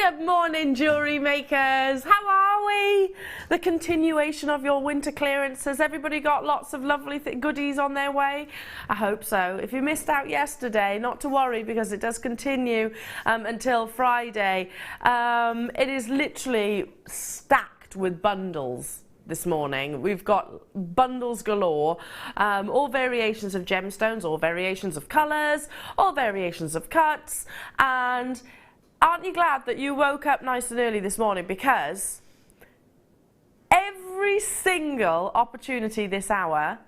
Good morning, jewellery makers. How are we? The continuation of your winter clearance. Has everybody got lots of lovely goodies on their way? I hope so. If you missed out yesterday, not to worry, because it does continue until Friday. It is literally stacked with bundles. This morning we've got bundles galore, all variations of gemstones, all variations of colours, all variations of cuts. And aren't you glad that you woke up nice and early this morning, because every single opportunity this hour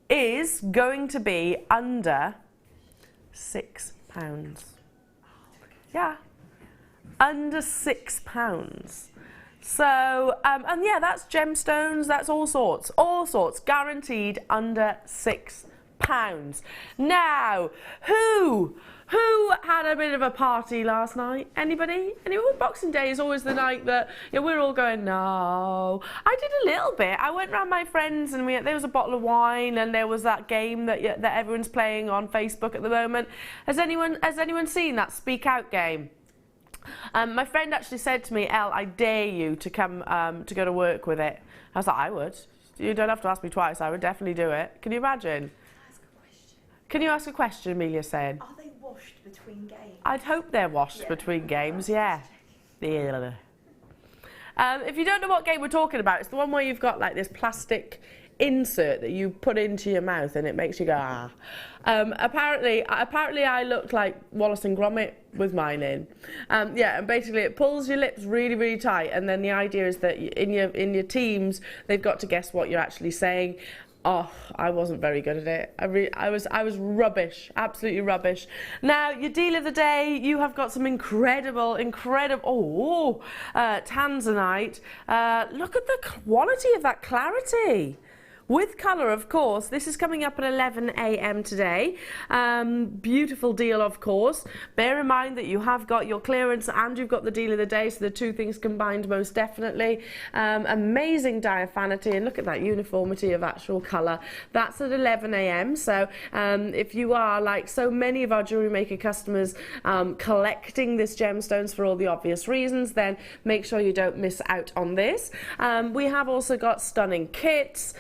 is going to be under £6. Yeah, under £6. So, and yeah, that's gemstones, that's all sorts, guaranteed under £6. Now, who had a bit of a party last night? Anybody? Anyone? Boxing Day is always the night that we're all going, no. I did a little bit. I went round my friends and there was a bottle of wine, and there was that game that everyone's playing on Facebook at the moment. Has anyone seen that Speak Out game? My friend actually said to me, Elle, I dare you to come to go to work with it. I was like, I would. You don't have to ask me twice. I would definitely do it. Can you imagine? Ask a question. Can you ask a question, Amelia's saying? Are they washed between games? I'd hope they're washed between games, yeah. If you don't know what game we're talking about, it's the one where you've got like this plastic insert that you put into your mouth and it makes you go, ah. Apparently I looked like Wallace and Gromit with mine in. Yeah, and basically it pulls your lips really, really tight, and then the idea is that in your teams, they've got to guess what you're actually saying. Oh, I wasn't very good at it. I was rubbish, absolutely rubbish. Now, your deal of the day, you have got some incredible, Tanzanite. Look at the quality of that clarity. With colour, of course. This is coming up at 11 AM today. Beautiful deal, of course. Bear in mind that you have got your clearance and you've got the deal of the day, so the two things combined most definitely. Amazing diaphanity, and look at that uniformity of actual colour. That's at 11 AM. So if you are, like so many of our jewellery maker customers, collecting this gemstones for all the obvious reasons, then make sure you don't miss out on this. We have also got stunning kits,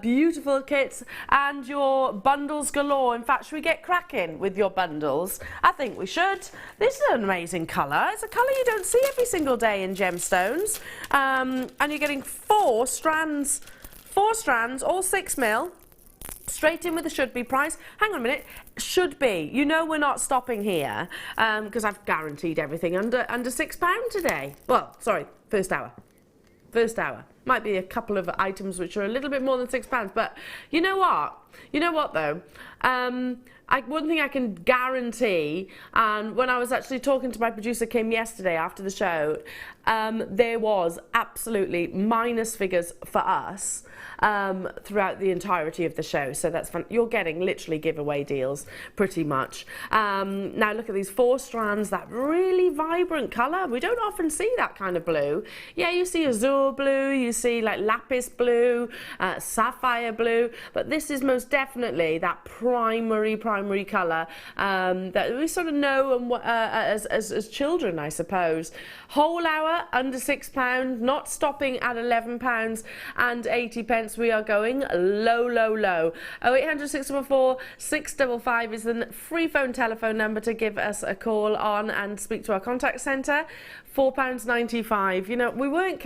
beautiful kits, and your bundles galore. In fact, should we get cracking with your bundles? I think we should. This is an amazing colour. It's a colour you don't see every single day in gemstones. And you're getting four strands, all 6mm. Straight in with the should be price. Hang on a minute, should be. You know we're not stopping here, because I've guaranteed everything under £6 today. Well, sorry, first hour. Might be a couple of items which are a little bit more than £6, but you know what? You know what though? One thing I can guarantee, and when I was actually talking to my producer Kim yesterday after the show, there was absolutely minus figures for us throughout the entirety of the show, so that's fun. You're getting literally giveaway deals pretty much. Now look at these 4 strands, that really vibrant colour. We don't often see that kind of blue. Yeah, you see azure blue, you see like lapis blue, sapphire blue, but this is most definitely that primary colour that we sort of know and as children, I suppose. Whole hour under £6, not stopping at £11.80. We are going low. 0800 644 655 is the free phone telephone number to give us a call on and speak to our contact centre. £4.95. We weren't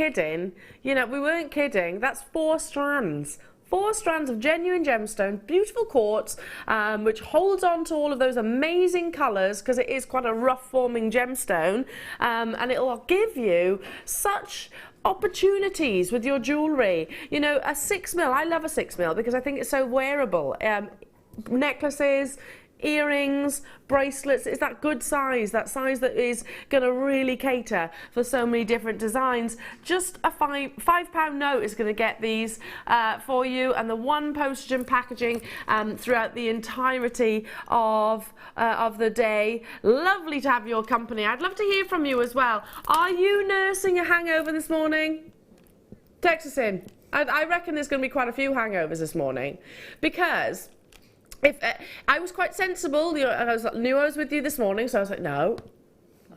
kidding. That's 4 strands. 4 strands of genuine gemstone, beautiful quartz, which holds on to all of those amazing colours, because it is quite a rough forming gemstone, and it will give you such opportunities with your jewellery. A 6mm, I love a 6mm because I think it's so wearable. Necklaces, earrings, bracelets, it's that good size, that size that is going to really cater for so many different designs. Just a £5 note is going to get these for you, and the 1 postage and packaging throughout the entirety of the day. Lovely to have your company. I'd love to hear from you as well. Are you nursing a hangover this morning? Text us in. I reckon there's going to be quite a few hangovers this morning, because I was quite sensible. I knew I was with you this morning, so I was like, no,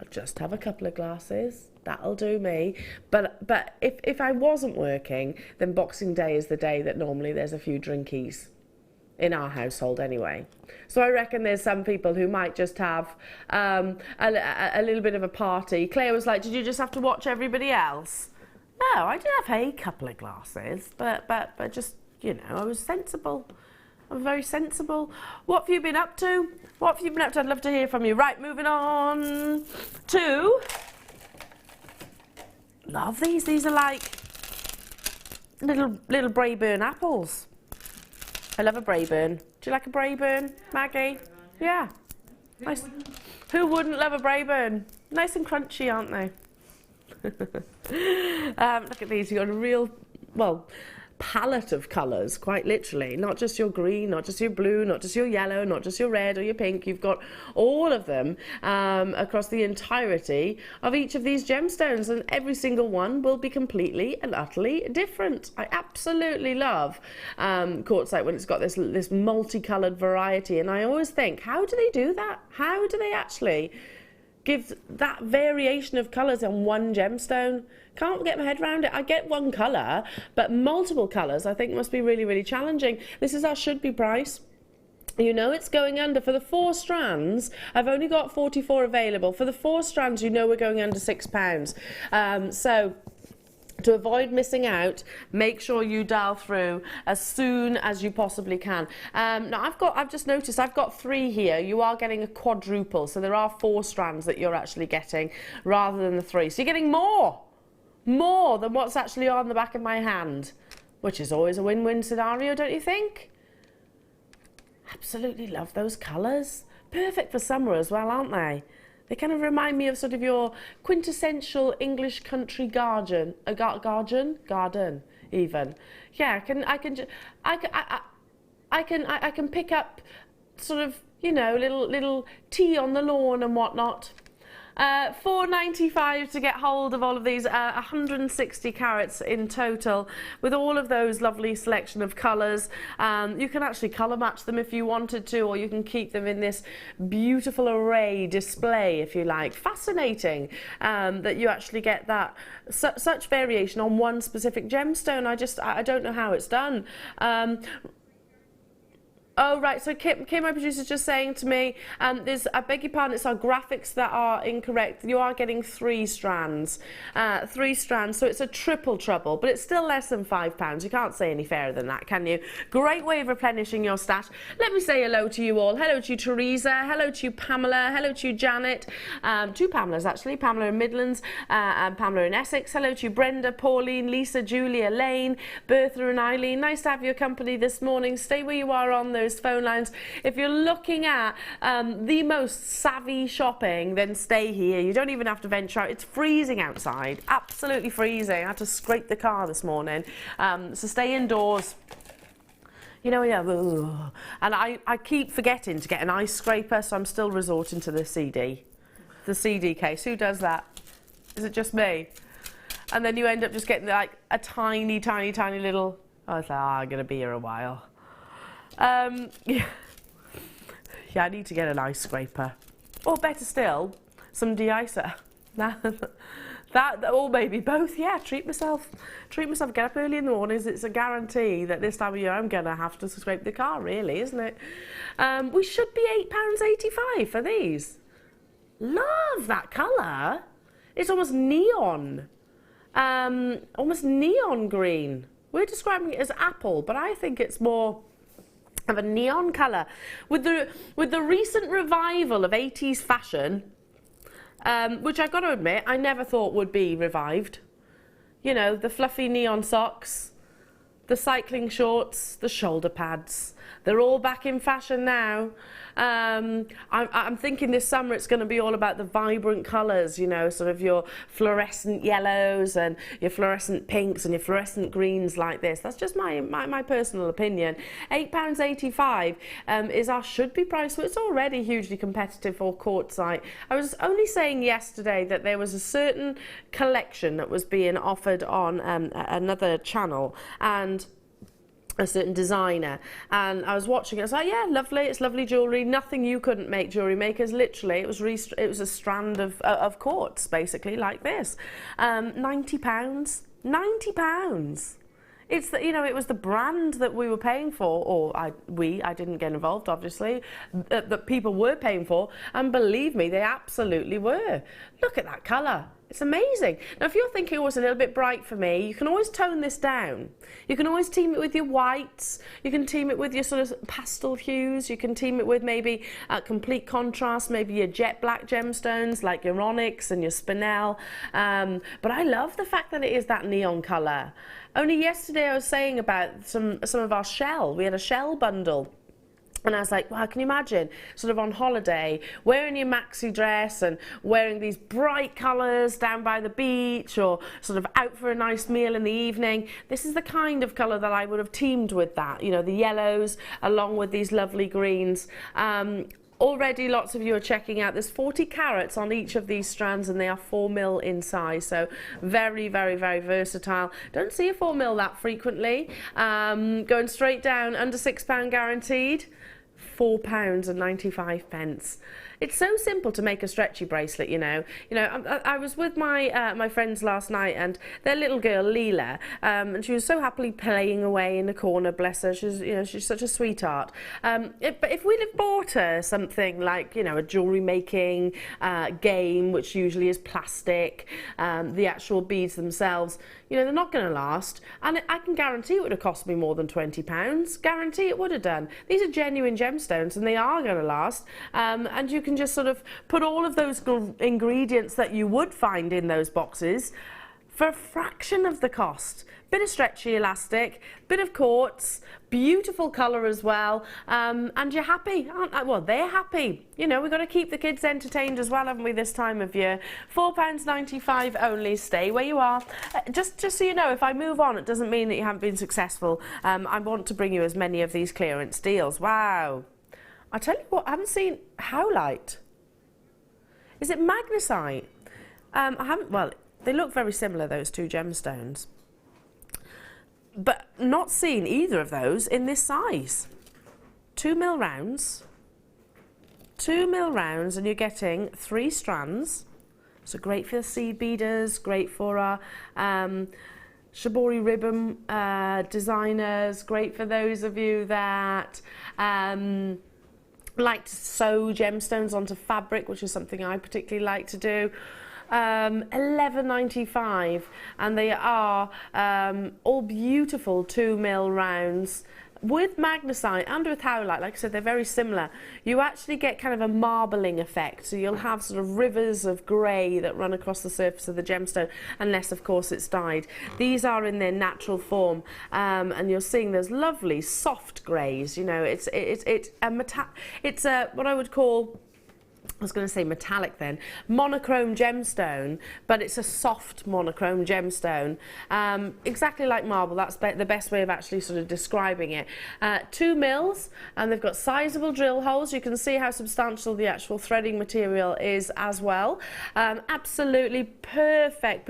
I'll just have a couple of glasses. That'll do me. But if I wasn't working, then Boxing Day is the day that normally there's a few drinkies. In our household anyway. So I reckon there's some people who might just have a little bit of a party. Claire was like, did you just have to watch everybody else? No, I did have a couple of glasses, but just, you know, I was sensible. I'm very sensible. What have you been up to? What have you been up to? I'd love to hear from you. Right, moving on to... Love these. These are like little Braeburn apples. I love a Braeburn. Do you like a Braeburn, Maggie? Yeah. Nice. Who wouldn't love a Braeburn? Nice and crunchy, aren't they? Look at these. You've got a real, well, palette of colours, quite literally. Not just your green, not just your blue, not just your yellow, not just your red or your pink. You've got all of them across the entirety of each of these gemstones, and every single one will be completely and utterly different. I absolutely love quartzite when it's got this multicoloured variety, and I always think, how do they do that? How do they actually give that variation of colours on one gemstone? Can't get my head around it. I get one colour, but multiple colours I think must be really, really challenging. This is our should be price. You know it's going under. For the 4 strands, I've only got 44 available. For the 4 strands, you know we're going under £6. So to avoid missing out, make sure you dial through as soon as you possibly can. Now I've just noticed I've got 3 here. You are getting a quadruple, so there are 4 strands that you're actually getting rather than the 3. So you're getting more than what's actually on the back of my hand, which is always a win-win scenario, don't you think? Absolutely love those colours. Perfect for summer as well, aren't they? They kind of remind me of sort of your quintessential English country garden, garden even. Yeah, I can pick up sort of, you know, little tea on the lawn and whatnot. £4.95 to get hold of all of these, 160 carats in total, with all of those lovely selection of colours. You can actually colour match them if you wanted to, or you can keep them in this beautiful array display if you like. Fascinating that you actually get that such variation on one specific gemstone. I don't know how it's done. Oh, right, so Kim, my producer, is just saying to me, I beg your pardon, it's our graphics that are incorrect. You are getting 3 strands. 3 strands, so it's a triple trouble, but it's still less than £5. You can't say any fairer than that, can you? Great way of replenishing your stash. Let me say hello to you all. Hello to you, Teresa. Hello to you, Pamela. Hello to you, Janet. 2 Pamelas, actually. Pamela in Midlands and Pamela in Essex. Hello to you, Brenda, Pauline, Lisa, Julie, Elaine, Bertha and Eileen. Nice to have your company this morning. Stay where you are on those phone lines. If you're looking at the most savvy shopping, then stay here. You don't even have to venture out. It's freezing outside, absolutely freezing. I had to scrape the car this morning, so stay indoors. You know, yeah, and I keep forgetting to get an ice scraper, so I'm still resorting to the CD case. Who does that? Is it just me? And then you end up just getting like a tiny little, I was like, I'm gonna be here a while. Yeah, I need to get an ice scraper, or better still, some de-icer. That, or maybe both. Yeah, treat myself. Get up early in the mornings. It's a guarantee that this time of year I'm gonna have to scrape the car, really, isn't it? We should be £8.85 for these. Love that colour. It's almost neon, green. We're describing it as apple, but I think it's more of a neon colour. With the recent revival of 80s fashion, which I've got to admit I never thought would be revived. You know, the fluffy neon socks, the cycling shorts, the shoulder pads, they're all back in fashion now. I'm thinking this summer it's going to be all about the vibrant colours, you know, sort of your fluorescent yellows and your fluorescent pinks and your fluorescent greens like this. That's just my personal opinion. £8.85 is our should-be price, so it's already hugely competitive for quartzite. I was only saying yesterday that there was a certain collection that was being offered on another channel, and a certain designer, and I was watching it. I was like, yeah, lovely, it's lovely jewellery, nothing you couldn't make, Jewellery Makers. Literally, it was a strand of quartz, basically, like this. £90. £90. It's the, you know, it was the brand that we were paying for, or I didn't get involved, obviously, that people were paying for, and believe me, they absolutely were. Look at that colour. It's amazing. Now, if you're thinking, oh, it's a little bit bright for me, you can always tone this down. You can always team it with your whites. You can team it with your sort of pastel hues. You can team it with maybe complete contrast, maybe your jet black gemstones like your onyx and your spinel. But I love the fact that it is that neon colour. Only yesterday I was saying about some of our shell. We had a shell bundle. And I was like, wow, can you imagine sort of on holiday, wearing your maxi dress and wearing these bright colours down by the beach, or sort of out for a nice meal in the evening. This is the kind of colour that I would have teamed with that, you know, the yellows along with these lovely greens. Already lots of you are checking out. There's 40 carats on each of these strands, and they are 4mm in size, so very, very, very versatile. Don't see a 4mm that frequently. Going straight down, under £6 guaranteed. £4.95. It's so simple to make a stretchy bracelet, you know. I was with my friends last night, and their little girl Leela, and she was so happily playing away in the corner. Bless her, she's such a sweetheart. But if we'd have bought her something like, you know, a jewellery making game, which usually is plastic, the actual beads themselves, you know, they're not going to last, and I can guarantee it would have cost me more than £20. Guarantee it would have done. These are genuine gemstones, and they are going to last, and you can just sort of put all of those ingredients that you would find in those boxes for a fraction of the cost. Bit of stretchy elastic, bit of quartz, beautiful colour as well, and you're happy, aren't I? Well, they're happy. You know, we've got to keep the kids entertained as well, haven't we, this time of year. £4.95 only. Stay where you are. Just so you know, if I move on, it doesn't mean that you haven't been successful. I want to bring you as many of these clearance deals. Wow. I tell you what, I haven't seen howlite. Is it magnesite? Well, they look very similar, those two gemstones. But not seen either of those in this size. 2mm rounds. 2mm rounds, and you're getting 3 strands. So great for the seed beaders, great for our shibori ribbon designers, great for those of you that like to sew gemstones onto fabric, which is something I particularly like to do. £11.95, and they are all beautiful 2mm rounds with magnesite and with howlite. Like I said, they're very similar. You actually get kind of a marbling effect, so you'll have sort of rivers of grey that run across the surface of the gemstone, unless of course it's dyed. These are in their natural form, and you're seeing those lovely soft greys. You know, it's what I would call, I was going to say metallic then, monochrome gemstone, but it's a soft monochrome gemstone, exactly like marble. That's the best way of actually sort of describing it. 2mm, and they've got sizable drill holes. You can see how substantial the actual threading material is as well. Absolutely perfect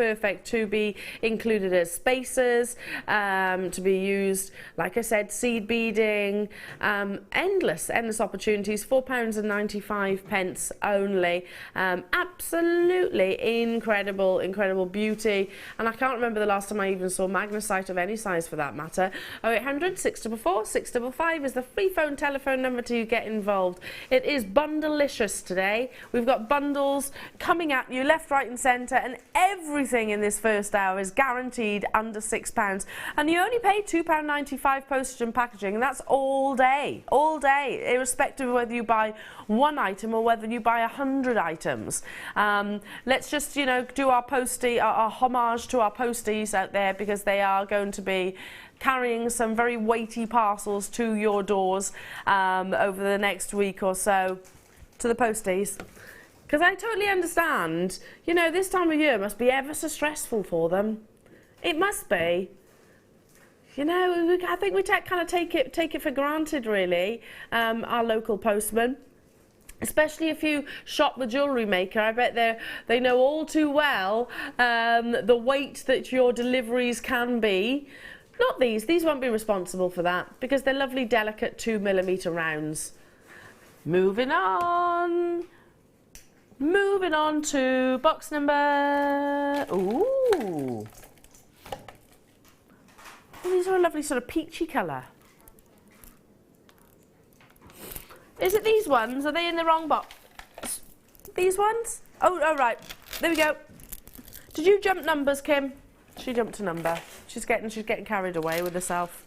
to be included as spacers, to be used, like I said, seed beading, endless opportunities. £4.95 only. Absolutely incredible beauty, and I can't remember the last time I even saw magnesite of any size for that matter. 0800 644 655 is the free phone telephone number to get involved. It is bundleicious today. We've got bundles coming at you left, right and centre, and everything in this first hour is guaranteed under £6, and you only pay £2.95 postage and packaging, and that's all day, irrespective of whether you buy one item or whether you buy 100 items. Let's just, you know, do our homage to our posties out there, because they are going to be carrying some very weighty parcels to your doors over the next week or so, to the posties. Because I totally understand, you know, this time of year must be ever so stressful for them. It must be. You know, I think we kind of take it for granted, really, our local postman. Especially if you shop the Jewellery Maker, I bet they know all too well the weight that your deliveries can be. Not these. These won't be responsible for that because they're lovely, delicate 2mm rounds. Moving on. Moving on to box number... Ooh. Oh, these are a lovely sort of peachy colour. Is it these ones? Are they in the wrong box? These ones? Oh, right. There we go. Did you jump numbers, Kim? She jumped a number. She's getting carried away with herself.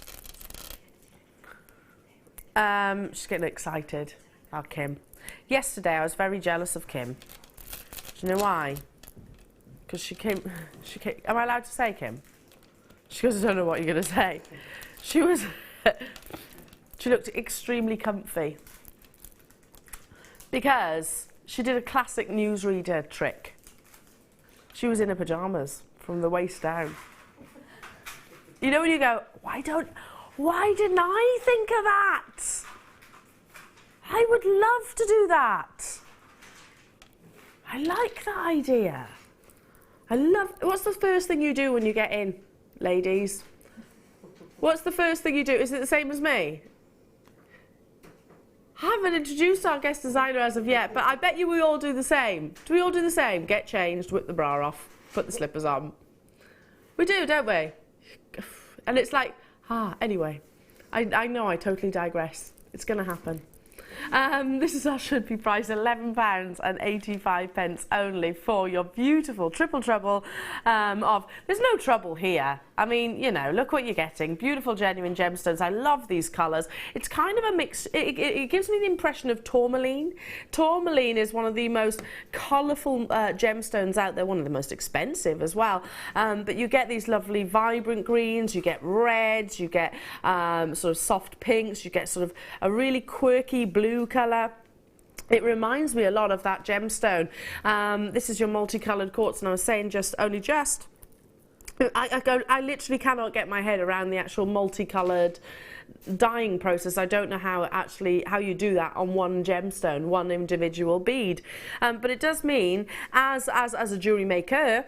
She's getting excited. Oh, Kim. Yesterday, I was very jealous of Kim. Do you know why? Because she came. Am I allowed to say, Kim? She goes, I don't know what you're going to say. She looked extremely comfy. Because she did a classic newsreader trick. She was in her pyjamas from the waist down. You know when you go, why didn't I think of that? I would love to do that. I like that idea. What's the first thing you do when you get in, ladies? What's the first thing you do? Is it the same as me? I haven't introduced our guest designer as of yet, but I bet you we all do the same. Do we all do the same? Get changed, whip the bra off, put the slippers on. We do, don't we? And it's like, anyway. I know I totally digress. It's going to happen. This is our should be priced £11.85 only for your beautiful triple trouble there's no trouble here. I mean, you know, look what you're getting. Beautiful genuine gemstones. I love these colours. It's kind of a mix. It gives me the impression of tourmaline. Tourmaline is one of the most colourful gemstones out there, one of the most expensive as well. But you get these lovely vibrant greens, you get reds, you get sort of soft pinks, you get sort of a really quirky blue colour. It reminds me a lot of that gemstone. This is your multicoloured quartz, and I was saying I literally cannot get my head around the actual multicoloured dyeing process. I don't know how you do that on one gemstone, one individual bead. But it does mean, as a jewellery maker,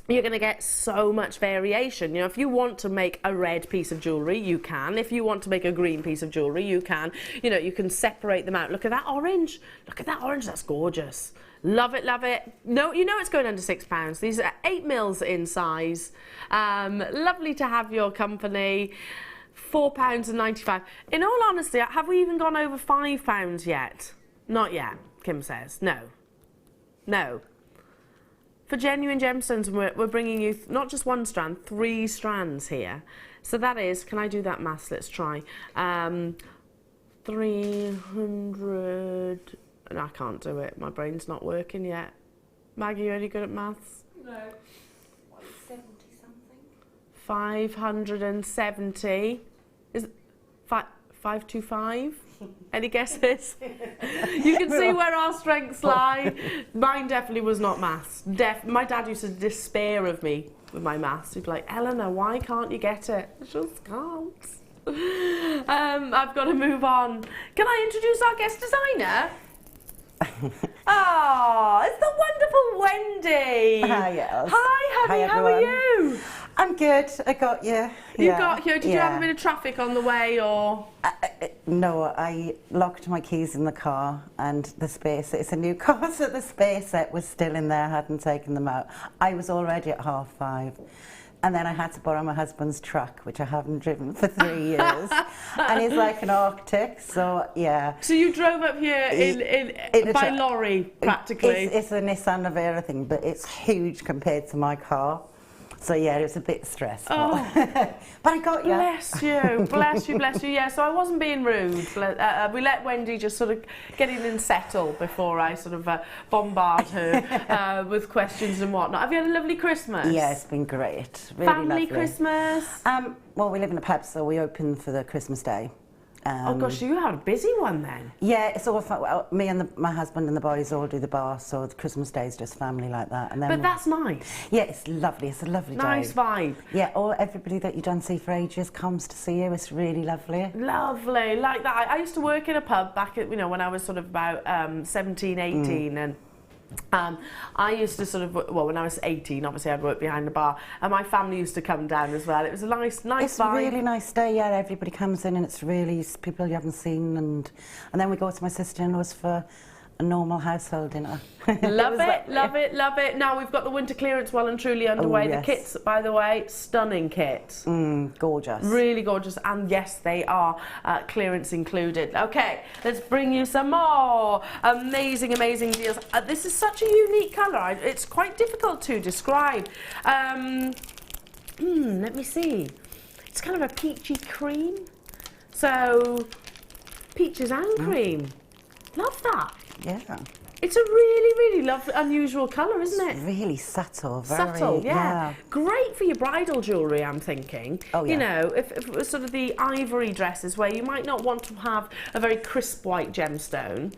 you're going to get so much variation. You know, if you want to make a red piece of jewellery, you can. If you want to make a green piece of jewellery, you can. You know, you can separate them out. Look at that orange. Look at that orange. That's gorgeous. Love it, love it. No, you know it's going under £6. These are 8 mils in size. Lovely to have your company. £4.95. In all honesty, have we even gone over £5 yet? Not yet, Kim says. No. No. For genuine gemstones, we're bringing you not just one strand, 3 strands here. So that is, can I do that maths? Let's try. 300... No, I can't do it. My brain's not working yet. Maggie, you any good at maths? No. What, 70 something? 570. Is it 525? Any guesses? You can see where our strengths lie. Mine definitely was not maths. My dad used to despair of me with my maths. He'd be like, Eleanor, why can't you get it? I just can't. I've got to move on. Can I introduce our guest designer? Oh, it's the wonderful Wendy. Hi, yes. Hi, honey. Hi, how are you? I'm good. I got you. You got here. Did you have a bit of traffic on the way, or? No, I locked my keys in the car, and the space. It's a new car, so the space set was still in there. I hadn't taken them out. I was already at 5:30. And then I had to borrow my husband's truck, which I haven't driven for 3 years. And he's like an Arctic, so yeah. So you drove up here in by lorry, practically? It's a Nissan Navara thing, but it's huge compared to my car. So yeah, it was a bit stressful. Oh. But I got you. Bless you, bless you, bless you. Yeah, so I wasn't being rude. We let Wendy just sort of get in and settle before I sort of bombard her with questions and whatnot. Have you had a lovely Christmas? Yeah, it's been great. Really Family lovely. Christmas? Well, we live in a pub, so we open for the Christmas Day. Oh gosh, you had a busy one then. Yeah, it's all fun. Well, me and my husband and the boys all do the bar, so the Christmas Day is just family like that. And then but that's nice. Yeah, it's lovely. It's a lovely day. Nice vibe. Yeah, everybody that you don't see for ages comes to see you. It's really lovely. Lovely, like that. I used to work in a pub back at, when I was sort of about 17, 18, and I used to sort of, well, when I was 18, obviously I'd work behind the bar, and my family used to come down as well. It was a nice It's vibe. a really nice day, yeah, everybody comes in and it's really people you haven't seen, and then we go to my sister-in-law's for a normal household dinner. Love it, love it, love it. Now we've got the winter clearance well and truly underway. Yes. The kits, by the way, stunning kits. Gorgeous. Really gorgeous, and yes, they are clearance included. Okay, let's bring you some more amazing, amazing deals. This is such a unique colour. It's quite difficult to describe. Let me see. It's kind of a peachy cream. So, peaches and cream. Love that. Yeah. It's a really, really lovely, unusual colour, isn't it? It's really subtle, very Subtle, yeah. Great for your bridal jewellery, I'm thinking. Oh, yeah. You know, if it was sort of the ivory dresses where you might not want to have a very crisp white gemstone,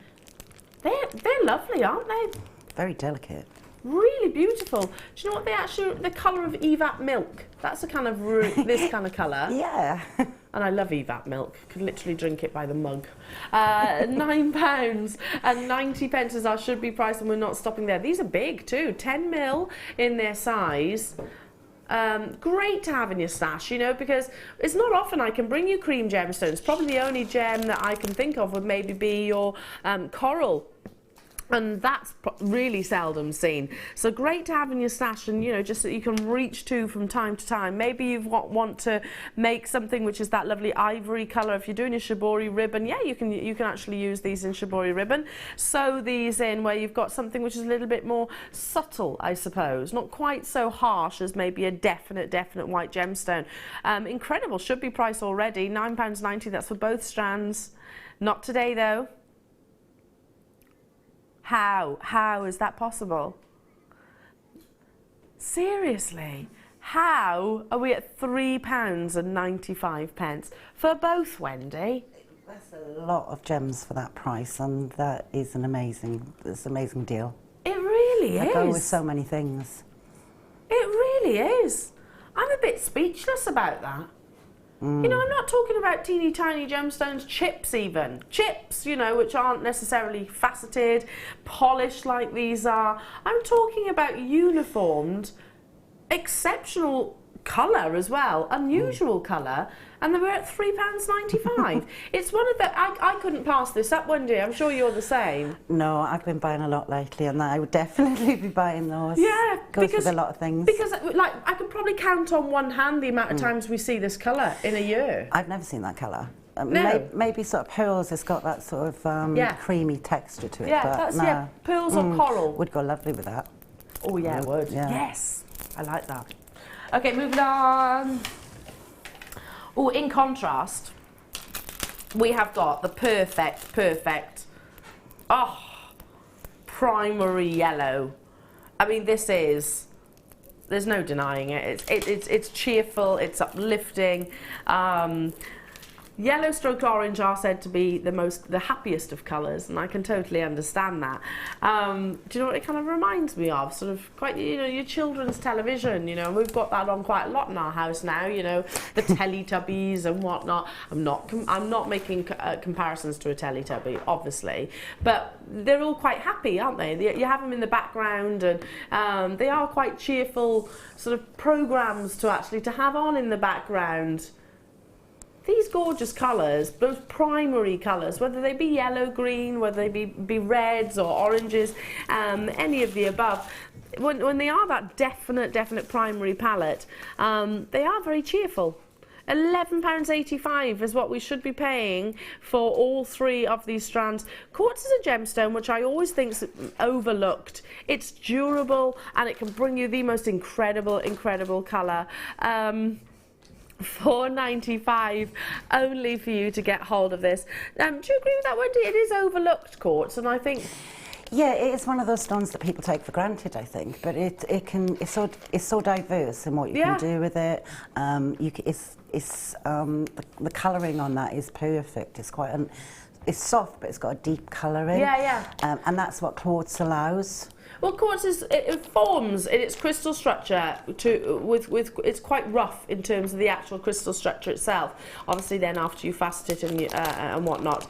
they're lovely, aren't they? Very delicate. Really beautiful. Do you know what the colour of Evap milk? That's a kind of this kind of colour. Yeah. And I love Evap milk. Could literally drink it by the mug. £9.90 is our should be price, and we're not stopping there. These are big too, 10 mil in their size. Great to have in your stash, you know, because it's not often I can bring you cream gemstones. Probably the only gem that I can think of would maybe be your coral. And that's really seldom seen. So great to have in your stash, and you know, just that you can reach to from time to time. Maybe you want to make something which is that lovely ivory colour. If you're doing a shibori ribbon, yeah, you can actually use these in shibori ribbon. Sew these in where you've got something which is a little bit more subtle, I suppose, not quite so harsh as maybe a definite white gemstone. Incredible, should be priced already, £9.90. That's for both strands. Not today though. How is that possible? Seriously, how are we at £3.95 for both, Wendy? That's a lot of gems for that price, and that is an amazing deal. It really is. I go with so many things. It really is. I'm a bit speechless about that. You know, I'm not talking about teeny tiny gemstones, chips even. Chips, you know, which aren't necessarily faceted, polished like these are. I'm talking about uniformed, exceptional colour as well, unusual colour, and they were at £3.95. It's one of the, I couldn't pass this up, Wendy. I'm sure you're the same. No, I've been buying a lot lately, and I would definitely be buying those. Yeah, goes with a lot of things. Because, like, I could probably count on one hand the amount of times we see this colour in a year. I've never seen that colour. No. Maybe sort of pearls. It's got that sort of creamy texture to it. Yeah, but that's no. pearls or coral. Would go lovely with that. Oh yeah, it would. Yeah. Yes, I like that. Okay, moving on. Oh, in contrast, we have got the perfect, primary yellow. I mean, this is, there's no denying it. It's cheerful, it's uplifting. Yellow stroke orange are said to be the happiest of colours, and I can totally understand that. Do you know what it kind of reminds me of? Sort of quite, you know, your children's television, you know, we've got that on quite a lot in our house now, you know, the Teletubbies and whatnot. I'm not making comparisons to a Teletubby, obviously, but they're all quite happy, aren't they? You have them in the background, and they are quite cheerful sort of programmes to have on in the background. These gorgeous colours, those primary colours, whether they be yellow, green, whether they be reds or oranges, any of the above, when they are that definite primary palette, they are very cheerful. £11.85 is what we should be paying for all three of these strands. Quartz is a gemstone which I always think is overlooked. It's durable and it can bring you the most incredible colour. £4.95 only for you to get hold of this. Do you agree with that, Wendy? It is overlooked, quartz, and I think yeah, it is one of those stones that people take for granted, I think, but it's so diverse in what you can do with it. The colouring on that is perfect. It's quite it's soft, but it's got a deep colour in. Yeah, And that's what quartz allows. Well, quartz it forms in its crystal structure with it's quite rough in terms of the actual crystal structure itself. Obviously, then after you fast it and whatnot,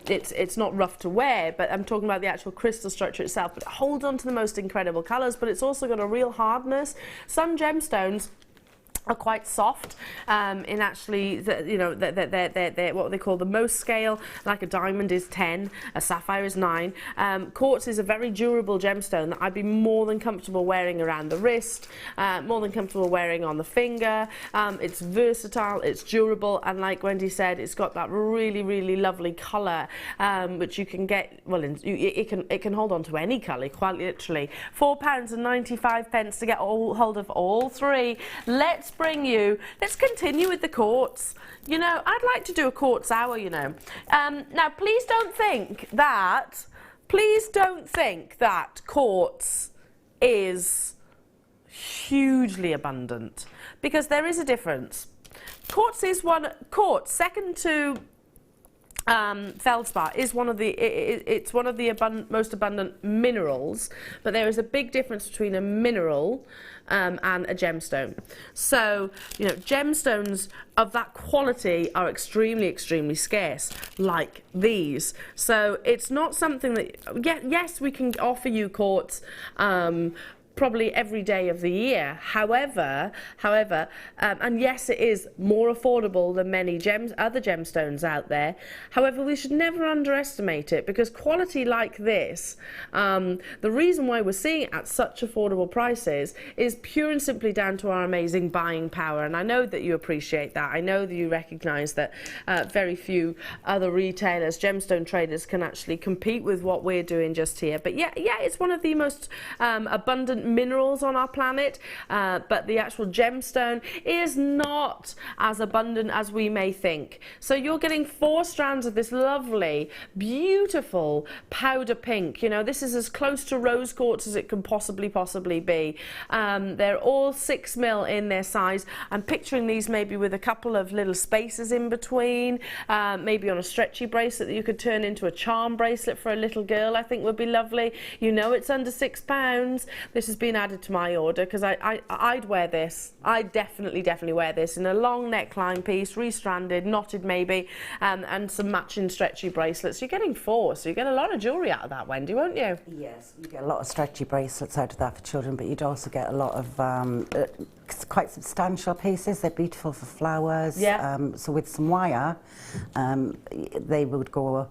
it's not rough to wear. But I'm talking about the actual crystal structure itself. But it holds on to the most incredible colours. But it's also got a real hardness. Some gemstones are quite soft in actually, they're what they call the most scale. Like a diamond is 10, a sapphire is 9. Quartz is a very durable gemstone that I'd be more than comfortable wearing around the wrist, more than comfortable wearing on the finger. It's versatile, it's durable, and like Wendy said, it's got that really, really lovely colour, which you can get, well, it can hold on to any colour, quite literally. £4.95 to get hold of all three. Let's continue with the quartz. You know, I'd like to do a quartz hour, you know. Now, please don't think that quartz is hugely abundant, because there is a difference. Quartz, second to feldspar, is one of the most abundant minerals, but there is a big difference between a mineral and a gemstone. So, you know, gemstones of that quality are extremely, extremely scarce, like these. So it's not something that, yes, we can offer you quartz probably every day of the year. However, and yes, it is more affordable than many other gemstones out there. However, we should never underestimate it, because quality like this, the reason why we're seeing it at such affordable prices is pure and simply down to our amazing buying power. And I know that you appreciate that. I know that you recognise that very few other retailers, gemstone traders, can actually compete with what we're doing just here. But yeah, it's one of the most abundant minerals on our planet, but the actual gemstone is not as abundant as we may think. So you're getting 4 strands of this lovely, beautiful powder pink. You know, this is as close to rose quartz as it can possibly be. They're all 6mm in their size. I'm picturing these maybe with a couple of little spaces in between, maybe on a stretchy bracelet that you could turn into a charm bracelet for a little girl. I think would be lovely. You know, it's under £6. This has been added to my order because I'd wear this. I'd definitely wear this in a long neckline piece, restranded, knotted maybe, and some matching stretchy bracelets. You're getting 4, so you get a lot of jewellery out of that, Wendy, won't you? Yes, you get a lot of stretchy bracelets out of that for children, but you'd also get a lot of quite substantial pieces. They're beautiful for flowers. Yeah. So with some wire, they would go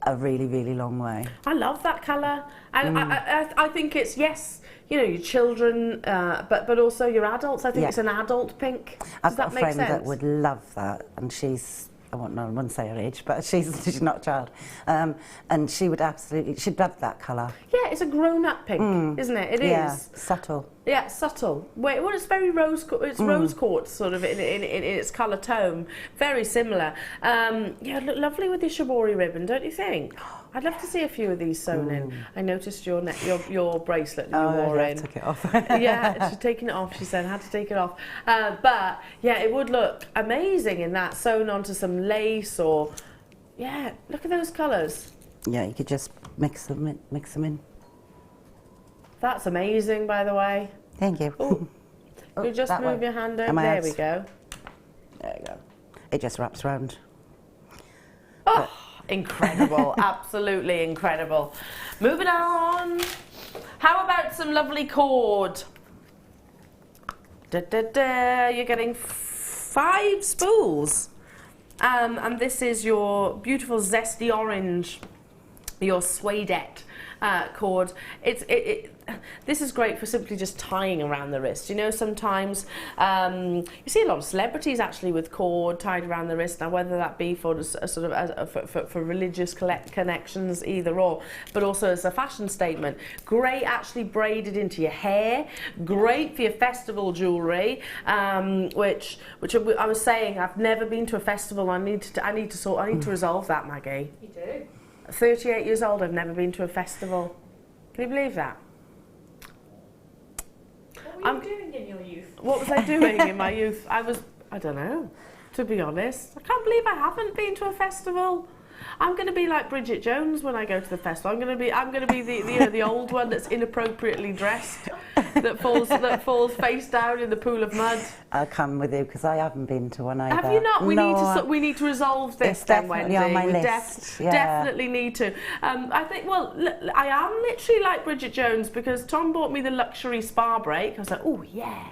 a really, really long way. I love that colour, and I think it's, yes, you know, your children, but also your adults. I think it's an adult pink. Does that make sense? I've got a friend that would love that, and she's, I wouldn't say her age, but she's not a child, and she would she'd love that colour. Yeah, it's a grown-up pink, isn't it? It is subtle. Yeah, subtle. Well, it's very rose quartz sort of in its colour tone. Very similar. Yeah, look lovely with your shibori ribbon, don't you think? I'd love to see a few of these sewn in. I noticed your bracelet that you wore in. I took it off. Yeah, she's taking it off. She said I had to take it off. But yeah, it would look amazing in that, sewn onto some lace or, yeah. Look at those colours. Yeah, you could just mix them in. That's amazing, by the way. Thank you. You just move your hand over. There we go. There you go. It just wraps around. Oh, incredible. Absolutely incredible. Moving on. How about some lovely cord? You're getting 5 spools. And this is your beautiful zesty orange, your suedette cord. This is great for simply just tying around the wrist. You know, sometimes you see a lot of celebrities actually with cord tied around the wrist. Now, whether that be for for religious connections, either or, but also as a fashion statement. Great, actually braided into your hair. Great for your festival jewellery. Which I was saying, I've never been to a festival. I need to resolve that, Maggie. You do. 38 years old, I've never been to a festival. Can you believe that? What were you doing in your youth? What was I doing in my youth? I don't know, to be honest. I can't believe I haven't been to a festival. I'm going to be like Bridget Jones when I go to the festival. I'm going to be the old one that's inappropriately dressed, that falls face down in the pool of mud. I'll come with you because I haven't been to one either. Have you not? No, We need to resolve this. it's Then, definitely Wendy. on my We list. Yeah. definitely need to. I think. Well, I am literally like Bridget Jones because Tom bought me the luxury spa break. I was like, oh yeah.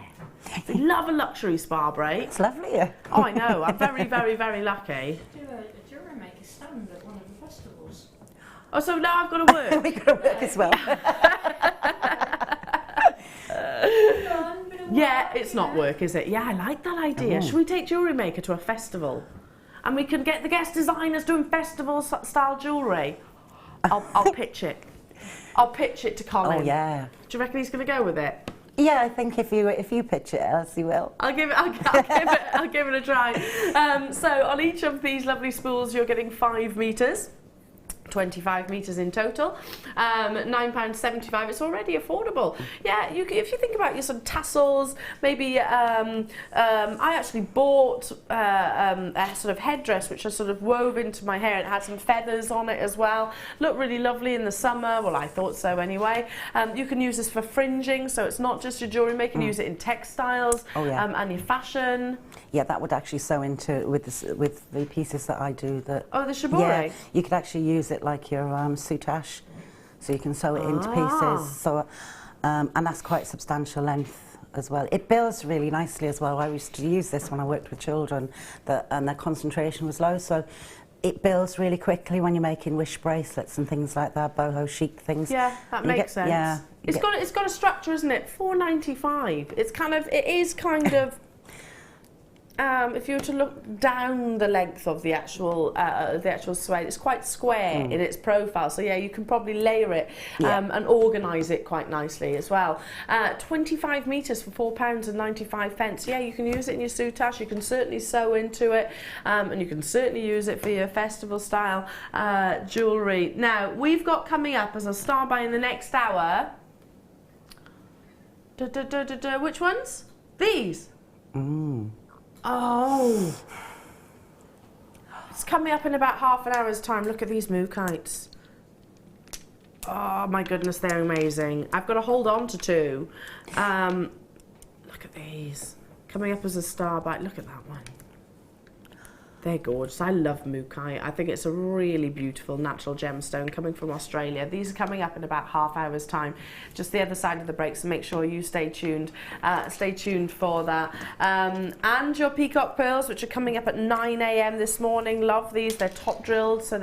I love a luxury spa break. It's lovely here. Oh, I know. I'm very, very, very lucky. Do a Jewellery Maker stand at one of the festivals. Oh, so now I've got to work. We've got to work as well. Yeah, it's not work, is it? Yeah, I like that idea. Should we take Jewellery Maker to a festival? And we can get the guest designers doing festival-style jewellery. I'll pitch it. I'll pitch it to Colin. Oh, yeah. Do you reckon he's going to go with it? Yeah, I think if you pitch it, Elsie will. I'll give it a try. So on each of these lovely spools, you're getting 5 metres. 25 metres in total, £9.75. It's already affordable. Yeah, if you think about your sort of tassels, maybe I actually bought a sort of headdress which I sort of wove into my hair. It had some feathers on it as well. Looked really lovely in the summer. Well, I thought so anyway. You can use this for fringing, so it's not just your jewellery. You can use it in textiles and your fashion. Yeah, that would actually sew into with the pieces that I do. The shibori. Yeah, you could actually use it like your soutache, so you can sew it into pieces. So, and that's quite substantial length as well. It builds really nicely as well. I used to use this when I worked with children, and their concentration was low, so it builds really quickly when you're making wish bracelets and things like that, boho chic things. Yeah, that makes sense. Yeah, it's got a structure, isn't it? £4.95. It is kind of. If you were to look down the length of the actual suede, it's quite square in its profile. So yeah, you can probably layer it and organise it quite nicely as well. 25 metres for £4.95. Yeah, you can use it in your soutache. You can certainly sew into it, and you can certainly use it for your festival style jewellery. Now we've got coming up as a star by in the next hour. Which ones? These. Oh, it's coming up in about half an hour's time. Look at these Mookites. Oh my goodness, they're amazing. I've got to hold on to 2. Look at these. Coming up as a star bite. Look at that one. They're gorgeous. I love Mookite. I think it's a really beautiful natural gemstone coming from Australia. These are coming up in about half hour's time, just the other side of the break, so make sure you stay tuned for that. And your peacock pearls, which are coming up at 9 a.m. this morning. Love these. They're top drilled, so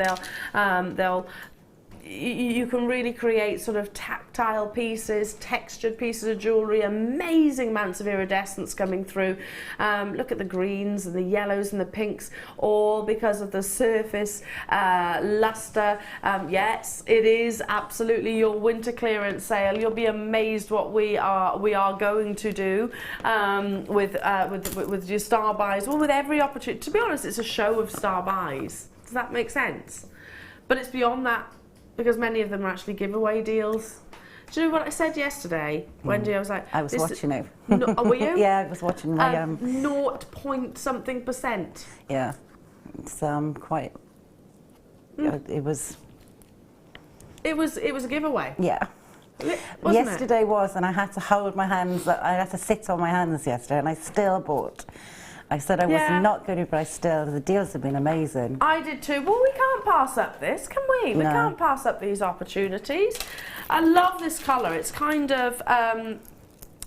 you can really create sort of tactile pieces, textured pieces of jewellery, amazing amounts of iridescence coming through. Look at the greens and the yellows and the pinks, all because of the surface luster. Yes, it is absolutely your winter clearance sale. You'll be amazed what we are going to do with your star buys, or with every opportunity. To be honest, it's a show of star buys. Does that make sense? But it's beyond that, because many of them are actually giveaway deals. Do you know what I said yesterday, Wendy? I was like... I was watching it. Oh, were you? Yeah, I was watching my... 0 point something %. Yeah, it's quite... It was a giveaway. Yeah. Wasn't Yesterday was, and I had to hold my hands. I had to sit on my hands yesterday, and I still bought. I said I was not going to, but the deals have been amazing. I did too. Well, we can't pass up this, can we? We can't pass up these opportunities. I love this colour. It's kind of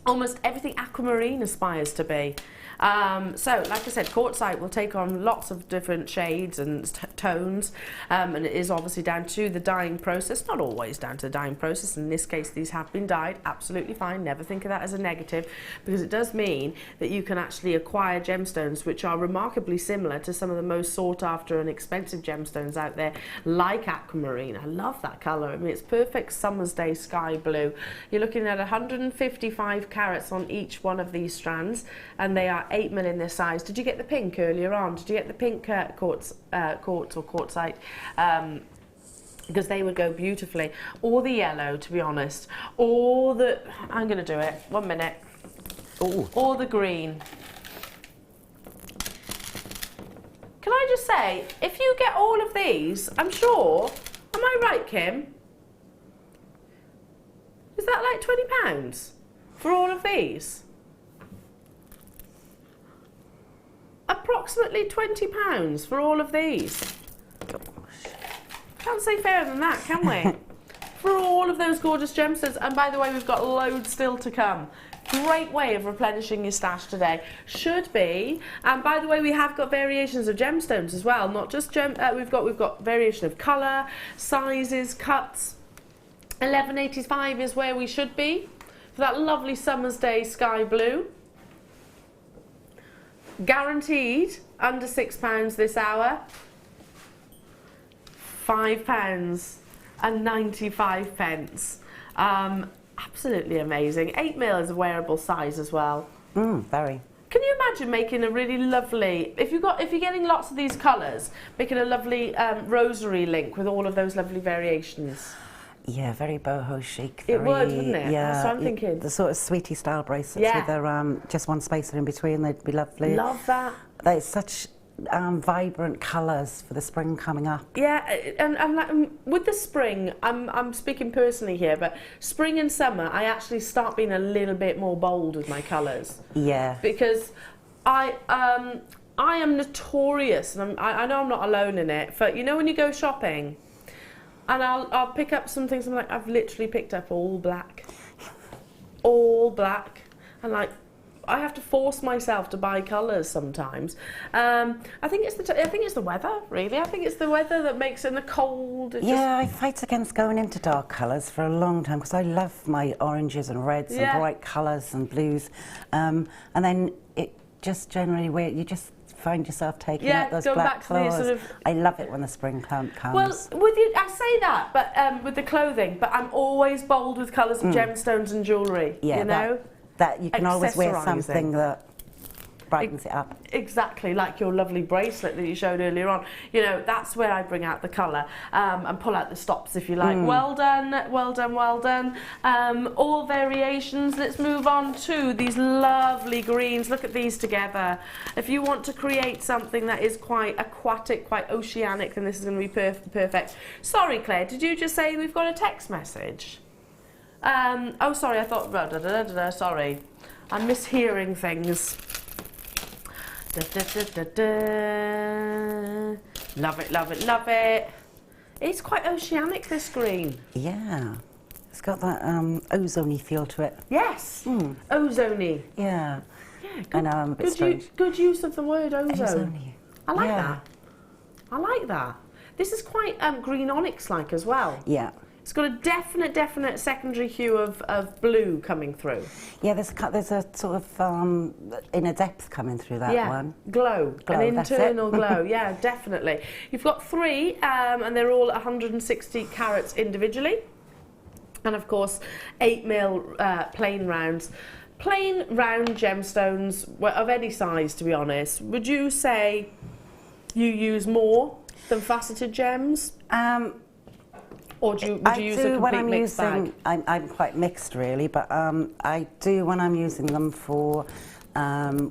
almost everything aquamarine aspires to be. So, like I said, quartzite will take on lots of different shades and tones, and it is obviously down to the dyeing process. Not always down to the dyeing process. In this case, these have been dyed. Absolutely fine. Never think of that as a negative, because it does mean that you can actually acquire gemstones which are remarkably similar to some of the most sought after and expensive gemstones out there, like aquamarine. I love that colour. I mean, it's perfect summer's day sky blue. You're looking at 155 carats on each one of these strands, and they are 8mm in this size. Did you get the pink earlier on? Did you get the pink quartz or quartzite? Because they would go beautifully. Or the yellow, to be honest. Or the... I'm going to do it. 1 minute. Ooh. Or the green. Can I just say, if you get all of these, I'm sure, am I right, Kim? Is that like £20 for all of these? Approximately £20 for all of these. Can't say fairer than that, can we? For all of those gorgeous gemstones. And by the way, we've got loads still to come. Great way of replenishing your stash today. Should be. And by the way, we have got variations of gemstones as well. Not just we've got variation of colour, sizes, cuts. 11.85 is where we should be for that lovely summer's day sky blue. Guaranteed under £6 this hour. £5.95. Absolutely amazing. 8mm is a wearable size as well. Very. Can you imagine making a really lovely, if you're getting lots of these colours, making a lovely rosary link with all of those lovely variations? Yeah, very boho chic. It would, wouldn't it? Yeah, that's what I'm thinking. The sort of sweetie style bracelets with their just one spacer in between, they'd be lovely. Love that. They're such vibrant colours for the spring coming up. Yeah, and like, with the spring, I'm speaking personally here, but spring and summer, I actually start being a little bit more bold with my colours. Yeah. Because I am notorious, and I know I'm not alone in it, but you know when you go shopping, and I'll pick up some things, I'm like, I've literally picked up all black. All black. And like, I have to force myself to buy colours sometimes. I think it's the weather, really. I think it's the weather that makes it in the cold. I fight against going into dark colours for a long time because I love my oranges and reds and bright colours and blues. And then it just generally, you just find yourself taking out those black colours. Sort of, I love it when the spring comes. Well, with you, I say that, but with the clothing, but I'm always bold with colours of gemstones and jewellery. Yeah, you know, that you can always wear something that brightens it up. Exactly, like your lovely bracelet that you showed earlier on. You know, that's where I bring out the colour and pull out the stops, if you like. Well done, well done, well done. All variations. Let's move on to these lovely greens. Look at these together. If you want to create something that is quite aquatic, quite oceanic, then this is going to be perfect. Sorry, Claire, did you just say we've got a text message? Oh, sorry, I thought... sorry. I'm mishearing things. Love it, love it, love it. It's quite oceanic, this green. Yeah. It's got that ozone-y feel to it. Yes. Ozone-y. Yeah. Yeah, I know, I'm a bit strange. Good use of the word ozone. Ozone-y. I like that. I like that. This is quite green onyx-like as well. Yeah. It's got a definite secondary hue of blue coming through. Yeah, there's a sort of inner depth coming through that one. Glow, an internal glow. Yeah, definitely. You've got 3, and they're all 160 carats individually, and of course 8mm plain rounds. Plain round gemstones of any size, to be honest. Would you say you use more than faceted gems? Or would you use a complete mixed bag? I'm quite mixed really, but I do when I'm using them for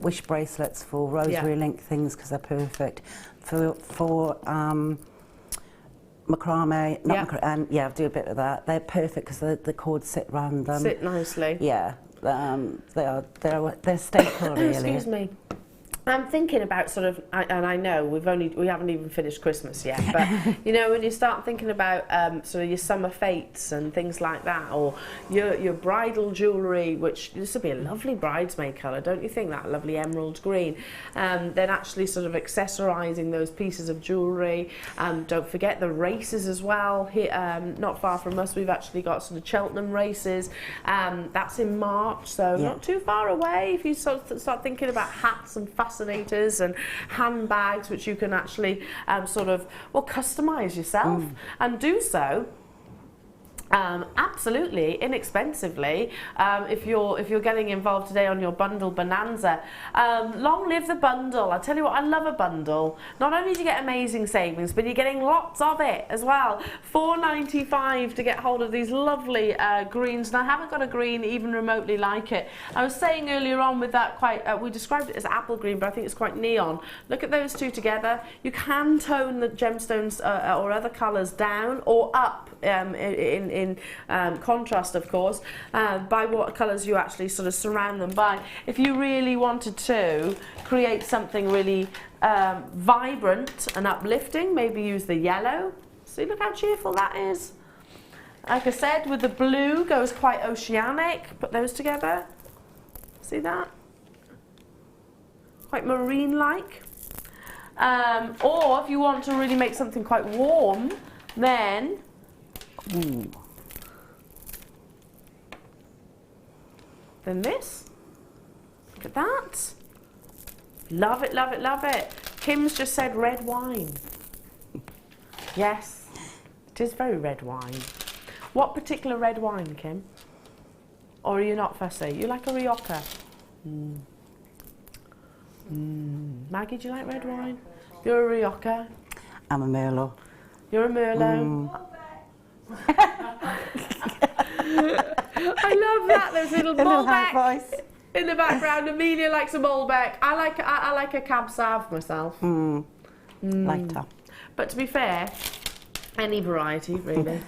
wish bracelets, for rosary link things, because they're perfect. For macrame, and I do a bit of that. They're perfect because the cords sit round them. Sit nicely. Yeah, they're staple really. Excuse me. I'm thinking about sort of, and I know we haven't even finished Christmas yet, but you know, when you start thinking about sort of your summer fates and things like that, or your bridal jewellery, which this would be a lovely bridesmaid colour, don't you think, that lovely emerald green? Then actually sort of accessorising those pieces of jewellery. Don't forget the races as well. Here, not far from us, we've actually got sort of Cheltenham races. That's in March, so not too far away. If you sort of start thinking about hats and fascinators and handbags, which you can actually sort of customise yourself and do so Absolutely inexpensively, if you're getting involved today on your bundle bonanza. Long live the bundle. I tell you what, I love a bundle. Not only do you get amazing savings, but you're getting lots of it as well. $4.95 to get hold of these lovely greens, and I haven't got a green even remotely like it. I was saying earlier on with that we described it as apple green, but I think it's quite neon. Look at those two together. You can tone the gemstones or other colours down or up in contrast, of course, by what colours you actually sort of surround them by. If you really wanted to create something really vibrant and uplifting, maybe use the yellow. See, look how cheerful that is. Like I said, with the blue goes quite oceanic. Put those together. See that? Quite marine-like. Or if you want to really make something quite warm, then then this. Look at that. Love it, love it, love it. Kim's just said red wine. Yes, it is very red wine. What particular red wine, Kim? Or are you not fussy? You like a Rioja? Maggie, do you like red wine? You're a Rioja. I'm a Merlot. You're a Merlot. I love that. There's a little Malbec in the background. Amelia likes a Malbec. I like a Cab Sauv myself. Lighter. But to be fair, any variety, really.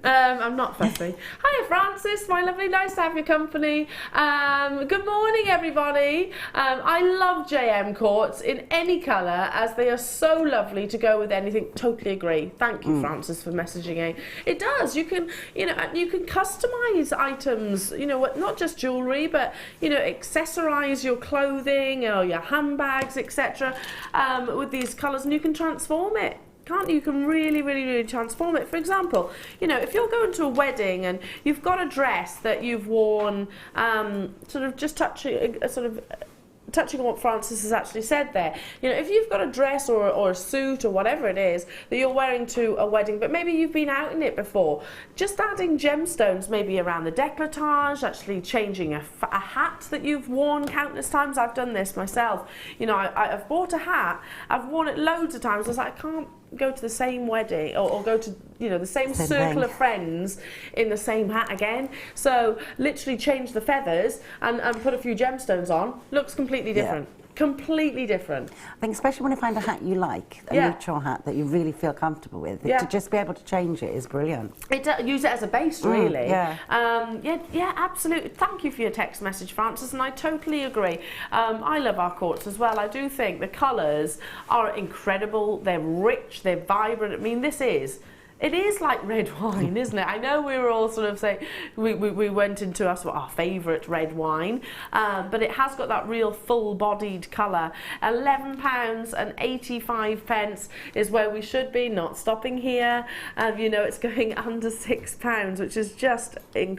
I'm not fussy. Hiya, Francis, my lovely, nice to have your company. Good morning, everybody. I love JM quartz in any colour, as they are so lovely to go with anything. Totally agree. Thank you, Francis, for messaging in. It does. You can, you can customise items. Not just jewellery, but accessorise your clothing or your handbags, etc. With these colours, and you can transform it. Can't you? You can really, really, really transform it. For example, if you're going to a wedding and you've got a dress that you've worn, touching on what Francis has actually said there. If you've got a dress or a suit or whatever it is that you're wearing to a wedding, but maybe you've been out in it before, just adding gemstones maybe around the décolletage, actually changing a hat that you've worn countless times. I've done this myself. I've bought a hat, I've worn it loads of times. I was like, I can't go to the same wedding or go to the same circle of friends in the same hat again. So literally change the feathers and put a few gemstones on. Looks completely different. Completely different. I think especially when you find a hat you like, a neutral hat that you really feel comfortable with, to just be able to change it is brilliant. Use it as a base, really. Yeah, absolutely. Thank you for your text message, Francis, and I totally agree. I love our quartz as well. I do think the colours are incredible. They're rich, they're vibrant. I mean, it is like red wine, isn't it? I know we were all sort of saying, we went into our favourite red wine, but it has got that real full-bodied colour. £11.85 is where we should be, not stopping here. It's going under £6, which is just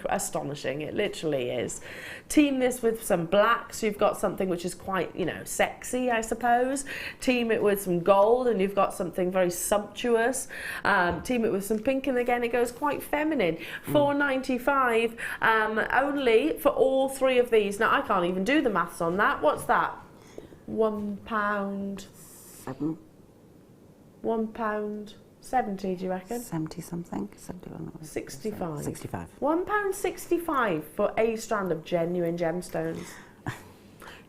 astonishing. It literally is. Team this with some black, so you've got something which is quite, sexy, I suppose. Team it with some gold, and you've got something very sumptuous. Team it with some pink, and again it goes quite feminine. $4.95 only for all three of these. Now I can't even do the maths on that. What's that? £1. £1.70, do you reckon? 70 something. 65. 65. £1.65 for a strand of genuine gemstones.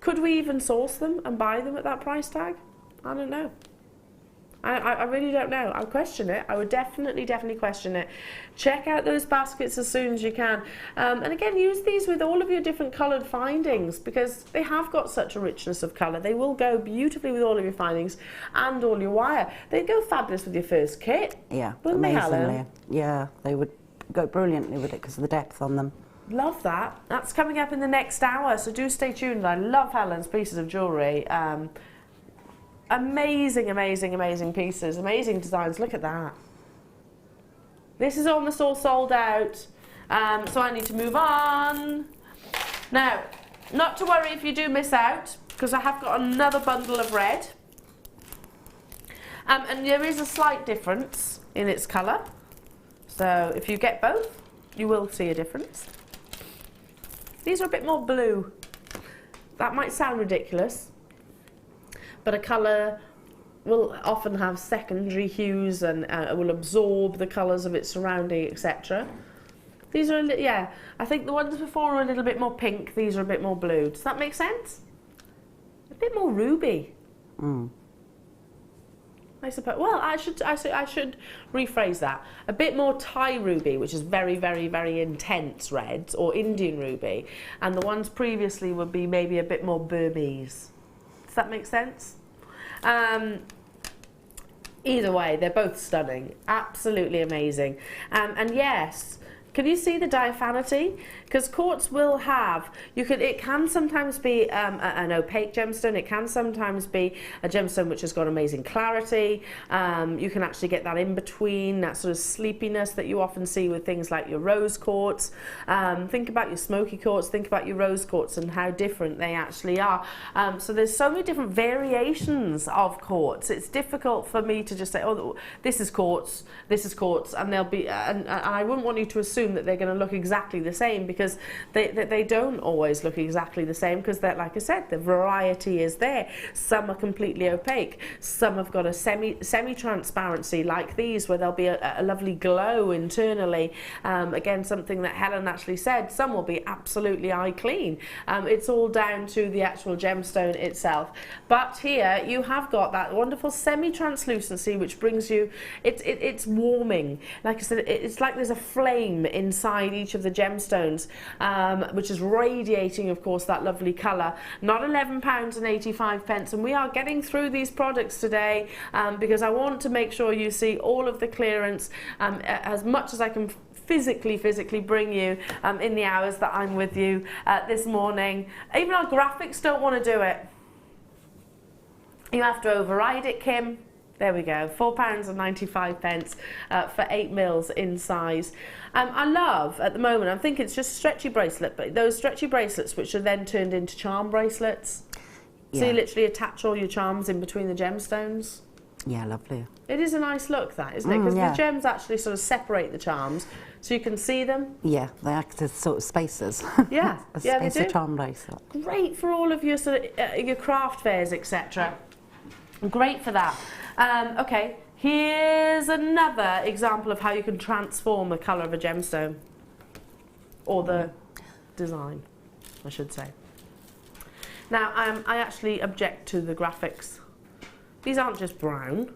Could we even source them and buy them at that price tag? I don't know. I really don't know. I'll question it. I would definitely question it. Check out those baskets as soon as you can. And again, use these with all of your different coloured findings, because they have got such a richness of colour. They will go beautifully with all of your findings and all your wire. They'd go fabulous with your first kit. Yeah, wouldn't they, amazingly. Helen? Yeah, they would go brilliantly with it because of the depth on them. Love that. That's coming up in the next hour, so do stay tuned. I love Helen's pieces of jewellery. Amazing, amazing, amazing pieces, amazing designs. Look at that. This is almost all sold out, so I need to move on. Now, not to worry if you do miss out, because I have got another bundle of red. And there is a slight difference in its colour. So if you get both, You will see a difference. These are a bit more blue. That might sound ridiculous, but a colour will often have secondary hues and will absorb the colours of its surrounding, etc. These are, yeah, I think the ones before are a little bit more pink, these are a bit more blue. Does that make sense? A bit more ruby. I suppose. Well, I should rephrase that. A bit more Thai ruby, which is very, very, very intense reds, or Indian ruby, and the ones previously would be maybe a bit more Burmese. Does that make sense? Either way, they're both stunning, absolutely amazing. And yes, can you see the diaphanity? Because quartz will have, it can sometimes be an opaque gemstone, it can sometimes be a gemstone which has got amazing clarity. You can actually get that in between, that sort of sleepiness that you often see with things like your rose quartz. Think about your smoky quartz, think about your rose quartz and how different they actually are. So there's so many different variations of quartz. It's difficult for me to just say, oh, this is quartz, and they'll be, and I wouldn't want you to assume that they're going to look exactly the same, because they don't always look exactly the same, because like I said, the variety is there. Some are completely opaque, some have got a semi-transparency like these, where there'll be a lovely glow internally. Again, something that Helen actually said, some will be absolutely eye clean. It's all down to the actual gemstone itself. But here you have got that wonderful semi-translucency, which brings you, it's warming. Like I said, it's like there's a flame inside each of the gemstones, which is radiating, of course, that lovely colour. Not £11.85, and we are getting through these products today because I want to make sure you see all of the clearance as much as I can physically bring you in the hours that I'm with you this morning. Even our graphics don't want to do it. You have to override it, Kim. There we go, £4.95 for 8 mils in size. I love, at the moment, I think it's just a stretchy bracelet, but those stretchy bracelets which are then turned into charm bracelets. Yeah. So you literally attach all your charms in between the gemstones. Yeah, lovely. It is a nice look, that, isn't it? Because the gems actually sort of separate the charms, so you can see them. Yeah, they act as sort of spacers. Yeah, a spacer charm bracelet. Great for all of your sort of your craft fairs, etc. Great for that. Okay, here's another example of how you can transform the colour of a gemstone, or the design, I should say. Now, I actually object to the graphics. These aren't just brown.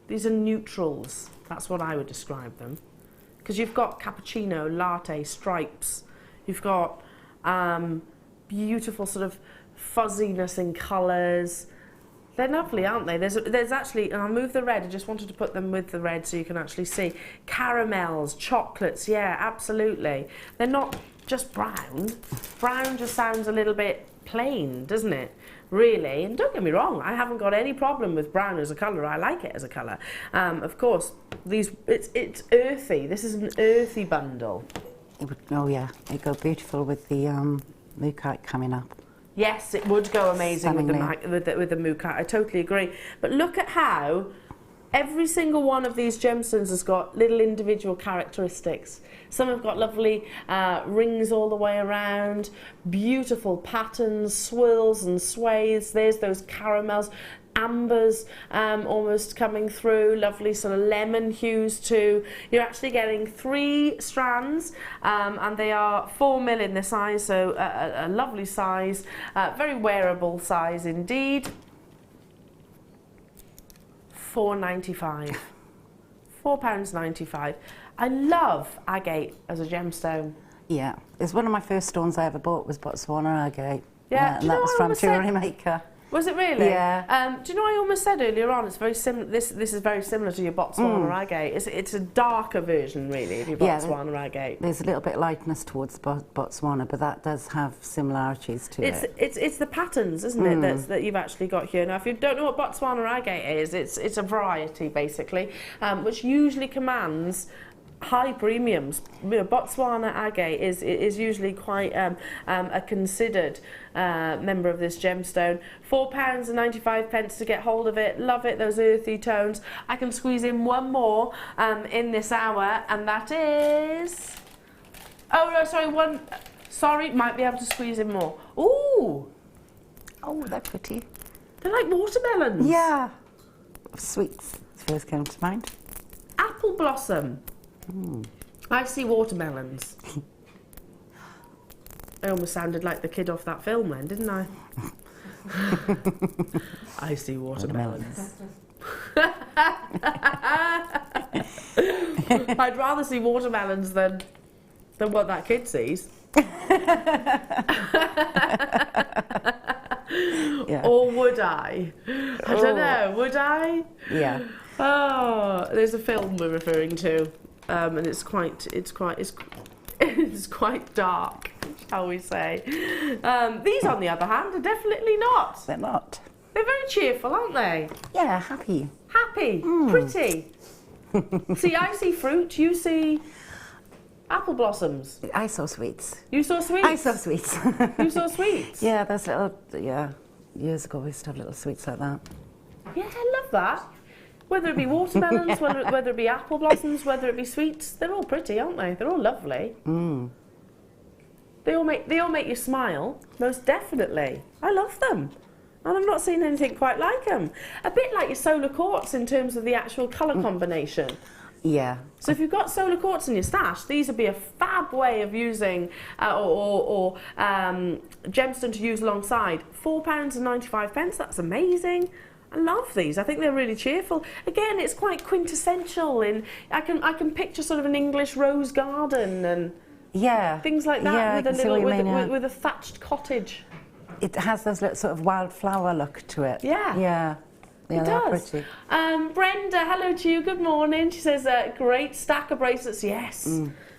These are neutrals. That's what I would describe them. Because you've got cappuccino, latte, stripes. You've got beautiful sort of fuzziness in colours. They're lovely, aren't they? There's actually, and I'll move the red, I just wanted to put them with the red so you can actually see. Caramels, chocolates, yeah, absolutely. They're not just brown. Brown just sounds a little bit plain, doesn't it? Really, and don't get me wrong, I haven't got any problem with brown as a colour. I like it as a colour. Of course, it's earthy. This is an earthy bundle. Oh yeah, it'd go beautiful with the Mookite coming up. Yes, it would go amazing with the Mookite. I totally agree. But look at how every single one of these gemstones has got little individual characteristics. Some have got lovely rings all the way around, beautiful patterns, swirls and sways. There's those caramels, ambers almost coming through, lovely sort of lemon hues too. You're actually getting 3 strands and they are 4 mil in the size, so a lovely size, very wearable size indeed. £4.95. £4.95. I love agate as a gemstone. Yeah, it's one of my first stones I ever bought was Botswana agate. Yeah, and that was from Jewellery Maker. Was it really? Yeah. Do you know I almost said earlier on, it's very similar. This is very similar to your Botswana agate. It's a darker version, really, of your Botswana agate. There's a little bit lightness towards Botswana, but that does have similarities to it. It's the patterns, isn't it, that you've actually got here. Now, if you don't know what Botswana agate is, it's a variety basically, which usually commands high premiums. You know, Botswana agate is usually quite a considered member of this gemstone. £4.95 to get hold of it. Love it, those earthy tones. I can squeeze in one more in this hour, and that is... Oh, no, sorry, one... Sorry, might be able to squeeze in more. Ooh! Oh, they're pretty. They're like watermelons. Yeah. Sweets first came to mind. Apple blossom. I see watermelons. I almost sounded like the kid off that film then, didn't I? I see watermelons. I'd rather see watermelons than what that kid sees. Yeah. Or would I? I don't know. Would I? Yeah. Oh, there's a film we're referring to, and it's quite dark, shall we say? These, on the other hand, are definitely not. They're not. They're very cheerful, aren't they? Yeah, happy. Happy, pretty. See, I see fruit. You see apple blossoms. I saw sweets. You saw sweets. I saw sweets. You saw sweets. Yeah, those little, years ago we used to have little sweets like that. Yeah, I love that. Whether it be watermelons, whether it be apple blossoms, whether it be sweets, they're all pretty, aren't they? They're all lovely. They all make you smile, most definitely. I love them. And I've not seen anything quite like them. A bit like your solar quartz in terms of the actual colour combination. Yeah. So if you've got solar quartz in your stash, these would be a fab way of using or gemstone to use alongside. £4.95, that's amazing. I love these. I think they're really cheerful. Again, it's quite quintessential. I can picture sort of an English rose garden and things like that with a thatched cottage. It has those little sort of wildflower look to it. Yeah. Yeah. Yeah, It they're does. pretty. Brenda, hello to you. Good morning. She says, great stack of bracelets. Yes.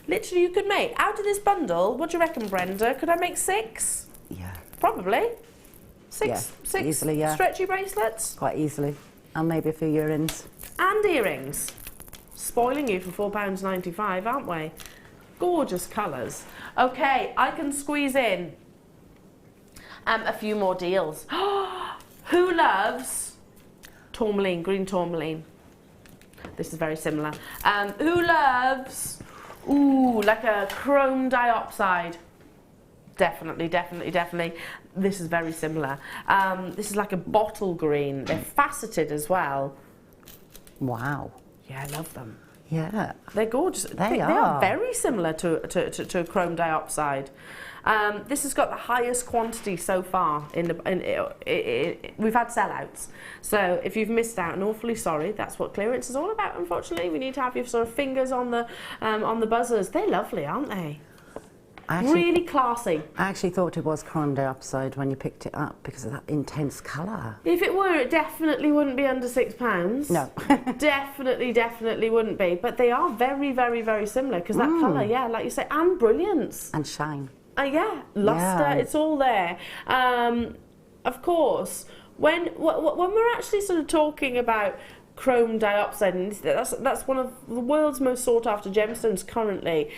Literally, you could make, out of this bundle, what do you reckon, Brenda? Could I make 6? Yeah. Probably. Six easily, yeah. stretchy bracelets. Quite easily. And maybe a few earrings. And earrings. Spoiling you for £4.95, aren't we? Gorgeous colours. Okay, I can squeeze in a few more deals. Who loves tourmaline, green tourmaline? This is very similar. Who loves, like a chrome dioxide? Definitely, definitely, definitely. This is very similar. This is like a bottle green. They're faceted as well. Wow. Yeah, I love them. Yeah. They're gorgeous. They are very similar to a chrome dioxide. This has got the highest quantity so far. We've had sellouts. So if you've missed out, and awfully sorry, that's what clearance is all about, unfortunately. We need to have your sort of fingers on the buzzers. They're lovely, aren't they? Really classy. I actually thought it was chrome dioxide when you picked it up because of that intense colour. If it were, it definitely wouldn't be under £6. No. Definitely wouldn't be. But they are very, very, very similar because that colour, yeah, like you say, and brilliance. And shine. Yeah, luster, it's all there. Of course, when we're actually sort of talking about chrome dioxide, and that's one of the world's most sought after gemstones currently.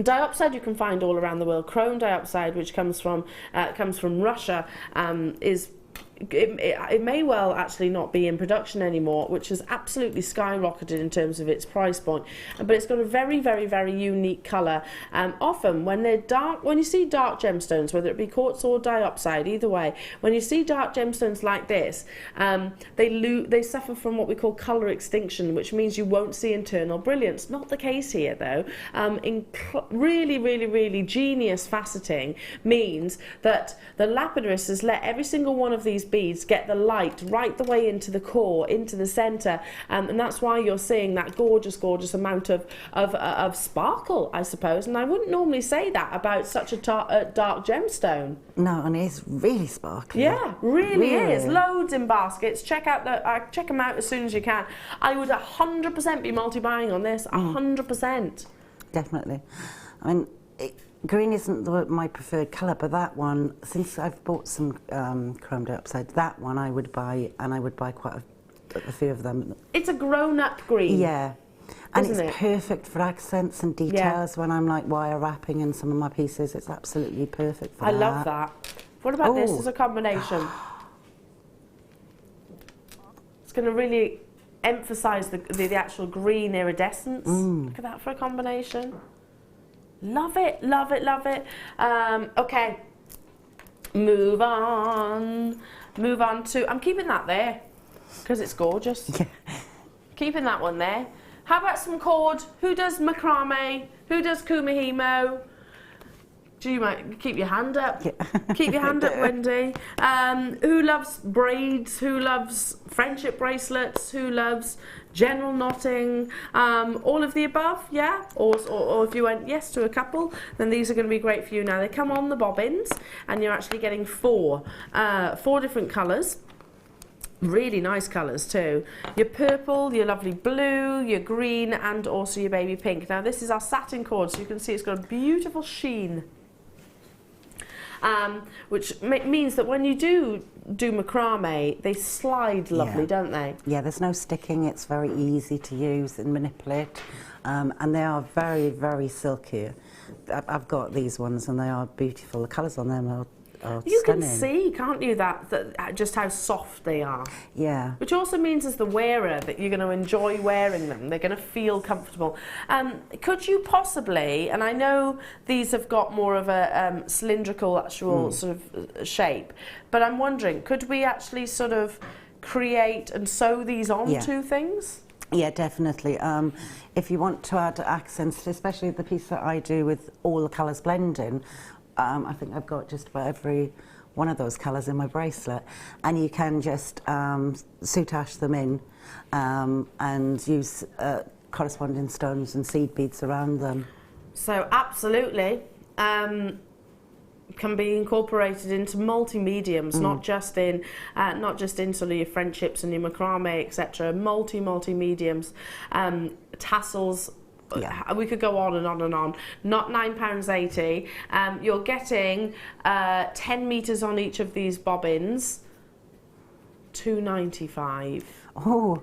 Dioxide you can find all around the world. Chrome dioxide, which comes from Russia, is it may well actually not be in production anymore, which has absolutely skyrocketed in terms of its price point. But it's got a very, very, very unique colour. Often when they're dark, when you see dark gemstones, whether it be quartz or dioxide, either way, when you see dark gemstones like this, they suffer from what we call colour extinction, which means you won't see internal brilliance. Not the case here, though. Really, really, really genius faceting means that the lapidarists has let every single one of these beads get the light right the way into the core, into the centre, and that's why you're seeing that gorgeous, gorgeous amount of sparkle, I suppose. And I wouldn't normally say that about such a dark gemstone. No, and it's really sparkly. Yeah, really is. Loads in baskets. Check them out as soon as you can. I would 100% be multi-buying on this. 100%. Definitely. I mean, green isn't my preferred colour, but that one, since I've bought some chrome dioxide, that one I would buy, and I would buy quite a few of them. It's a grown-up green. Yeah. And Isn't it's it? perfect for accents and details when I'm like wire wrapping in some of my pieces. It's absolutely perfect for I that. love that. What about this Oh. as a combination? It's going to really emphasise the actual green iridescence. Look at that for a combination. Love it, love it, love it. Okay, move on. Move on to, I'm keeping that there because it's gorgeous. Keeping that one there. How about some cord? Who does macrame? Who does kumihimo? Do you might keep your hand up? Yeah. Keep your hand up, Wendy. Who loves braids? Who loves friendship bracelets? Who loves general knotting? All of the above, yeah? Or if you went yes to a couple, then these are going to be great for you. Now they come on the bobbins, and you're actually getting four different colours. Really nice colours too. Your purple, your lovely blue, your green, and also your baby pink. Now this is our satin cord, so you can see it's got a beautiful sheen. Which means that when you do macrame, they slide lovely, don't they? Yeah, there's no sticking. It's very easy to use and manipulate, and they are very, very silky. I've got these ones, and they are beautiful. The colours on them are you stunning. can see, can't you, that just how soft they are. Yeah. Which also means as the wearer that you're going to enjoy wearing them. They're going to feel comfortable. Could you possibly, and I know these have got more of a cylindrical actual sort of shape, but I'm wondering, could we actually sort of create and sew these onto things? Yeah, definitely. If you want to add accents, especially the piece that I do with all the colours blending, I think I've got just about every one of those colours in my bracelet, and you can just soutache them in and use corresponding stones and seed beads around them. So absolutely. Can be incorporated into multi-mediums, not just in sort of your friendships and your macrame, etc. Multi-mediums, tassels. Yeah. We could go on and on and on. Not £9.80. You're getting 10 metres on each of these bobbins. £2.95. Oh.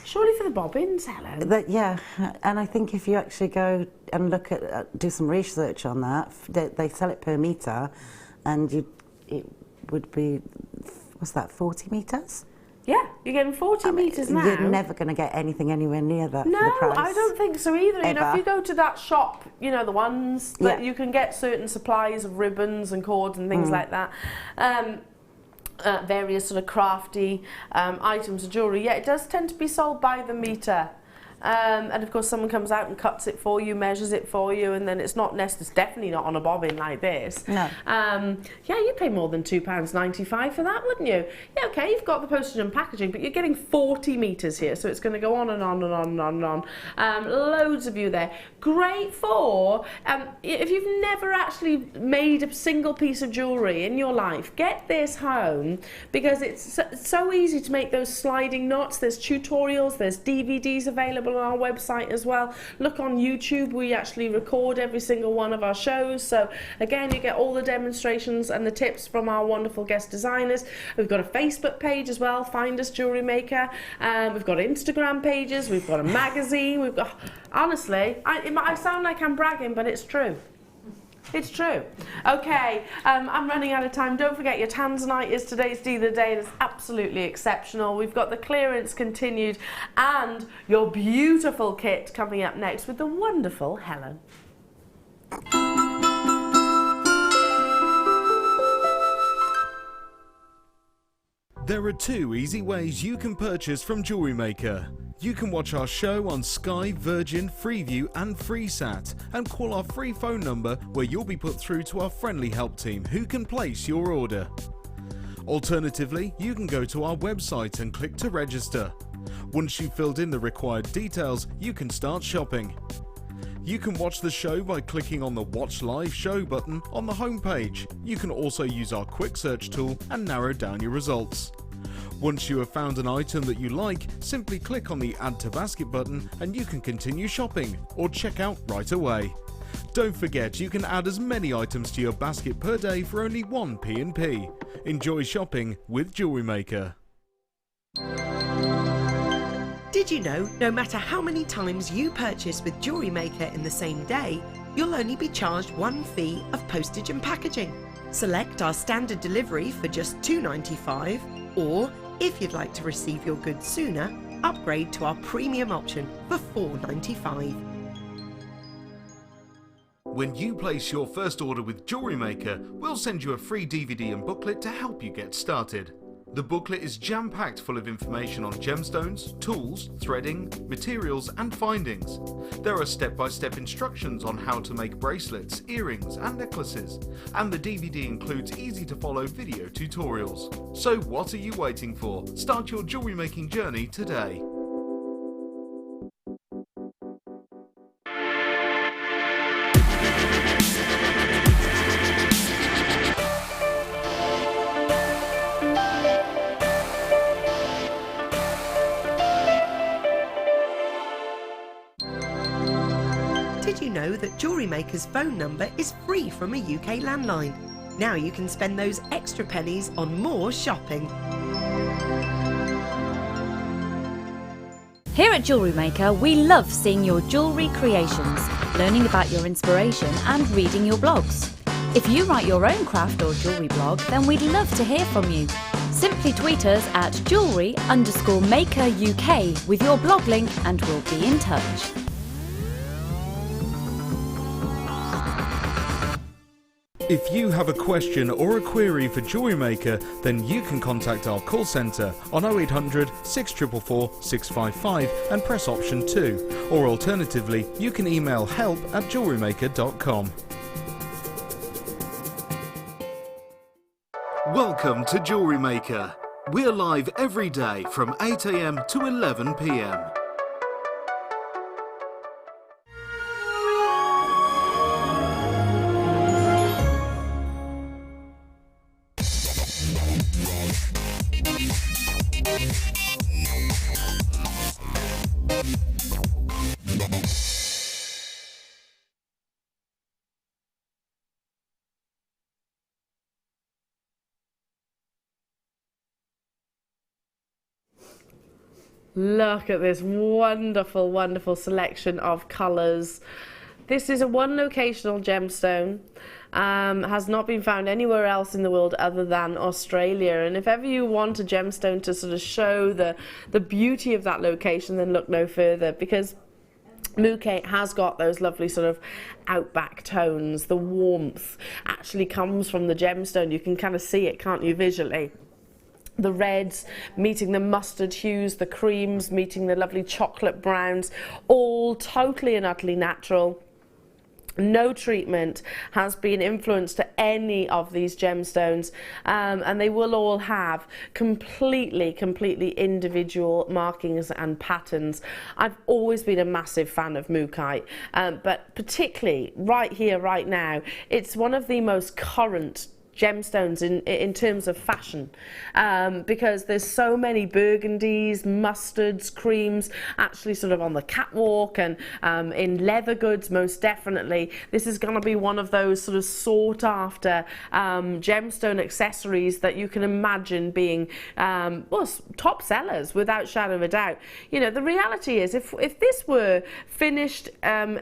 Surely for the bobbins, Helen. Yeah, and I think if you actually go and look at, do some research on that, they sell it per metre, and it would be, what's that, 40 metres? Yeah, you're getting 40 metres now. You're never going to get anything anywhere near that no, for the price. I don't think so either. Ever. You know, if you go to that shop, you know, the ones that you can get certain supplies of ribbons and cords and things like that. Various sort of crafty items of jewellery. Yeah, it does tend to be sold by the metre. And of course someone comes out and cuts it for you, measures it for you, and then it's definitely not on a bobbin like this. No. Yeah, you'd pay more than £2.95 for that, wouldn't you? Yeah, okay, you've got the postage and packaging, but you're getting 40 metres here, so it's going to go on and on and on and on and on. Loads of you there. Great for, if you've never actually made a single piece of jewellery in your life, get this home, because it's so easy to make those sliding knots. There's tutorials, there's DVDs available on our website as well. Look on YouTube, we actually record every single one of our shows, so again you get all the demonstrations and the tips from our wonderful guest designers. We've got a Facebook page as well, find us Jewellery Maker. We've got Instagram pages, we've got a magazine, we've got, honestly, I sound like I'm bragging, but it's true. It's true. Okay, I'm running out of time. Don't forget your Tanzanite is today's D of the day. It's absolutely exceptional. We've got the clearance continued and your beautiful kit coming up next with the wonderful Helen. There are two easy ways you can purchase from Jewellery Maker. You can watch our show on Sky, Virgin, Freeview and FreeSat, and call our free phone number where you'll be put through to our friendly help team who can place your order. Alternatively, you can go to our website and click to register. Once you've filled in the required details, you can start shopping. You can watch the show by clicking on the Watch Live Show button on the homepage. You can also use our quick search tool and narrow down your results. Once you have found an item that you like, simply click on the Add to Basket button and you can continue shopping or check out right away. Don't forget, you can add as many items to your basket per day for only 1 P&P. Enjoy shopping with Jewellery Maker. Did you know no matter how many times you purchase with Jewellery Maker in the same day, you'll only be charged one fee of postage and packaging? Select our standard delivery for just $2.95, or if you'd like to receive your goods sooner, upgrade to our premium option for $4.95. When you place your first order with Jewellery Maker, we'll send you a free DVD and booklet to help you get started. The booklet is jam-packed full of information on gemstones, tools, threading, materials and findings. There are step-by-step instructions on how to make bracelets, earrings and necklaces, and the DVD includes easy-to-follow video tutorials. So what are you waiting for? Start your jewellery making journey today. Did you know that Jewellery Maker's phone number is free from a UK landline? Now you can spend those extra pennies on more shopping. Here at Jewellery Maker, we love seeing your jewellery creations, learning about your inspiration and reading your blogs. If you write your own craft or jewellery blog, then we'd love to hear from you. Simply tweet us at jewellery_maker UK with your blog link and we'll be in touch. If you have a question or a query for Jewellery Maker, then you can contact our call centre on 0800 644 655 and press option 2, or alternatively you can email help@jewellerymaker.com. Welcome to Jewellery Maker. We're live every day from 8 AM to 11 PM. Look at this wonderful, wonderful selection of colours. This is a one locational gemstone. Has not been found anywhere else in the world other than Australia. And if ever you want a gemstone to sort of show the beauty of that location, then look no further, because Mookite has got those lovely sort of outback tones. The warmth actually comes from the gemstone. You can kind of see it, can't you, visually? The reds meeting the mustard hues, the creams meeting the lovely chocolate browns, all totally and utterly natural. No treatment has been influenced to any of these gemstones, and they will all have completely individual markings and patterns. I've always been a massive fan of Mookite, but particularly right here, right now, it's one of the most current gemstones in terms of fashion, because there's so many burgundies, mustards, creams actually sort of on the catwalk, and in leather goods most definitely. This is going to be one of those sort of sought after gemstone accessories that you can imagine being well, top sellers without shadow of a doubt. You know, the reality is if this were finished and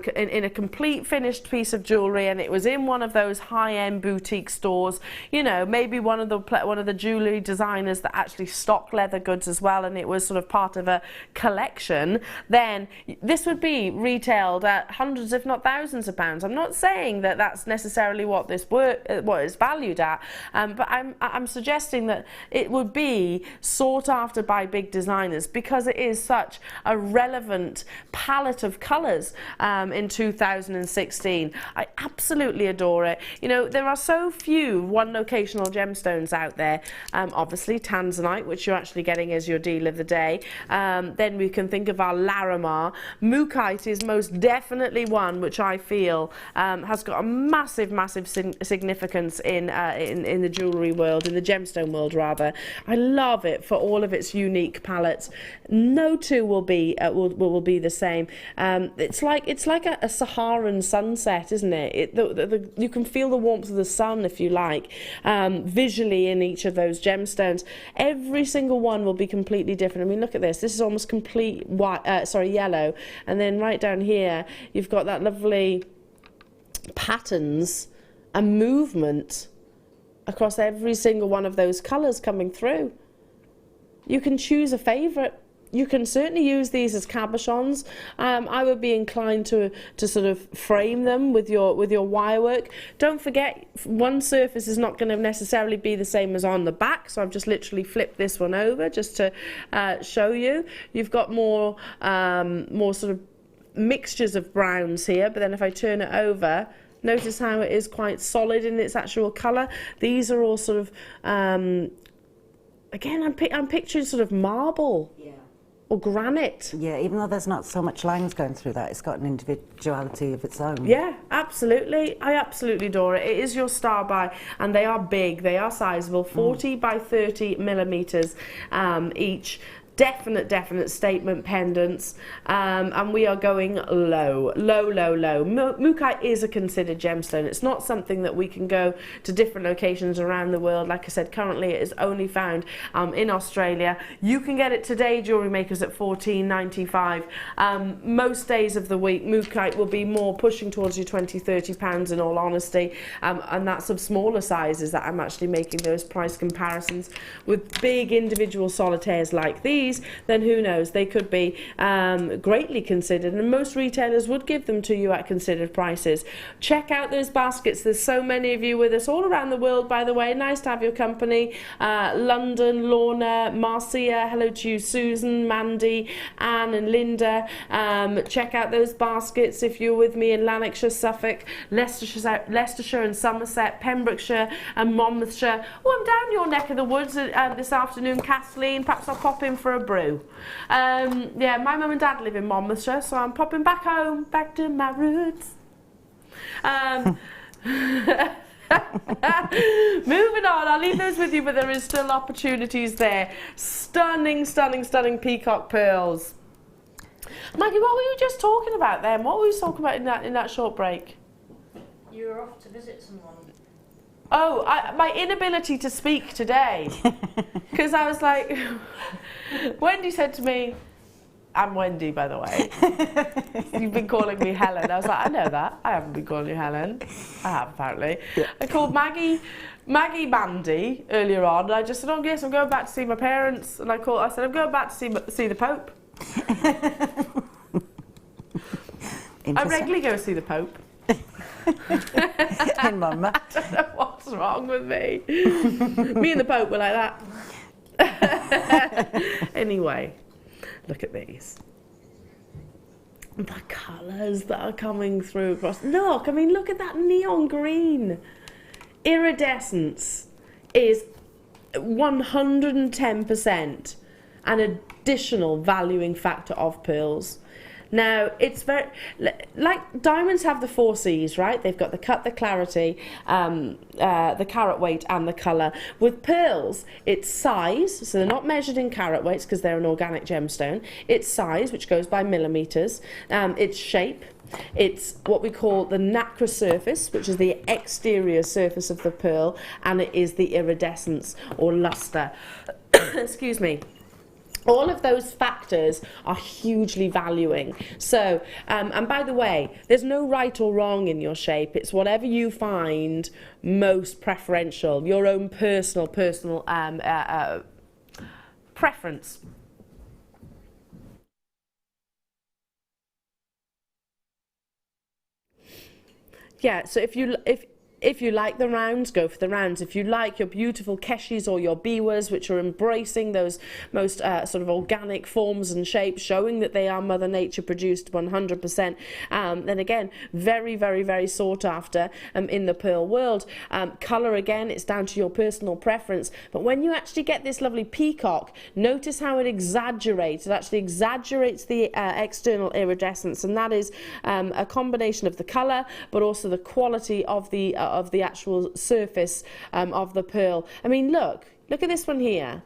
in a complete finished piece of jewellery, and it was in one of those high-end boutique stores, you know, maybe one of the jewellery designers that actually stock leather goods as well, and it was sort of part of a collection, then this would be retailed at hundreds if not thousands of pounds. I'm not saying that that's necessarily what what it's valued at, but I'm suggesting that it would be sought after by big designers because it is such a relevant palette of colours in 2016. I absolutely adore it. You know, there are so few one locational gemstones out there. Obviously Tanzanite, which you're actually getting as your deal of the day. Then we can think of our Larimar. Mookite is most definitely one which I feel has got a massive significance in the jewellery world, in the gemstone world rather. I love it for all of its unique palettes. No two will be the same. It's like a Saharan sunset, isn't it? You can feel the warmth of the sun if if you like, visually in each of those gemstones. Every single one will be completely different. I mean, look at this. This is almost complete white, yellow. And then right down here, you've got that lovely patterns and movement across every single one of those colours coming through. You can choose a favourite. You can certainly use these as cabochons. I would be inclined to sort of frame them with your wire work. Don't forget, one surface is not going to necessarily be the same as on the back, so I've just literally flipped this one over just to show you. You've got more sort of mixtures of browns here, but then if I turn it over, notice how it is quite solid in its actual colour. These are all sort of again, I'm picturing sort of marble. Yeah. Or granite. Yeah, even though there's not so much lines going through that, it's got an individuality of its own. Yeah, absolutely. I absolutely adore it. It is your star buy, and they are big, they are sizable, 40 by 30 millimetres each. Definite statement pendants, and we are going low. Mookite is a considered gemstone. It's not something that we can go to different locations around the world. Like I said, currently it is only found in Australia. You can get it today, Jewellery Makers, at $14.95. Most days of the week, Mookite will be more pushing towards your £20–30 in all honesty, and that's of smaller sizes that I'm actually making those price comparisons. With big individual solitaires like these, then who knows, they could be greatly considered, and most retailers would give them to you at considered prices. Check out those baskets. There's so many of you with us all around the world, by the way. Nice to have your company. London, Lorna, Marcia, hello to you, Susan, Mandy, Anne and Linda. Check out those baskets if you're with me in Lanarkshire, Suffolk, Leicestershire and Somerset, Pembrokeshire and Monmouthshire. Oh, I'm down your neck of the woods this afternoon, Kathleen. Perhaps I'll pop in for a brew. Yeah, my mum and dad live in Monmouthshire, so I'm popping back home, back to my roots. Moving on, I'll leave those with you, but there is still opportunities there. Stunning peacock pearls. Maggie, what were you just talking about then? What were you talking about in that short break? You were off to visit someone. Oh, my inability to speak today. Because I was like, Wendy said to me, I'm Wendy, by the way. You've been calling me Helen. I was like, I know that. I haven't been calling you Helen. I have, apparently. Yeah. I called Maggie Mandy earlier on, and I just said, oh, yes, I'm going back to see my parents. And I said, I'm going back to see the Pope. I regularly go see the Pope. In Mama. I don't know what's wrong with me. Me and the Pope were like that. Anyway, look at these. The colours that are coming through across. Look, I mean, look at that neon green. Iridescence is 110% an additional valuing factor of pearls. Now, it's very, like diamonds have the 4 C's, right? They've got the cut, the clarity, the carat weight and the colour. With pearls, it's size, so they're not measured in carat weights because they're an organic gemstone. It's size, which goes by millimetres. It's shape. It's what we call the nacre surface, which is the exterior surface of the pearl, and it is the iridescence or lustre. Excuse me. All of those factors are hugely valuing. So, and by the way, there's no right or wrong in your shape. It's whatever you find most preferential, your own personal preference. Yeah, so if you like the rounds, go for the rounds. If you like your beautiful keshis or your biwas, which are embracing those most sort of organic forms and shapes, showing that they are Mother Nature produced 100%, then again, very, very, very sought after in the pearl world. Colour, again, it's down to your personal preference. But when you actually get this lovely peacock, notice how it exaggerates. It actually exaggerates the external iridescence, and that is a combination of the colour, but also the quality of the actual surface of the pearl. I mean, look at this one here.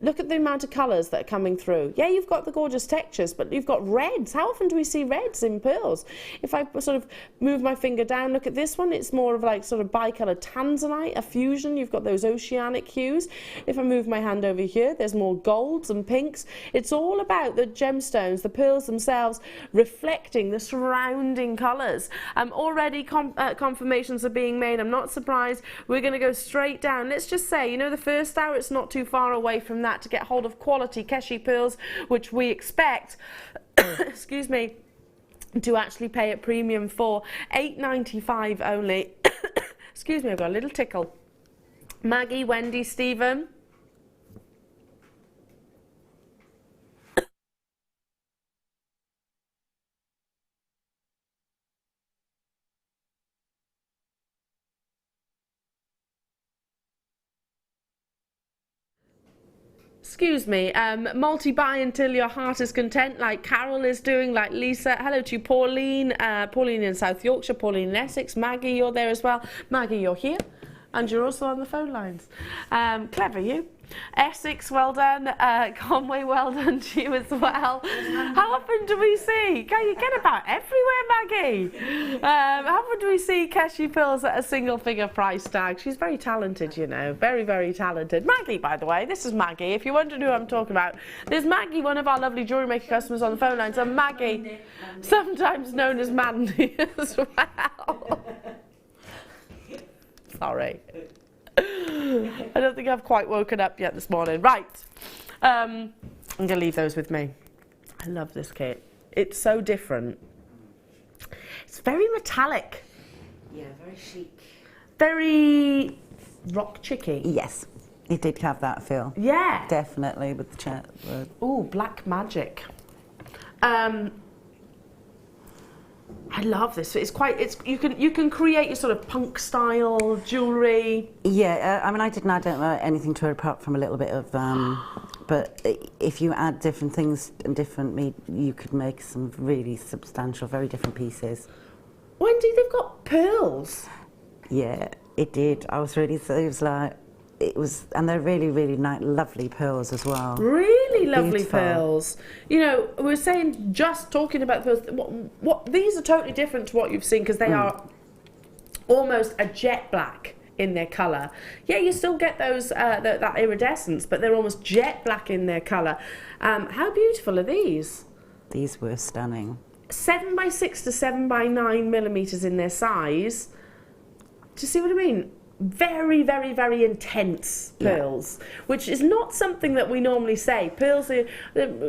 look at the amount of colours that are coming through. Yeah, you've got the gorgeous textures, but you've got reds. How often do we see reds in pearls? If I sort of move my finger down, look at this one, it's more of like sort of bicoloured Tanzanite, a fusion. You've got those oceanic hues. If I move my hand over here, there's more golds and pinks. It's all about the gemstones, the pearls themselves, reflecting the surrounding colours. Already confirmations are being made. I'm not surprised. We're going to go straight down. Let's just say, you know, the first hour, it's not too far away from that to get hold of quality Keshi pearls, which we expect, excuse me, to actually pay a premium for. $8.95 only. Excuse me, I've got a little tickle. Maggie, Wendy, Stephen. Excuse me, multi-buy until your heart is content, like Carol is doing, like Lisa. Hello to you, Pauline. Pauline in South Yorkshire, Pauline in Essex. Maggie, you're there as well. Maggie, you're here. And you're also on the phone lines. Clever, you. Essex, well done. Conway, well done to you as well. How often do we see? You get about everywhere, Maggie. How often do we see Keshi pearls at a single figure price tag? She's very talented, you know. Very, very talented. Maggie, by the way, this is Maggie. If you're wondering who I'm talking about, there's Maggie, one of our lovely jewellery maker customers on the phone lines. And Maggie, sometimes known as Mandy as well. Sorry. I don't think I've quite woken up yet this morning. Right. I'm going to leave those with me. I love this kit. It's so different. It's very metallic. Yeah, very chic. Very rock chicky. Yes, it did have that feel. Yeah. Definitely with the Ooh, black magic. I love this. You can create your sort of punk style jewellery. Yeah, I mean, I don't add anything to it apart from a little bit of, but if you add different things and different meat, you could make some really substantial, very different pieces. Wendy, they've got pearls. Yeah, it did. I was really, and they're really, really nice, lovely pearls as well. Really Lovely beautiful. pearls. You know, we're saying, just talking about pearls, these are totally different to what you've seen, because they are almost a jet black in their colour. Yeah, you still get those that iridescence, but they're almost jet black in their colour. How beautiful are these? These were stunning. 7x6 to 7x9 millimetres in their size. Do you see what I mean? Very, very, very intense pearls, which is not something that we normally say. Pearls are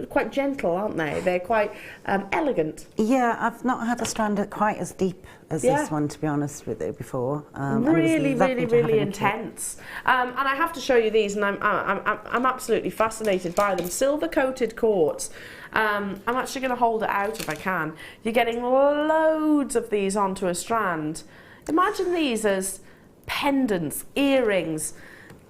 quite gentle, aren't they? They're quite elegant. Yeah, I've not had a strand quite as deep as this one, to be honest with you, before. Really, really, really intense. And I have to show you these, and I'm absolutely fascinated by them. Silver coated quartz. I'm actually going to hold it out if I can. You're getting loads of these onto a strand. Imagine these as pendants, earrings,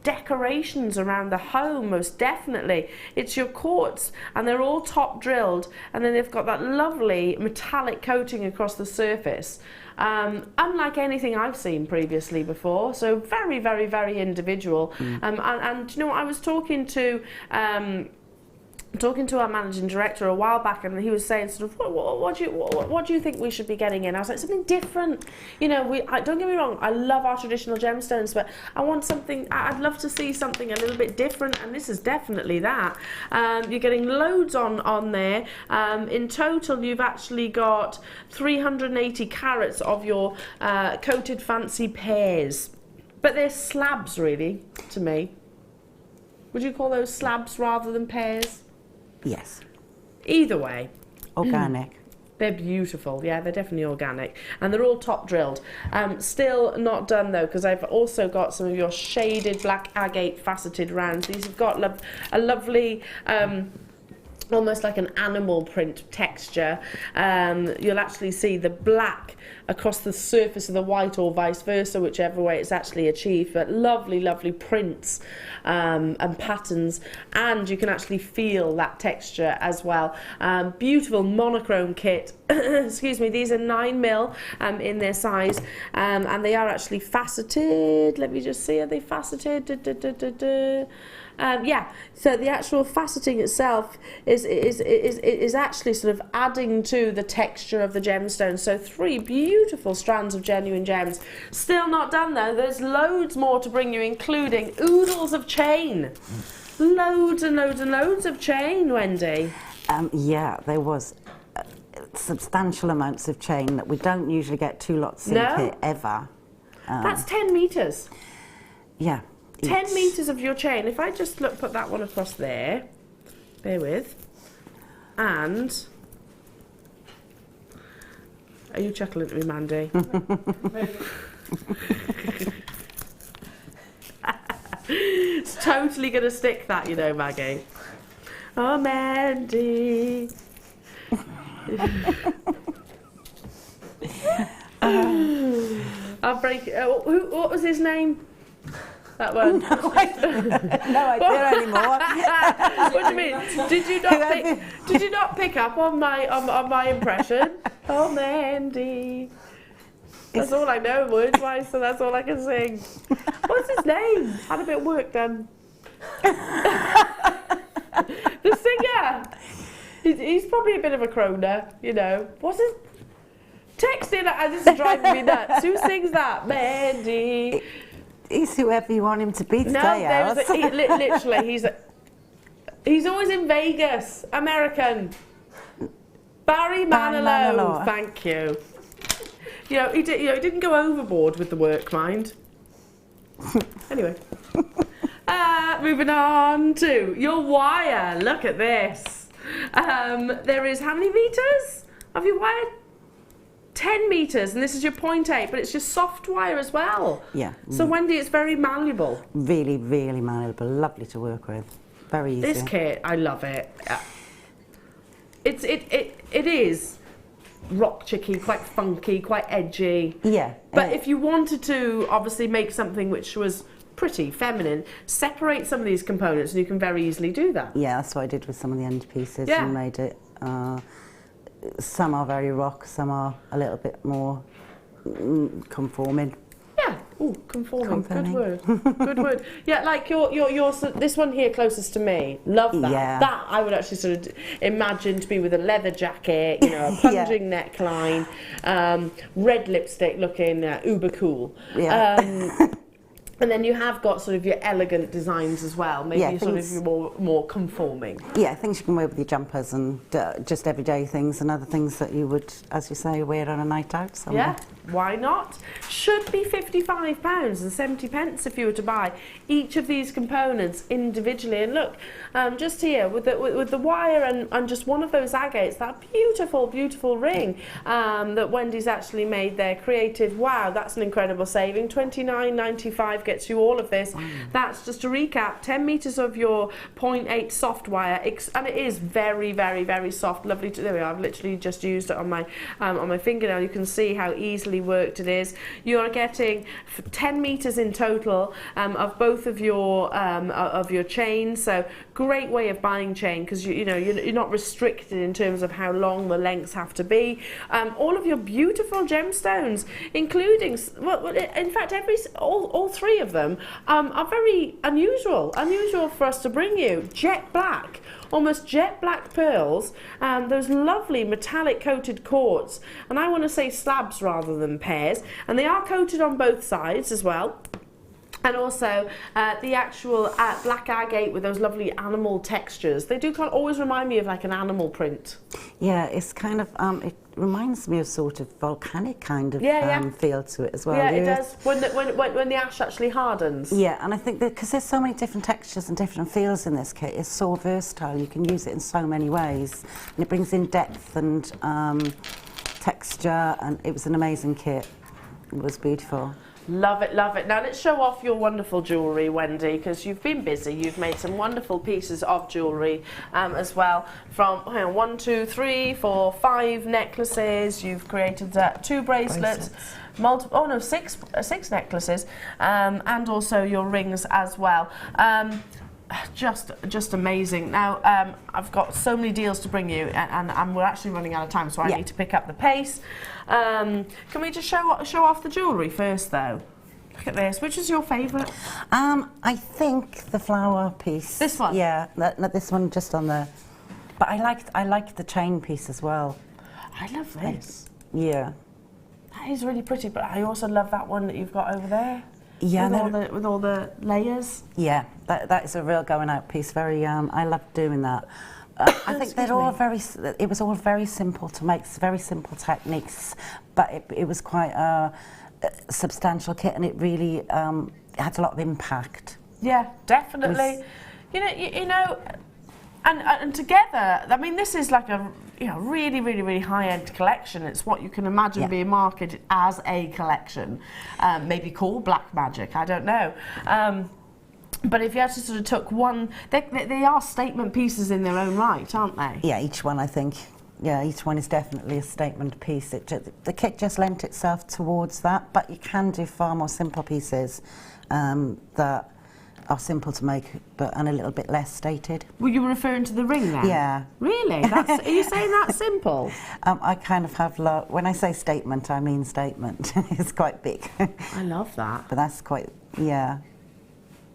decorations around the home, most definitely. It's your quartz, and they're all top drilled, and then they've got that lovely metallic coating across the surface. Unlike anything I've seen previously before, so very, very, very individual. And you know, I was talking to our managing director a while back, and he was saying sort of, what do you think we should be getting in? I was like, something different. You know, don't get me wrong, I love our traditional gemstones, but I want something, I'd love to see something a little bit different, and this is definitely that. You're getting loads on there. In total, you've actually got 380 carats of your coated fancy pears. But they're slabs, really, to me. Would you call those slabs rather than pears? Yes. Either way. Organic. They're beautiful. Yeah, they're definitely organic. And they're all top drilled. Still not done though, because I've also got some of your shaded black agate faceted rounds. These have got a lovely, almost like an animal print texture. You'll actually see the black across the surface of the white, or vice versa, whichever way it's actually achieved. But lovely, lovely prints and patterns, and you can actually feel that texture as well. Beautiful monochrome kit. Excuse me, these are 9mm in their size, and they are actually faceted. Let me just see, are they faceted? Yeah, so the actual faceting itself is actually sort of adding to the texture of the gemstone. So 3 beautiful strands of genuine gems. Still not done though. There's loads more to bring you, including oodles of chain. Loads and loads and loads of chain, Wendy. Yeah, there was substantial amounts of chain that we don't usually get 2 lots in kit ever. That's 10 metres. Yeah. 10 metres of your chain. If I just put that one across there, bear with, and are you chuckling at me, Mandy? It's totally going to stick that, you know, Maggie. Oh, Mandy. I'll break it. What was his name? That one. No idea anymore. What do you mean? Did you not pick up on my impression? Oh, Mandy. That's all I know words-wise, so that's all I can sing. What's his name? Had a bit of work done. The singer. He's probably a bit of a croner, you know. What's his... Text in, this is driving me nuts. Who sings that? Mandy. He's whoever you want him to be today, Alice. Literally, he's always in Vegas. American. Barry Manilow. Thank you. He didn't go overboard with the work, mind. Anyway. Moving on to your wire. Look at this. There is how many meters of your wire? 10 metres, and this is your 0.8, but it's your soft wire as well. Yeah. So Wendy, it's very malleable. Really, really malleable. Lovely to work with. Very easy. This kit, I love it. It is rock chicky, quite funky, quite edgy. Yeah. But if you wanted to obviously make something which was pretty feminine, separate some of these components, and you can very easily do that. Yeah, that's what I did with some of the end pieces and made it. Some are very rock, some are a little bit more conforming. Yeah, conforming. Good word. Good word. Yeah, like your this one here closest to me. Love that. Yeah. That I would actually sort of imagine to be with a leather jacket, you know, a plunging neckline, red lipstick, looking uber cool. Yeah. And then you have got sort of your elegant designs as well, maybe sort of your more conforming. Yeah, things you can wear with your jumpers and just everyday things and other things that you would, as you say, wear on a night out somewhere. Yeah, why not? Should be £55.70 if you were to buy each of these components individually. And look, just here with the wire and just one of those agates, that beautiful, beautiful ring that Wendy's actually made there, created. Wow, that's an incredible saving. £29.95 gets you all of this. That's just to recap, 10 metres of your 0.8 soft wire, and it is very, very, very soft. Lovely. There we are. I've literally just used it on my fingernail. You can see how easily worked it is. You are getting 10 metres in total of both of your chains. So great way of buying chain, because you're not restricted in terms of how long the lengths have to be. All of your beautiful gemstones, including, well, in fact, all 3 of them are very unusual for us to bring you. Jet black, almost jet black pearls, those lovely metallic coated quartz, and I want to say slabs rather than pairs, and they are coated on both sides as well. And also the actual black agate with those lovely animal textures. They do kind of always remind me of like an animal print. Yeah, it's kind of, it reminds me of sort of volcanic kind of feel to it as well. Yeah, it does, when the ash actually hardens. Yeah, and I think that because there's so many different textures and different feels in this kit, it's so versatile. You can use it in so many ways. And it brings in depth and texture, and it was an amazing kit. It was beautiful. Love it, love it. Now let's show off your wonderful jewellery, Wendy, because you've been busy. You've made some wonderful pieces of jewellery as well. From 1, 2, 3, 4, 5 necklaces. You've created 2 bracelets. Six necklaces, and also your rings as well. Just amazing. Now I've got so many deals to bring you, and we're actually running out of time, so I need to pick up the pace. Can we just show off the jewellery first, though? Look at this. Which is your favourite? I think the flower piece. This one? Yeah, not this one, just on the... But I liked the chain piece as well. I love this. Yeah. That is really pretty, but I also love that one that you've got over there. Yeah, with all the layers. Yeah, that is a real going out piece. Very, I love doing that. I think they're all it was all very simple to make, very simple techniques, but it was quite a substantial kit, and it really had a lot of impact. Yeah, definitely. You know, and together, I mean, this is like a really, really, really high-end collection. It's what you can imagine being marketed as a collection, maybe called Black Magic. I don't know. But if you had to sort of took one, they are statement pieces in their own right, aren't they? Yeah, each one, I think. Yeah, each one is definitely a statement piece. The kit just lent itself towards that, but you can do far more simple pieces that are simple to make, and a little bit less stated. Were you referring to the ring then? Yeah. Really? Are you saying that's simple? I kind of have, when I say statement, I mean statement. It's quite big. I love that. But that's quite, yeah.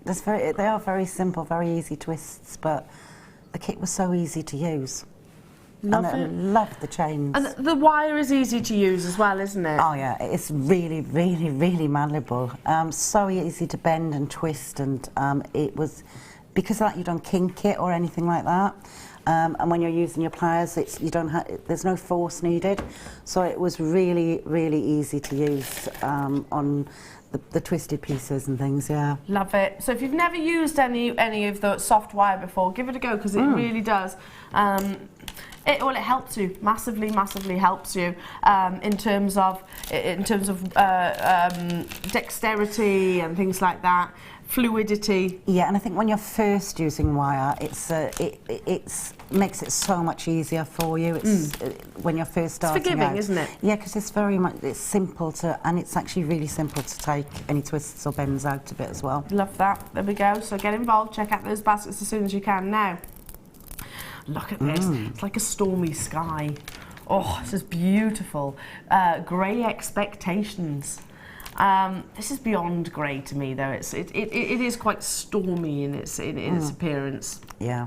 They are very simple, very easy twists, but the kit was so easy to use. Love and it. I love the chains. And the wire is easy to use as well, isn't it? Oh yeah, it's really, really, really malleable. So easy to bend and twist, and it was, because of that you don't kink it or anything like that. And when you're using your pliers, there's no force needed. So it was really, really easy to use on the twisted pieces and things, yeah. Love it. So if you've never used any of the soft wire before, give it a go, because it really does. It helps you massively, massively helps you in terms of dexterity and things like that, fluidity. Yeah, and I think when you're first using wire, it makes it so much easier for you. When you're first starting it's forgiving, out. Isn't it? Yeah, because it's simple and it's actually really simple to take any twists or bends out of it as well. Love that. There we go. So get involved. Check out those baskets as soon as you can now. Look at this. It's like a stormy sky. Oh, this is beautiful. Grey expectations. This is beyond grey to me, though. It is quite stormy in its appearance. Yeah.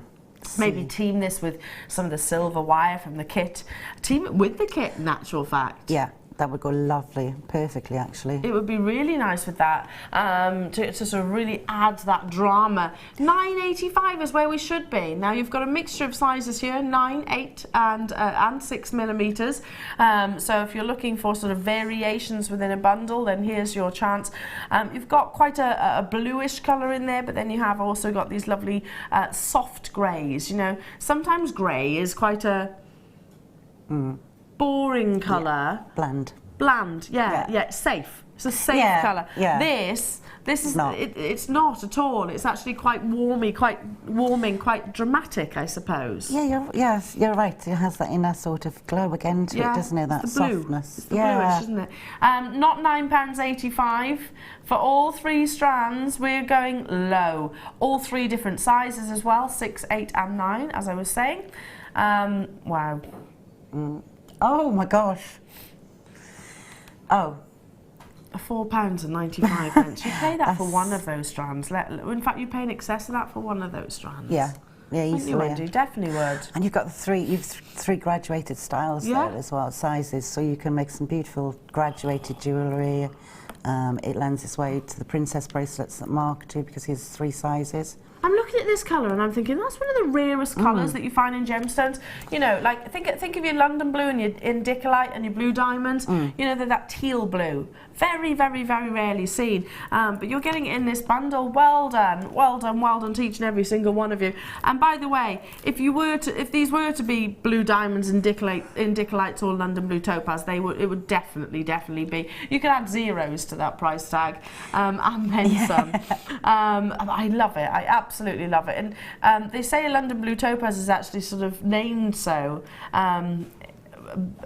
Maybe team this with some of the silver wire from the kit. Team it with the kit, in actual fact. Yeah, that would go lovely, perfectly actually. It would be really nice with that, to sort of really add that drama. 9.85 is where we should be. Now you've got a mixture of sizes here, 9, 8 and 6 millimeters. So if you're looking for sort of variations within a bundle, then here's your chance. You've got quite a bluish colour in there, but then you have also got these lovely soft greys. You know, sometimes grey is quite a boring colour. Yeah. Bland, yeah, safe. It's a safe colour. Yeah. This is not. It's not at all. It's actually quite warming, quite dramatic, I suppose. Yeah, you're right. It has that inner sort of glow again to it, doesn't it? That softness. It's the bluish, isn't it? Not £9.85 for all 3 strands. We're going low. All 3 different sizes as well, 6, 8, and 9, as I was saying. Wow. Oh my gosh. Oh. £4.95. You pay that for one of those strands. In fact, you pay in excess of that for one of those strands. Yeah, easily. You Wendy, definitely would. And you've got you've 3 graduated styles there as well, sizes, so you can make some beautiful graduated jewellery. It lends its way to the princess bracelets that Mark do, because he has 3 sizes. I'm looking at this colour and I'm thinking that's one of the rarest colours that you find in gemstones. You know, like think of your London blue and your Indicolite and your blue diamonds. You know, they're that teal blue. Very, very, very rarely seen. But you're getting it in this bundle. Well done, well done, well done to each and every single one of you. And by the way, if these were to be blue diamonds and Indicolites or London blue topaz, it would definitely be. You could add zeros to that price tag, and then some. I love it. I absolutely love it. And they say London blue topaz is actually sort of named so.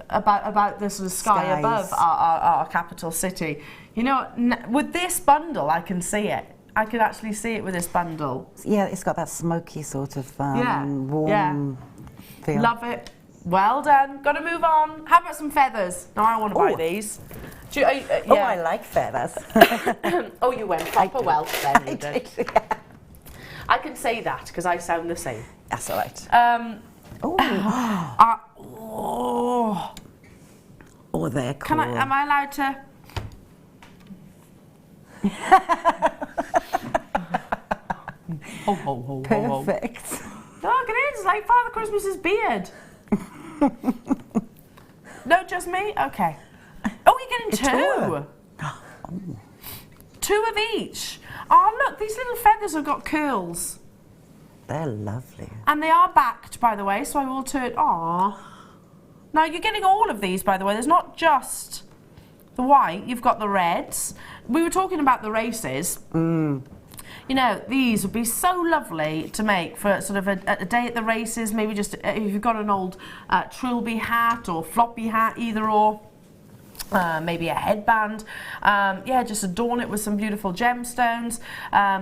About the sort of sky above our capital city. You know, with this bundle, I can see it. I can actually see it with this bundle. Yeah, it's got that smoky sort of warm feel. Love it. Well done. Got to move on. How about some feathers? Now I want to buy these. Do you, yeah. Oh, I like feathers. Oh, you went proper well then. You did. Yeah. I can say that because I sound the same. That's all right. Oh, Oh, they're cool. am I allowed to? Ho, ho, ho, ho, ho. Perfect. Look, it is like Father Christmas's beard. No, just me? Okay. Oh, you're getting two. Two of each. Oh, look, these little feathers have got curls. They're lovely. And they are backed, by the way, so I will turn... Aww. Now, you're getting all of these, by the way. There's not just the white. You've got the reds. We were talking about the races. You know, these would be so lovely to make for sort of a day at the races. Maybe just if you've got an old trilby hat or floppy hat, either or. Maybe a headband. Yeah, just adorn it with some beautiful gemstones.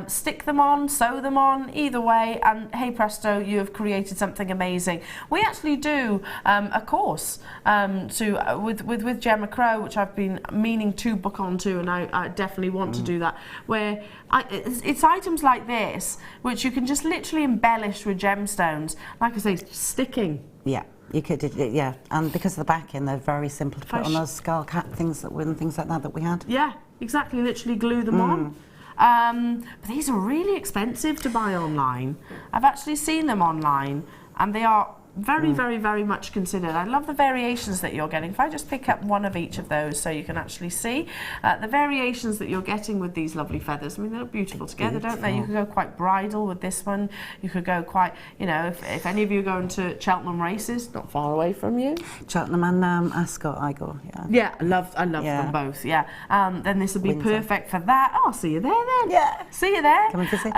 Stick them on, sew them on, either way, and hey presto, you have created something amazing. We actually do a course with Gemma Crow, which I've been meaning to book onto, and I definitely want to do that, where it's items like this which you can just literally embellish with gemstones. Like I say, sticking. Yeah. You could, yeah, and because of the backing, they're very simple to put on those skull cap things and things like that we had. Yeah, exactly. Literally glue them on. But these are really expensive to buy online. I've actually seen them online, and they are very, very, very much considered. I love the variations that you're getting. If I just pick up one of each of those so you can actually see the variations that you're getting with these lovely feathers. I mean, they look beautiful together, don't they? You could go quite bridal with this one. You could go quite, you know, if any of you are going to Cheltenham races, not far away from you. Cheltenham and Ascot, I go, yeah. Yeah, I love them both, yeah. Then this would be Windsor. Perfect for that. Oh, I'll see you there then. Yeah. See you there. Come and visit.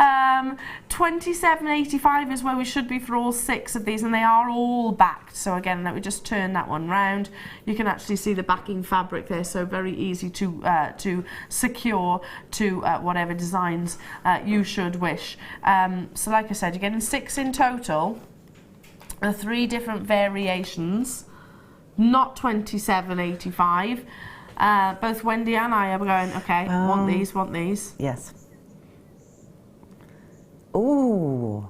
$27.85 is where we should be for all 6 of these, and they are all backed. So again, let me just turn that one round. You can actually see the backing fabric there, so very easy to secure to whatever designs you should wish. So like I said, you're getting 6 in total. 3 different variations, not $27.85. Both Wendy and I are going, okay, want these. Yes. Ooh.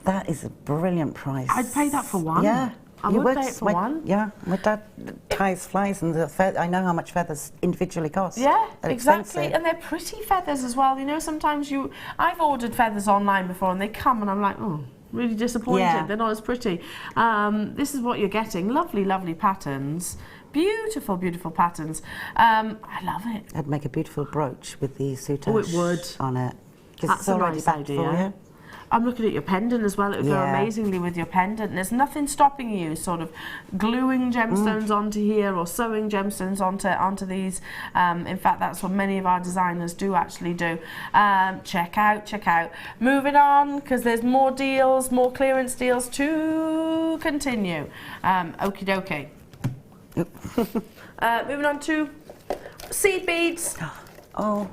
That is a brilliant price. I'd pay that for one. Yeah. I would pay it for one. Yeah, my dad ties flies, and I know how much feathers individually cost. Yeah, They're exactly. expensive. And they're pretty feathers as well. You know, sometimes I've ordered feathers online before, and they come, and I'm like, oh, really disappointed. Yeah. They're not as pretty. This is what you're getting. Lovely, lovely patterns. Beautiful, beautiful patterns. I love it. I'd make a beautiful brooch with the soutache Oh, it would. on it. Because That's it's already nice backed idea. for you. I'm looking at your pendant as well. It would go Yeah. amazingly with your pendant. And there's nothing stopping you sort of gluing gemstones onto here or sewing gemstones onto these. In fact, that's what many of our designers do actually do. Check out. Moving on, because there's more deals, more clearance deals to continue. Okie dokie. Moving on to seed beads. Oh.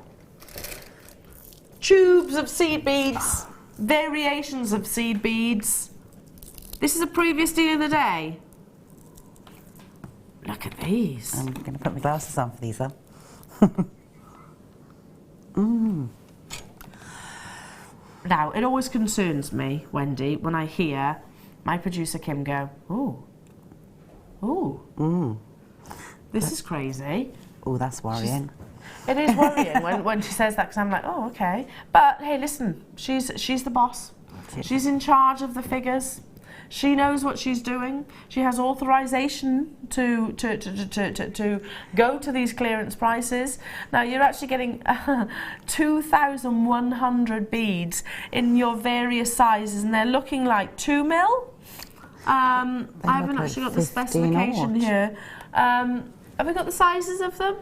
Tubes of seed beads. Variations of seed beads. This is a previous deal of the day. Look at these. I'm going to put my glasses on for these, though. Now, it always concerns me, Wendy, when I hear my producer Kim go, ooh, this is crazy. Oh, that's worrying. It is worrying when she says that, because I'm like, oh, okay. But hey, listen, she's the boss. She's in charge of the figures. She knows what she's doing. She has authorization to go to these clearance prices. Now, you're actually getting 2,100 beads in your various sizes, and they're looking like 2 mil. I haven't actually got the specification here. Have we got the sizes of them?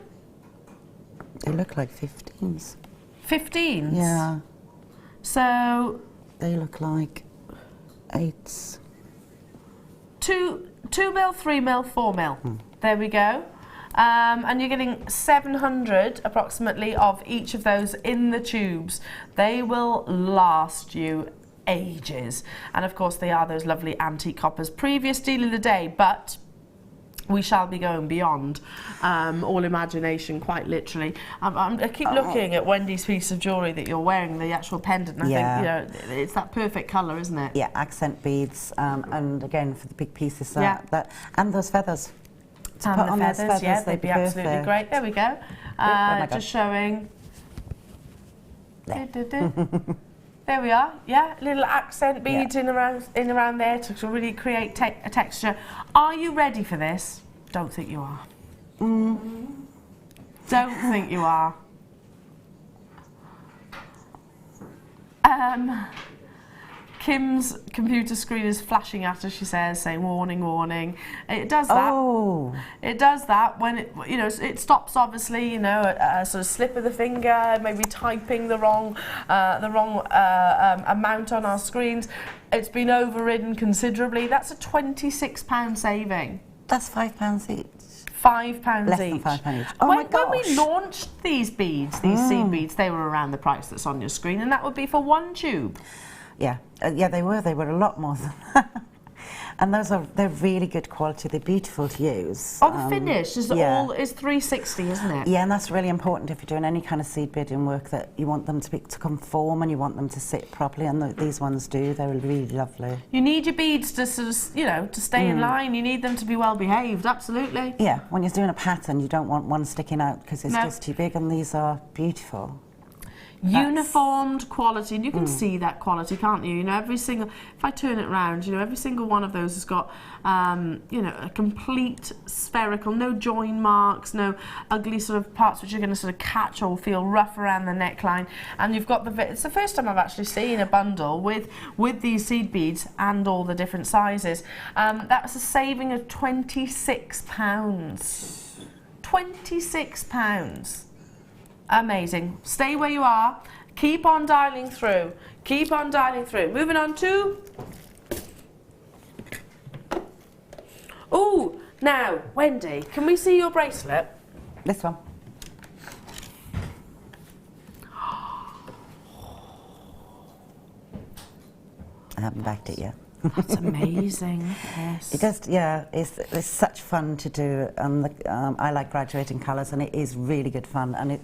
They look like 15s. 15s? Yeah. So... They look like 8s. 2 mil, 3 mil, 4 mil. There we go. And you're getting 700 approximately of each of those in the tubes. They will last you ages. And of course they are those lovely antique coppers. Previous deal of the day, but we shall be going beyond all imagination, quite literally. I keep looking at Wendy's piece of jewellery that you're wearing, the actual pendant, and I think, you know, it's that perfect colour, isn't it? Yeah, accent beads, and again, for the big pieces, that and those feathers. To And put the on feathers, those feathers, yeah, they'd they'd be absolutely perfect. great. There we go. Just showing. There we are. Yeah, little accent beads in around there to really create a texture. Are you ready for this? Don't think you are. Don't think you are. Kim's computer screen is flashing at her, she says, saying warning, warning. It does that. Oh. It does that when it, you know, it stops obviously, you know, a sort of slip of the finger, maybe typing the wrong amount on our screens. It's been overridden considerably. That's a £26 saving. That's £5 each. £5 Less each. than £5 each. Oh when, my gosh. when we launched these beads, these seed beads, they were around the price that's on your screen, and that would be for one tube. Yeah, yeah, they were a lot more than that. And they're really good quality. They're beautiful to use. Oh, the finish is yeah. all is 360, isn't it? Yeah, and that's really important if you're doing any kind of seed beading work, that you want them to conform and you want them to sit properly, and these ones do. They're really lovely. You need your beads to sort of, you know, to stay in line. You need them to be well behaved, absolutely. Yeah, when you're doing a pattern, you don't want one sticking out because it's just too big, and these are beautiful. Uniformed quality, and you can see that quality, can't you? You know, every single, if I turn it round, you know, every single one of those has got, you know, a complete spherical, no join marks, no ugly sort of parts which are going to sort of catch or feel rough around the neckline. And you've got it's the first time I've actually seen a bundle with these seed beads and all the different sizes. That was a saving of £26. £26. Amazing. Stay where you are. Keep on dialing through. Keep on dialing through. Moving on to... Oh, now, Wendy, can we see your bracelet? This one. I haven't backed it yet. That's amazing. Yes. It does, yeah. It's such fun to do, and I like graduating colours, and it is really good fun. And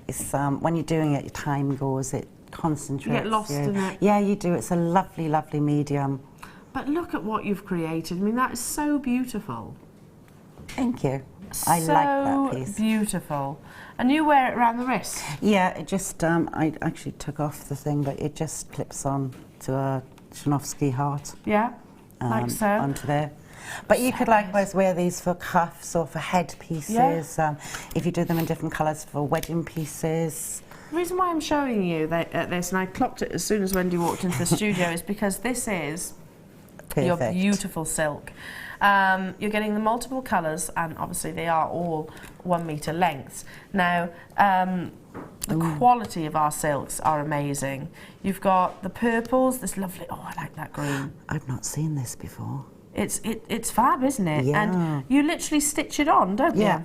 it's when you're doing it, your time goes. It concentrates. You get lost in it. Yeah, you do. It's a lovely, lovely medium. But look at what you've created. I mean, that is so beautiful. Thank you. I like that piece. So beautiful. And you wear it around the wrist? Yeah, it just I actually took off the thing, but it just clips on to a Swarovski heart. Yeah, like so. Onto there. But you could likewise wear these for cuffs or for head pieces. Yeah. If you do them in different colours for wedding pieces. The reason why I'm showing you this, and I clocked it as soon as Wendy walked into the studio, is because this is your beautiful silk. You're getting the multiple colours, and obviously they are all 1 metre lengths. Now, the quality of our silks are amazing. You've got the purples, this lovely, oh, I like that green. I've not seen this before. It's fab, isn't it? Yeah. And you literally stitch it on, don't you? Yeah.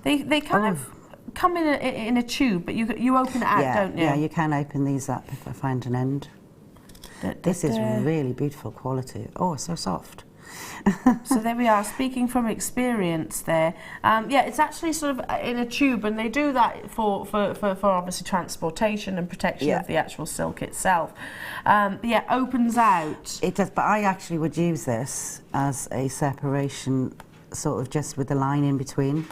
They kind of come in a tube, but you open it out, don't you? Yeah, you can open these up if I find an end. This is really beautiful quality. Oh, so soft. So there we are, speaking from experience there. Yeah, it's actually sort of in a tube, and they do that for obviously transportation and protection of the actual silk itself. Yeah, opens out. It does, but I actually would use this as a separation, sort of just with the line in between.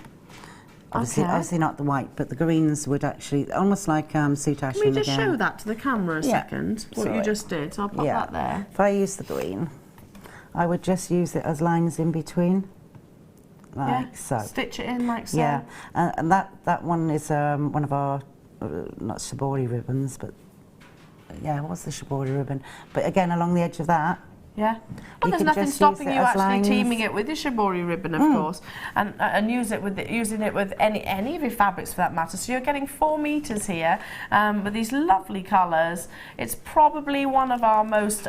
Obviously not the white, but the greens would actually, almost like soutache. Can we just show that to the camera a second, what you just did? So I'll pop that there. If I use the green, I would just use it as lines in between, like so. Stitch it in like so. Yeah, and that one is one of our, not shibori ribbons, but yeah, what's the shibori ribbon? But again, along the edge of that, Yeah. Well, there's nothing stopping you actually teaming it with your shibori ribbon, of course, and using it with any of your fabrics for that matter. So you're getting 4 meters here with these lovely colours. It's probably one of our most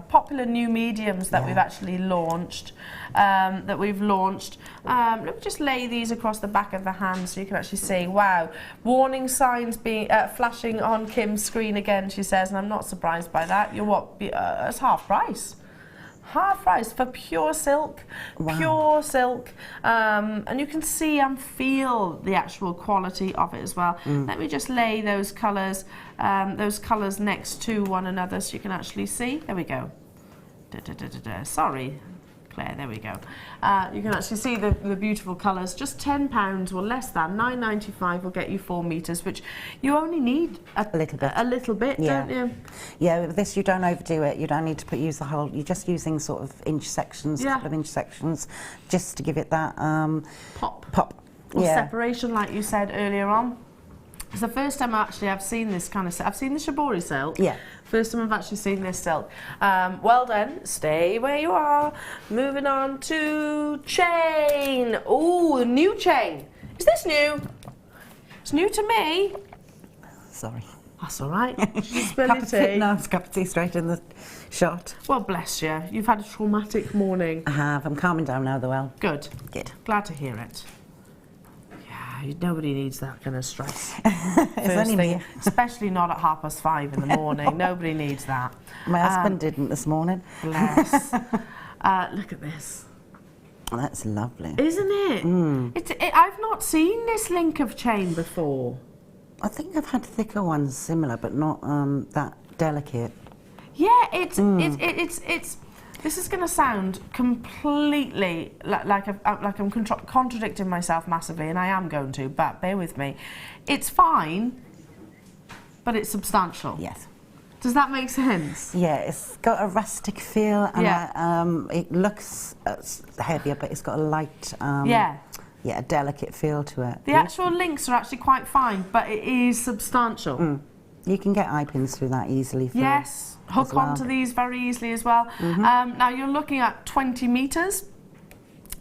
popular new mediums that we've actually launched. Let me just lay these across the back of the hand so you can actually see. Wow, warning signs being flashing on Kim's screen again, she says, and I'm not surprised by that. You're what? It's half price. Half price for pure silk, pure silk, and you can see and feel the actual quality of it as well. Let me just lay those colours next to one another so you can actually see. There we go. Sorry, Claire, there we go. You can actually see the beautiful colours. Just £10 or less than, £9.95 will get you 4 meters, which you only need a little bit, don't you? Yeah, with this you don't overdo it. You don't need to use the whole. You're just using sort of inch sections, couple of inch sections, just to give it that pop. Or separation, like you said earlier on. It's the first time I've seen this kind of silk. I've seen the shibori silk. Yeah. First time I've actually seen this silk. Well done. Stay where you are. Moving on to chain. Oh, the new chain. Is this new? It's new to me. Sorry. That's all right. Spill your tea. No, it's cup of tea straight in the shot. Well, bless you. You've had a traumatic morning. I have. I'm calming down now, though. Well. Good. Glad to hear it. Nobody needs that kind of stress. It's only me. Especially not at 5:30 in the morning. Nobody needs that. My husband didn't this morning. Bless. Look at this. Oh, that's lovely. Isn't it? I've not seen this link of chain before. I think I've had thicker ones similar, but not that delicate. Yeah, it's this is going to sound completely like I'm contradicting myself massively, and I am going to, but bear with me. It's fine, but it's substantial. Yes. Does that make sense? Yeah, it's got a rustic feel, and it looks heavier, but it's got a light, a delicate feel to it. The actual links are actually quite fine, but it is substantial. You can get eye pins through that easily. Yes, hook onto these very easily as well. Now you're looking at 20 meters.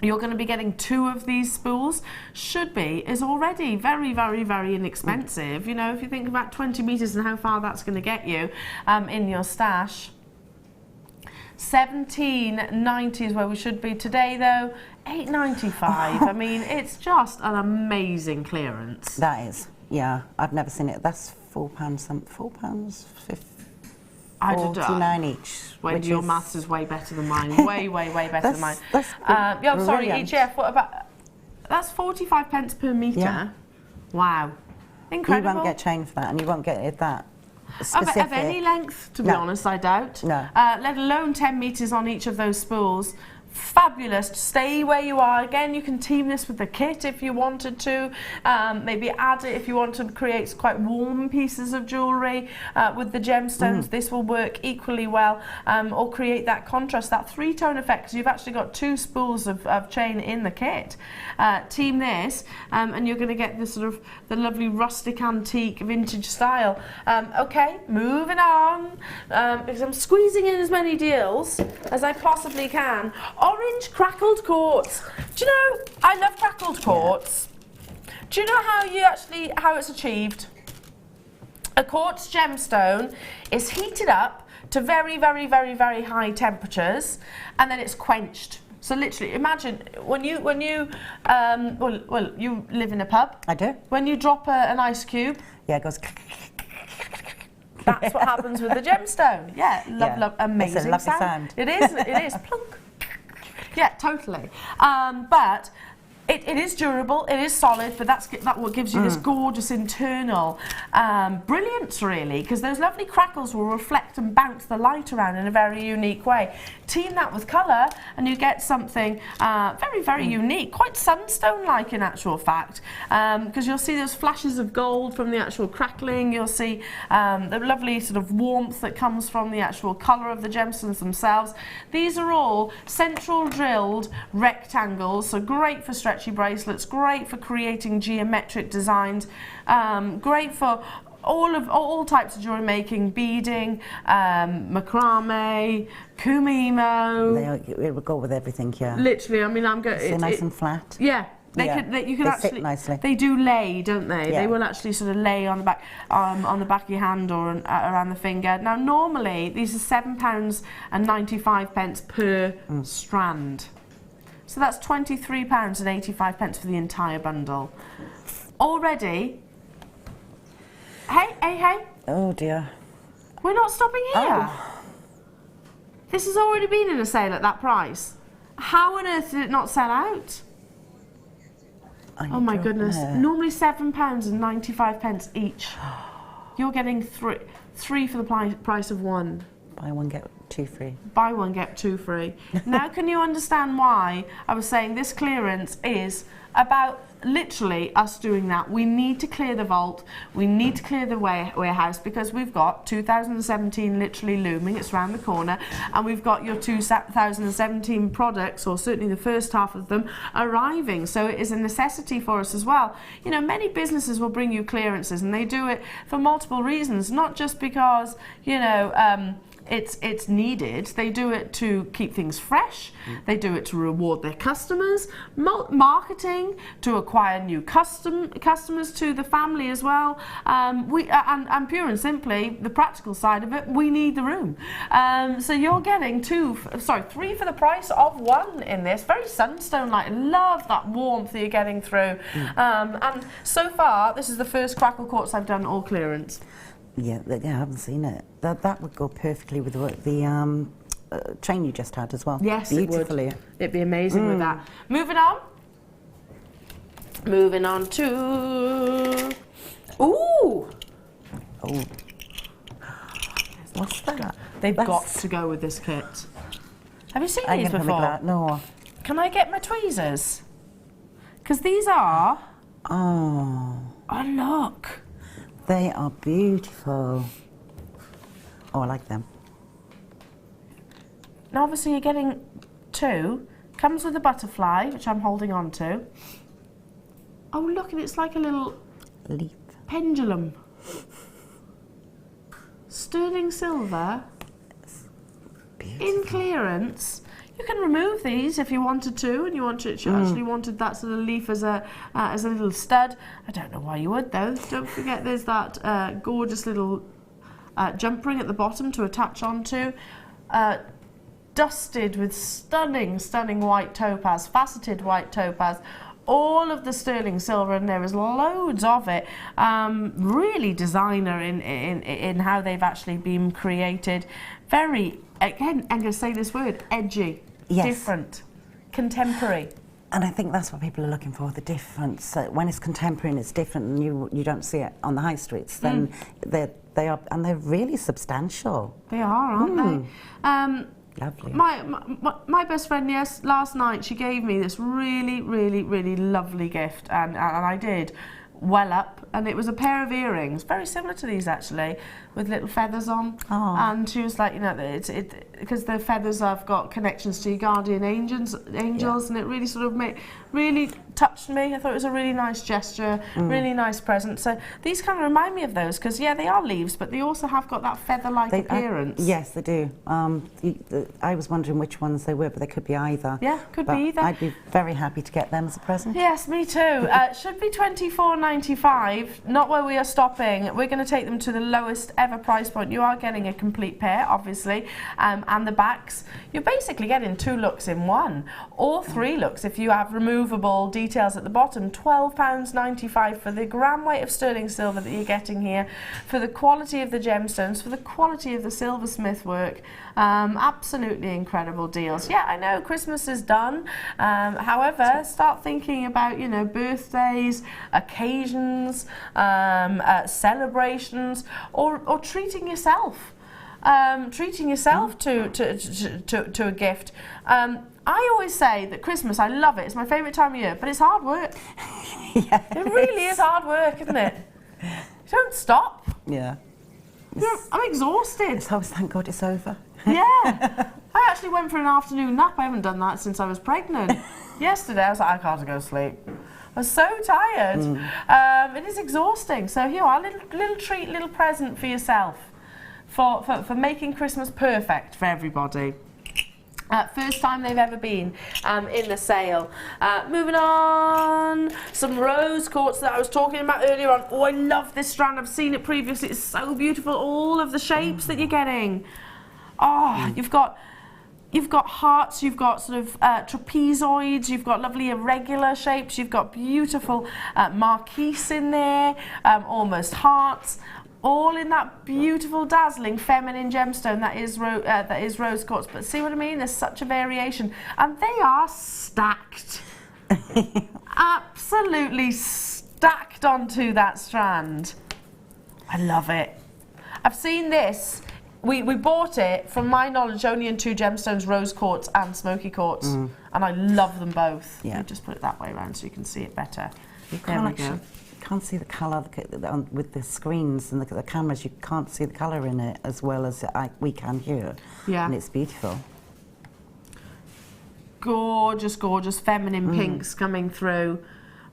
You're going to be getting 2 of these spools. Is already very, very, very inexpensive. You know, if you think about 20 meters and how far that's going to get you in your stash. £17.90 is where we should be today, though. £8.95. I mean, it's just an amazing clearance. That is. Yeah, I've never seen it. That's £4, £49 each. Wendy, your maths is way better than mine. Way better than mine. Sorry, each. What about? That's 45 pence per metre. Yeah. Wow, incredible. You won't get chain for that, and you won't get it that specific. Of any length, to be honest, I doubt. No. Let alone 10 metres on each of those spools. Fabulous. Stay where you are. Again, you can team this with the kit if you wanted to. Maybe add it if you want to create quite warm pieces of jewellery with the gemstones. This will work equally well. Or create that contrast, that 3-tone effect, because you've actually got 2 spools of chain in the kit. Team this, and you're going to get this sort of the lovely rustic antique vintage style. Okay, moving on, because I'm squeezing in as many deals as I possibly can. Orange crackled quartz. Do you know, I love crackled quartz. Do you know how it's achieved? A quartz gemstone is heated up to very, very, very, very high temperatures, and then it's quenched. So literally, imagine when you you live in a pub. I do. When you drop an ice cube. Yeah, it goes. That's what happens with the gemstone. Yeah, love, amazing it's a lovely sound. It is, plunk. Yeah, totally. But it is durable, it is solid, but that's what gives you this gorgeous internal brilliance, really, because those lovely crackles will reflect and bounce the light around in a very unique way. Team that with colour, and you get something very, very unique, quite sunstone-like in actual fact, because you'll see those flashes of gold from the actual crackling. You'll see the lovely sort of warmth that comes from the actual colour of the gemstones themselves. These are all central drilled rectangles, so great for stretchy bracelets, great for creating geometric designs, great for all types of jewellery making, beading, macrame, kumimo. It would go with everything, yeah. Literally, I mean, I'm going. So nice and flat. Yeah. You can actually sit nicely. They do lay, don't they? Yeah. They will actually sort of lay on the back of your hand or around the finger. Now, normally these are £7.95 per strand, so that's £23.85 for the entire bundle. Already. Hey! Oh dear. We're not stopping here. Oh. This has already been in a sale at that price. How on earth did it not sell out? Oh my goodness. Normally £7.95 each. You're getting three for the price of one. Buy one, get two free. Buy one, get two free. Now can you understand why I was saying this clearance is about literally us doing that? We need to clear the vault, we need to clear the warehouse, because we've got 2017 literally looming, it's around the corner, and we've got your 2017 products, or certainly the first half of them, arriving. So it is a necessity for us as well. You know, many businesses will bring you clearances, and they do it for multiple reasons, not just because, you know, it's needed. They do it to keep things fresh. They do it to reward their customers, marketing, to acquire new customers to the family as well. And pure and simply, the practical side of it, we need the room. So you're getting three for the price of one in this. Very sunstone-like. Love that warmth that you're getting through. And so far, this is the first crackle quartz I've done all clearance. Yeah, I haven't seen it. That would go perfectly with the chain you just had as well. Yes, beautifully. it would. It'd be amazing with that. Moving on to... Ooh! Oh. What's that? They've got to go with this kit. Have you seen these gonna before? No. Can I get my tweezers? Because these are... Oh. Oh, look. They are beautiful. Oh, I like them. Now, obviously, you're getting two. Comes with a butterfly, which I'm holding on to. Oh, look, and it's like a little leaf pendulum. Sterling silver in clearance. You can remove these if you wanted to, and you actually wanted that sort of leaf as a little stud. I don't know why you would though. Don't forget there's that gorgeous little jump ring at the bottom to attach onto. Dusted with stunning white topaz, faceted white topaz. All of the sterling silver, and there is loads of it. Really designer in how they've actually been created. Very, again, I'm going to say this word, edgy, different, contemporary. And I think that's what people are looking for, the difference. When it's contemporary and it's different and you don't see it on the high streets, then they are, and they're really substantial. They are, aren't they? Lovely. My best friend, last night she gave me this really lovely gift, and I did well up, and it was a pair of earrings, very similar to these actually, with little feathers on. Aww. And she was like, you know, because the feathers have got connections to your guardian angels, and it really sort of really touched me. I thought it was a really nice gesture, really nice present. So these kind of remind me of those, because they are leaves, but they also have got that feather-like appearance. Yes, they do. I was wondering which ones they were, but they could be either. Yeah, could be either. I'd be very happy to get them as a present. Yes, me too. Should be £24.95, not where we are stopping. We're going to take them to the lowest ever price point. You are getting a complete pair, obviously, and the backs. You're basically getting two looks in one, or three looks if you have removable details at the bottom. £12.95 for the gram weight of sterling silver that you're getting here, for the quality of the gemstones, for the quality of the silversmith work. Absolutely incredible deals. Yeah, I know Christmas is done. However, start thinking about, you know, birthdays, occasions, celebrations, or treating yourself. To a gift. I always say that Christmas, I love it. It's my favourite time of year, but it's hard work. Yes. It really is hard work, isn't it? You don't stop. Yeah. I'm exhausted. So thank God it's over. Yeah. I actually went for an afternoon nap. I haven't done that since I was pregnant. Yesterday I was like, I can't go to sleep. I'm so tired. It is exhausting. So here you are, little treat, little present for yourself for making Christmas perfect for everybody. First time they've ever been in the sale. Moving on, some rose quartz that I was talking about earlier on. Oh, I love this strand. I've seen it previously. It's so beautiful. All of the shapes that you're getting. Oh, you've got hearts, you've got sort of trapezoids, you've got lovely irregular shapes, you've got beautiful marquise in there, almost hearts. All in that beautiful, dazzling, feminine gemstone that is rose quartz. But see what I mean? There's such a variation. And they are stacked. Absolutely stacked onto that strand. I love it. I've seen this. We bought it, from my knowledge, only in 2 gemstones, rose quartz and smoky quartz. And I love them both. Yeah. Let me just put it that way around so you can see it better. There we go. Can't see the colour with the screens and the cameras. You can't see the colour in it as well as we can here. Yeah. And it's beautiful. Gorgeous, gorgeous feminine pinks coming through.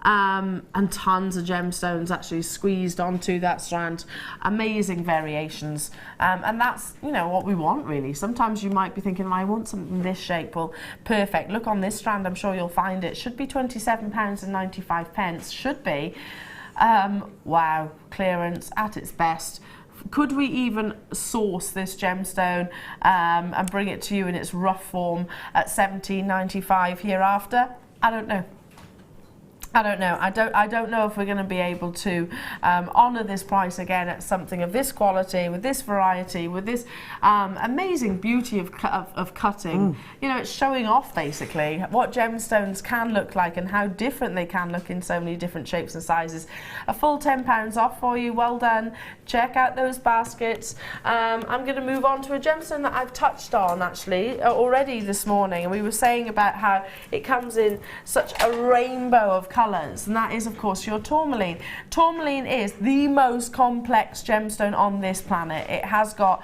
And tons of gemstones actually squeezed onto that strand. Amazing variations. And that's, you know, what we want really. Sometimes you might be thinking, I want something in this shape. Well, perfect. Look on this strand, I'm sure you'll find it. Should be £27.95. Should be. Wow, clearance at its best. Could we even source this gemstone and bring it to you in its rough form at £17.95 hereafter? I don't know. I don't know. I don't know if we're going to be able to honour this price again at something of this quality, with this variety, with this amazing beauty of cutting. You know, it's showing off basically what gemstones can look like and how different they can look in so many different shapes and sizes. A full £10 off for you. Well done. Check out those baskets. I'm going to move on to a gemstone that I've touched on actually already this morning, and we were saying about how it comes in such a rainbow of colours, and that is of course your tourmaline. Tourmaline is the most complex gemstone on this planet. It has got,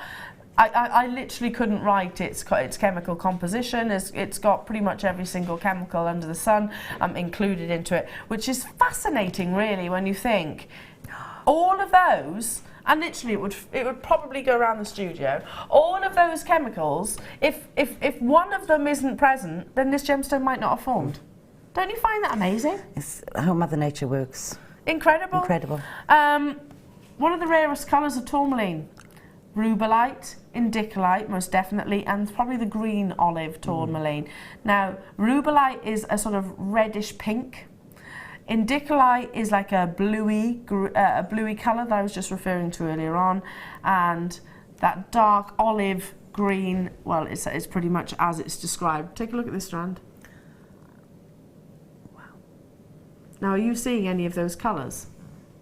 I literally couldn't write its chemical composition. It's got pretty much every single chemical under the sun included into it, which is fascinating really when you think all of those. And literally it would probably go around the studio. All of those chemicals, if one of them isn't present, then this gemstone might not have formed. Don't you find that amazing? It's how Mother Nature works. Incredible. Incredible. One of the rarest colours of tourmaline. Rubellite, indicolite most definitely, and probably the green olive tourmaline. Now, rubellite is a sort of reddish pink. Indicolite is like a bluey colour that I was just referring to earlier on, and that dark olive green, well, it's pretty much as it's described. Take a look at this strand. Wow. Now, are you seeing any of those colours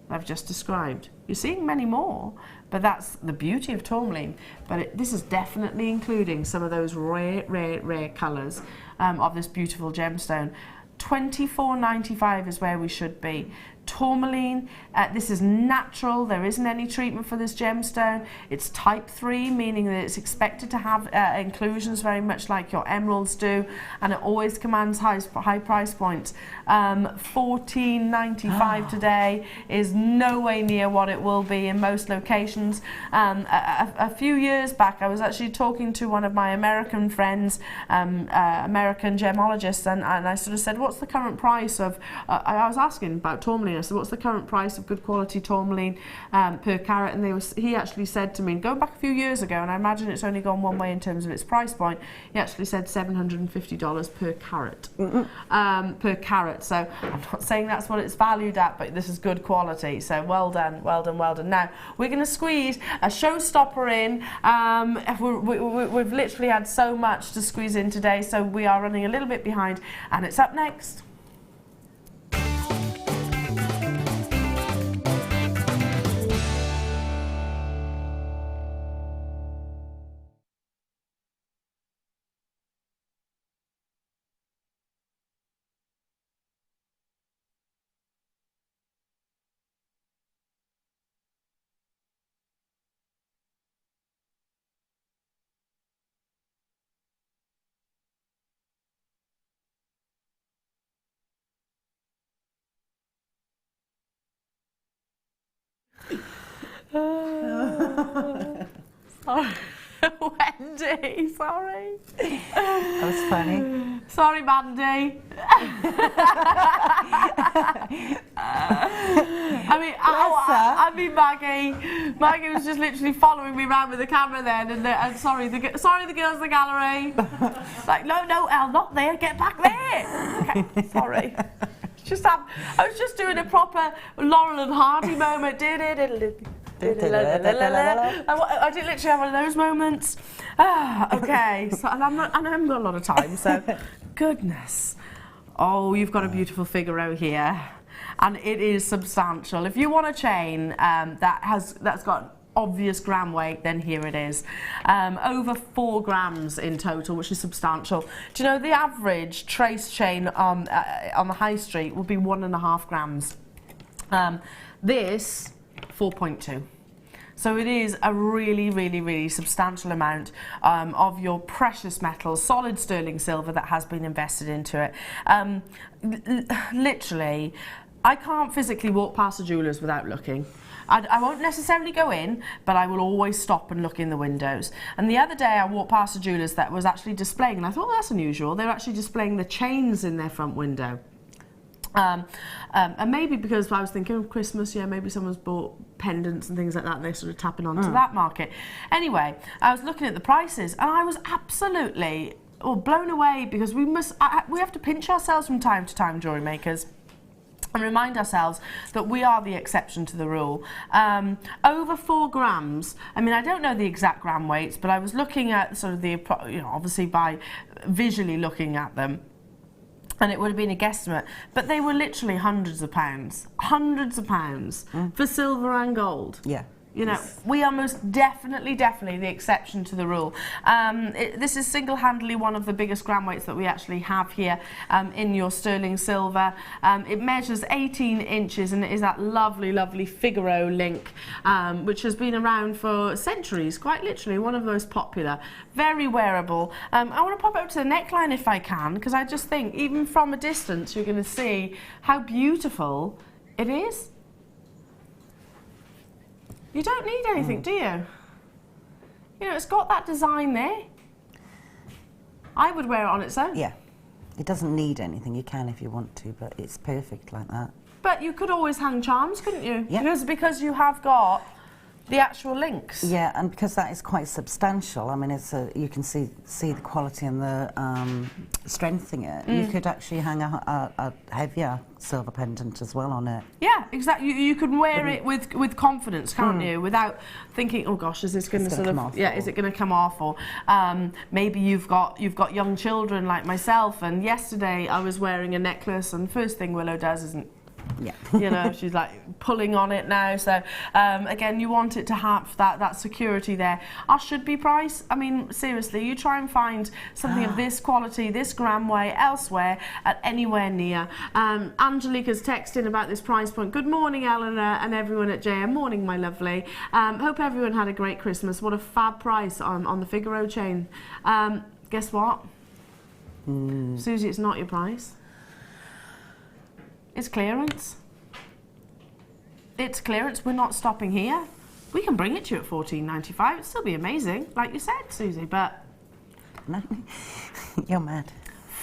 I've just described? You're seeing many more, but that's the beauty of tourmaline. But this is definitely including some of those rare colours of this beautiful gemstone. $24.95 is where we should be. Tourmaline, this is natural. There isn't any treatment for this gemstone. It's type 3, meaning that it's expected to have inclusions very much like your emeralds do, and it always commands high price points. $14.95 today is no way near what it will be in most locations. A few years back, I was actually talking to one of my American friends, American gemologists, and I sort of said, what's the current price of, I was asking about tourmaline. I said, what's the current price of good quality tourmaline per carat? And he actually said to me, going back a few years ago, and I imagine it's only gone one way in terms of its price point, he actually said $750 per carat. Per carat. So I'm not saying that's what it's valued at, but this is good quality. So well done, well done, well done. Now, we're going to squeeze a showstopper in. We've literally had so much to squeeze in today, so we are running a little bit behind, and it's up next. Sorry. Wendy, sorry. That was funny. Sorry, Mandy. I mean, Maggie was just literally following me around with the camera then, and sorry, the girls in the gallery. Like, no, Elle, not there. Get back there. Okay, sorry. I was just doing a proper Laurel and Hardy moment. I did literally have one of those moments. Okay, so and I haven't got a lot of time, so goodness. Oh, you've got a beautiful Figaro here, and it is substantial. If you want a chain that's got obvious gram weight, then here it is. Over 4 grams in total, which is substantial. Do you know the average trace chain on the high street will be 1.5 grams? This 4.2. So it is a really, really, really substantial amount of your precious metals, solid sterling silver that has been invested into it. Literally, I can't physically walk past a jeweller's without looking. I won't necessarily go in, but I will always stop and look in the windows. And the other day I walked past a jeweller's that was actually displaying, and I thought, that's unusual, they were actually displaying the chains in their front window. And maybe because I was thinking of Christmas, yeah, maybe someone's bought pendants and things like that and they're sort of tapping onto that market. Anyway, I was looking at the prices and I was absolutely blown away, because we have to pinch ourselves from time to time, jewellery makers, and remind ourselves that we are the exception to the rule. Over 4 grams, I mean, I don't know the exact gram weights, but I was looking at sort of the, obviously by visually looking at them, and it would have been a guesstimate, but they were literally hundreds of pounds for silver and gold. Yeah. You know, we are most definitely the exception to the rule. This is single-handedly one of the biggest gram weights that we actually have here in your sterling silver. It measures 18 inches and it is that lovely, lovely Figaro link, which has been around for centuries, quite literally, one of the most popular. Very wearable. I want to pop over to the neckline if I can, because I just think, even from a distance, you're going to see how beautiful it is. You don't need anything, do you? You know, it's got that design there. I would wear it on its own. Yeah. It doesn't need anything. You can if you want to, but it's perfect like that. But you could always hang charms, couldn't you? Yeah. Because you have got the actual links. Yeah, and because that is quite substantial. I mean, you can see the quality and the strength in it. You could actually hang a heavier silver pendant as well on it. Yeah, exactly. You can wear it with confidence, can't you? Without thinking, oh gosh, is this going to sort of, is it going to come off? Or maybe you've got young children like myself, and yesterday I was wearing a necklace, and first thing Willow does isn't. Yeah. You know, she's like pulling on it now. So again, you want it to have that security there. Our should be price. I mean, seriously, you try and find something of this quality, this gram weight elsewhere at anywhere near. Angelica's texting about this price point. Good morning, Eleanor, and everyone at JM. Morning, my lovely. Hope everyone had a great Christmas. What a fab price on the Figaro chain. Guess what? Susie, it's not your price. It's clearance. It's clearance. We're not stopping here. We can bring it to you at $14.95. It'd still be amazing, like you said, Susie, but... No, you're mad.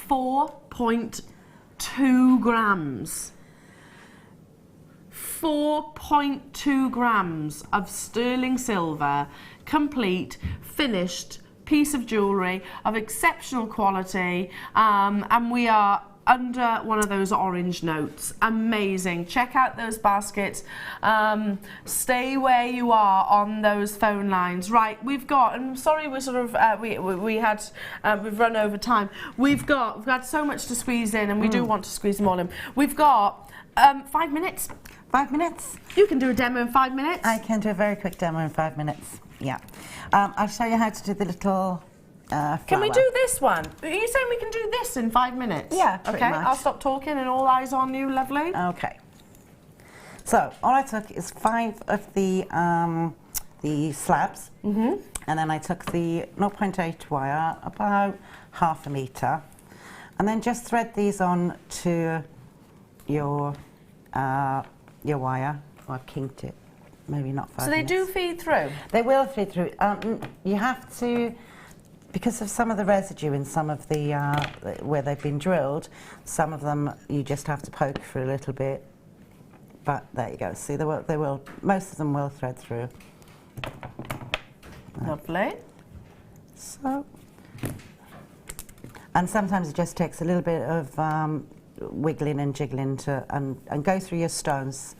4.2 grams. 4.2 grams of sterling silver, complete, finished piece of jewellery of exceptional quality, and we are under one of those orange notes. Amazing. Check out those baskets. Stay where you are on those phone lines. Right, we've got, and I'm sorry we're sort of, we've run over time. We've got so much to squeeze in, and we do want to squeeze them all in. We've got 5 minutes. 5 minutes? You can do a demo in 5 minutes. I can do a very quick demo in 5 minutes. Yeah. I'll show you how to do the little Can we do this one? Are you saying we can do this in 5 minutes? Yeah, pretty okay, much. I'll stop talking and all eyes on you, lovely. Okay. So all I took is 5 of the slabs, and then I took the 0.8 wire, about ½ meter, and then just thread these on to your wire. Oh, I've kinked it. maybe not 5 So they minutes. do feed through? They will feed through. You have to, because of some of the residue in some of the, where they've been drilled, some of them you just have to poke for a little bit. But there you go. See, they will, most of them will thread through. Lovely. So, and sometimes it just takes a little bit of wiggling and jiggling to, and go through your stones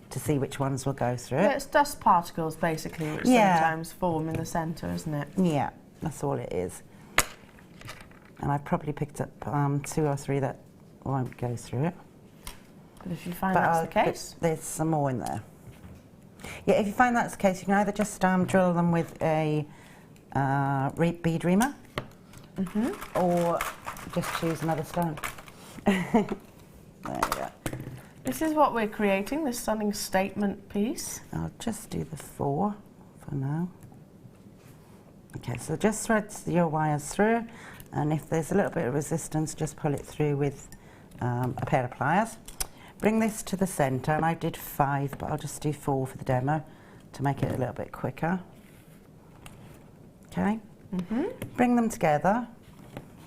to see which ones will go through. Yeah, it's dust particles basically, which sometimes form in the centre, isn't it? Yeah, that's all it is. And I've probably picked up 2 or 3 that won't go through it. But if you find that's the case, there's some more in there. Yeah, if you find that's the case, you can either just drill them with a bead reamer, or just choose another stone. There you go. this is what we're creating, this stunning statement piece. I'll just do the 4 for now. Okay, so just thread your wires through, and if there's a little bit of resistance, just pull it through with a pair of pliers. Bring this to the centre, and I did 5, but I'll just do 4 for the demo to make it a little bit quicker. Okay, bring them together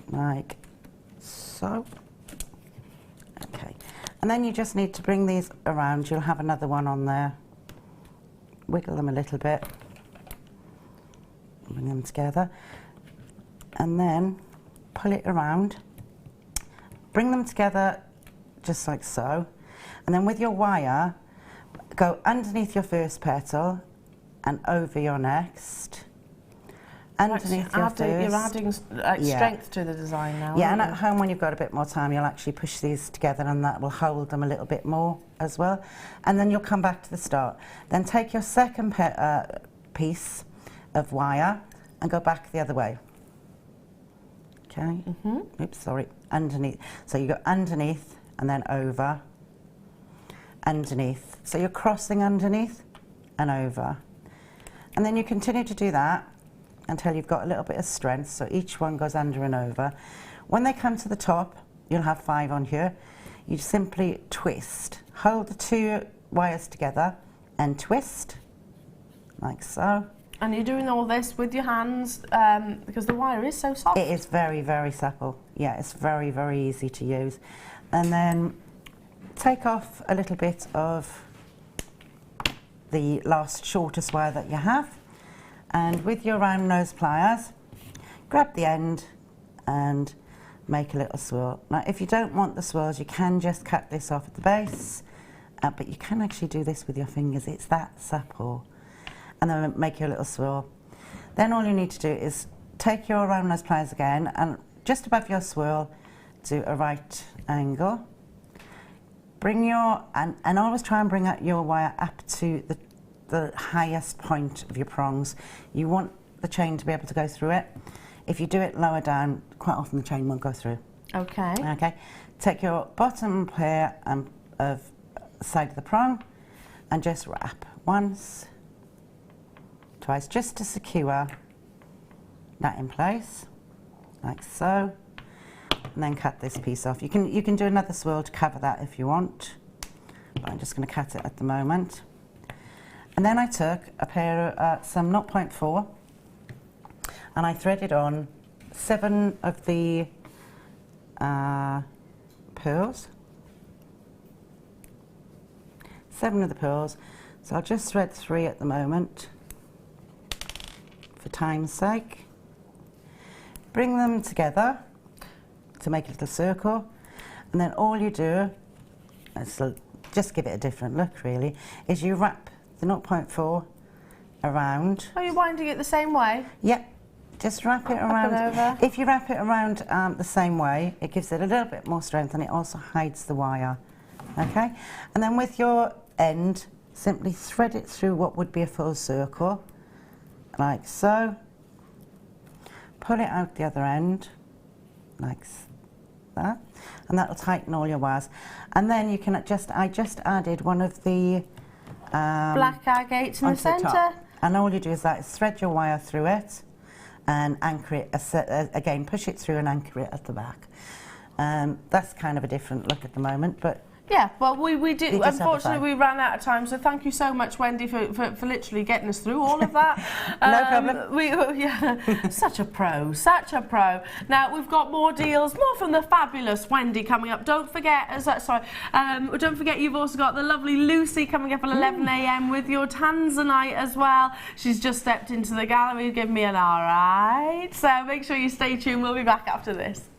like so. Okay, and then you just need to bring these around. You'll have another one on there. Wiggle them a little bit. Bring them together, and then pull it around. Bring them together just like so, and then with your wire, go underneath your first petal and over your next. Underneath your first. You're adding strength to the design now. Yeah, and at home when you've got a bit more time, you'll actually push these together, and that will hold them a little bit more as well. And then you'll come back to the start. Then take your second piece of wire and go back the other way. Okay. Oops, sorry. Underneath. So you go underneath and then over. Underneath. So you're crossing underneath and over. And then you continue to do that until you've got a little bit of strength. So each one goes under and over. When they come to the top, you'll have 5 on here. You simply twist. Hold the 2 wires together and twist, like so. And you're doing all this with your hands because the wire is so soft. It is very, very supple. Yeah, it's very, very easy to use. And then take off a little bit of the last shortest wire that you have. And with your round nose pliers, grab the end and make a little swirl. Now, if you don't want the swirls, you can just cut this off at the base, but you can actually do this with your fingers. It's that supple. And then make your little swirl. Then all you need to do is take your round nose pliers again, and just above your swirl, do a right angle. Bring your, and always try and bring your wire up to the highest point of your prongs. You want the chain to be able to go through it. If you do it lower down, quite often the chain won't go through. Okay. Okay. Take your bottom pair of side of the prong and just wrap once, twice, just to secure that in place, like so, and then cut this piece off. You can do another swirl to cover that if you want, but I'm just going to cut it at the moment. And then I took a pair of some 0.4 and I threaded on 7 of the pearls. 7 of the pearls. So I'll just thread 3 at the moment for time's sake. Bring them together to make a little circle, and then all you do, just give it a different look really, is you wrap the 0.4 around. Are you winding it the same way? Yep, just wrap it around. and over. If you wrap it around the same way, it gives it a little bit more strength, and it also hides the wire. Okay, and then with your end, simply thread it through what would be a full circle, like so. Pull it out the other end, like that, and that'll tighten all your wires. And then you can I just added one of the black agates in the centre. And all you do is thread your wire through it and anchor it, again push it through and anchor it at the back. That's kind of a different look at the moment, but Yeah, well, we did. You just have a Unfortunately, we ran out of time. So thank you so much, Wendy, for literally getting us through all of that. No problem. Yeah, such a pro, such a pro. Now we've got more deals, more from the fabulous Wendy coming up. Don't forget, don't forget you've also got the lovely Lucy coming up at 11 a.m. with your Tanzanite as well. She's just stepped into the gallery. Give me an all right. So make sure you stay tuned. We'll be back after this.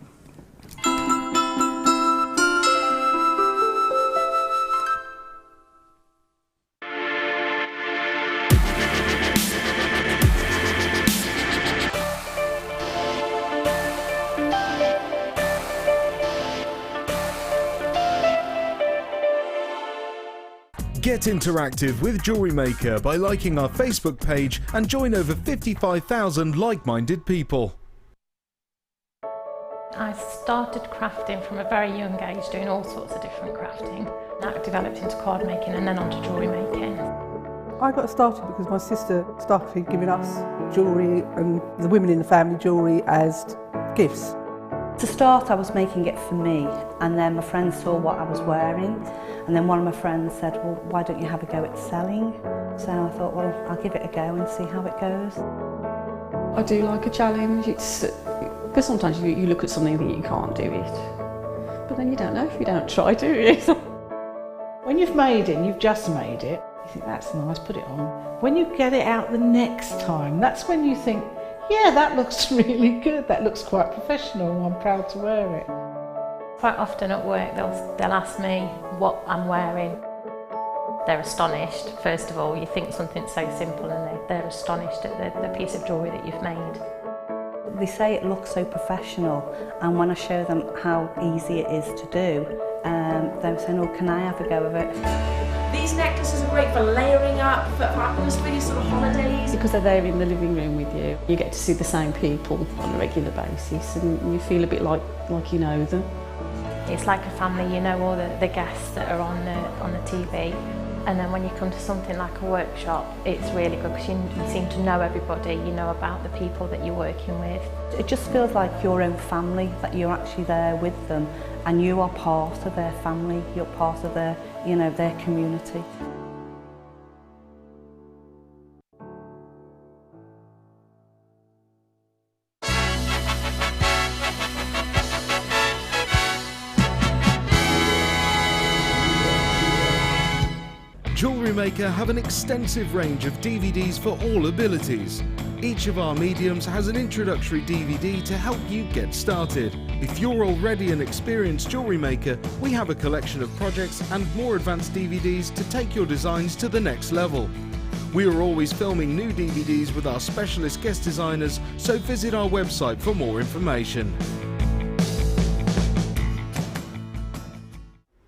Get interactive with Jewellery Maker by liking our Facebook page and join over 55,000 like-minded people. I started crafting from a very young age, doing all sorts of different crafting. That developed into card making and then onto jewellery making. I got started because my sister started giving us jewellery and the women in the family jewellery as gifts. To start, I was making it for me, and then my friends saw what I was wearing, and then one of my friends said, well, why don't you have a go at selling? So I thought, well, I'll give it a go and see how it goes. I do like a challenge. Because sometimes you look at something that you can't do it, but then you don't know if you don't try, do you? When you've made it and you've just made it, you think that's nice, put it on. When you get it out the next time, that's when you think, yeah, that looks really good, that looks quite professional, I'm proud to wear it. Quite often at work they'll ask me what I'm wearing. They're astonished. First of all, you think something so simple and they're astonished at the piece of jewellery that you've made. They say it looks so professional, and when I show them how easy it is to do, they're saying, oh, can I have a go of it? These necklaces are great for layering up, for atmosphere, sort of holidays. Because they're there in the living room with you, you get to see the same people on a regular basis and you feel a bit like you know them. It's like a family, you know all the guests that are on the TV. And then when you come to something like a workshop, it's really good because you seem to know everybody, you know about the people that you're working with. It just feels like your own family, that you're actually there with them and you are part of their family, you're part of their, their community. Jewellery Maker have an extensive range of DVDs for all abilities. Each of our mediums has an introductory DVD to help you get started. If you're already an experienced jewellery maker, we have a collection of projects and more advanced DVDs to take your designs to the next level. We are always filming new DVDs with our specialist guest designers, so visit our website for more information.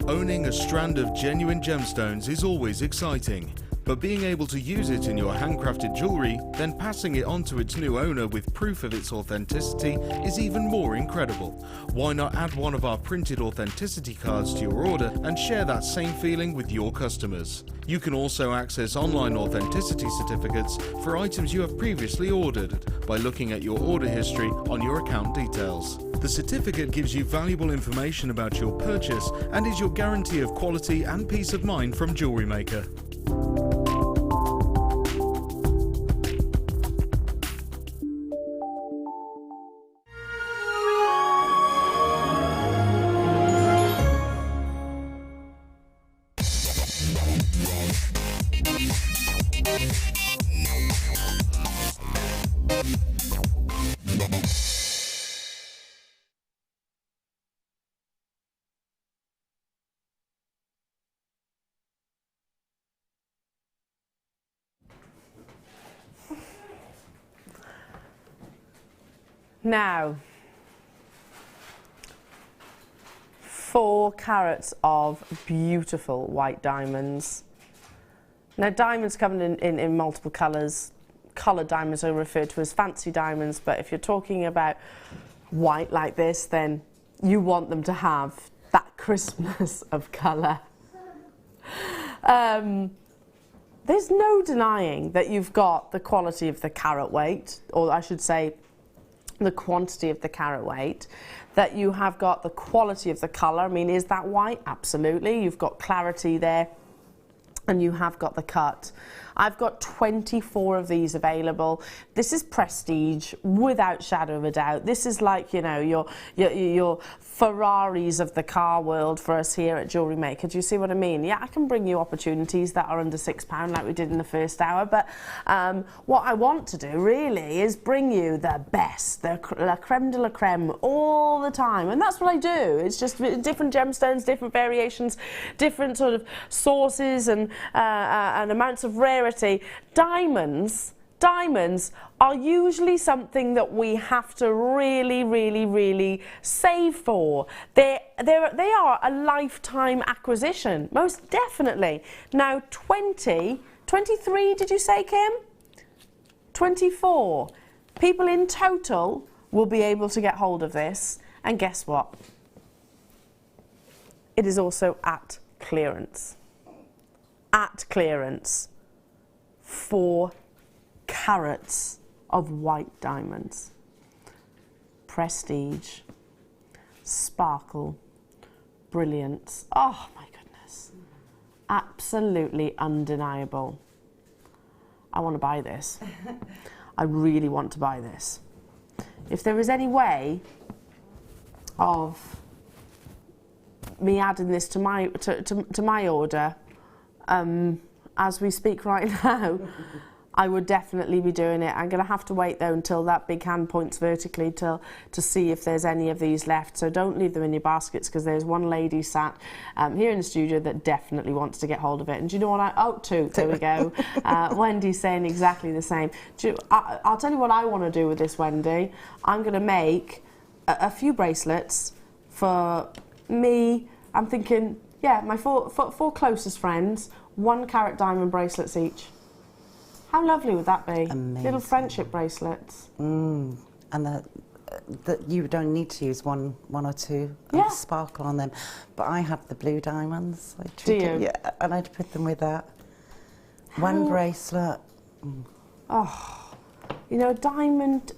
Owning a strand of genuine gemstones is always exciting, but being able to use it in your handcrafted jewellery, then passing it on to its new owner with proof of its authenticity is even more incredible. Why not add one of our printed authenticity cards to your order and share that same feeling with your customers? You can also access online authenticity certificates for items you have previously ordered by looking at your order history on your account details. The certificate gives you valuable information about your purchase and is your guarantee of quality and peace of mind from Jewellery Maker. Now, 4 carats of beautiful white diamonds. Now, diamonds come in multiple colours. Coloured diamonds are referred to as fancy diamonds, but if you're talking about white like this, then you want them to have that crispness of colour. There's no denying that you've got the quality of the carat weight, or I should say, the quantity of the carat weight, that you have got the quality of the colour. I mean, is that white? Absolutely. You've got clarity there, and you have got the cut. I've got 24 of these available. This is prestige without shadow of a doubt. This is like, you know, your Ferraris of the car world for us here at Jewellery Maker. Do you see what I mean? Yeah, I can bring you opportunities that are under £6 like we did in the first hour, but what I want to do really is bring you the best, the la creme de la creme all the time, and that's what I do. It's just different gemstones, different variations, different sort of sources and amounts of rarity. Diamonds are usually something that we have to really save for. They are a lifetime acquisition, most definitely. Now 23, did you say, Kim? 24 people in total will be able to get hold of this, and guess what? It is also at clearance. At clearance. 4 carats of white diamonds. Prestige, sparkle, brilliance. Oh my goodness. Absolutely undeniable. I want to buy this. I really want to buy this. If there is any way of me adding this to my order, as we speak right now, I would definitely be doing it. I'm going to have to wait though until that big hand points vertically to see if there's any of these left. So don't leave them in your baskets, because there's one lady sat here in the studio that definitely wants to get hold of it. And do you know what? Two, there we go. Wendy's saying exactly the same. I'll tell you what I want to do with this, Wendy. I'm going to make a few bracelets for me. I'm thinking, yeah, my four closest friends, 1 carat diamond bracelets each. How lovely would that be? Amazing. Little friendship bracelets. And you don't need to use one or two Yeah. sparkle on them. But I have the blue diamonds. Do you? Yeah, and I'd put them with that. One bracelet. Oh, you know, diamond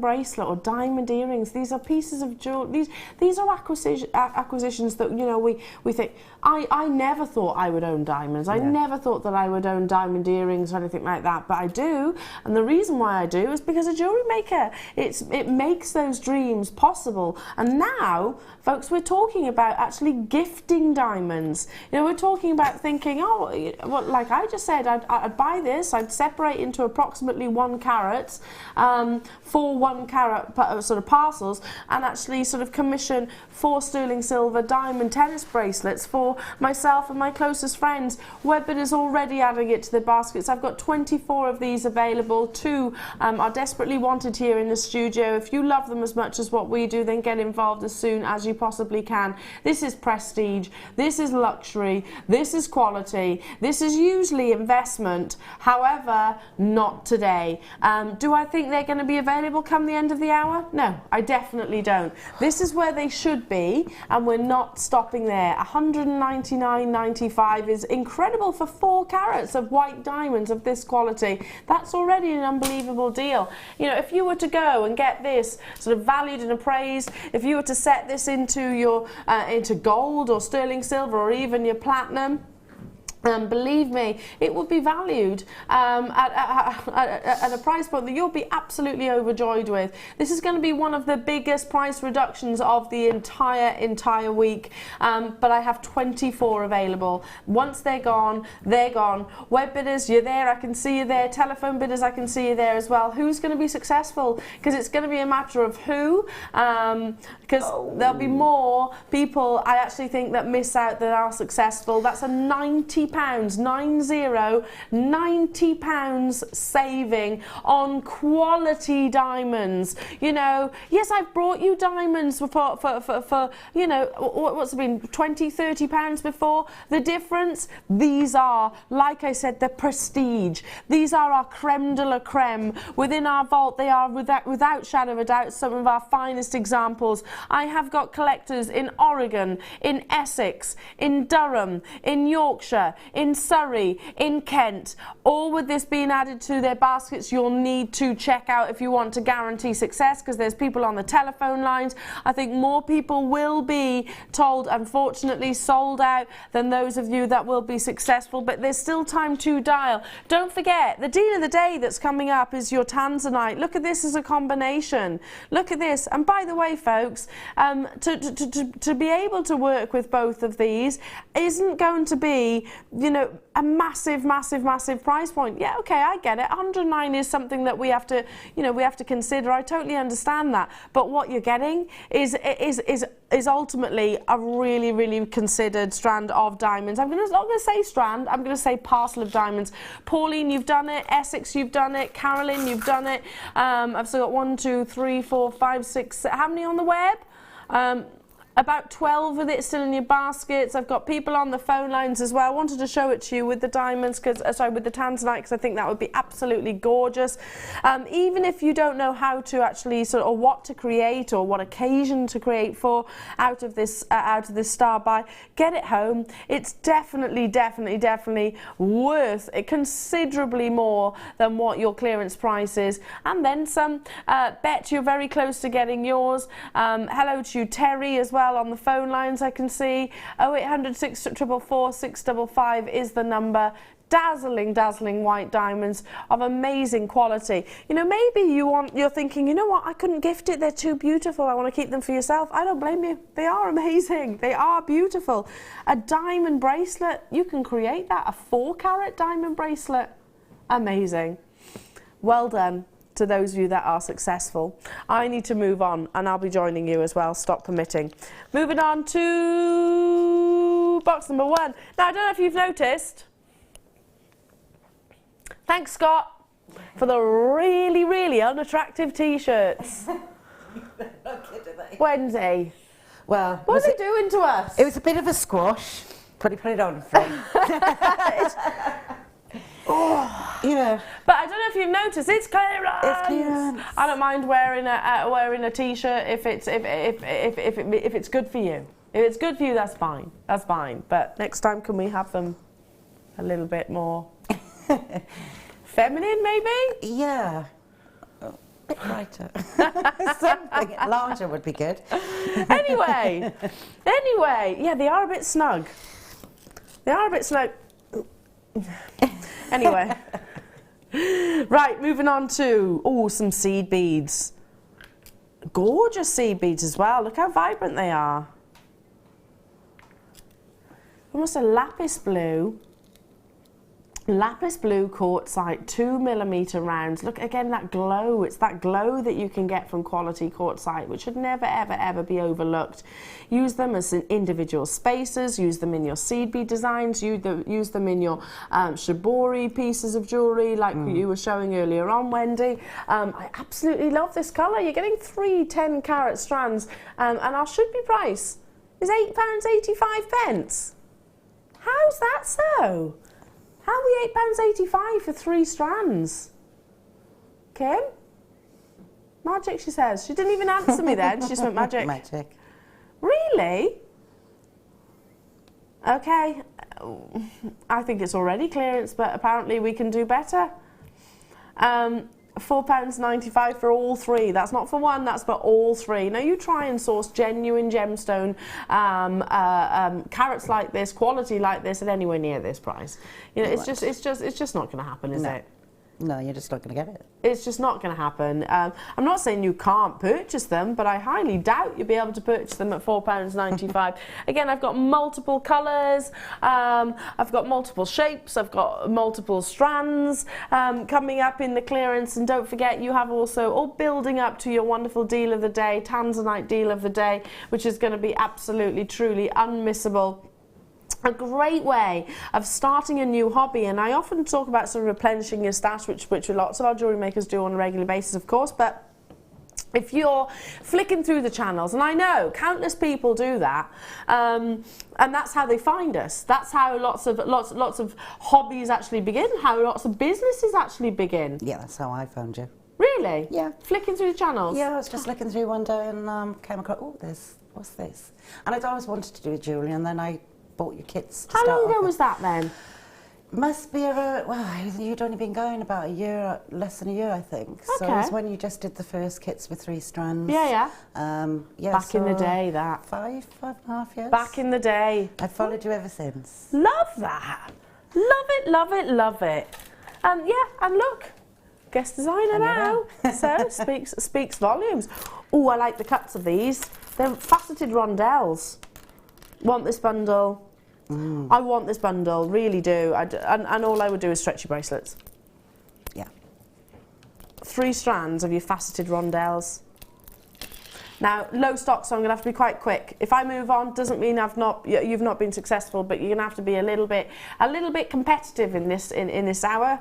bracelet or diamond earrings. These are pieces of jewelry. These are acquisitions that, you know, we think. I never thought I would own diamonds. I never thought that I would own diamond earrings or anything like that, but I do. And the reason why I do is because of Jewellery Maker. It makes those dreams possible. And now, folks, we're talking about actually gifting diamonds. You know, we're talking about thinking, oh, well, like I just said, I'd buy this. I'd separate into approximately 1 carat for 1 carat sort of parcels, and actually sort of commission 4 sterling silver diamond tennis bracelets for myself and my closest friends. Webbin is already adding it to the baskets. I've got 24 of these available. 2 are desperately wanted here in the studio. If you love them as much as what we do, then get involved as soon as you possibly can. This is prestige, this is luxury, this is quality, this is usually investment. However, not today. Do I think they're going to be available come the end of the hour? No, I definitely don't. This is where they should be, and we're not stopping there. $199.95 is incredible for 4 carats of white diamonds of this quality. That's already an unbelievable deal. You know, if you were to go and get this sort of valued and appraised, if you were to set this into your into gold or sterling silver or even your platinum, believe me, it would be valued at a price point that you'll be absolutely overjoyed with. This is going to be one of the biggest price reductions of the entire week, but I have 24 available. Once they're gone, they're gone. Web bidders, you're there, I can see you there. Telephone bidders, I can see you there as well. Who's going to be successful? Because it's going to be a matter of who, because there'll be more people, I actually think, that miss out than are successful. That's a £90 £90 saving on quality diamonds. You know, yes, I've brought you diamonds for you know, what's it been, £20-30 before. The difference, these are, like I said, the prestige. These are our creme de la creme. Within our vault, they are without shadow of a doubt some of our finest examples. I have got collectors in Oregon, in Essex, in Durham, in Yorkshire, in Surrey, in Kent, all with this being added to their baskets, you'll need to check out if you want to guarantee success, because there's people on the telephone lines. I think more people will be told, unfortunately, sold out than those of you that will be successful, but there's still time to dial. Don't forget, the deal of the day that's coming up is your Tanzanite. Look at this as a combination. Look at this. And by the way, folks, to be able to work with both of these isn't going to be, you know, a massive price point. Yeah, okay, I get it. 109 is something that we have to, you know, we have to consider. I totally understand that. But what you're getting is ultimately a really considered strand of diamonds. I'm not going to say strand, I'm going to say parcel of diamonds. Pauline, you've done it. Essex, you've done it. Carolyn, you've done it. I've still got 1, 2, 3, 4, 5, 6, how many on the web? About 12 of it still in your baskets. I've got people on the phone lines as well. I wanted to show it to you with the diamonds, with the Tanzanite, because I think that would be absolutely gorgeous. Even if you don't know how to actually or what to create or what occasion to create for out of this star buy, get it home. It's definitely worth it, considerably more than what your clearance price is, and then some. Bet you're very close to getting yours. Hello to you, Terry, as well. On the phone lines, I can see 0800 644 655 is the number. Dazzling white diamonds of amazing quality. You know, maybe you're thinking, you know what, I couldn't gift it, they're too beautiful, I want to keep them for yourself. I don't blame you. They are amazing. They are beautiful. A diamond bracelet, you can create that. A 4-carat diamond bracelet. Amazing. Well done to those of you that are successful. I need to move on, and I'll be joining you as well, stop permitting. Moving on to box number 1. Now, I don't know if you've noticed. Thanks, Scott, for the really unattractive t-shirts. Wendy, Well, what are they doing to us? It was a bit of a squash. Put it on for me. Oh, yeah. But I don't know if you've noticed, it's clearance. It's clearance. I don't mind wearing a t-shirt if it's good for you. If it's good for you, that's fine. That's fine. But next time, can we have them a little bit more feminine, maybe? Yeah. A bit brighter. Something larger would be good. Anyway, yeah, they are a bit snug. Anyway, right, moving on to some seed beads. Gorgeous seed beads as well. Look how vibrant they are. Almost a lapis blue quartzite 2mm rounds. Look again, that glow. It's that glow that you can get from quality quartzite, which should never ever be overlooked. Use them as individual spacers, use them in your seed bead designs, use them in your shibori pieces of jewellery like you were showing earlier on, Wendy. I absolutely love this colour. You're getting 3 10-carat strands, and our should-be price is £8.85. How's that so? How are we £8.85 for 3 strands? Kim? Magic, she says. She didn't even answer me then. She just went magic. Magic. Really? Okay. I think it's already clearance, but apparently we can do better. £4.95 for all 3. That's not for 1, that's for all 3. Now you try and source genuine gemstone carats like this, quality like this, at anywhere near this price. You know, it's just not going to happen, is it? No, you're just not going to get it. It's just not going to happen. I'm not saying you can't purchase them, but I highly doubt you'll be able to purchase them at £4.95. Again, I've got multiple colours, I've got multiple shapes, I've got multiple strands coming up in the clearance, and don't forget you have also all building up to your wonderful deal of the day, Tanzanite deal of the day, which is going to be absolutely, truly unmissable. A great way of starting a new hobby, and I often talk about sort of replenishing your stash, which lots of our jewellery makers do on a regular basis, of course, but if you're flicking through the channels, and I know countless people do that, and that's how they find us. That's how lots of hobbies actually begin, how lots of businesses actually begin. Yeah, that's how I found you. Really? Yeah. Flicking through the channels? Yeah, I was just looking through one day and came across, what's this? And I'd always wanted to do jewellery, and then I bought your kits. To How start long off ago with. was that then? Must be around, well, you'd only been going about a year, less than a year, I think. So it was when you just did the first kits with 3 strands. Yeah. Yeah, Back in the day, that. 5.5 years. Back in the day. I've followed you ever since. Love that. Love it, love it, love it. Yeah, and look, guest designer now. So speaks volumes. Oh, I like the cuts of these. They're faceted rondelles. Want this bundle? I want this bundle, really do. And all I would do is stretchy bracelets. Yeah. 3 strands of your faceted rondelles. Now, low stock, so I'm going to have to be quite quick. If I move on, doesn't mean you've not been successful, but you're going to have to be a little bit competitive in this hour.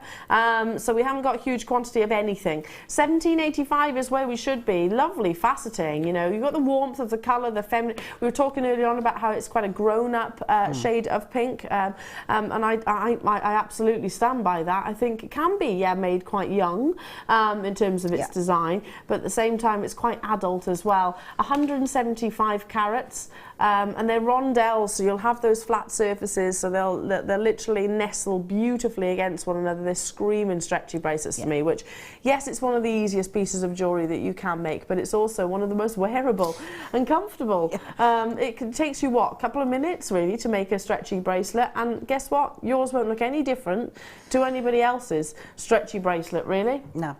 So we haven't got a huge quantity of anything. 1785 is where we should be. Lovely faceting, you know. You've got the warmth of the colour, the feminine. We were talking earlier on about how it's quite a grown-up shade of pink, and I absolutely stand by that. I think it can be, made quite young in terms of its design, but at the same time, it's quite adult as well. 175 carats, and they're rondelles, so you'll have those flat surfaces, so they'll literally nestle beautifully against one another. They're screaming stretchy bracelets to me, which, yes, it's one of the easiest pieces of jewellery that you can make, but it's also one of the most wearable and comfortable. It takes you, a couple of minutes, really, to make a stretchy bracelet, and guess what? Yours won't look any different to anybody else's stretchy bracelet, really. No.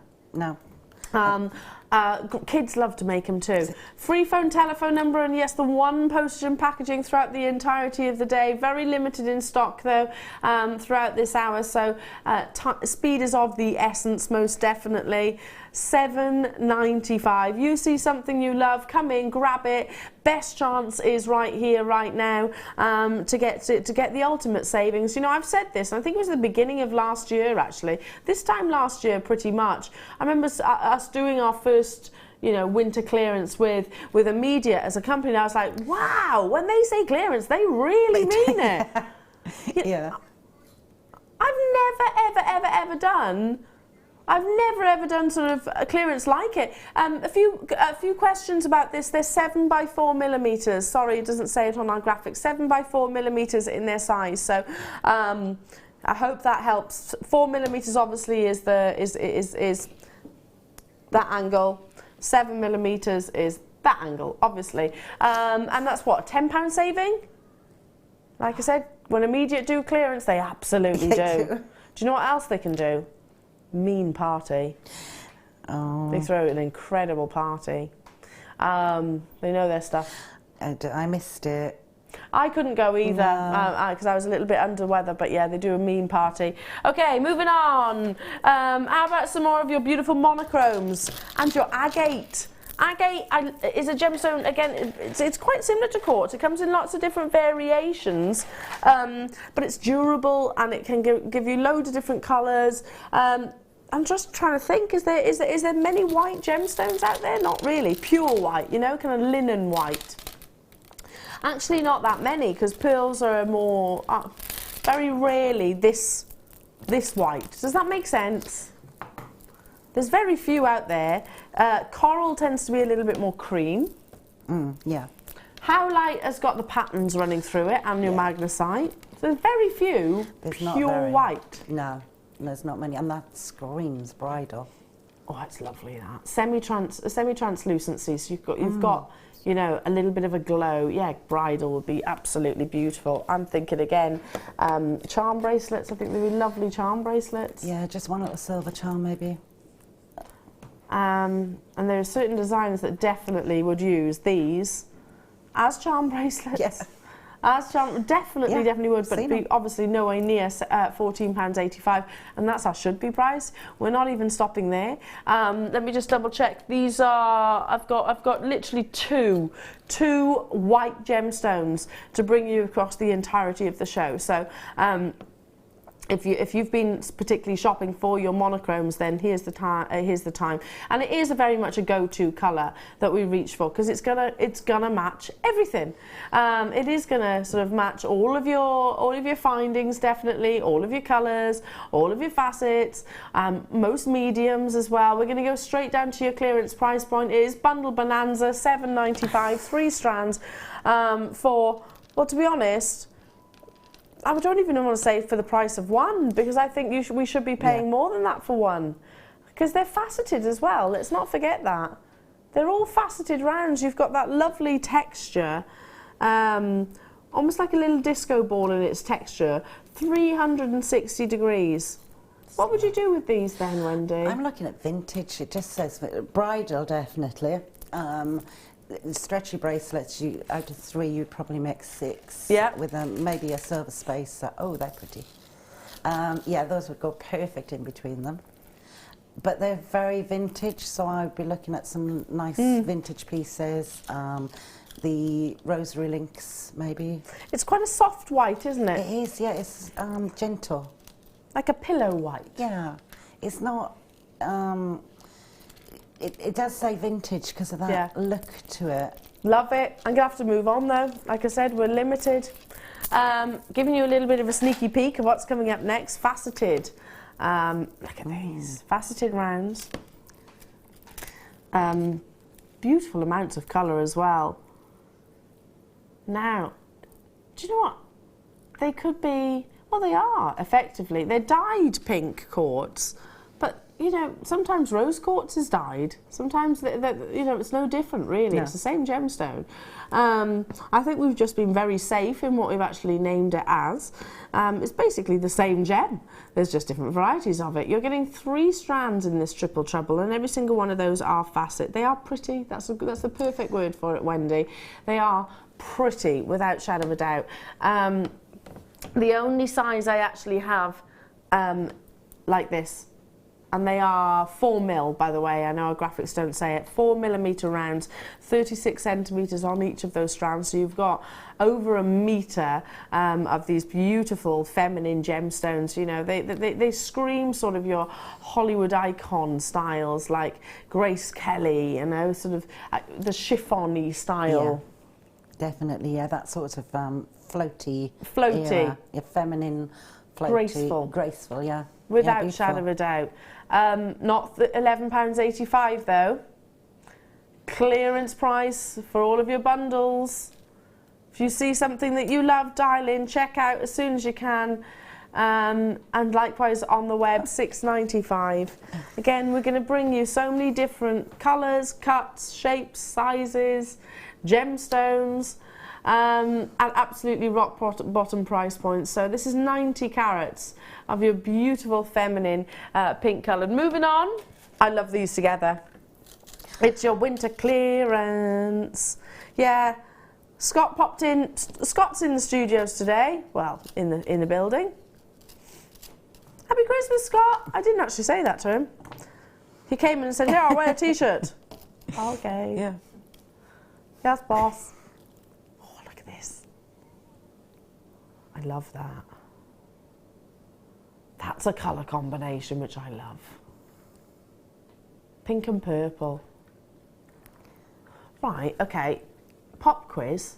Kids love to make them too. Free phone, telephone number, and yes, the 1 postage and packaging throughout the entirety of the day. Very limited in stock though throughout this hour, so speed is of the essence, most definitely. $7.95. You see something you love, come in, grab it. Best chance is right here, right now, to get the ultimate savings. You know, I've said this, and I think it was the beginning of last year, actually. This time last year, pretty much. I remember us doing our first, you know, winter clearance with Immediate as a company, and I was like, wow, when they say clearance, they really mean it. Yeah. I've never ever done sort of a clearance like it. A few questions about this. They're 7x4 millimeters. Sorry, it doesn't say it on our graphic. 7x4 millimeters in their size. So I hope that helps. 4 millimeters obviously is that angle. 7 millimeters is that angle, obviously. And that's what, £10 saving? Like I said, when Immediate do clearance, they absolutely do. Do you know what else they can do? Mean party. Oh. They throw an incredible party. They know their stuff. I missed it. I couldn't go either because I was a little bit under weather, but yeah, they do a mean party. Okay, moving on. How about some more of your beautiful monochromes and your agate? Agate is a gemstone, again, it's quite similar to quartz. It comes in lots of different variations, but it's durable and it can give you loads of different colours. I'm just trying to think, is there many white gemstones out there? Not really. Pure white, you know, kind of linen white. Actually not that many, because pearls are more, very rarely this white. Does that make sense? There's very few out there. Coral tends to be a little bit more cream. Yeah. Howlite has got the patterns running through it, and your magnesite. So there's very few pure white. No, there's not many, and that screams bridal. Oh, that's lovely, that. Semi-translucency, so you've got, you know, a little bit of a glow. Yeah, bridal would be absolutely beautiful. I'm thinking again, charm bracelets. I think they'd be lovely charm bracelets. Yeah, just one little silver charm maybe. And there are certain designers that definitely would use these as charm bracelets. Yes. As charm, definitely would, but be obviously nowhere near £14.85, and that's our should-be price. We're not even stopping there. Let me just double check. These are, I've got literally two white gemstones to bring you across the entirety of the show. So. If you've been particularly shopping for your monochromes, then here's the time. And it is very much a go-to colour that we reach for, because it's gonna match everything. It is gonna sort of match all of your findings, definitely, all of your colours, all of your facets, most mediums as well. We're gonna go straight down to your clearance price point. It is Bundle Bonanza, $7.95, 3 strands, for, well, to be honest, I don't even want to say for the price of one, because I think we should be paying more than that for one. Because they're faceted as well, let's not forget that. They're all faceted rounds. You've got that lovely texture, almost like a little disco ball in its texture, 360 degrees. What would you do with these then, Wendy? I'm looking at vintage. It just says bridal, definitely. Stretchy bracelets, out of 3, you'd probably make 6. Yeah. With maybe a silver spacer. Oh, they're pretty. Yeah, those would go perfect in between them. But they're very vintage, so I'd be looking at some nice vintage pieces. The rosary links, maybe. It's quite a soft white, isn't it? It is, yeah, it's gentle. Like a pillow white. Yeah, it's not... It does say vintage because of that look to it. Love it. I'm going to have to move on though. Like I said, we're limited. Giving you a little bit of a sneaky peek of what's coming up next. Faceted. Look at these. Faceted rounds. Beautiful amounts of colour as well. Now, do you know what? They could be, well, they are, effectively. They're dyed pink quartz, but, you know, sometimes rose quartz is dyed. Sometimes, you know, it's no different, really. No. It's the same gemstone. I think we've just been very safe in what we've actually named it as. It's basically the same gem. There's just different varieties of it. You're getting 3 strands in this triple treble, and every single one of those are facet. They are pretty. That's the perfect word for it, Wendy. They are pretty, without shadow of a doubt. The only size I actually have like this, and they are 4mm, by the way. I know our graphics don't say it. 4mm rounds, 36 centimetres on each of those strands. So you've got over 1 metre of these beautiful feminine gemstones. You know, they scream sort of your Hollywood icon styles, like Grace Kelly. You know, sort of the chiffon-y style. Yeah, definitely. Yeah, that sort of floaty. Floaty. Yeah, feminine, floaty. Graceful. Yeah. Without shadow of a doubt. Not £11.85 though. Clearance price for all of your bundles. If you see something that you love, dial in, check out as soon as you can. And likewise on the web, £6.95. Again, we're going to bring you so many different colours, cuts, shapes, sizes, gemstones, at absolutely rock bottom price points. So this is 90 carats of your beautiful feminine pink coloured. Moving on, I love these together. It's your winter clearance. Yeah, Scott's in the studios today. Well, in the building. Happy Christmas, Scott. I didn't actually say that to him. He came in and said, yeah, I'll wear a t-shirt. Okay. Yeah. Yes, boss. Oh, look at this. I love that. That's a colour combination which I love. Pink and purple. Right, okay. Pop quiz.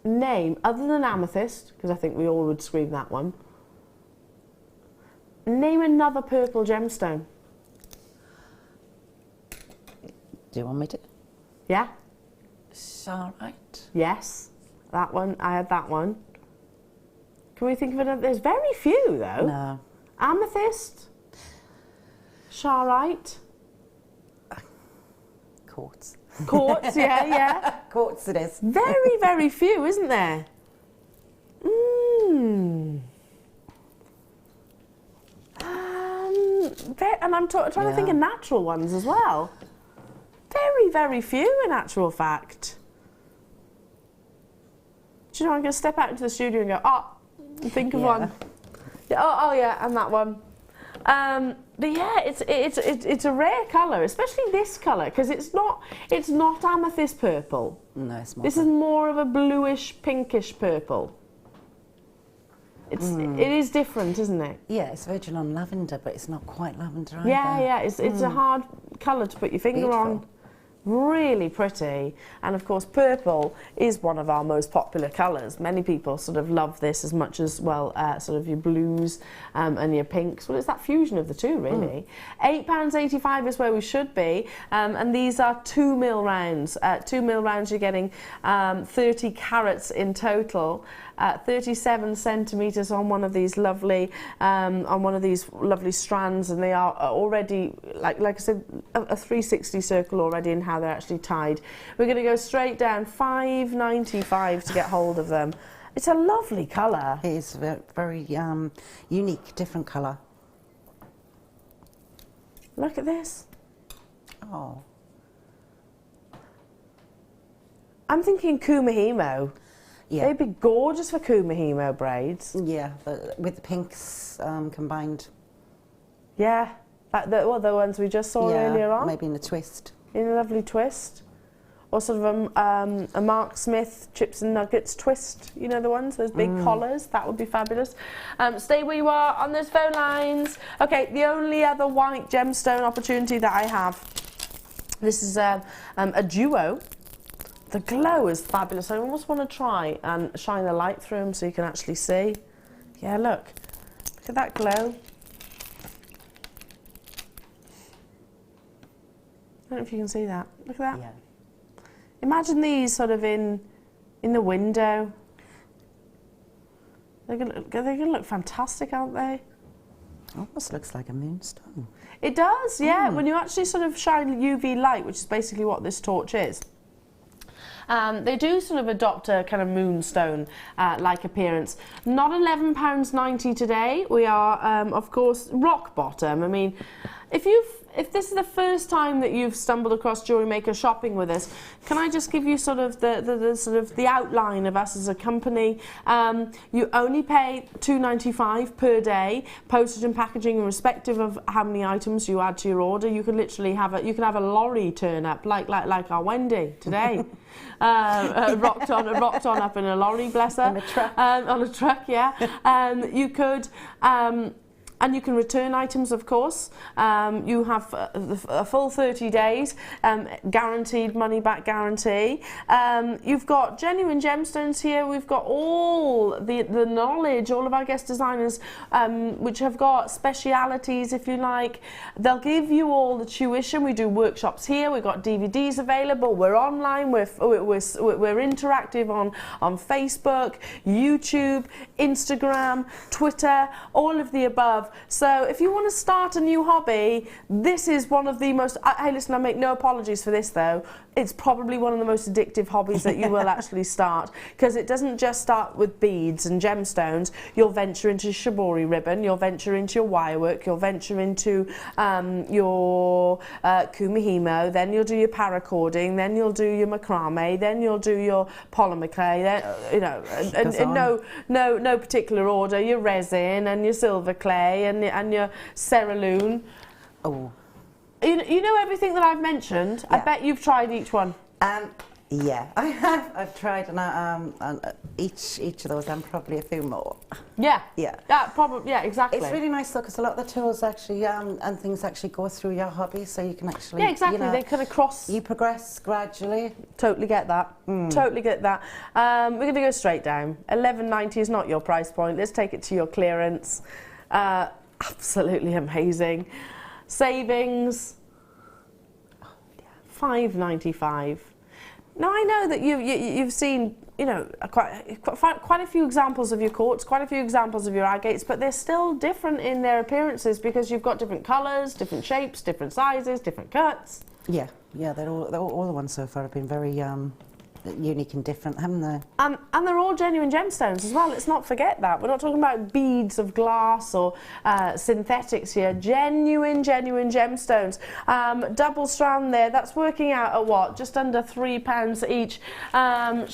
Name, other than amethyst, because I think we all would scream that one. Name another purple gemstone. Do you want me to? Yeah? Jadeite. Yes, that one. I had that one. Can we think of another? There's very few though. No. Amethyst. Jadeite. Quartz. Quartz, yeah. Quartz it is. Very, very few, isn't there? And I'm trying to think of natural ones as well. Very, very few in actual fact. Do you know, I'm going to step out into the studio and go, think of one. Yeah, oh yeah, and that one. But yeah, it's a rare colour, especially this colour, because it's not amethyst purple. No, it's more. This is more of a bluish, pinkish purple. It is different, isn't it? Yeah, it's verging on lavender, but it's not quite lavender either. Yeah, it's a hard colour to put your finger on. Really pretty. And of course purple is one of our most popular colours. Many people sort of love this as much as, well, sort of your blues and your pinks. Well, it's that fusion of the two, really. £8.85 is where we should be, and these are 2mm rounds. 2mm rounds, you're getting 30 carats in total. 37 centimetres on one of these lovely strands, and they are already, like I said, a 360 circle already in how they're actually tied. We're going to go straight down, £5.95 to get hold of them. It's a lovely colour. It is a very unique, different colour. Look at this. Oh. I'm thinking Kumihimo. Yeah. They'd be gorgeous for Kumihimo braids. Yeah, with the pinks combined. Yeah, the ones we just saw earlier on. Maybe in a twist. In a lovely twist. Or sort of a Mark Smith chips and nuggets twist. You know the ones, those big collars? That would be fabulous. Stay where you are on those phone lines. Okay, the only other white gemstone opportunity that I have. This is a duo. The glow is fabulous. I almost want to try and shine the light through them so you can actually see. Yeah, look. Look at that glow. I don't know if you can see that. Look at that. Yeah. Imagine these sort of in the window. They're gonna look fantastic, aren't they? Almost looks like a moonstone. It does, yeah. When you actually sort of shine UV light, which is basically what this torch is. They do sort of adopt a kind of moonstone-like appearance. Not £11.90 today. We are, of course, rock bottom. I mean, if this is the first time that you've stumbled across Jewellery Maker shopping with us, can I just give you sort of the outline of us as a company? You only pay £2.95 per day, postage and packaging, irrespective of how many items you add to your order. You can literally have a lorry turn up, like our Wendy today. rocked on up in a lorry, bless her. On a truck. On a truck, yeah. You could. And you can return items, of course. You have a full 30 days, guaranteed money-back guarantee. You've got genuine gemstones here. We've got all the knowledge, all of our guest designers, which have got specialities, if you like. They'll give you all the tuition. We do workshops here. We've got DVDs available. We're online. We're interactive on Facebook, YouTube, Instagram, Twitter, all of the above. So if you want to start a new hobby, this is one of the most... Hey, listen, I make no apologies for this, though. It's probably one of the most addictive hobbies that you will actually start, because it doesn't just start with beads and gemstones. You'll venture into shibori ribbon, you'll venture into your wirework, you'll venture into your kumihimo, then you'll do your paracording, then you'll do your macrame, then you'll do your polymer clay, then, you know, in no particular order, your resin and your silver clay and your cerulean. Oh. You know everything that I've mentioned. Yeah. I bet you've tried each one. Yeah, I have. I've tried each of those, and probably a few more. Yeah. Yeah. Probably. Yeah, exactly. It's really nice though, because a lot of the tools actually and things actually go through your hobby, so you can actually. Yeah, exactly. You know, they kind of cross. You progress gradually. Totally get that. Totally get that. We're going to go straight down. £11.90 is not your price point. Let's take it to your clearance. Absolutely amazing. Savings. £5.95. Now I know that you've seen, you know, quite a few examples of your quartz, quite a few examples of your agates, but they're still different in their appearances because you've got different colours, different shapes, different sizes, different cuts. Yeah, they're all the ones so far have been very unique and different, haven't they? And they're all genuine gemstones as well. Let's not forget that. We're not talking about beads of glass or synthetics here. Genuine gemstones. Double strand there. That's working out at what? Just under £3 each.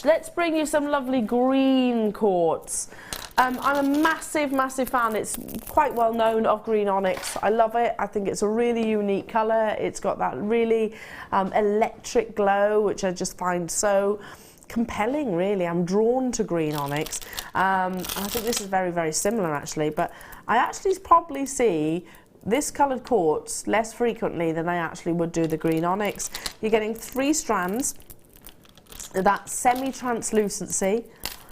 Let's bring you some lovely green quartz. I'm a massive fan. It's quite well known of green onyx. I love it. I think it's a really unique colour. It's got that really electric glow, which I just find so compelling, really. I'm drawn to green onyx. And I think this is very, very similar, actually. But I actually probably see this coloured quartz less frequently than I actually would do the green onyx. You're getting 3 strands, that semi-translucency,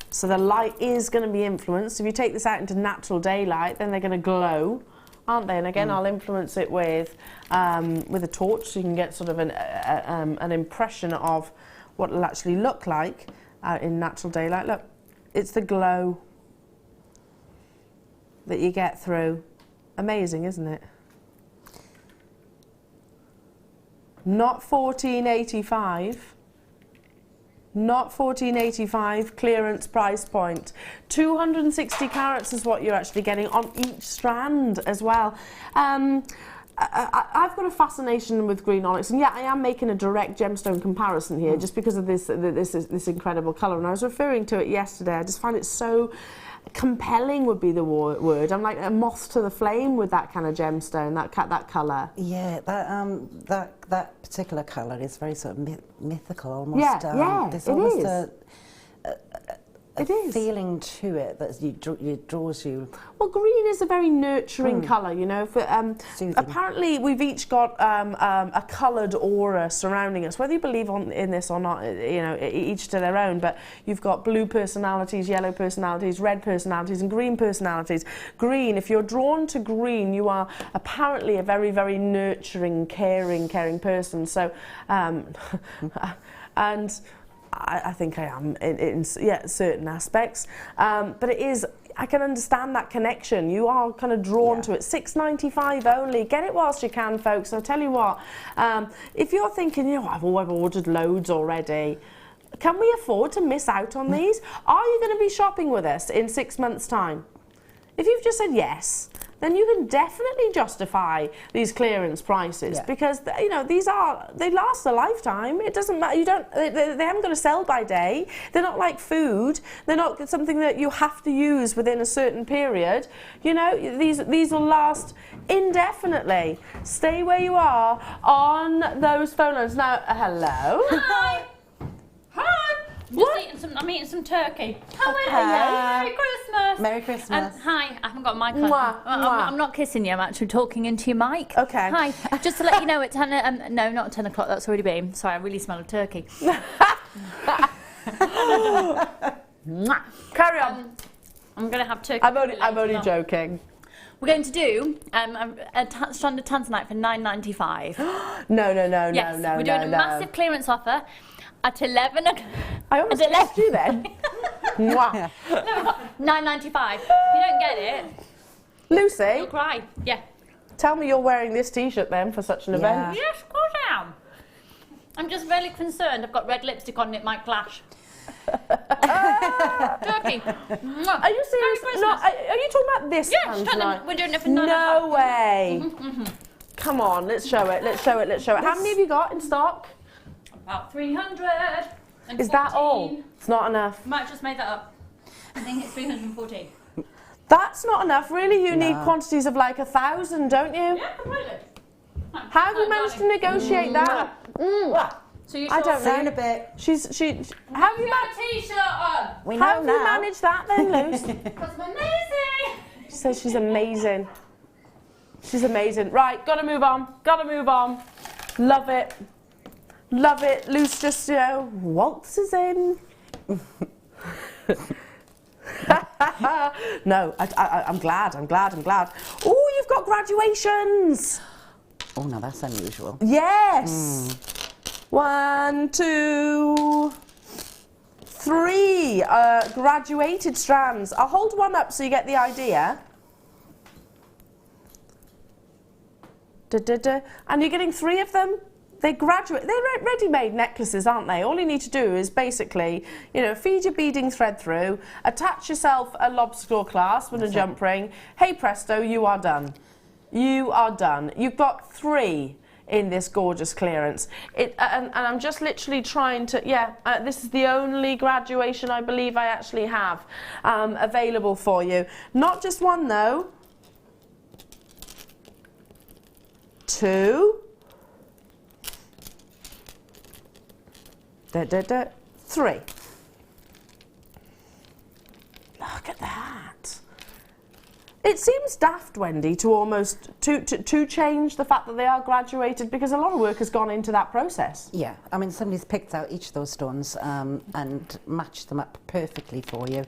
so the light is going to be influenced. If you take this out into natural daylight, then they're going to glow, aren't they? And again, I'll influence it with a torch, so you can get sort of an impression of what it'll actually look like in natural daylight. Look, it's the glow that you get through. Amazing, isn't it? Not $14.85. Not $14.85 clearance price point. 260 carats is what you're actually getting on each strand as well. I've got a fascination with green onyx, and yeah, I am making a direct gemstone comparison here just because of this incredible colour. And I was referring to it yesterday. I just find it so compelling, would be the word. I'm like a moth to the flame with that kind of gemstone, that colour. Yeah, that particular colour is very sort of mythical, almost. Yeah, there's it almost is. a feeling to it that draws you. Well, green is a very nurturing colour, you know. Apparently, we've each got a coloured aura surrounding us. Whether you believe in this or not, you know, each to their own. But you've got blue personalities, yellow personalities, red personalities, and green personalities. Green, if you're drawn to green, you are apparently a very, very nurturing, caring person. So, and I think I am in certain aspects, but it is, I can understand that connection. You are kind of drawn to it. $6.95 only. Get it whilst you can, folks. I'll tell you what, if you're thinking, you know, I've ordered loads already, can we afford to miss out on these? Are you going to be shopping with us in 6 months' time? If you've just said yes, then you can definitely justify these clearance prices because, you know, they last a lifetime. It doesn't matter. They haven't got to sell by day. They're not like food. They're not something that you have to use within a certain period. You know, these will last indefinitely. Stay where you are on those phone lines. Now, hello. Hi. Hi. I'm eating some turkey. Okay. Merry Christmas. Merry Christmas. Hi, I haven't got my mic on. I'm not kissing you, I'm actually talking into your mic. Okay. Hi, just to let you know, at 10, no, not 10 o'clock, that's already been. Sorry, I really smell of turkey. Carry on. I'm going to have turkey. I'm only joking. We're going to do a strand of Tanzanite for $9.95. No, yes, we're doing a massive clearance offer. At 11 o'clock. I almost left you then. $9.95. If you don't get it, Lucy, you'll cry. Yeah. Tell me you're wearing this T-shirt then for such an event. Yes, of course I am. I'm just really concerned. I've got red lipstick on and it might clash. Turkey. Are you serious? No, are you talking about this? Yes, we're doing it for $9. No way. Come on, let's show it. How many have you got in stock? About 300. Is that all? It's not enough. Might have just made that up. I think it's 314. That's not enough. Really, you need quantities of like 1,000, don't you? Yeah, completely. How have you managed to negotiate that? So you I don't know. Down a bit. How have you a t-shirt on? We know How have you managed that then, Luce? Because I'm amazing. She says she's amazing. She's amazing. Right, gotta move on. Love it. Luce just, you know, waltzes in. No, I'm glad. Oh, you've got graduations. Oh, no, that's unusual. Yes. 1, 2, 3 graduated strands. I'll hold one up so you get the idea. And you're getting 3 of them. They're ready-made necklaces, aren't they? All you need to do is basically, you know, feed your beading thread through, attach yourself a lobster claw clasp and a jump ring. Hey presto, you are done. You've got 3 in this gorgeous clearance. And I'm just literally trying to, this is the only graduation I believe I actually have available for you. Not just 1 though. 2. 3. Look at that. It seems daft, Wendy, to almost to change the fact that they are graduated, because a lot of work has gone into that process. Yeah, I mean, somebody's picked out each of those stones and matched them up perfectly for you.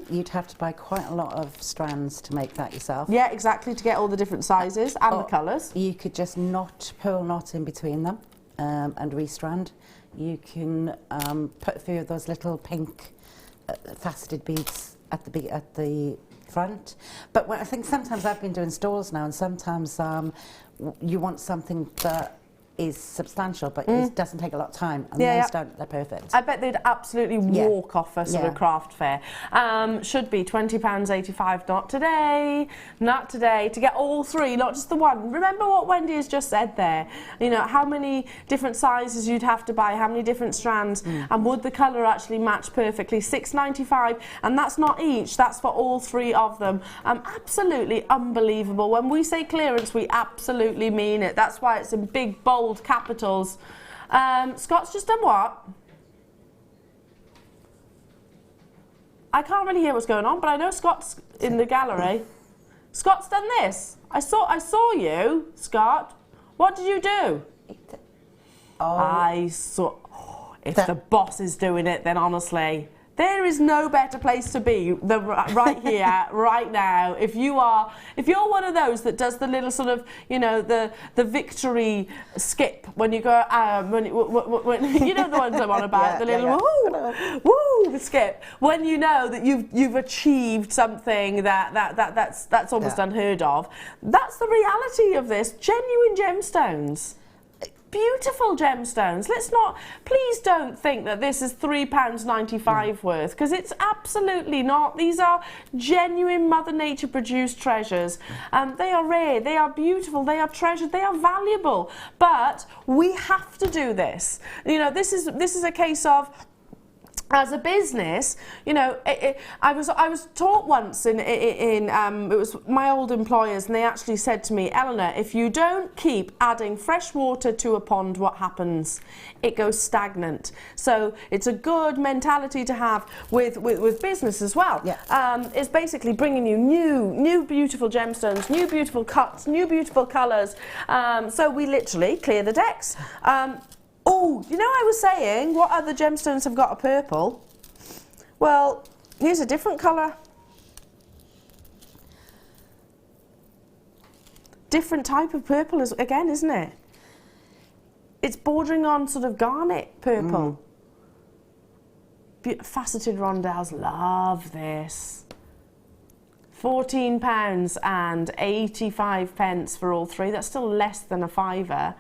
You'd have to buy quite a lot of strands to make that yourself. Yeah, exactly, to get all the different sizes and the colours. You could just pearl knot in between them and restrand. You can put a few of those little pink faceted beads at the front. But I think sometimes I've been doing stalls now, and sometimes you want something that is substantial, but it doesn't take a lot of time, and those don't, they're perfect. I bet they'd absolutely walk off a sort of craft fair. Should be £20.85, not today, not today, to get all three, not just the one. Remember what Wendy has just said there, you know, how many different sizes you'd have to buy, how many different strands, and would the colour actually match perfectly. £6.95, and that's not each, that's for all three of them. Absolutely unbelievable. When we say clearance, we absolutely mean it. That's why it's in big, bold capitals. Scott's just done what? I can't really hear what's going on, but I know Scott's in the gallery. Scott's done this. I saw you, Scott. What did you do? I saw. If the boss is doing it, then honestly, there is no better place to be than right here, right now. If you're one of those that does the little sort of, you know, the victory skip when you go, when you know the ones I'm on about, the little woo, the skip. When you know that you've achieved something that's almost unheard of. That's the reality of this. Genuine gemstones. Beautiful gemstones. Please don't think that this is £3.95 worth, because it's absolutely not. These are genuine Mother Nature produced treasures. They are rare, they are beautiful, they are treasured, they are valuable. But we have to do this. You know, this is a case of, as a business, you know, I was taught once in it was my old employers, and they actually said to me, Eleanor, if you don't keep adding fresh water to a pond, what happens? It goes stagnant. So it's a good mentality to have with business as well. Yeah. It's basically bringing you new beautiful gemstones, new beautiful cuts, new beautiful colours. So we literally clear the decks. Oh, you know, I was saying, what other gemstones have got a purple? Well, here's a different colour. Different type of purple, again, isn't it? It's bordering on sort of garnet purple. Faceted rondelles, love this. £14.85 for all three. That's still less than a £5,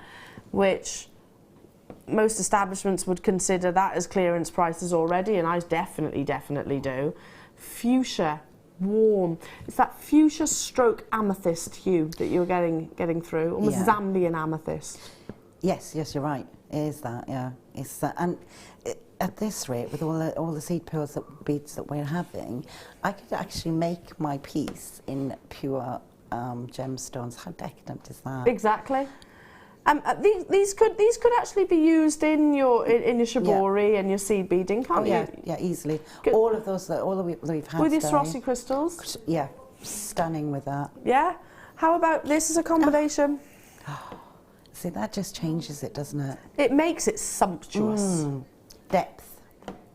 which most establishments would consider that as clearance prices already, and I definitely do. Fuchsia, warm. It's that fuchsia stroke amethyst hue that you're getting through, almost Zambian amethyst. Yes, you're right. It is that, yeah. It's and at this rate, with all the seed pearls beads that we're having, I could actually make my piece in pure gemstones. How decadent is that? Exactly. These could actually be used in your shibori and your seed beading, can't you? Yeah, easily. All of those that we've had with your Swarovski crystals. Yeah, stunning with that. Yeah. How about this as a combination? See, that just changes it, doesn't it? It makes it sumptuous. Depth.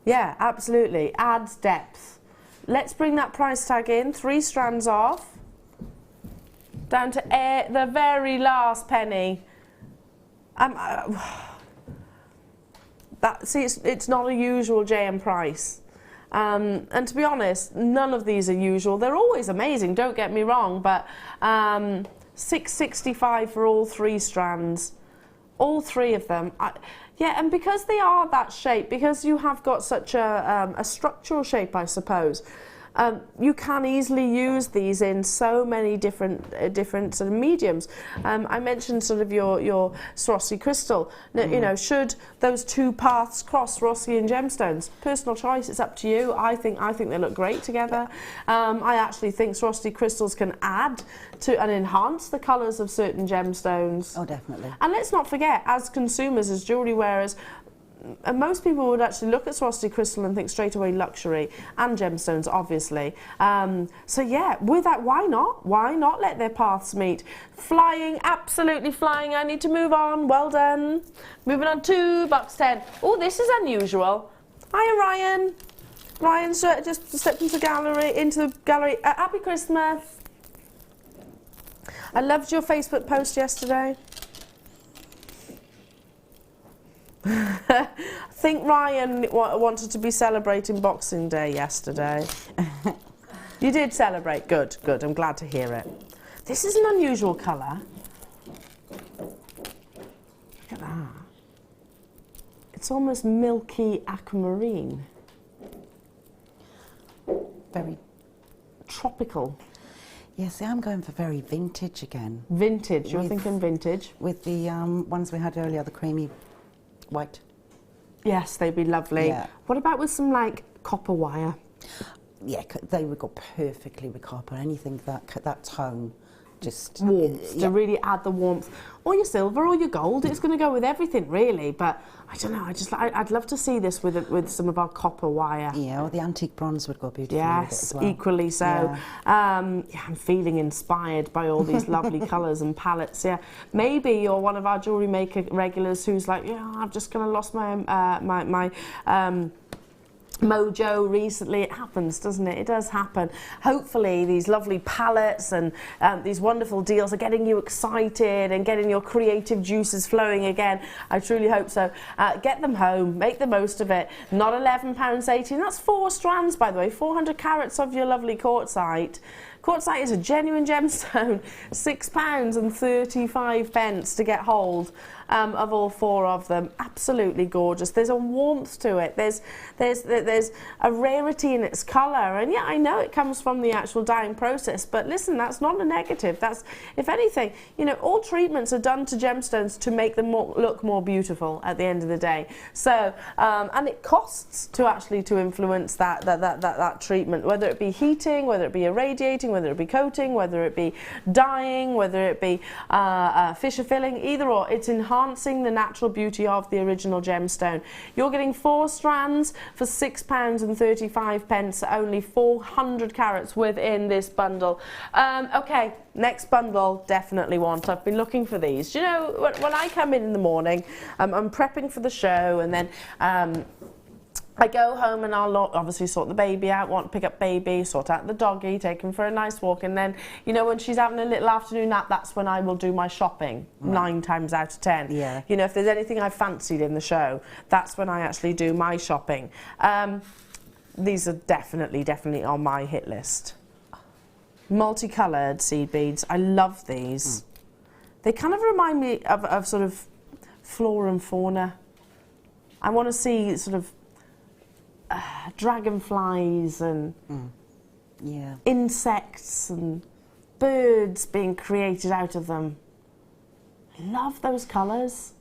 Yeah, absolutely. Adds depth. Let's bring that price tag in. 3 strands off. Down to the very last penny. It's not a usual JM price, and to be honest, none of these are usual. They're always amazing, don't get me wrong, but £6.65 for all 3 strands, all 3 of them. Yeah, and because they are that shape, because you have got such a structural shape, I suppose. You can easily use these in so many different sort of mediums. I mentioned sort of your Swarovski crystal. You know, should those 2 paths cross, Swarovski and gemstones? Personal choice. It's up to you. I think they look great together. I actually think Swarovski crystals can add to and enhance the colours of certain gemstones. Oh, definitely. And let's not forget, as consumers, as jewellery wearers, most people would actually look at Swarovski crystal and think straight away luxury, and gemstones, obviously. So yeah, with that, why not? Why not let their paths meet? Flying, absolutely flying. I need to move on. Well done. Moving on to box 10. Oh, this is unusual. Hiya, Ryan. Ryan just stepped into the gallery. Happy Christmas. I loved your Facebook post yesterday. I think Ryan wanted to be celebrating Boxing Day yesterday. You did celebrate. Good, good. I'm glad to hear it. This is an unusual colour. Look at that. It's almost milky aquamarine. Very tropical. Yeah, see, I'm going for very vintage again. Vintage, you're thinking vintage? With the ones we had earlier, the creamy white. Yes, they'd be lovely. Yeah. What about with some, like, copper wire? Yeah, they would go perfectly with copper. Anything that tone, just warmth, to really add the warmth. Or your silver or your gold, it's going to go with everything, really. But I don't know, I'd love to see this with some of our copper wire. Yeah, or the antique bronze would go beautifully with it as well. Equally so. Yeah. Yeah, I'm feeling inspired by all these lovely colours and palettes. Yeah, maybe you're one of our Jewellery Maker regulars who's like, yeah, I've just kind of lost my mojo recently. It happens, doesn't it? It does happen. Hopefully these lovely palettes and these wonderful deals are getting you excited and getting your creative juices flowing again. I truly hope so. Get them home, make the most of it. Not £11.80, that's 4 strands, by the way, 400 carats of your lovely quartzite. Quartzite is a genuine gemstone, £6.35 to get hold of all 4 of them. Absolutely gorgeous. There's a warmth to it. There's a rarity in its colour, and yeah, I know it comes from the actual dyeing process, but listen, that's not a negative. That's, if anything, you know, all treatments are done to gemstones to make them look more beautiful at the end of the day. So, and it costs to actually influence that treatment, whether it be heating, whether it be irradiating, whether it be coating, whether it be dyeing, whether it be fissure filling, either or. It's enhancing the natural beauty of the original gemstone. You're getting 4 strands for £6.35, only 400 carats within this bundle. Okay, next bundle, definitely want. I've been looking for these. Do you know, when I come in the morning, I'm prepping for the show, and then I go home and I'll obviously sort the baby out, want to pick up baby, sort out the doggy, take him for a nice walk, and then, you know, when she's having a little afternoon nap, that's when I will do my shopping, 9 times out of 10. Yeah. You know, if there's anything I fancied in the show, that's when I actually do my shopping. These are definitely on my hit list. Multicoloured seed beads, I love these. They kind of remind me of sort of flora and fauna. I want to see sort of dragonflies and insects and birds being created out of them. Love those colours.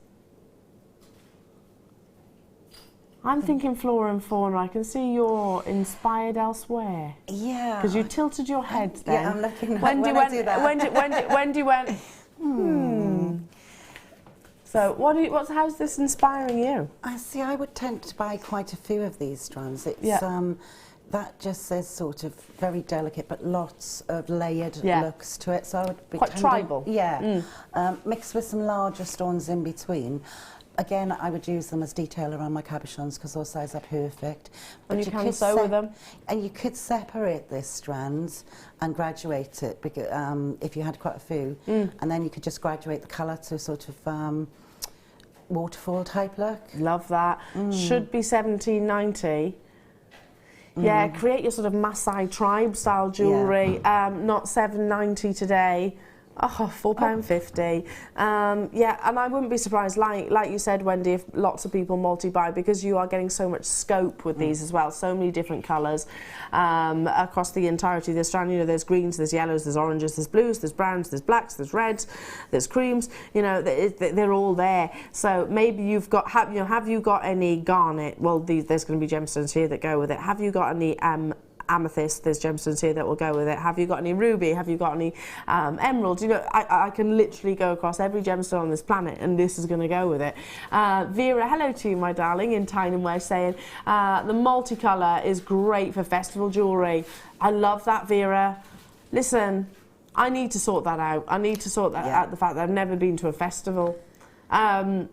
I'm thinking flora and fauna. I can see you're inspired elsewhere. Yeah. Because you tilted your head then. Yeah, I'm looking at Wendy when I do that. Wendy went, So how's this inspiring you? I see, I would tend to buy quite a few of these strands. It's that just says sort of very delicate, but lots of layered looks to it. So I would be quite tribal. Yeah. Mixed with some larger stones in between. Again, I would use them as detail around my cabochons because those sizes are perfect. But you can sew with them. And you could separate these strands and graduate it because, if you had quite a few. And then you could just graduate the colour to sort of waterfall type look. Love that. Should be $17.90. Yeah, create your sort of Maasai tribe style jewellery. Not $7.90 today. Oh, £4.50. Yeah, and I wouldn't be surprised, like you said, Wendy, if lots of people multi-buy, because you are getting so much scope with these as well. So many different colours across the entirety of the strand. You know, there's greens, there's yellows, there's oranges, there's blues, there's browns, there's blacks, there's reds, there's creams. You know, they're all there. So maybe you've got, have you got any garnet? Well, there's going to be gemstones here that go with it. Have you got any amethyst, there's gemstones here that will go with it. Have you got any ruby? Have you got any emerald? You know, I can literally go across every gemstone on this planet and this is going to go with it. Vera, hello to you, my darling, in Tyne and West, saying the multicolour is great for festival jewellery. I love that, Vera. Listen, I need to sort that out. I need to sort that out, the fact that I've never been to a festival. And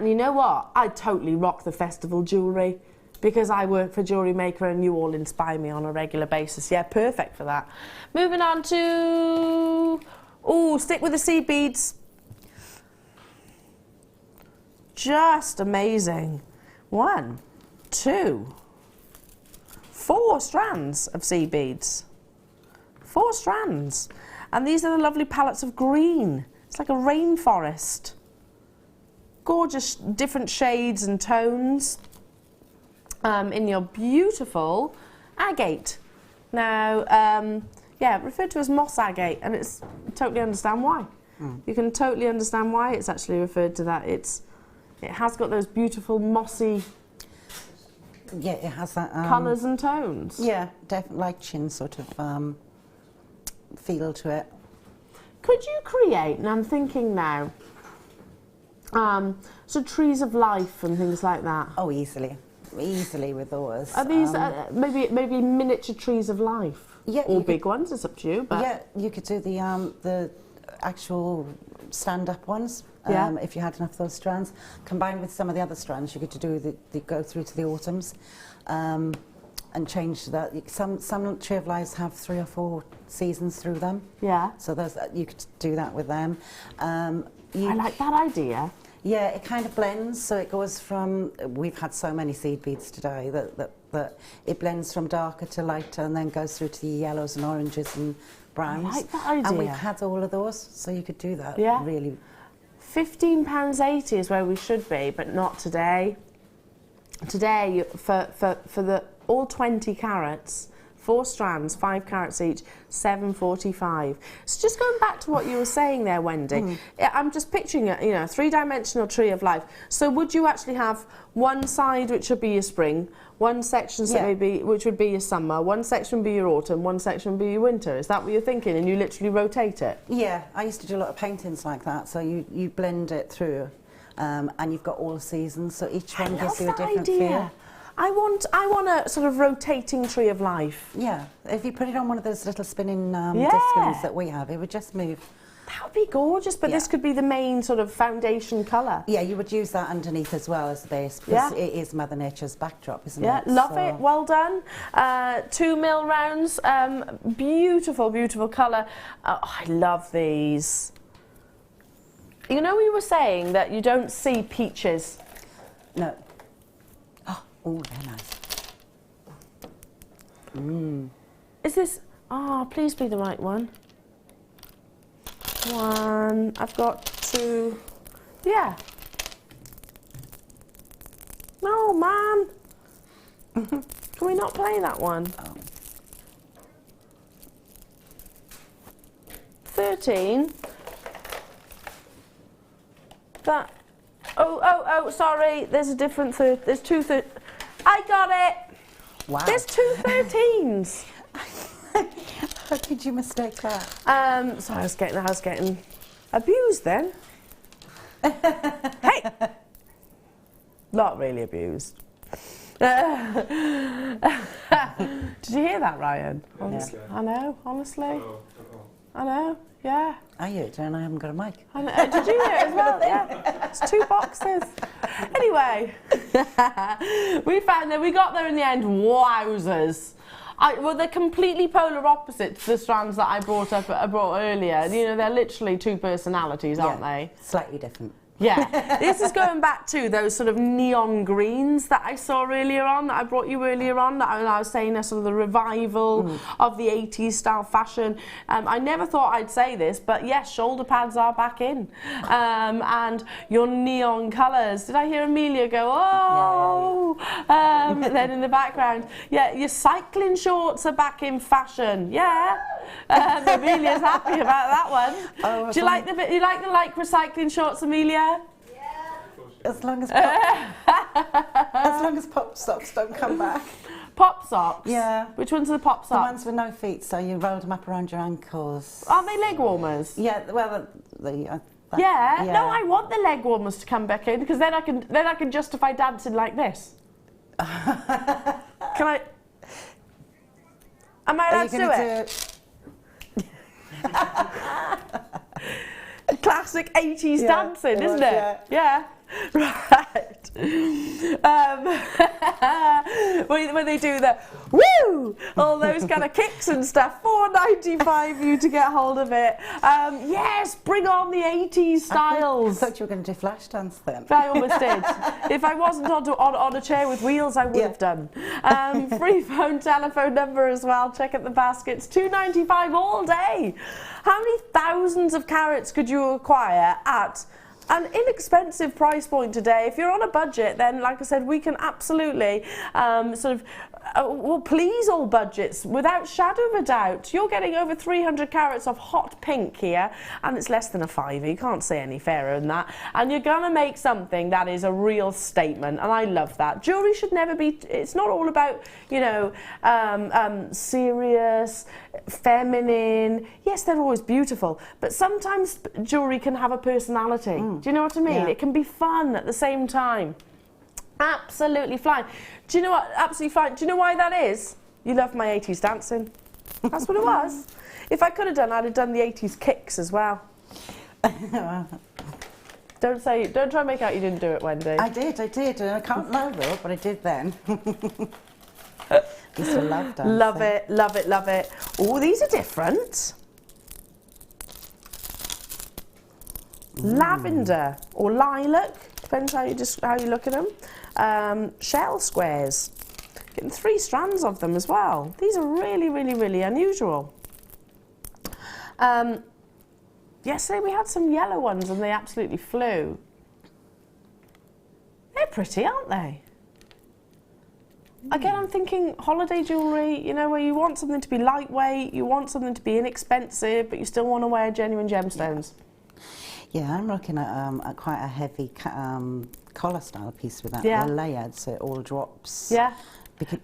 you know what? I totally rock the festival jewellery because I work for Jewellery Maker and you all inspire me on a regular basis. Yeah, perfect for that. Moving on to... Oh, stick with the seed beads. Just amazing. 1, 2, 4 strands of seed beads. 4 strands. And these are the lovely palettes of green. It's like a rainforest. Gorgeous different shades and tones in your beautiful agate. Now, yeah, referred to as moss agate, and it's totally understand why. You can totally understand why it's actually referred to that. It has got those beautiful mossy it has that colours and tones. Yeah, definitely like chin sort of feel to it. Could you create, and I'm thinking now, so trees of life and things like that? Oh, easily with those. Are these maybe miniature trees of life? Yeah, or big ones, it's up to you. But yeah, you could do the actual stand-up ones. If you had enough of those strands, combined with some of the other strands, you could do the go through to the autumns, and change that. Some tree of lives have 3 or 4 seasons through them. Yeah. So you could do that with them. I like that idea. Yeah, it kind of blends, so it goes from, we've had so many seed beads today that it blends from darker to lighter and then goes through to the yellows and oranges and browns. I like that idea. And we've had all of those, so you could do that. Yeah. Really. £15.80 is where we should be, but not today. Today, for the all 20 carats, 4 strands, 5 carats each, £7.45. So just going back to what you were saying there, Wendy, I'm just picturing a 3-dimensional tree of life. So would you actually have one side which would be your spring, one section which would be your summer, one section would be your autumn, one section would be your winter? Is that what you're thinking? And you literally rotate it? Yeah, I used to do a lot of paintings like that. So you blend it through, and you've got all the seasons. So each one gives you a different feel. I want a sort of rotating tree of life. Yeah, if you put it on one of those little spinning discs that we have, it would just move. That would be gorgeous, but this could be the main sort of foundation colour. Yeah, you would use that underneath as well as the base, because it is Mother Nature's backdrop, isn't it? Yeah, love it, well done. 2 mil rounds, beautiful, beautiful colour. Oh, I love these. You know, we were saying that you don't see peaches. No. Oh, they're nice. Is this... Oh, please be the right one. 1... I've got 2... Yeah. No, man. Can we not play that one? 13. That... Oh, sorry. There's a different... There's 2... I got it! Wow. There's 2 13s. How did you mistake that? So I was getting abused then. Hey! Not really abused. Did you hear that, Ryan? Honestly. Yeah. I know, honestly. I know, yeah. I hear it, and I haven't got a mic. I know. Did you hear it as well? Yeah. It's 2 boxes. Anyway, we found that we got there in the end. Wowzers. Well, they're completely polar opposite to the strands that I brought earlier. You know, they're literally 2 personalities, aren't they? Slightly different. Yeah, this is going back to those sort of neon greens that I saw earlier on, that I brought you earlier on, that I was saying are sort of the revival of the 80s style fashion. I never thought I'd say this, but yes, shoulder pads are back in. And your neon colours. Did I hear Amelia go, oh? Then in the background, yeah, your cycling shorts are back in fashion. Yeah. Amelia's happy about that one. Oh, do you like the lycra cycling shorts, Amelia? Yeah. As long as pop stocks don't come back. Pop socks? Yeah. Which ones are the pop The socks? ones with no feet, so you roll them up around your ankles. Aren't they leg warmers? Yeah, well, Yeah. No, I want the leg warmers to come back in because then I can justify dancing like this. Can I? Am I allowed to do it? Classic 80s dancing, isn't it? Yeah. Right. When they do the woo, all those kind of kicks and stuff, £4.95 you to get hold of it. Yes, bring on the 80s styles. I thought you were going to do flash dance then. I almost did. If I wasn't on a chair with wheels, I would have done. Free phone, telephone number as well. Check out the baskets. £2.95 all day. How many thousands of carats could you acquire at an inexpensive price point today? If you're on a budget, then like I said, we can absolutely will please all budgets without shadow of a doubt. You're getting over 300 carats of hot pink here, and it's less than a £5. You can't say any fairer than that. And you're gonna make something that is a real statement, and I love that. Jewellery should never be, it's not all about, you know, serious, feminine. Yes, they're always beautiful, but sometimes jewellery can have a personality. Do you know what I mean? Yeah. It can be fun at the same time. Absolutely fine. Do you know what? Absolutely fine. Do you know why that is? You love my 80s dancing. That's what it was. If I could have done, I'd have done the 80s kicks as well. Don't try and make out you didn't do it, Wendy. I did. I can't now though, but I did then. Used to love dancing. Love it, love it, love it. Oh, these are different. Lavender or lilac, depends how you look at them. Shell squares, getting 3 strands of them as well. These are really, really, really unusual. Yesterday we had some yellow ones and they absolutely flew. They're pretty, aren't they? Again, I'm thinking holiday jewellery, you know, where you want something to be lightweight, you want something to be inexpensive, but you still want to wear genuine gemstones. Yeah, I'm looking at quite a heavy collar style piece with that. Yeah. They're layered, so it all drops. Yeah.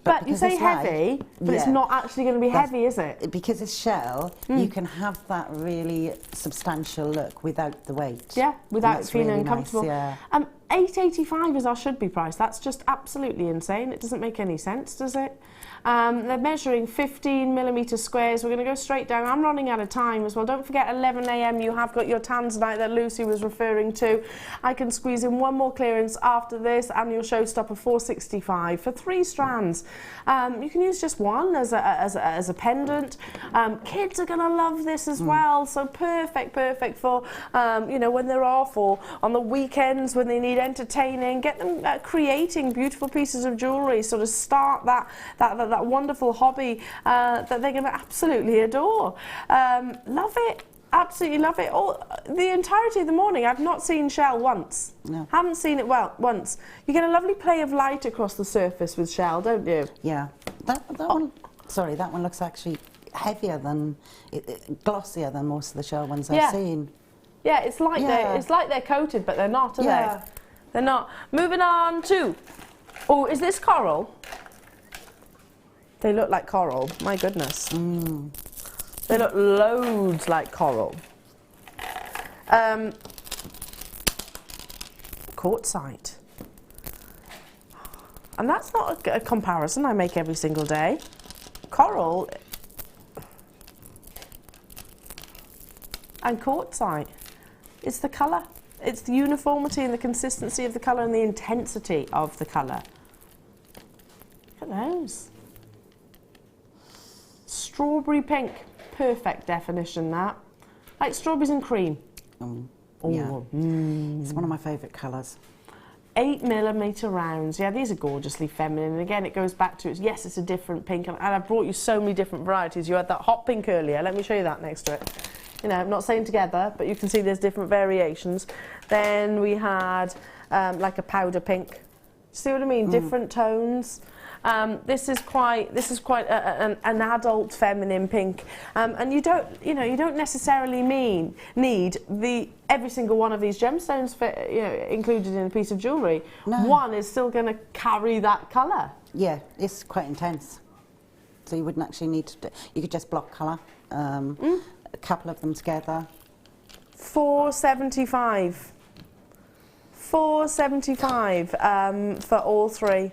But you say it's heavy, but it's not actually going to be heavy, is it? Because it's shell, you can have that really substantial look without the weight. Yeah, without feeling really uncomfortable. nice, yeah. £8.85 is our should be price. That's just absolutely insane. It doesn't make any sense, does it? They're measuring 15mm squares. We're going to go straight down. I'm running out of time as well. Don't forget 11 a.m. you have got your Tanzanite that Lucy was referring to. I can squeeze in one more clearance after this and your showstopper $4.65 for 3 strands. You can use just one as a pendant. Kids are going to love this as well. So perfect for you know, when they're off or on the weekends when they need entertaining. Get them creating beautiful pieces of jewellery. Sort of start that wonderful hobby that they're going to absolutely adore. Love it. Absolutely love it. The entirety of the morning, I've not seen shell once. No. Haven't seen it once. You get a lovely play of light across the surface with shell, don't you? Yeah. That one, sorry, that one looks actually heavier than, glossier than most of the shell ones I've seen. Yeah, it's like they're coated, but they're not, are they? They're not. Moving on to, oh, is this coral? They look like coral. My goodness. They look loads like coral. Quartzite. And that's not a comparison I make every single day. Coral and quartzite. It's the colour. It's the uniformity and the consistency of the colour and the intensity of the colour. Look at those. Strawberry pink. Perfect definition, that. Like strawberries and cream. Yeah. It's one of my favourite colours. 8mm rounds. Yeah, these are gorgeously feminine. And again, it goes back to, yes, it's a different pink. And I brought you so many different varieties. You had that hot pink earlier. Let me show you that next to it. You know, I'm not saying together, but you can see there's different variations. Then we had like a powder pink. See what I mean? Different tones. This is quite an adult feminine pink, and you don't necessarily need every single one of these gemstones included in a piece of jewellery. No. One is still going to carry that colour. Yeah, it's quite intense. So you wouldn't actually need to. You could just block colour. A couple of them together. $4.75. $4.75 for all three.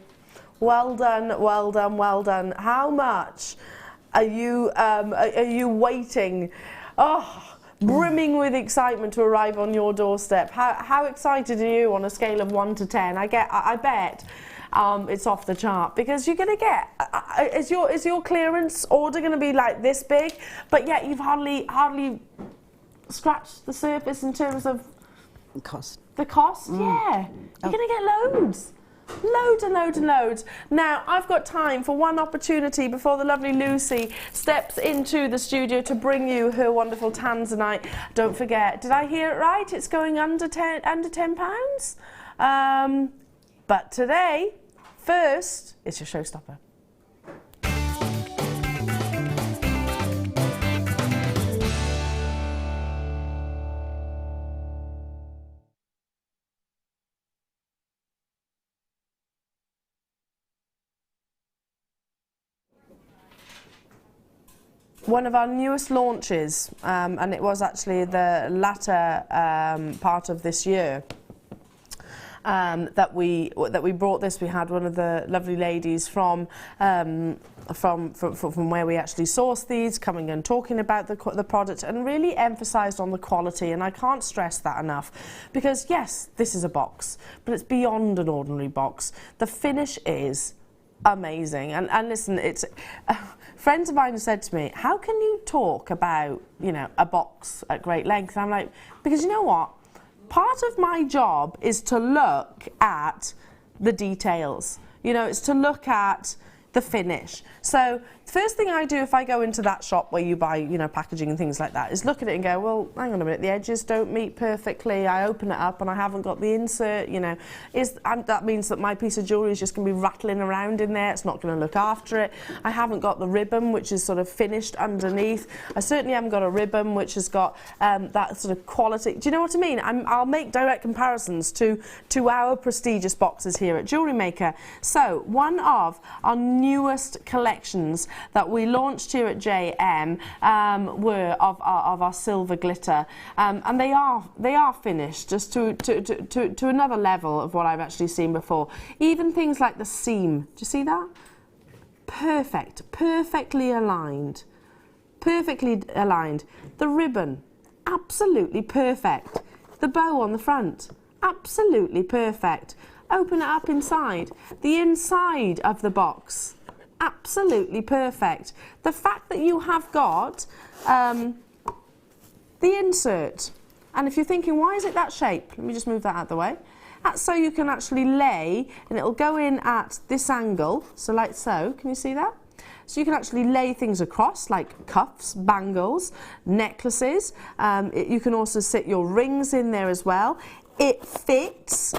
Well done, well done, well done. How much are you waiting? Oh, brimming with excitement to arrive on your doorstep. How excited are you on a scale of 1 to 10? I bet it's off the chart, because you're going to get. Is your clearance order going to be like this big? But yet you've hardly scratched the surface in terms of cost. The cost, yeah. You're going to get loads. Loads and loads and loads. Now, I've got time for one opportunity before the lovely Lucy steps into the studio to bring you her wonderful Tanzanite. Don't forget, did I hear it right? It's going under £10. But today, first, it's your showstopper. One of our newest launches, and it was actually the latter part of this year that we brought this. We had one of the lovely ladies from where we actually source these coming and talking about the product, and really emphasised on the quality. And I can't stress that enough, because yes, this is a box, but it's beyond an ordinary box. The finish is amazing, and listen, it's friends of mine have said to me, how can you talk about a box at great length? And I'm like, because you know what, part of my job is to look at the details, it's to look at the finish. So first thing I do if I go into that shop where you buy packaging and things like that is look at it and go, well, hang on a minute, the edges don't meet perfectly. I open it up and I haven't got the insert, and that means that my piece of jewellery is just going to be rattling around in there. It's not going to look after it. I haven't got the ribbon, which is sort of finished underneath. I certainly haven't got a ribbon which has got that sort of quality. Do you know what I mean? I'll make direct comparisons to our prestigious boxes here at Jewellery Maker. So one of our newest collections that we launched here at JM were of our silver glitter, and they are finished just to another level of what I've actually seen before. Even things like the seam, do you see that? Perfectly aligned. The ribbon, absolutely perfect. The bow on the front, absolutely perfect. Open it up inside. The inside of the box, absolutely perfect. The fact that you have got the insert, and if you're thinking, why is it that shape? Let me just move that out of the way. That's so you can actually lay, and it'll go in at this angle, so like so. Can you see that? So you can actually lay things across, like cuffs, bangles, necklaces. You can also sit your rings in there as well. It fits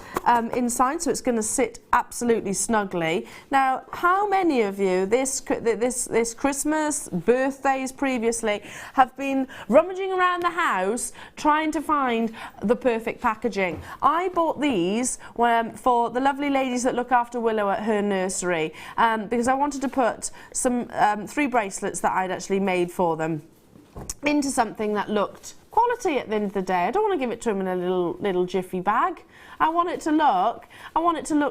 inside, so it's going to sit absolutely snugly. Now, how many of you this Christmas, birthdays previously, have been rummaging around the house trying to find the perfect packaging? I bought these for the lovely ladies that look after Willow at her nursery, because I wanted to put some 3 bracelets that I'd actually made for them into something that looked quality at the end of the day. I don't want to give it to them in a little jiffy bag. I want it to look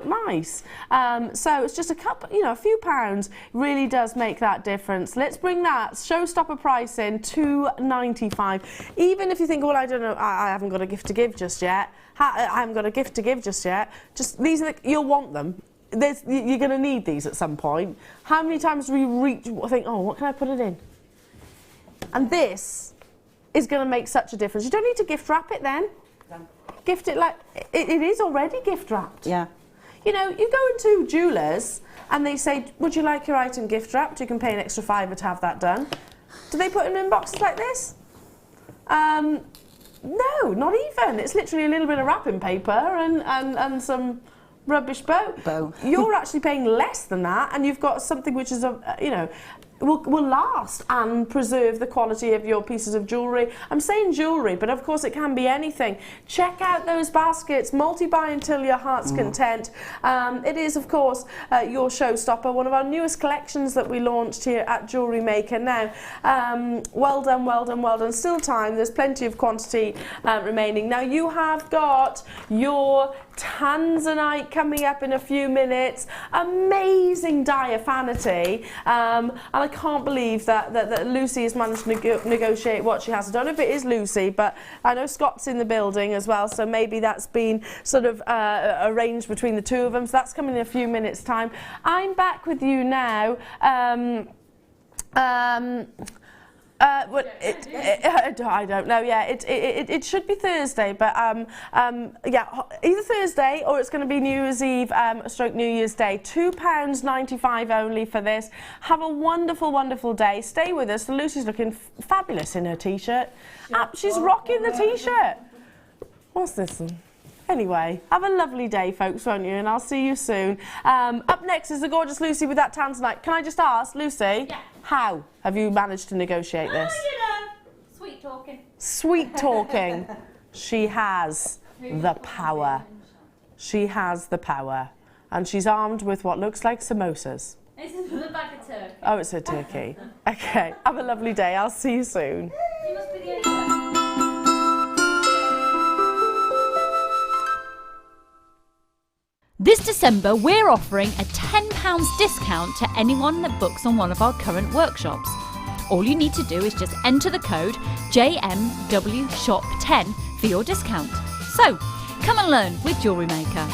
nice. So it's just a few pounds really does make that difference. Let's bring that showstopper price in, £2.95. Even if you think, well, I don't know, I haven't got a gift to give just yet. Just these are you'll want them. You're going to need these at some point. How many times do we think, oh, what can I put it in? And this is going to make such a difference. You don't need to gift wrap it then. No. Gift it like it is already gift wrapped. Yeah. You go into jewellers and they say, would you like your item gift wrapped? You can pay an extra £5 to have that done. Do they put them in boxes like this? No, not even. It's literally a little bit of wrapping paper and some rubbish bow. You're actually paying less than that, and you've got something which is, you know, will last and preserve the quality of your pieces of jewellery. I'm saying jewellery, but of course it can be anything. Check out those baskets, multi-buy until your heart's content. It is, of course, your showstopper, one of our newest collections that we launched here at Jewellery Maker. Now, well done, well done, well done. Still time, there's plenty of quantity remaining. Now, you have got your Tanzanite coming up in a few minutes. Amazing diaphanity. And I can't believe that Lucy has managed to negotiate what she has. I don't know if it is Lucy, but I know Scott's in the building as well, so maybe that's been sort of arranged between the two of them. So that's coming in a few minutes' time. I'm back with you now. I don't know. Yeah, it should be Thursday, but yeah, either Thursday or it's going to be New Year's Eve, stroke New Year's Day. £2.95 only for this. Have a wonderful, wonderful day. Stay with us. Lucy's looking fabulous in her t-shirt. She's rocking the t-shirt. What's this one? Anyway, have a lovely day, folks, won't you? And I'll see you soon. Up next is the gorgeous Lucy with that Tanzanite. Can I just ask, Lucy? Yeah. How have you managed to negotiate this? Oh, you know, sweet talking. Sweet talking. She has the power. She has the power. And she's armed with what looks like samosas. This is the bag of turkey. Oh, it's a turkey. Okay, have a lovely day. I'll see you soon. You must be the only one. This December, we're offering a £10 discount to anyone that books on one of our current workshops. All you need to do is just enter the code JMWSHOP10 for your discount. So, come and learn with Jewellery Maker.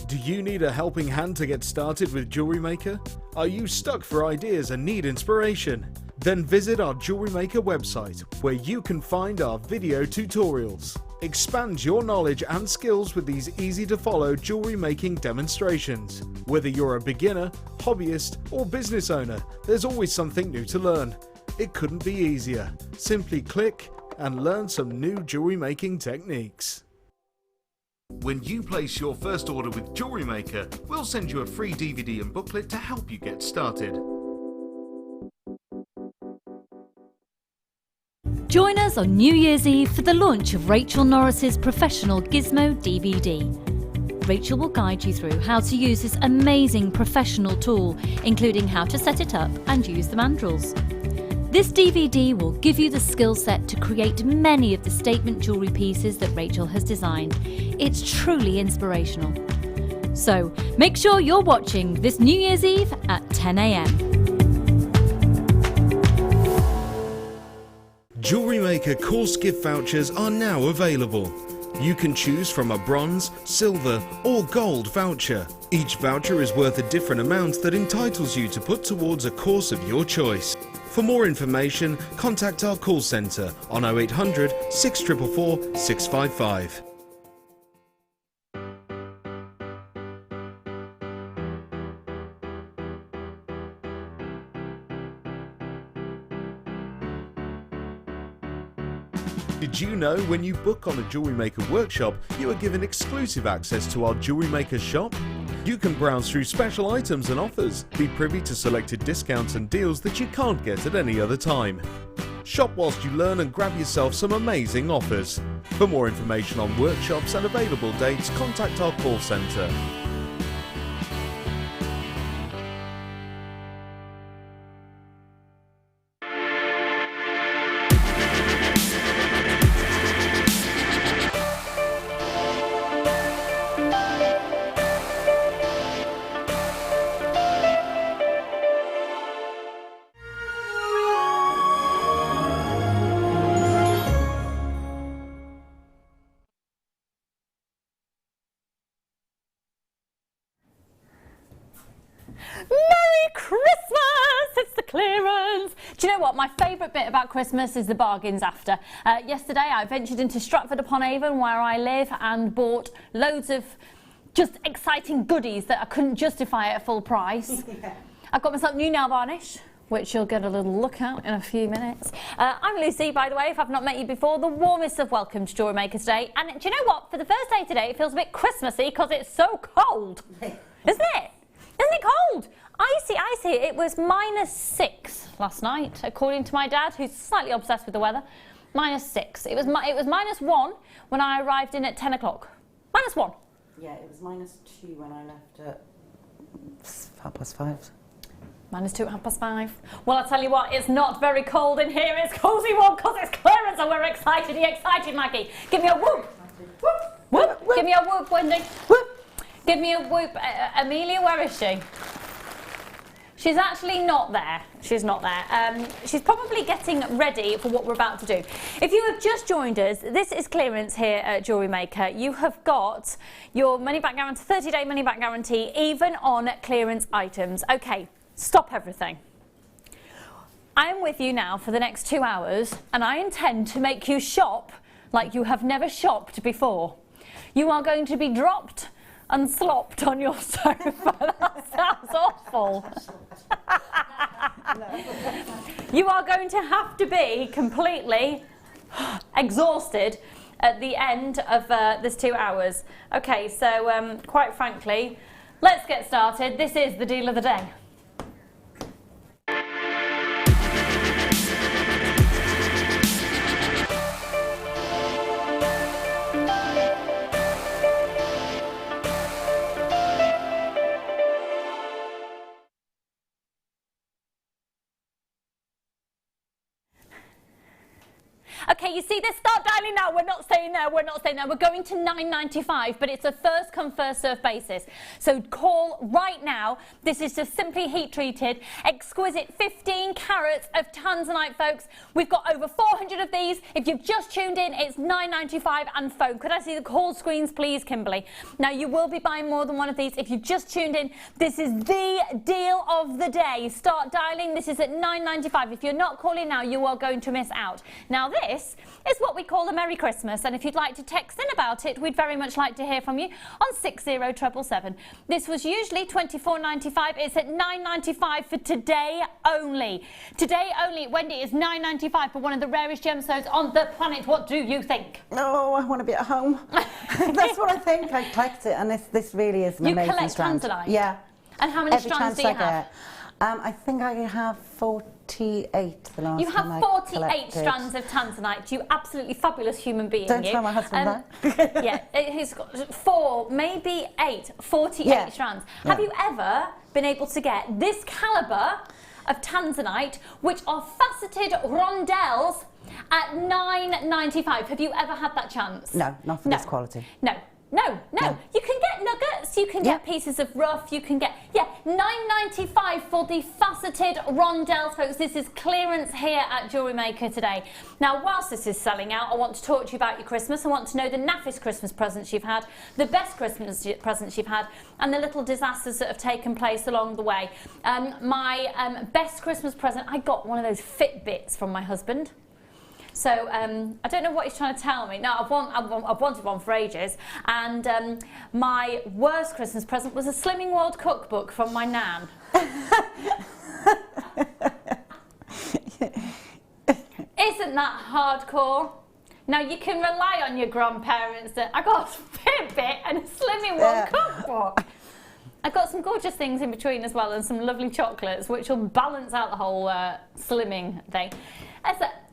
Do you need a helping hand to get started with Jewellery Maker? Are you stuck for ideas and need inspiration? Then visit our Jewellery Maker website, where you can find our video tutorials. Expand your knowledge and skills with these easy-to-follow jewellery making demonstrations. Whether you're a beginner, hobbyist, or business owner, there's always something new to learn. It couldn't be easier. Simply click and learn some new jewellery making techniques. When you place your first order with Jewellery Maker, we'll send you a free DVD and booklet to help you get started. Join us on New Year's Eve for the launch of Rachel Norris's professional Gizmo DVD. Rachel will guide you through how to use this amazing professional tool, including how to set it up and use the mandrels. This DVD will give you the skill set to create many of the statement jewellery pieces that Rachel has designed. It's truly inspirational. So make sure you're watching this New Year's Eve at 10 a.m. Jewellery Maker course gift vouchers are now available. You can choose from a bronze, silver or gold voucher. Each voucher is worth a different amount that entitles you to put towards a course of your choice. For more information, contact our call centre on 0800 644 655. Did you know when you book on a Jewellery Maker workshop, you are given exclusive access to our Jewellery Maker shop? You can browse through special items and offers, be privy to selected discounts and deals that you can't get at any other time. Shop whilst you learn and grab yourself some amazing offers. For more information on workshops and available dates, contact our call centre. Merry Christmas! It's the clearance! Do you know what? My favourite bit about Christmas is the bargains after. Yesterday I ventured into Stratford-upon-Avon, where I live, and bought loads of just exciting goodies that I couldn't justify at full price. Yeah. I've got myself new nail varnish, which you'll get a little look at in a few minutes. I'm Lucy, by the way, if I've not met you before, the warmest of welcome to Jewellery Maker today. And do you know what? For the first day today, it feels a bit Christmassy because it's so cold, isn't it? Isn't it cold? Icy, icy. It was -6 last night, according to my dad, who's slightly obsessed with the weather. -6. It was -1 when I arrived in at 10 o'clock. -1. Yeah, it was -2 when I left at 5:30. -2 at 5:30. Well, I'll tell you what, it's not very cold in here. It's cosy warm because it's clearance and we're excited. Are you excited, Maggie? Give me a whoop. Whoop. Whoop. Give me a whoop, Wendy. Whoop. Give me a whoop. Amelia, where is she? She's actually not there. She's not there. She's probably getting ready for what we're about to do. If you have just joined us, this is clearance here at Jewellery Maker. You have got your money back guarantee, 30-day money back guarantee, even on clearance items. Okay, stop everything. I am with you now for the next 2 hours, and I intend to make you shop like you have never shopped before. You are going to be dropped and slopped on your sofa. That sounds awful. You are going to have to be completely exhausted at the end of this 2 hours. Okay, so quite frankly, let's get started. This is the deal of the day. Okay, you see this? Start dialing now. We're not staying there. We're not staying there. We're going to £9.95, but it's a first come, first serve basis. So call right now. This is just simply heat treated, exquisite 15 carats of Tanzanite, folks. We've got over 400 of these. If you've just tuned in, it's £9.95 and phone. Could I see the call screens, please, Kimberly? Now, you will be buying more than one of these. If you've just tuned in, this is the deal of the day. Start dialing. This is at £9.95. If you're not calling now, you are going to miss out. Now, this is what we call a Merry Christmas, and if you'd like to text in about it, we'd very much like to hear from you on 60777. This was usually £24.95. It's at £9.95 for today only. Today only, Wendy, is £9.95 for one of the rarest gemstones on the planet. What do you think? Oh, I want to be at home. That's what I think. I collect it, and this really is an amazing strand. You collect Tanzanite? Yeah. And how many strands do you have? I think I have 48 the last You have 48 strands of Tanzanite. You absolutely fabulous human being. Don't tell my husband that. Yeah, he's got 4, maybe 8, 48 strands. Yeah. Have you ever been able to get this calibre of Tanzanite, which are faceted rondelles, at £9.95? Have you ever had that chance? No, not for this quality. No. You can get nuggets, you can get pieces of rough, you can get, £9.95 for the faceted rondelles, folks. This is clearance here at Jewellery Maker today. Now, whilst this is selling out, I want to talk to you about your Christmas. I want to know the naffest Christmas presents you've had, the best Christmas presents you've had, and the little disasters that have taken place along the way. My best Christmas present, I got one of those Fitbits from my husband. So I don't know what he's trying to tell me. No, I've wanted one for ages. And my worst Christmas present was a Slimming World cookbook from my nan. Isn't that hardcore? Now, you can rely on your grandparents. I got a Fitbit and a Slimming World cookbook. I've got some gorgeous things in between as well, and some lovely chocolates, which will balance out the whole slimming thing.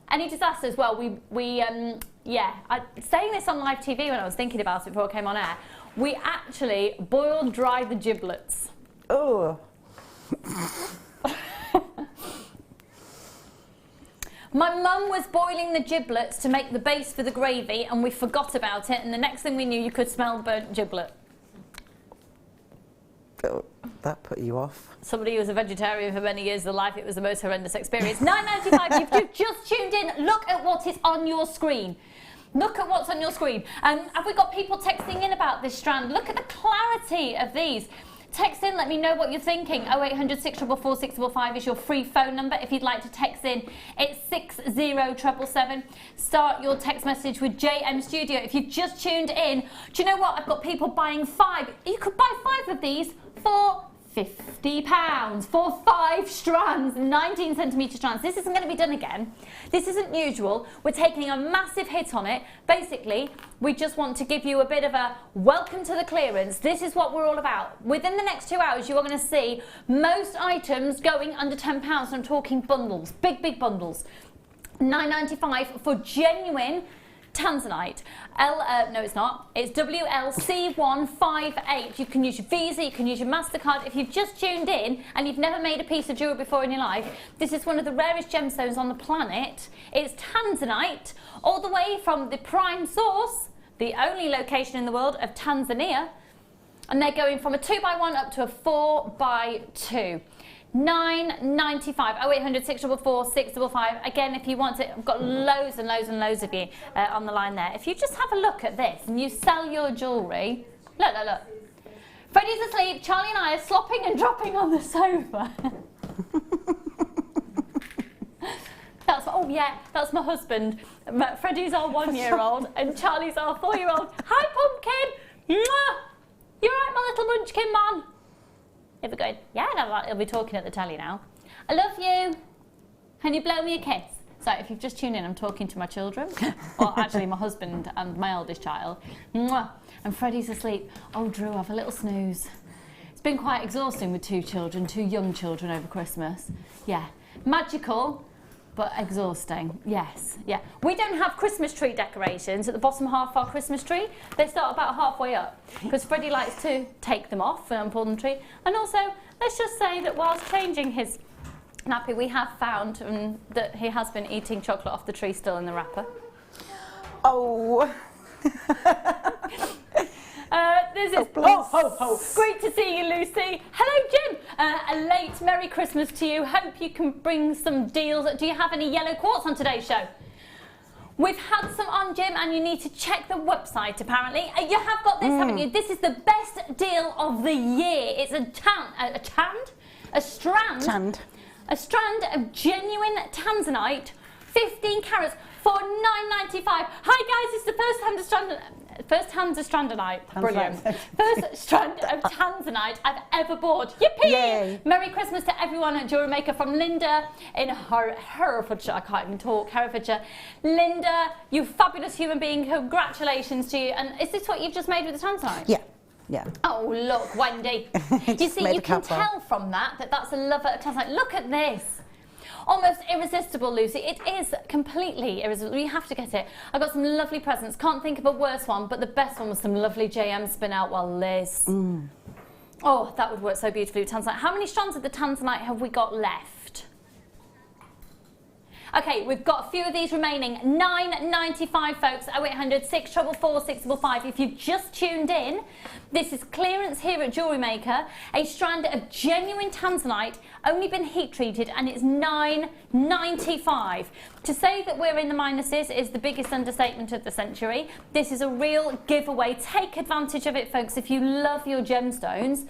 Any disasters? Well, saying this on live TV when I was thinking about it before I came on air, we actually boiled dry the giblets. Oh. My mum was boiling the giblets to make the base for the gravy, and we forgot about it, and the next thing we knew, you could smell the burnt giblet. Oh, that put you off. Somebody who was a vegetarian for many years of their life, it was the most horrendous experience. £9.95, you've just tuned in. Look at what is on your screen. Look at what's on your screen. Have we got people texting in about this strand? Look at the clarity of these. Text in, let me know what you're thinking. 0800 644 655 is your free phone number. If you'd like to text in, it's 60777. Start your text message with JM Studio. If you've just tuned in, do you know what? I've got people buying 5. You could buy 5 of these for £15. £50 for 5 strands, 19 centimetre strands. This isn't going to be done again. This isn't usual. We're taking a massive hit on it. Basically, we just want to give you a bit of a welcome to the clearance. This is what we're all about. Within the next 2 hours, you are going to see most items going under £10. I'm talking bundles, big bundles. £9.95 for genuine Tanzanite. No, it's not. It's WLC158. You can use your Visa, you can use your MasterCard. If you've just tuned in and you've never made a piece of jewellery before in your life, this is one of the rarest gemstones on the planet. It's Tanzanite, all the way from the prime source, the only location in the world of Tanzania. And they're going from a 2x1 up to a 4x2. £9.95, 0800 644 655. Again, if you want it, I've got loads and loads and loads of you on the line there. If you just have a look at this and you sell your jewellery, look. Freddie's asleep, Charlie and I are slopping and dropping on the sofa. That's my husband. Freddie's our 1-year-old and Charlie's our 4-year-old. Hi, Pumpkin! Mwah! You alright, my little munchkin man? He'll be going, yeah, no, he'll be talking at the telly now. I love you. Can you blow me a kiss? So if you've just tuned in, I'm talking to my children. Or actually my husband and my eldest child. Mwah. And Freddie's asleep. Oh, Drew, have a little snooze. It's been quite exhausting with 2 children, 2 young children over Christmas. Yeah, magical, but exhausting. Yes, yeah. We don't have Christmas tree decorations at the bottom half of our Christmas tree. They start about halfway up because Freddie likes to take them off and pull them the tree. And also, let's just say that whilst changing his nappy, we have found that he has been eating chocolate off the tree still in the wrapper. Oh. This is great to see you, Lucy. Hello, Jim. A late Merry Christmas to you. Hope you can bring some deals. Do you have any yellow quartz on today's show? We've had some on, Jim, and you need to check the website, apparently. You have got this, haven't you? This is the best deal of the year. It's a strand of genuine Tanzanite, 15 carats for £9.95. Hi, guys, it's the first strand of Tanzanite. Brilliant. First strand of Tanzanite I've ever bought. Yippee! Yay. Merry Christmas to everyone at Jewellery Maker from Linda in Herefordshire. I can't even talk. Herefordshire. Linda, you fabulous human being. Congratulations to you. And is this what you've just made with the Tanzanite? Yeah. Yeah. Oh, look, Wendy. You see, you can tell from that that's a lover of Tanzanite. Look at this. Almost irresistible, Lucy. It is completely irresistible. You have to get it. I got some lovely presents. Can't think of a worse one, but the best one was some lovely JM spin out while Liz. Oh, that would work so beautifully with Tanzanite. How many strands of the Tanzanite have we got left? Okay, we've got a few of these remaining. £9.95, folks. 0800 644 655. If you've just tuned in, this is clearance here at Jewellery Maker. A strand of genuine Tanzanite, only been heat treated, and it's £9.95. To say that we're in the minuses is the biggest understatement of the century. This is a real giveaway. Take advantage of it, folks, if you love your gemstones.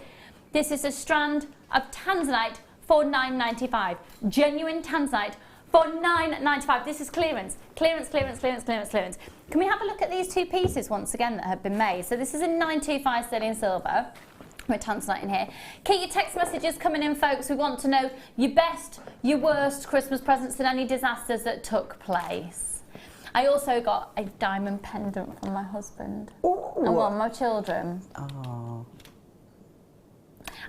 This is a strand of Tanzanite for £9.95. Genuine Tanzanite for £9.95. This is clearance. Clearance. Can we have a look at these 2 pieces once again that have been made? So this is a 925 sterling silver with Tanzanite in here. Keep your text messages coming in, folks. We want to know your best, your worst Christmas presents and any disasters that took place. I also got a diamond pendant from my husband. Ooh. And one of my children. Oh.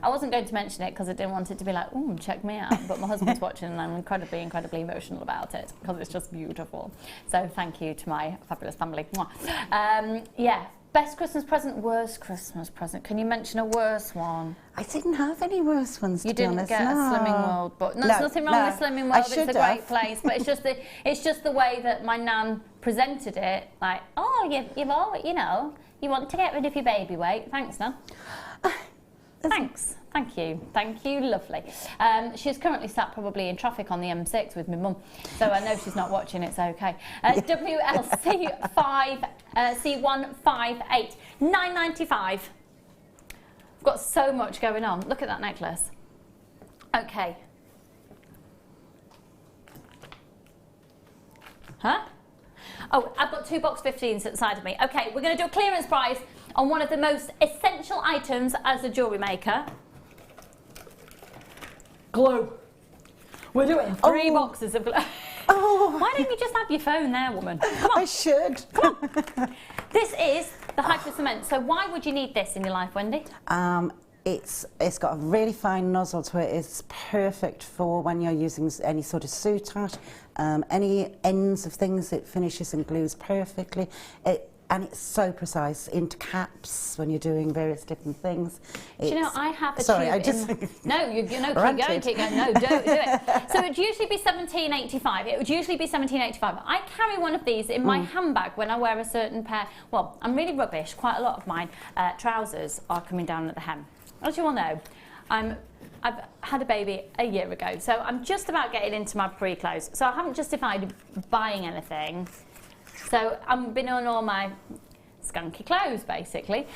I wasn't going to mention it because I didn't want it to be like, ooh, check me out. But my husband's watching and I'm incredibly emotional about it because it's just beautiful. So thank you to my fabulous family. Yeah, best Christmas present, worst Christmas present. Can you mention a worse one? I didn't have any worse ones, to be honest. You didn't get a Slimming World book. No, there's nothing wrong with Slimming World. It's a great place. But it's just the way that my nan presented it. Like, oh, you've always, you want to get rid of your baby weight. Thanks, Nan. Thanks. Thank you, lovely. She's currently sat probably in traffic on the M6 with my mum, so I know she's not watching, it's okay. WLC158, £9.95. We've got so much going on. Look at that necklace. Okay. Huh? Oh, I've got 2 box 15s at the side of me. Okay, we're going to do a clearance price on one of the most essential items as a jewellery maker. glue. We're doing 3 boxes of glue. Why don't you just have your phone there, woman? Come on. I should. Come on. This is the Hyper Cement. So why would you need this in your life, Wendy? It's got a really fine nozzle to it. It's perfect for when you're using any sort of suit art, any ends of things. It finishes and glues perfectly. And it's so precise into caps when you're doing various different things. Do you know, I have a sorry, tube I just No, you know, keep going. No, don't do it. So it would usually be $17.85. It would usually be $17.85. I carry one of these in my handbag when I wear a certain pair. Well, I'm really rubbish. Quite a lot of mine trousers are coming down at the hem. As you all know, I've had a baby a year ago, so I'm just about getting into my pre-clothes. So I haven't justified buying anything. So I've been on all my skunky clothes, basically,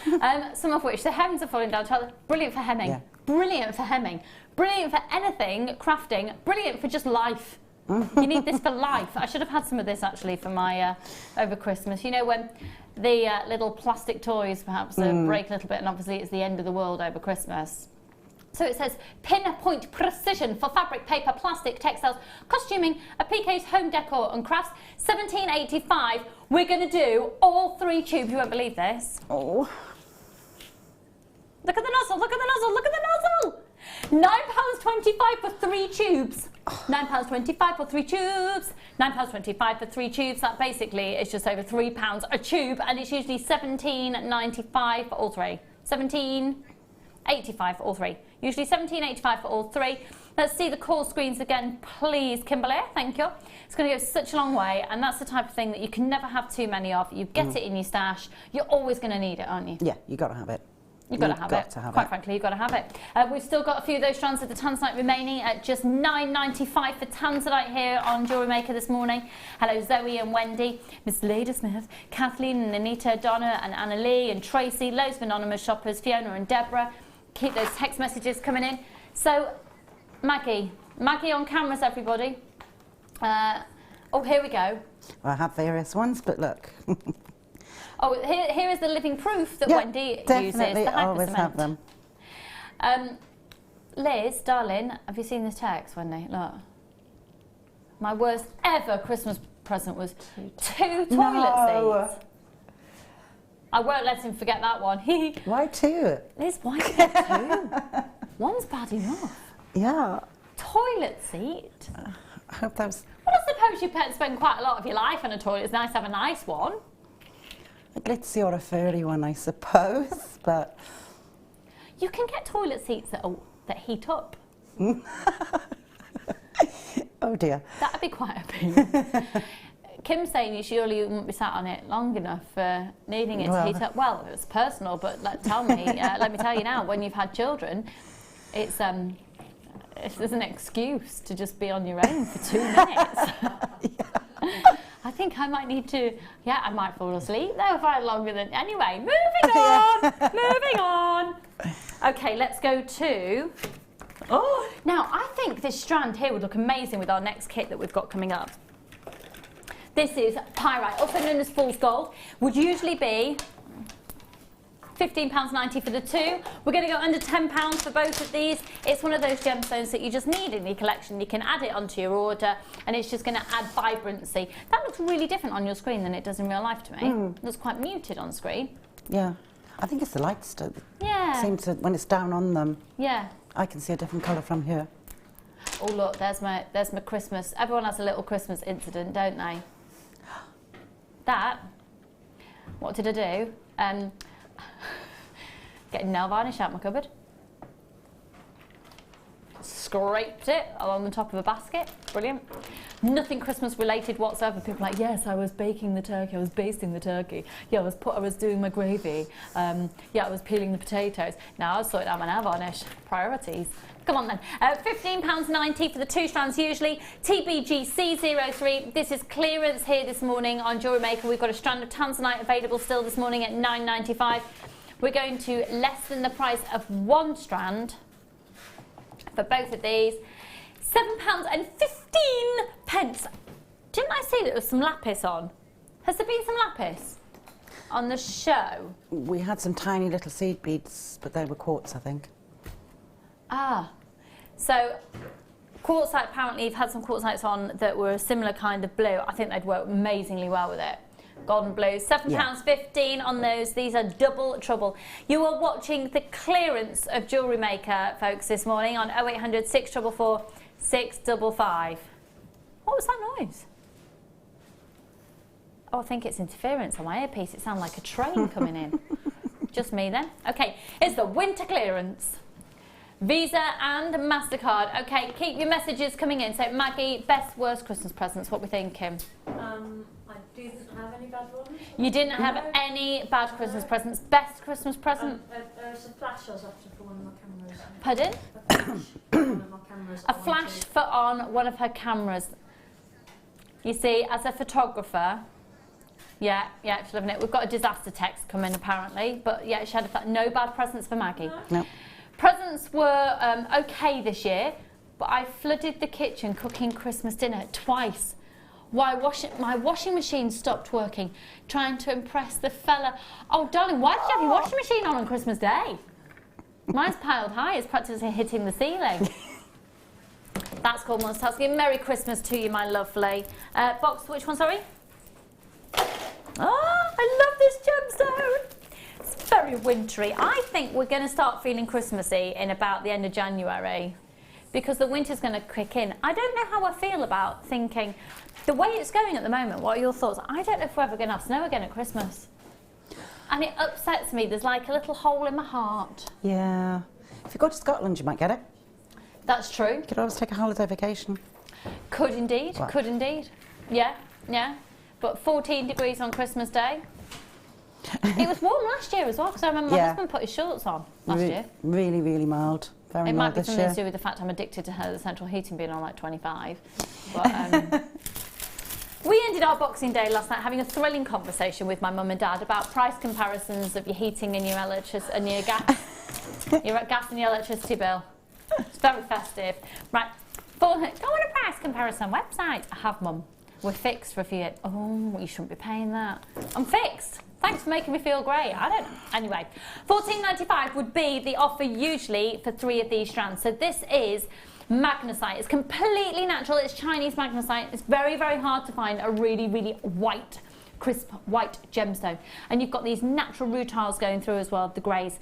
some of which the hems are falling down. Brilliant for hemming, brilliant for hemming, brilliant for anything, crafting, brilliant for just life. You need this for life. I should have had some of this, actually, for my over Christmas. You know, when the little plastic toys perhaps break a little bit, and obviously it's the end of the world over Christmas. So it says, pinpoint precision for fabric, paper, plastic, textiles, costuming, appliques, home decor and crafts. $17.85. We're going to do all 3 tubes. You won't believe this. Oh. Look at the nozzle, look at the nozzle, look at the nozzle. £9.25 for 3 tubes. £9.25 for 3 tubes. £9.25 for 3 tubes. That basically is just over £3 a tube, and it's usually $17.95 for all 3. $17.85 for all 3. Usually $17.85 for all 3. Let's see the call screens again, please, Kimberly. Thank you. It's going to go such a long way, and that's the type of thing that you can never have too many of. You get it in your stash. You're always going to need it, aren't you? Yeah, you've got to have it. You've got to have it. Quite frankly, you've got to have it. We've still got a few of those strands of the Tanzanite remaining at just $9.95 for Tanzanite here on Jewellery Maker this morning. Hello, Zoe and Wendy, Miss Leda Smith, Kathleen and Anita, Donna and Anna Lee and Tracy, loads of anonymous shoppers, Fiona and Deborah. Keep those text messages coming in. So, Maggie on cameras, everybody. Oh, here we go. I have various ones, but look. Oh, here is the living proof that Wendy uses. The Hyper always Cement. have them. Liz, darling, have you seen this text, Wendy? Look. My worst ever Christmas present was 2 toilet seats. I won't let him forget that one. Why 2? Liz, why 2? One's bad enough. Yeah. Toilet seat? I hope that was... Well, I suppose you spend quite a lot of your life on a toilet. It's nice to have a nice one. A glitzy or a furry one, I suppose, but... You can get toilet seats that heat up. Oh dear. That'd be quite a pain. Kim's saying you surely wouldn't be sat on it long enough for needing it to heat up. Well, it's personal, but let me tell you now, when you've had children, it's there's an excuse to just be on your own for 2 minutes. I think I might need to, I might fall asleep though if I had longer than, anyway, moving on, moving on. Okay, let's go to, now I think this strand here would look amazing with our next kit that we've got coming up. This is pyrite, also known as fool's gold, would usually be £15.90 for the 2. We're going to go under £10 for both of these. It's one of those gemstones that you just need in your collection. You can add it onto your order and it's just going to add vibrancy. That looks really different on your screen than it does in real life to me. It looks quite muted on screen. Yeah, I think it's the lights that seem to, when it's down on them. Yeah. I can see a different colour from here. Oh look, there's my Christmas. Everyone has a little Christmas incident, don't they? That, what did I do? Getting nail varnish out my cupboard. Scraped it along the top of a basket. Brilliant. Nothing Christmas related whatsoever. People are like, yes, I was baking the turkey, I was basting the turkey. Yeah, I was doing my gravy. Yeah, I was peeling the potatoes. Now I was sorting out my nail varnish. Priorities. Come on then. £15.90 for the 2 strands usually. TBGC03. This is clearance here this morning on Jewellery Maker. We've got a strand of Tanzanite available still this morning at £9.95. We're going to less than the price of 1 strand for both of these. £7.15. Didn't I see that there was some lapis on? Has there been some lapis on the show? We had some tiny little seed beads, but they were quartz, I think. Ah, so Quartzite, apparently you've had some quartzites on that were a similar kind of blue. I think they'd work amazingly well with it. Golden blue, £7.15 on those. These are double trouble. You are watching the clearance of Jewellery Maker, folks, this morning on 0800 644 655. What was that noise? Oh, I think it's interference on my earpiece. It sounded like a train coming in. Just me then. Okay, it's the winter clearance. Visa and MasterCard. Okay, keep your messages coming in. So, Maggie, best, worst Christmas presents. What we thinking? I didn't have any bad ones. You didn't have any bad Christmas presents. Best Christmas present? There's a flash I was after for one of my cameras. Pardon? A flash for one of my cameras. A flash for on one of her cameras. You see, as a photographer, yeah, she's loving it. We've got a disaster text coming apparently, but yeah, she had no bad presents for Maggie. No. Presents were okay this year, but I flooded the kitchen cooking Christmas dinner twice. Why my washing machine stopped working, trying to impress the fella. Oh, darling, why did you have your washing machine on Christmas Day? Mine's piled high, it's practically hitting the ceiling. That's called multitasking. Merry Christmas to you, my lovely. Box, which one, sorry? Oh, I love this gemstone. It's very wintry. I think we're going to start feeling Christmassy in about the end of January because the winter's going to kick in. I don't know how I feel about thinking, the way it's going at the moment, what are your thoughts? I don't know if we're ever going to have snow again at Christmas. And it upsets me. There's like a little hole in my heart. Yeah. If you go to Scotland, you might get it. That's true. You could always take a holiday vacation. Could indeed, Wow. could indeed. Yeah. But 14 degrees on Christmas Day. It was warm last year as well, because I remember my husband put his shorts on last year. Really, really mild. Very It might mild be this something year. to do with the fact I'm addicted to the central heating being on like 25. But we ended our Boxing Day last night having a thrilling conversation with my mum and dad about price comparisons of your heating and your electricity and your gas and your electricity bill. It's very festive. Right, go on a price comparison website. I have, Mum. We're fixed for a few years. Oh, you shouldn't be paying that. I'm fixed. Thanks for making me feel great. I don't know. Anyway, $14.95 would be the offer usually for 3 of these strands. So this is magnesite. It's completely natural. It's Chinese magnesite. It's very, very hard to find a really, really white, crisp white gemstone. And you've got these natural rutiles going through as well, the greys.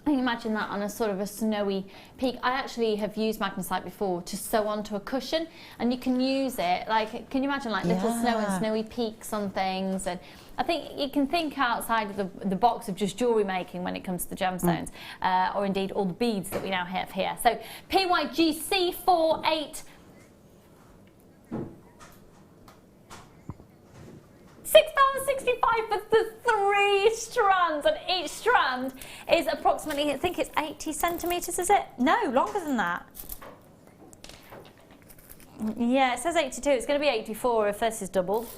I can imagine that on a sort of a snowy peak. I actually have used magnesite before to sew onto a cushion, and you can use it, like, can you imagine like little snow and snowy peaks on things? And I think you can think outside of the box of just jewellery making when it comes to the gemstones, or indeed all the beads that we now have here. So PYGC 48. £6.65 for the 3 strands, and each strand is approximately, I think it's 80 centimetres, is it? No, longer than that. Yeah, it says 82, it's going to be 84 if this is doubled.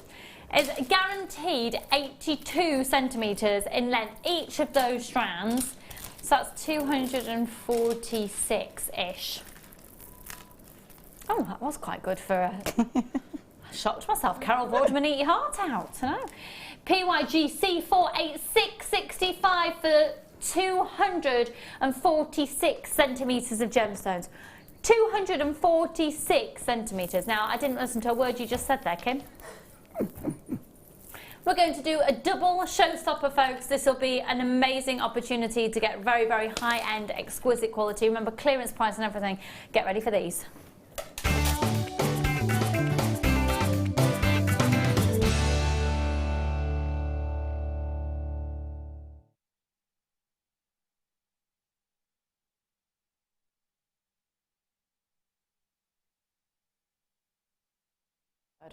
It's guaranteed 82 centimetres in length, each of those strands, so that's 246-ish. Oh, that was quite good for a... Shocked myself. Carol Vorderman, eat your heart out. I know. PYGC 48665 for 246 centimetres of gemstones. 246 centimetres. Now, I didn't listen to a word you just said there, Kim. We're going to do a double showstopper, folks. This will be an amazing opportunity to get very, very high-end, exquisite quality. Remember, clearance price and everything. Get ready for these.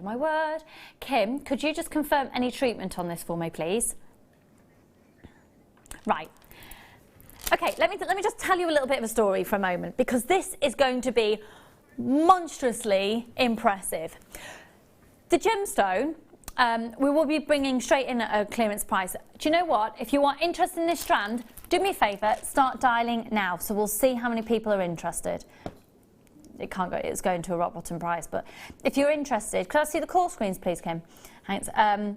My word. Kim, could you just confirm any treatment on this for me, please? Right. Okay, let me just tell you a little bit of a story for a moment, because this is going to be monstrously impressive. The gemstone, we will be bringing straight in at a clearance price. Do you know what? If you are interested in this strand, do me a favour, start dialing now, so we'll see how many people are interested. It can't go, it's going to a rock bottom price, but if you're interested, could I see the call screens, please, Kim? Thanks.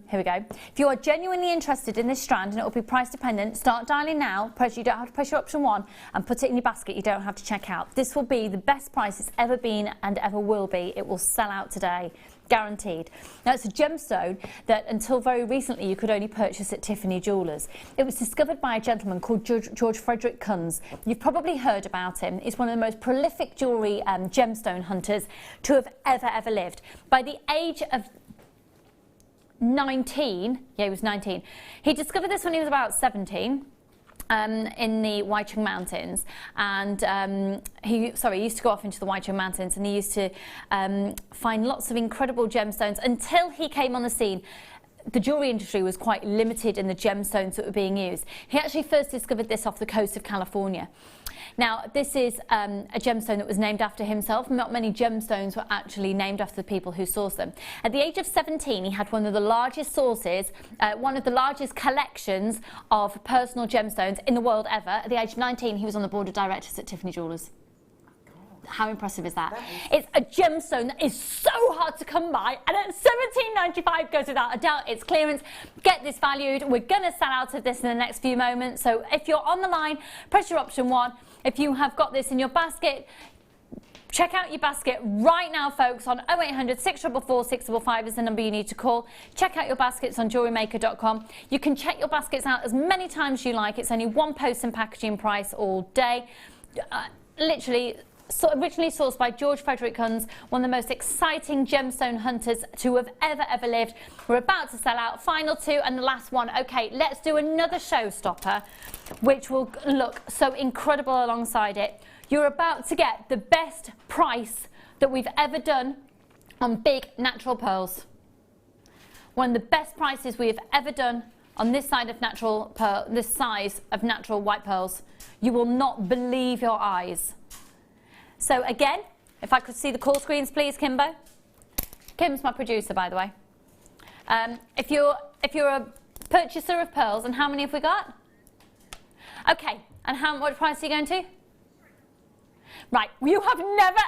Here we go. If you are genuinely interested in this strand and it will be price dependent, start dialing now. You don't have to press your option 1 and put it in your basket. You don't have to check out. This will be the best price it's ever been and ever will be. It will sell out today. Guaranteed. Now, it's a gemstone that until very recently you could only purchase at Tiffany Jewellers. It was discovered by a gentleman called George Frederick Kunz. You've probably heard about him. He's one of the most prolific jewellery gemstone hunters to have ever lived. By the age of 19, yeah, he was 19. He discovered this when he was about 17. In the Waichung Mountains, and he used to go off into the Waichung Mountains, and he used to find lots of incredible gemstones until he came on the scene. The jewellery industry was quite limited in the gemstones that were being used. He actually first discovered this off the coast of California. Now, this is a gemstone that was named after himself. Not many gemstones were actually named after the people who sourced them. At the age of 17, he had one of the largest sources, one of the largest collections of personal gemstones in the world ever. At the age of 19, he was on the board of directors at Tiffany Jewellers. How impressive is that? It's a gemstone that is so hard to come by, and at $17.95 goes without a doubt. It's clearance. Get this valued. We're going to sell out of this in the next few moments. So if you're on the line, press your option 1. If you have got this in your basket, check out your basket right now, folks, on 0800 644 655 is the number you need to call. Check out your baskets on jewellerymaker.com. You can check your baskets out as many times as you like. It's only one post and packaging price all day. Literally, originally sourced by George Frederick Kunz, one of the most exciting gemstone hunters to have ever lived. We're about to sell out. Final 2 and the last one. Okay, let's do another showstopper, which will look so incredible alongside it. You're about to get the best price that we've ever done on big natural pearls. One of the best prices we have ever done on this side of natural pearl, this size of natural white pearls. You will not believe your eyes. So again, if I could see the call screens, please, Kimbo. Kim's my producer, by the way. If you're a purchaser of pearls, and how many have we got? Okay, and what price are you going to? Right, you have never,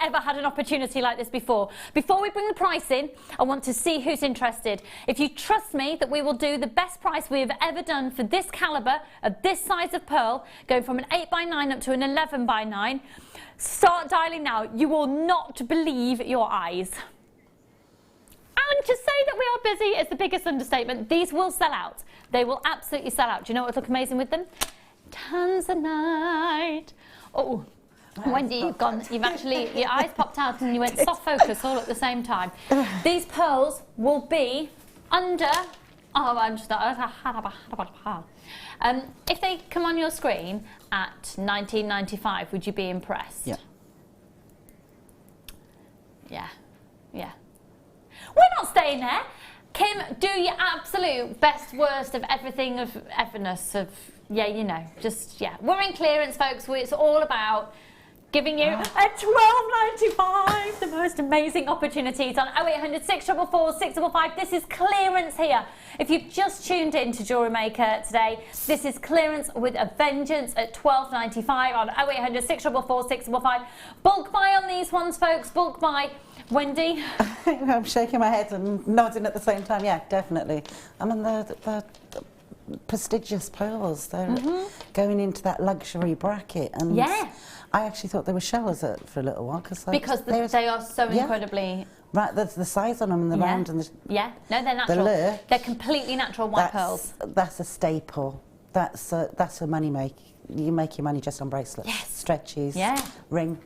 ever had an opportunity like this before. Before we bring the price in, I want to see who's interested. If you trust me that we will do the best price we have ever done for this calibre, of this size of pearl, going from an 8x9 up to an 11x9, start dialing now. You will not believe your eyes. And to say that we are busy is the biggest understatement. These will sell out. They will absolutely sell out. Do you know what would look amazing with them? Tanzanite. Oh, Wendy, you've actually, your eyes popped out and you went soft focus all at the same time. These pearls will be under, if they come on your screen at $19.95, would you be impressed? Yeah. Yeah. Yeah. We're not staying there. Kim, do your absolute best, worst of everything, of everness, of, yeah, you know, just, yeah. We're in clearance, folks. It's all about giving you a $12.95, the most amazing opportunities on 0800 644 655. This is clearance here. If you've just tuned in to Jewellery Maker today, this is clearance with a vengeance at $12.95 on 0800 644 655. Bulk buy on these ones, folks. Bulk buy. Wendy? I'm shaking my head and nodding at the same time. Yeah, definitely. I mean, the prestigious pearls. They're going into that luxury bracket. And yeah. I actually thought they were shells for a little while. Because they are so incredibly... Right, there's the size on them and the round and the... Yeah, no, they're natural. The look, they're completely natural white pearls. That's a staple. That's a money make. You make your money just on bracelets. Yes. Stretchies. Yeah. Ring.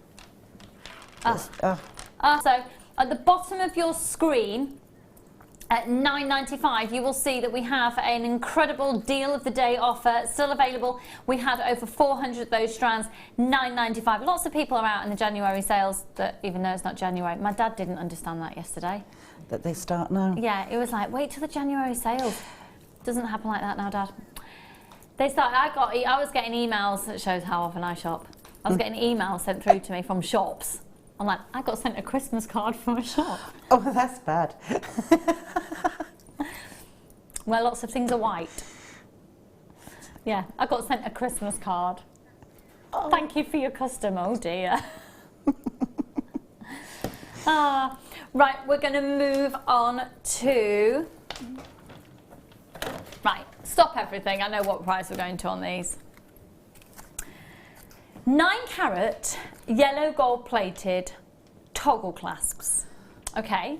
So at the bottom of your screen at $9.95 you will see that we have an incredible deal of the day offer still available. We had over 400 of those strands, $9.95. Lots of people are out in the January sales, that even though it's not January. My dad didn't understand that yesterday. That they start now? Yeah, it was like, wait till the January sales. Doesn't happen like that now, Dad. They start. I was getting emails, that shows how often I shop. I was getting emails sent through to me from shops. I'm like, I got sent a Christmas card from a shop. Oh, that's bad. Where lots of things are white. Yeah, I got sent a Christmas card. Oh. Thank you for your custom, oh dear. Right, we're going to move on to... Right, stop everything. I know what price we're going to on these. 9 carat, yellow gold plated toggle clasps. Okay.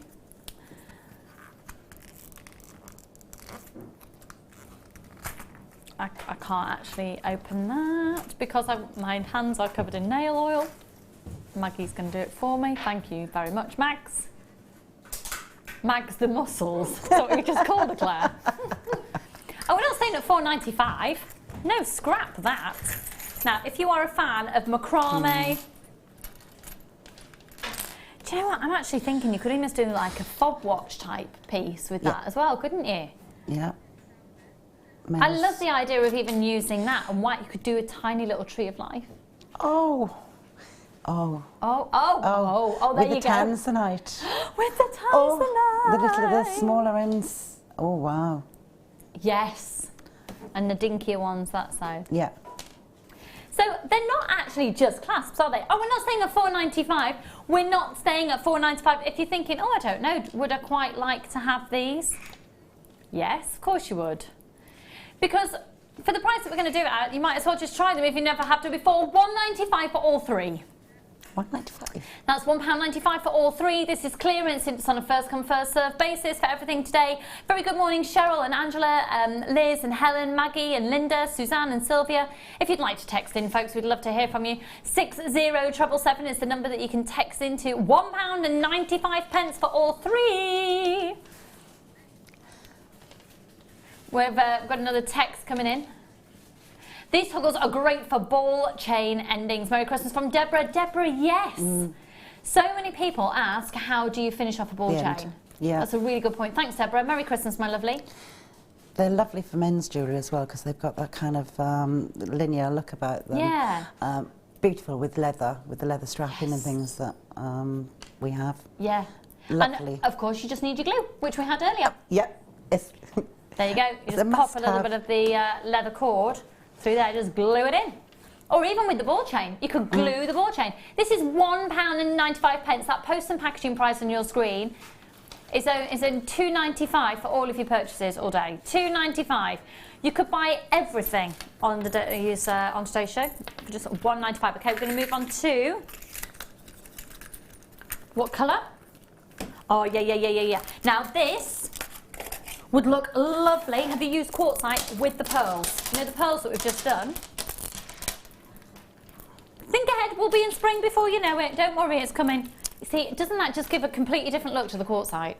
I can't actually open that because my hands are covered in nail oil. Maggie's going to do it for me. Thank you very much, Mags. Mags the muscles. That's what we just called her, Claire. Oh, we're not staying at £4.95. No, scrap that. Now, if you are a fan of macrame, do you know what? I'm actually thinking you could almost do like a fob watch type piece with that as well, couldn't you? Yeah. I love the idea of even using that and what you could do a tiny little tree of life. Oh, there with you the go. Tanzanite. With the Tanzanite. Oh, the smaller ends. Oh, wow. Yes. And the dinkier ones that side. Yeah. So they're not actually just clasps, are they? Oh, we're not staying at £4.95. We're not staying at £4.95. If you're thinking, oh, I don't know, would I quite like to have these? Yes, of course you would. Because for the price that we're going to do it at, you might as well just try them if you never have to before. £1.95 for all 3. £1.95. That's £1.95 for all 3. This is clearance. It's on a first come first serve basis for everything today. Very good morning, Cheryl and Angela, Liz and Helen, Maggie and Linda, Suzanne and Sylvia. If you'd like to text in, folks, we'd love to hear from you. 60777 is the number that you can text into. £1.95 for all 3. We've got another text coming in. These toggles are great for ball chain endings. Merry Christmas from Deborah. Deborah, yes. So many people ask, how do you finish off a ball chain? Yeah. That's a really good point. Thanks, Deborah. Merry Christmas, my lovely. They're lovely for men's jewellery as well because they've got that kind of linear look about them. Yeah. Beautiful with the leather strapping and things that we have. Yeah. Lovely. And of course, you just need your glue, which we had earlier. Yep. There you go. You just pop a little bit of the leather cord through there, just glue it in. Or even with the ball chain, you could glue the ball chain. This is £1.95. That post and packaging price on your screen is in £2.95 for all of your purchases all day. £2.95. You could buy everything on today's show for just £1.95. Okay, we're going to move on to what colour? Oh yeah. Now this would look lovely. Have you used quartzite with the pearls? You know the pearls that we've just done? Think ahead, we'll be in spring before you know it. Don't worry, it's coming. You see, doesn't that just give a completely different look to the quartzite?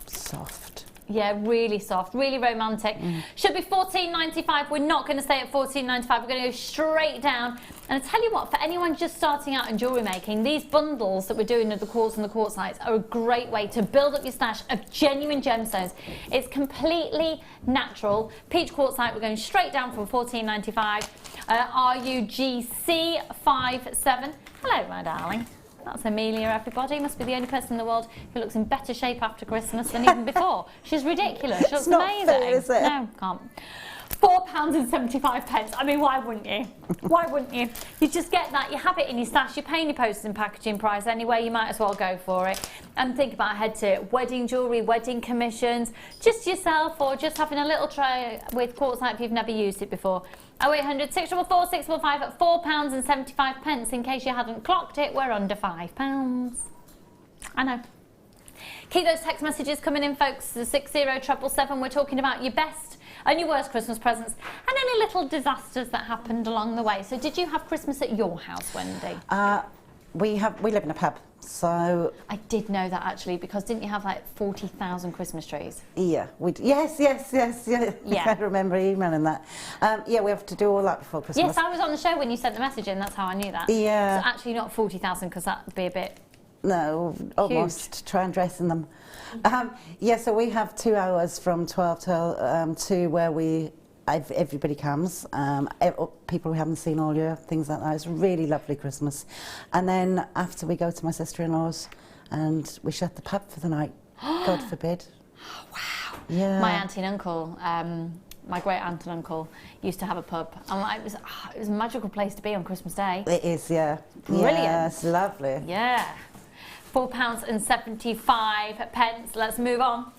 Soft. Yeah, really soft, really romantic. Should be $14.95. We're not going to stay at $14.95. We're going to go straight down. And I tell you what, for anyone just starting out in jewellery making, these bundles that we're doing of the quartz and the quartzites are a great way to build up your stash of genuine gemstones. It's completely natural. Peach quartzite, we're going straight down from $14.95. RUGC57. Hello, my darling. That's Amelia, everybody. Must be the only person in the world who looks in better shape after Christmas than even before. She's ridiculous. She looks amazing. Fair, is it? No, can't. £4.75. I mean, why wouldn't you? Why wouldn't you? You just get that, you have it in your stash, you're paying your postage and packaging price anyway, you might as well go for it. And think about ahead to wedding jewellery, wedding commissions, just yourself or just having a little tray with quartzite if you've never used it before. 0800 644 645 at £4.75. In case you hadn't clocked it, we're under £5. I know. Keep those text messages coming in, folks. The 60777. We're talking about your best and your worst Christmas presents and any little disasters that happened along the way. So did you have Christmas at your house, Wendy? We live in a pub, so... I did know that actually, because didn't you have like 40,000 Christmas trees? Yeah, yes. I remember emailing that. Yeah, we have to do all that before Christmas. Yes, I was on the show when you sent the message in, that's how I knew that. Yeah. So actually not 40,000, because that would be a bit... No, almost. Huge. Try and dress in them. Yeah, so we have 2 hours from 12 till 2 where everybody comes, people we haven't seen all year, things like that. It's a really lovely Christmas. And then after we go to my sister-in-law's and we shut the pub for the night, God forbid. Oh, wow. Yeah. My auntie and uncle, my great aunt and uncle used to have a pub. And it was a magical place to be on Christmas Day. It is, yeah. Brilliant. Yeah, it's lovely. Yeah. £4.75. Let's move on.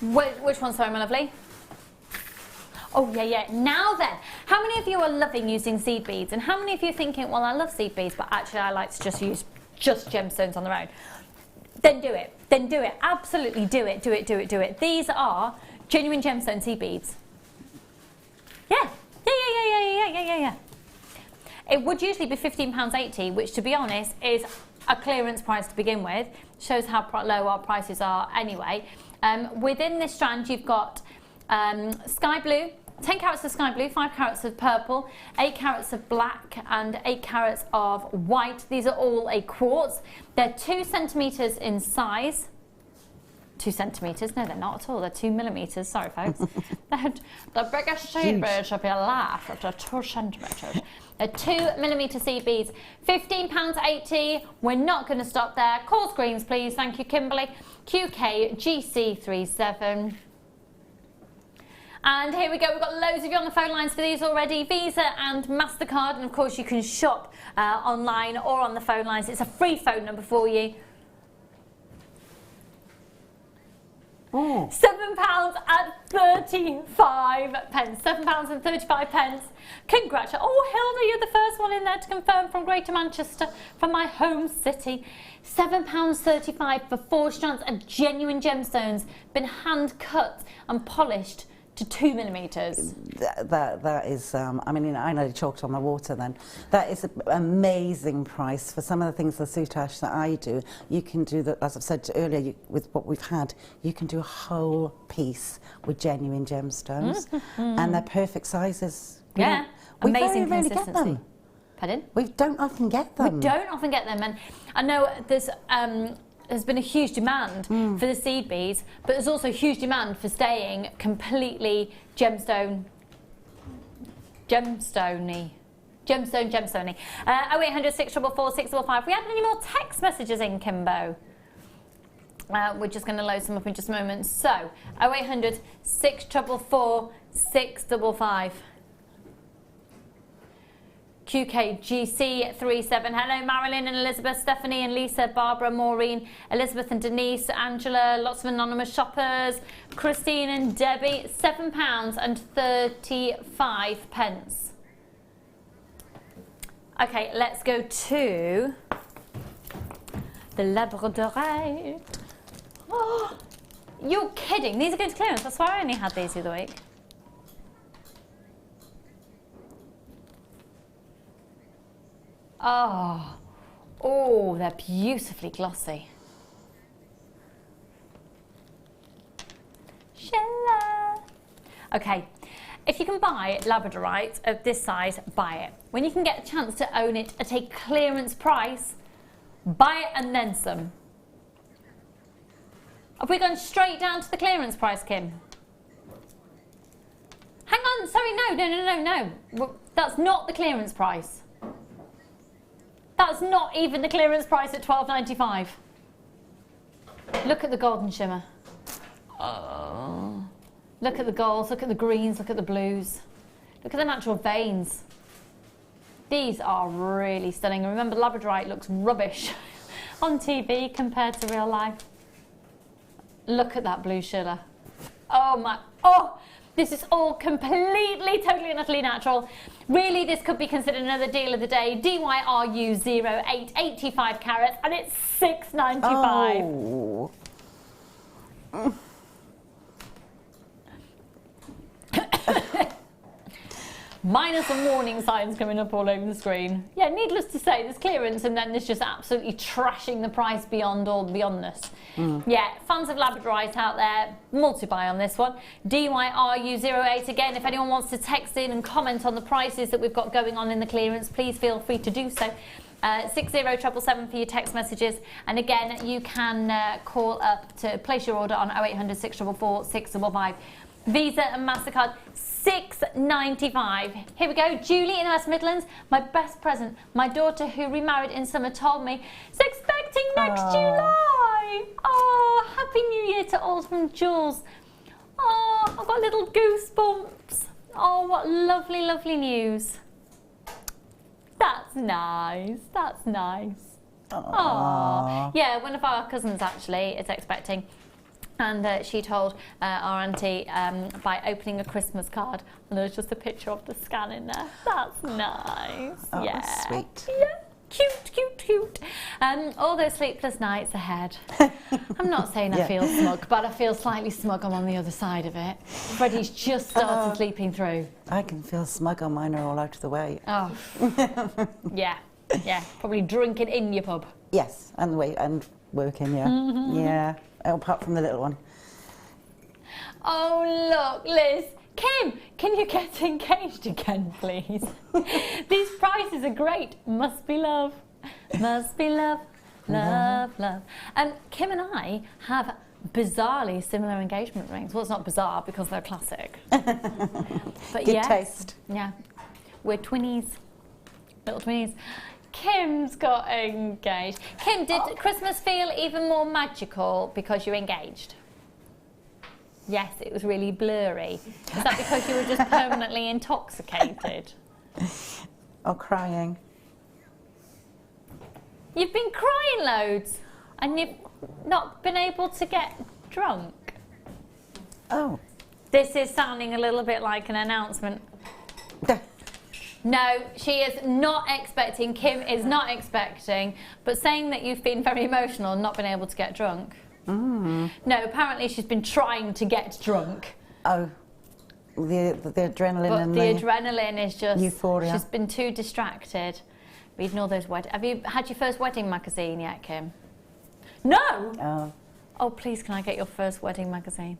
Which one, sorry, my lovely? Oh, yeah. Now then, how many of you are loving using seed beads? And how many of you are thinking, well, I love seed beads, but actually I like to just use gemstones on their own? Then do it. Absolutely do it. These are genuine gemstone seed beads. Yeah. It would usually be £15.80, which, to be honest, is a clearance price to begin with. Shows how low our prices are anyway. Within this strand, you've got sky blue, 10 carats of sky blue, 5 carats of purple, 8 carats of black, and 8 carats of white. These are all a quartz. They're 2 centimetres in size. 2 centimetres? No, they're not at all. They're 2 millimetres. Sorry, folks. The biggest seed beads of your life are 2 centimetres. They're 2 millimetre seed beads. £15.80. We're not going to stop there. Call screens, please. Thank you, Kimberly. QKGC37. And here we go. We've got loads of you on the phone lines for these already. Visa and MasterCard. And, of course, you can shop online or on the phone lines. It's a free phone number for you. £7.35. £7.35. Congratulations. Oh, Hilda, you're the first one in there to confirm from Greater Manchester, from my home city. £7.35 for 4 strands of genuine gemstones, been hand cut and polished to 2 millimetres. That is, I mean, I nearly choked on my water then. That is an amazing price for some of the things, the soutache that I do. You can do that, as I've said earlier, with what we've had, you can do a whole piece with genuine gemstones, and they're perfect sizes. Yeah, we amazing very consistency. Get them. Pardon? We don't often get them. We don't often get them, and I know there's been a huge demand for the seed beads, but there's also a huge demand for staying completely gemstone-y. 0800 644 655. We had any more text messages in, Kimbo? We're just going to load some up in just a moment. So 0800 644 655. QKGC37. Hello, Marilyn and Elizabeth, Stephanie and Lisa, Barbara, Maureen, Elizabeth and Denise, Angela, lots of anonymous shoppers, Christine and Debbie. £7.35. Okay, let's go to the Labradorite. Oh, you're kidding. These are going to clearance. That's why I only had these the other week. Oh, they're beautifully glossy. Sheila. Okay, if you can buy Labradorite of this size, buy it. When you can get a chance to own it at a clearance price, buy it and then some. Have we gone straight down to the clearance price, Kim? Hang on, sorry, no. That's not the clearance price. That's not even the clearance price at £12.95. Look at the golden shimmer. Oh. Look at the golds, look at the greens, look at the blues. Look at the natural veins. These are really stunning. And remember, Labradorite looks rubbish on TV compared to real life. Look at that blue Sheila. Oh my, this is all completely, totally and utterly natural. Really, this could be considered another deal of the day. DYRU08, 85 carats, and it's £6.95. Oh. Minus some warning signs coming up all over the screen. Yeah, needless to say, there's clearance and then there's just absolutely trashing the price beyond all beyondness. Yeah, fans of Labradorite out there, multi-buy on this one. DYRU08. Again, if anyone wants to text in and comment on the prices that we've got going on in the clearance, please feel free to do so. 60777 for your text messages, and again, you can call up to place your order on 0800 644 655. Visa and MasterCard, £6.95. Here we go. Julie in the West Midlands. My best present. My daughter, who remarried in summer, told me is expecting next July. Oh, Happy New Year to all from Jules. Oh, I've got little goosebumps. Oh, what lovely, lovely news. That's nice. That's nice. Aww. Yeah, one of our cousins actually is expecting. And she told our auntie by opening a Christmas card, and there's just a picture of the scan in there. That's nice. Oh, yeah. That's sweet. Yeah. Cute, cute, cute. All those sleepless nights ahead. I'm not saying I feel smug, but I feel slightly smug. I'm on the other side of it. Freddie's just started sleeping through. I can feel smug on mine are all out of the way. Oh. Yeah. Probably drinking in your pub. Yes, and working, yeah. Yeah, apart from the little one. Oh, look, Liz. Kim, can you get engaged again, please? These prices are great. Must be love. Must be love. Love, love. Kim and I have bizarrely similar engagement rings. Well, it's not bizarre because they're classic. But Good taste. Yeah. We're twinnies. Little twinnies. Kim's got engaged. Kim, did Christmas feel even more magical because you're engaged? Yes, it was really blurry. Is that because you were just permanently intoxicated? Or crying. You've been crying loads and you've not been able to get drunk. Oh. This is sounding a little bit like an announcement. No, she is not expecting, Kim is not expecting, but saying that you've been very emotional and not been able to get drunk. No, apparently she's been trying to get drunk. Oh, the adrenaline but and the adrenaline is just euphoria. She's been too distracted reading all those have you had your first wedding magazine yet, Kim? No. Oh, please, can I get your first wedding magazine?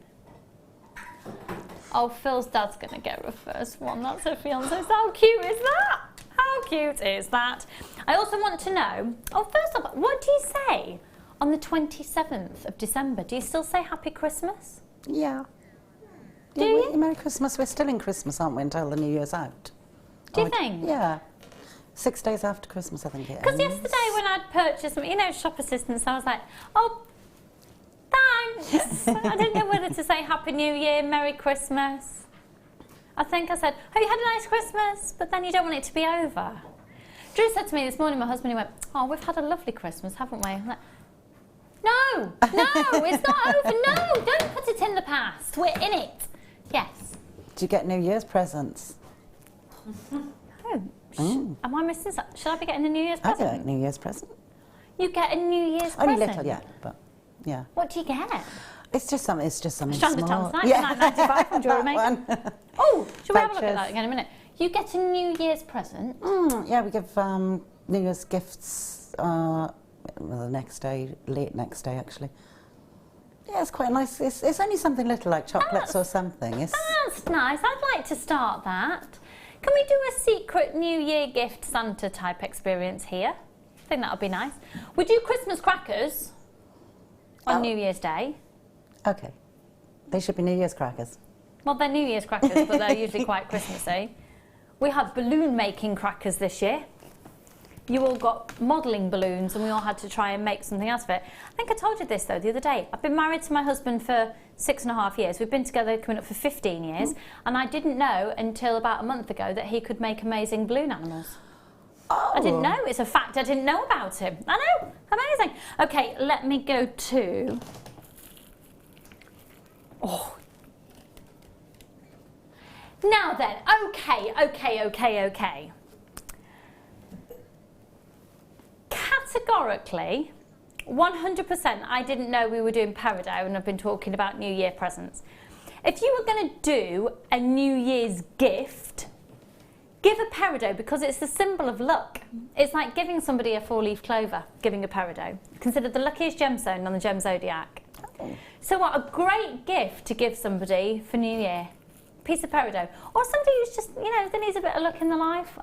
Oh, Phil's dad's gonna get her first one. That's her fiance. How cute is that? How cute is that? I also want to know. Oh, first off, what do you say on the 27th of December? Do you still say Happy Christmas? Yeah. Do you? Merry Christmas. We're still in Christmas, aren't we, until the New Year's out? Do you think? Yeah. 6 days after Christmas, I think it is. Because yesterday when I'd purchased, shop assistants, I was like, oh, thanks. I didn't know whether to say Happy New Year, Merry Christmas. I think I said, have you had a nice Christmas? But then you don't want it to be over. Drew said to me this morning, my husband, he went, oh, we've had a lovely Christmas, haven't we? I'm like, no, it's not over. No, don't put it in the past. We're in it. Yes. Do you get New Year's presents? Am I missing something? Should I be getting a New Year's present? I get a New Year's present. You get a New Year's present? Only little, yeah, but yeah. What do you get? It's just something small. Tanzanite, yeah. £9.95 from Jewellery Maker. Oh, should we have a look at that again in a minute? You get a New Year's present? Yeah, we give New Year's gifts the next day, late next day actually. Yeah, it's quite nice. It's only something little like chocolates or something. That's nice. I'd like to start that. Can we do a secret New Year gift Santa type experience here? I think that would be nice. We do Christmas crackers on New Year's Day. Okay. They should be New Year's crackers. Well, they're New Year's crackers, but they're usually quite Christmassy. We had balloon making crackers this year. You all got modelling balloons and we all had to try and make something else of it. I think I told you this though the other day. I've been married to my husband for 6.5 years. We've been together coming up for 15 years. And I didn't know until about a month ago that he could make amazing balloon animals. Oh. I didn't know. It's a fact I didn't know about him. I know. Amazing. Okay, let me go to... Oh. Now then, okay. Categorically, 100%, I didn't know we were doing peridot and I've been talking about New Year presents. If you were going to do a New Year's gift, give a peridot because it's the symbol of luck. It's like giving somebody a 4-leaf clover, giving a peridot. Considered the luckiest gemstone on the gem zodiac. So what a great gift to give somebody for New Year. Piece of peridot. Or somebody who's just, that needs a bit of luck in their life.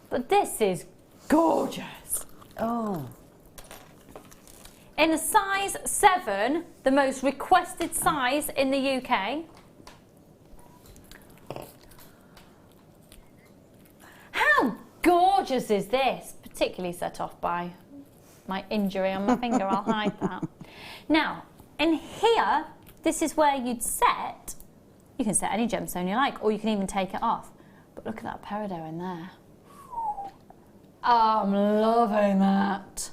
But this is gorgeous. Oh. In a size 7, the most requested size in the UK. How gorgeous is this? Particularly set off by my injury on my finger, I'll hide that. Now, in here, this is where you can set any gemstone you like, or you can even take it off. But look at that peridot in there. I'm loving that.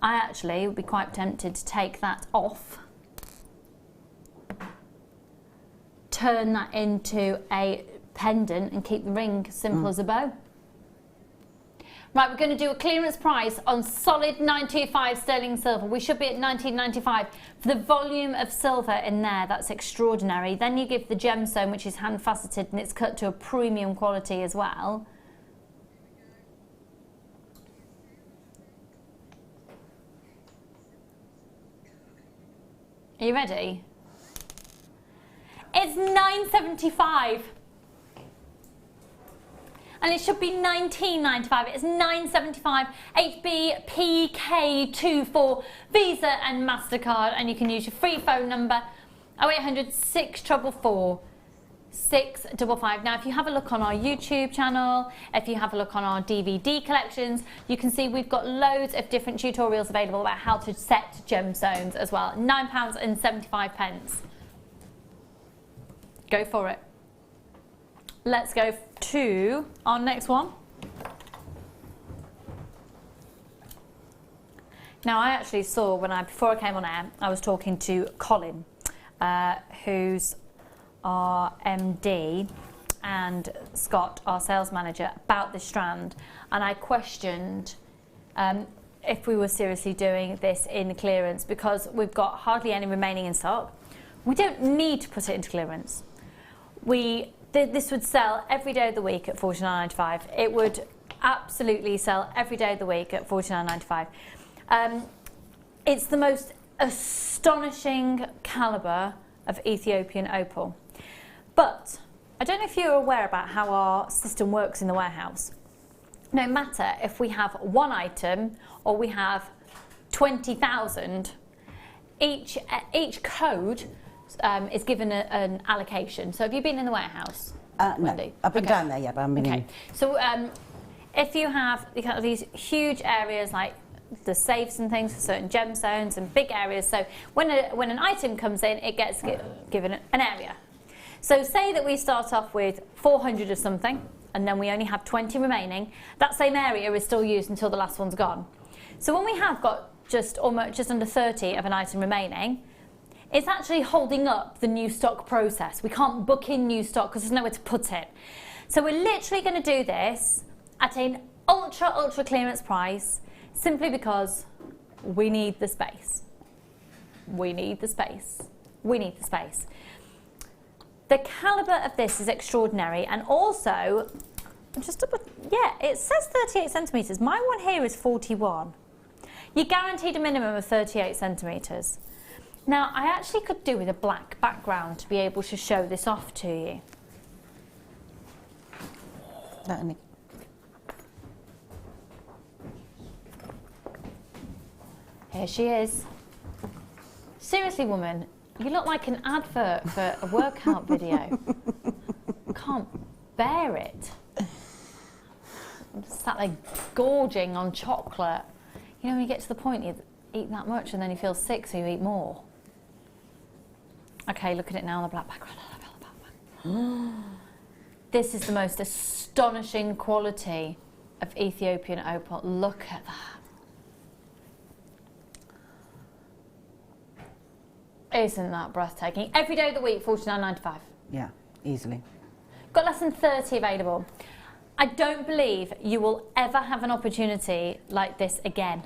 I actually would be quite tempted to take that off, turn that into a pendant and keep the ring simple as a bow. Right, we're going to do a clearance price on solid 925 sterling silver. We should be at 1995 for the volume of silver in there. That's extraordinary. Then you give the gemstone, which is hand faceted and it's cut to a premium quality as well. Are you ready? It's $9.75. And it should be $19.95. It's $9.75. HBPK24 Visa and MasterCard. And you can use your free phone number 0800 644 655. Now, if you have a look on our YouTube channel, if you have a look on our DVD collections, you can see we've got loads of different tutorials available about how to set gemstones as well. £9.75. Go for it. Let's go to our next one. Now, I actually saw before I came on air, I was talking to Colin, who's our MD, and Scott, our sales manager, about this strand, and I questioned if we were seriously doing this in clearance, because we've got hardly any remaining in stock. We don't need to put it into clearance. This would sell every day of the week at $49.95. It would absolutely sell every day of the week at $49.95. It's the most astonishing calibre of Ethiopian opal. But I don't know if you're aware about how our system works in the warehouse. No matter if we have one item or we have 20,000, each code is given an allocation. So have you been in the warehouse, Wendy? No, I've been down there, yeah, but I haven't been in. So if you have these huge areas like the safes and things for certain gemstones and big areas, so when an item comes in, it gets given an area. So say that we start off with 400 of something, and then we only have 20 remaining. That same area is still used until the last one's gone. So when we have got just under 30 of an item remaining, it's actually holding up the new stock process. We can't book in new stock because there's nowhere to put it. So we're literally going to do this at an ultra clearance price, simply because we need the space. We need the space. We need the space. The calibre of this is extraordinary, and also, it says 38 centimetres. My one here is 41. You're guaranteed a minimum of 38 centimetres. Now, I actually could do with a black background to be able to show this off to you. Here she is. Seriously, woman, you look like an advert for a workout video. Can't bear it. I'm sat there gorging on chocolate. You know, when you get to the point you eat that much and then you feel sick, so you eat more. Okay, look at it now on the black background. This is the most astonishing quality of Ethiopian opal. Look at that. Isn't that breathtaking? Every day of the week, $49.95. Yeah, easily. Got less than 30 available. I don't believe you will ever have an opportunity like this again.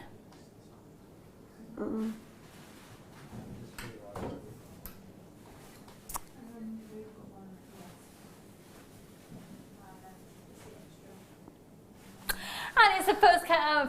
And it's a first come,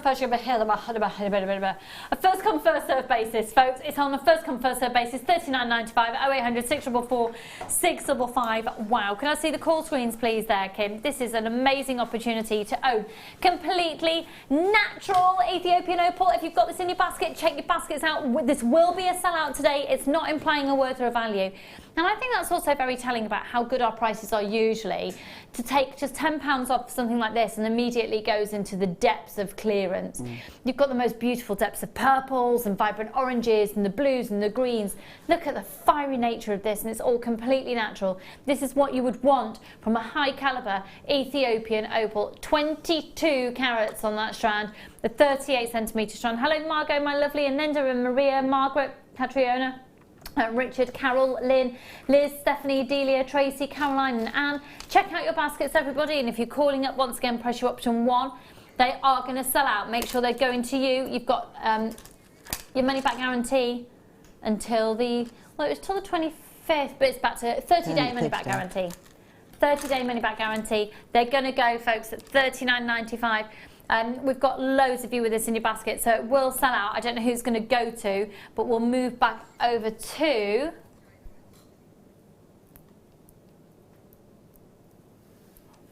first serve basis, folks. It's on a first come, first serve basis. $39.95, 0800 644 655. Wow. Can I see the call screens, please, there, Kim? This is an amazing opportunity to own completely natural Ethiopian opal. If you've got this in your basket, check your baskets out. This will be a sellout today. It's not implying a worth or a value. And I think that's also very telling about how good our prices are usually. To take just £10 off something like this and immediately goes into the depths of clearance. You've got the most beautiful depths of purples and vibrant oranges and the blues and the greens. Look at the fiery nature of this, and it's all completely natural. This is what you would want from a high caliber Ethiopian opal. 22 carats on that strand, the 38 centimetre strand. Hello Margot, my lovely, and Linda and Maria, Margaret, Catriona, Richard, Carol, Lynn, Liz, Stephanie, Delia, Tracy, Caroline and Anne. Check out your baskets, everybody, and if you're calling up, once again, press your option 1. They are going to sell out. Make sure they're going to you. You've got your money back guarantee until the, well, it was till the 25th, but it's back to 30-day money back guarantee. 30-day money back guarantee. They're going to go, folks, at $39.95. We've got loads of you with this in your basket, so it will sell out. I don't know who's going to go to, but we'll move back over to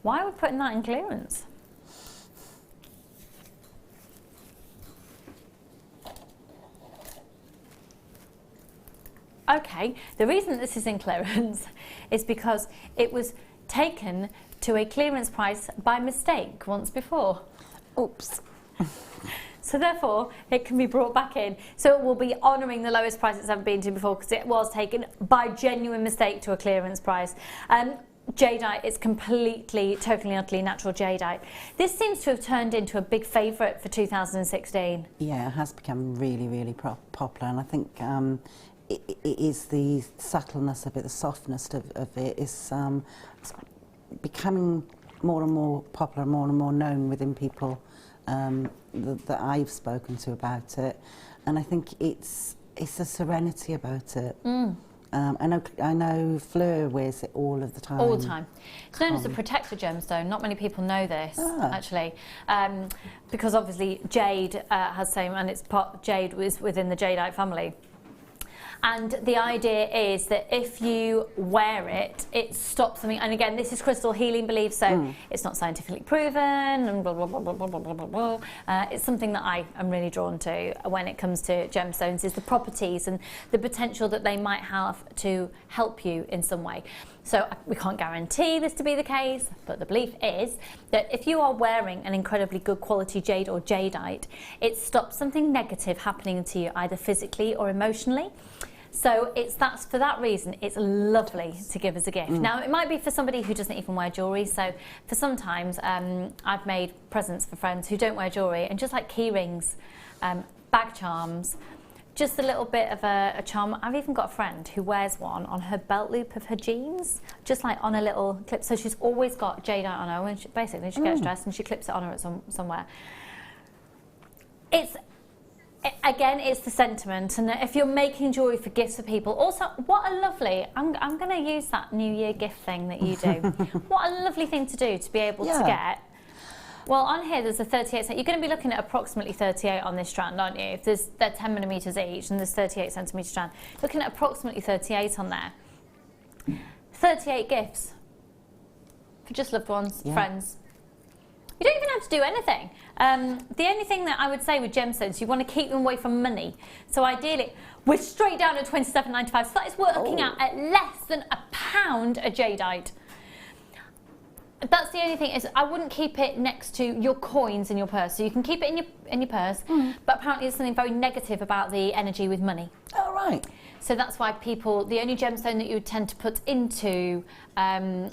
why are we putting that in clearance? Okay, the reason that this is in clearance is because it was taken to a clearance price by mistake once before. Oops. So therefore, it can be brought back in. So it will be honouring the lowest price it's ever been to before, because it was taken by genuine mistake to a clearance price. Jadeite is completely, totally, utterly natural jadeite. This seems to have turned into a big favourite for 2016. Yeah, it has become really, really popular, and I think it is the subtleness of it, the softness of it is becoming more and more popular, more and more known within people that I've spoken to about it, and I think it's a serenity about it. I know Fleur wears it all of the time. All the time. It's known as a protector gemstone. Not many people know this, actually, because obviously jade has same, and it's jade is within the jadeite family. And the idea is that if you wear it, it stops something. And again, this is crystal healing belief, so it's not scientifically proven and blah, blah, blah, blah, blah, blah, blah, blah. It's something that I am really drawn to when it comes to gemstones, is the properties and the potential that they might have to help you in some way. So we can't guarantee this to be the case, but the belief is that if you are wearing an incredibly good quality jade or jadeite, it stops something negative happening to you, either physically or emotionally. So that's for that reason, it's lovely to give as a gift. Now, it might be for somebody who doesn't even wear jewellery. So for sometimes, I've made presents for friends who don't wear jewellery, and just like key rings, bag charms, just a little bit of a charm. I've even got a friend who wears one on her belt loop of her jeans, just like on a little clip. So she's always got jadeite on her, and basically she gets dressed and she clips it on her at somewhere. Again, it's the sentiment, and if you're making jewellery for gifts for people, also, what a lovely, I'm going to use that New Year gift thing that you do. What a lovely thing to do, to be able to get. Well, on here there's a 38, so you're going to be looking at approximately 38 on this strand, aren't you? If they're 10 millimetres each, and there's 38 centimetre strand, looking at approximately 38 on there. 38 gifts for just loved ones, friends. You don't even have to do anything. The only thing that I would say with gemstones, you want to keep them away from money. So ideally, we're straight down at $27.95. So that is working out at less than £1 a jadeite. That's the only thing, is I wouldn't keep it next to your coins in your purse. So you can keep it in your purse, but apparently there's something very negative about the energy with money. Oh, right. So that's why people, the only gemstone that you would tend to put into around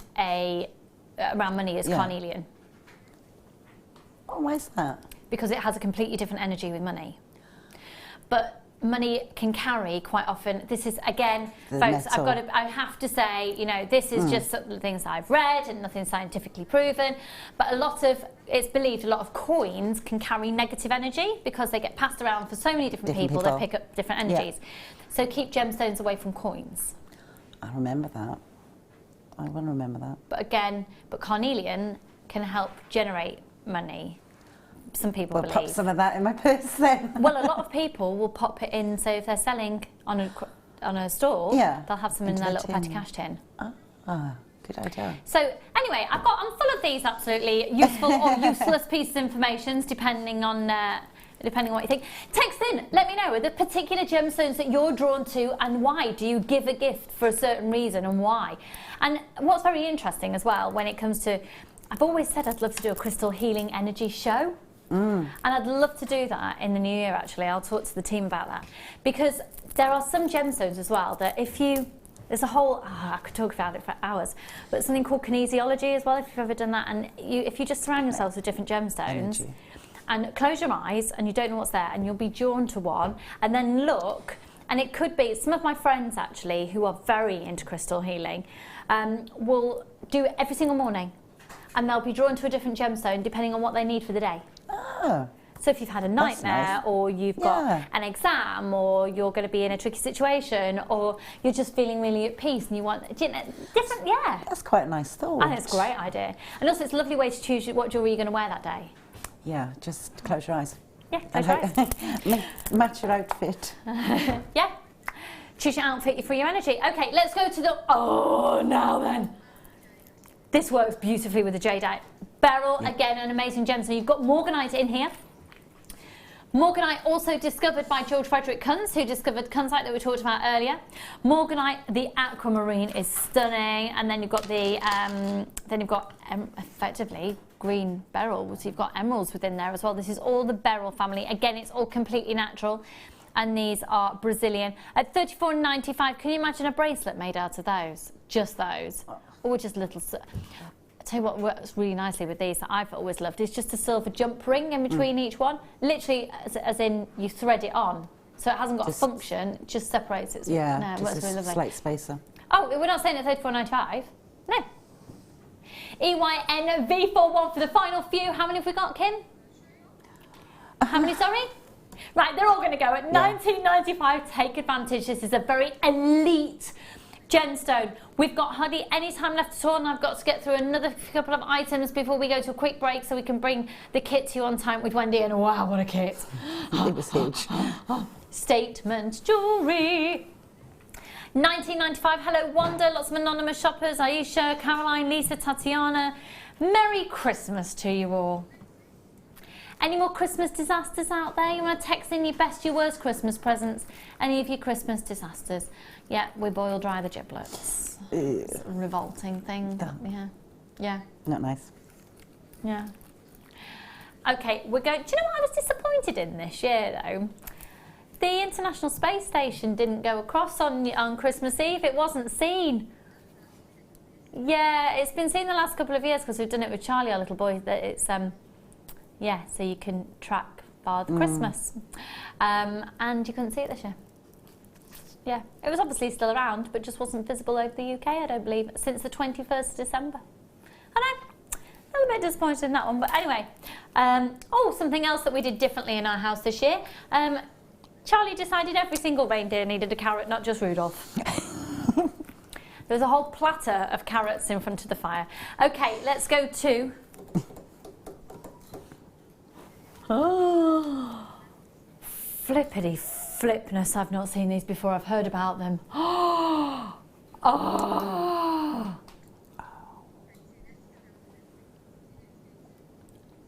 money is carnelian. Oh, why is that? Because it has a completely different energy with money. But money can carry quite often. This is, again, folks, I have to say, you know, this is just some of the things I've read and nothing scientifically proven. But it's believed a lot of coins can carry negative energy because they get passed around for so many different people that pick up different energies. Yeah. So keep gemstones away from coins. I remember that. I will remember that. But again, carnelian can help generate money. Some people believe. Pop some of that in my purse then. Well, a lot of people will pop it in, so if they're selling on a stall, they'll have some in their little petty cash tin. Good idea. So anyway, I'm full of these absolutely useful or useless pieces of information, depending on what you think. Text in, let me know, are there particular gemstones that you're drawn to, and why? Do you give a gift for a certain reason, and why? And what's very interesting as well when it comes to, I've always said I'd love to do a crystal healing energy show. And I'd love to do that in the new year, actually. I'll talk to the team about that. Because there are some gemstones as well that there's a whole, I could talk about it for hours, but something called kinesiology as well, if you've ever done that. And if you just surround yourselves with different gemstones and close your eyes and you don't know what's there and you'll be drawn to one and then look, and it could be, some of my friends actually who are very into crystal healing will do it every single morning and they'll be drawn to a different gemstone depending on what they need for the day. Oh. So if you've had a nightmare or you've got an exam or you're going to be in a tricky situation or you're just feeling really at peace and you want different, That's quite a nice thought. I think it's a great idea. And also it's a lovely way to choose what jewellery you're going to wear that day. Yeah, just close your eyes. Yeah, close your eyes. Match your outfit. Yeah. Choose your outfit for your energy. Okay, let's go to now then. This works beautifully with the Jadeite. Beryl, again, an amazing gem. So you've got Morganite in here. Morganite also discovered by George Frederick Kunz, who discovered Kunzite that we talked about earlier. Morganite, the aquamarine is stunning, and then you've got effectively green beryl, so you've got emeralds within there as well. This is all the beryl family. Again, it's all completely natural, and these are Brazilian. At $34.95, can you imagine a bracelet made out of those? Just those, or just little. I'll tell you what works really nicely with these that I've always loved is just a silver jump ring in between each one. Literally, as in you thread it on. So it hasn't got a function, it just separates it. Yeah, no, it works really lovely. Slight spacer. Oh, we're not saying at $34.95. No. EYN V41 for the final few. How many have we got, Kim? How many, sorry? Right, they're all going to go at $19.95. Take advantage. This is a very elite gemstone. We've got hardly any time left at all, and I've got to get through another couple of items before we go to a quick break so we can bring the kit to you on time with Wendy. And wow, what a kit! It was huge. Statement jewellery. $19.95. Hello, Wanda. Lots of anonymous shoppers. Aisha, Caroline, Lisa, Tatiana. Merry Christmas to you all. Any more Christmas disasters out there? You want to text in your best, your worst Christmas presents? Any of your Christmas disasters? Yeah, we boil dry the giblets. It's a revolting thing. Yeah. Yeah. Not nice. Yeah. Okay, we're going. Do you know what I was disappointed in this year, though? The International Space Station didn't go across on Christmas Eve. It wasn't seen. Yeah, it's been seen the last couple of years because we've done it with Charlie, our little boy. That it's yeah, so you can track Father Christmas, and you couldn't see it this year. Yeah, it was obviously still around, but just wasn't visible over the UK, I don't believe, since the 21st of December. I know, a little bit disappointed in that one, but anyway. Oh, something else that we did differently in our house this year. Charlie decided every single reindeer needed a carrot, not just Rudolph. There was a whole platter of carrots in front of the fire. Okay, let's go to... Oh, flippity flipness, I've not seen these before, I've heard about them. Oh,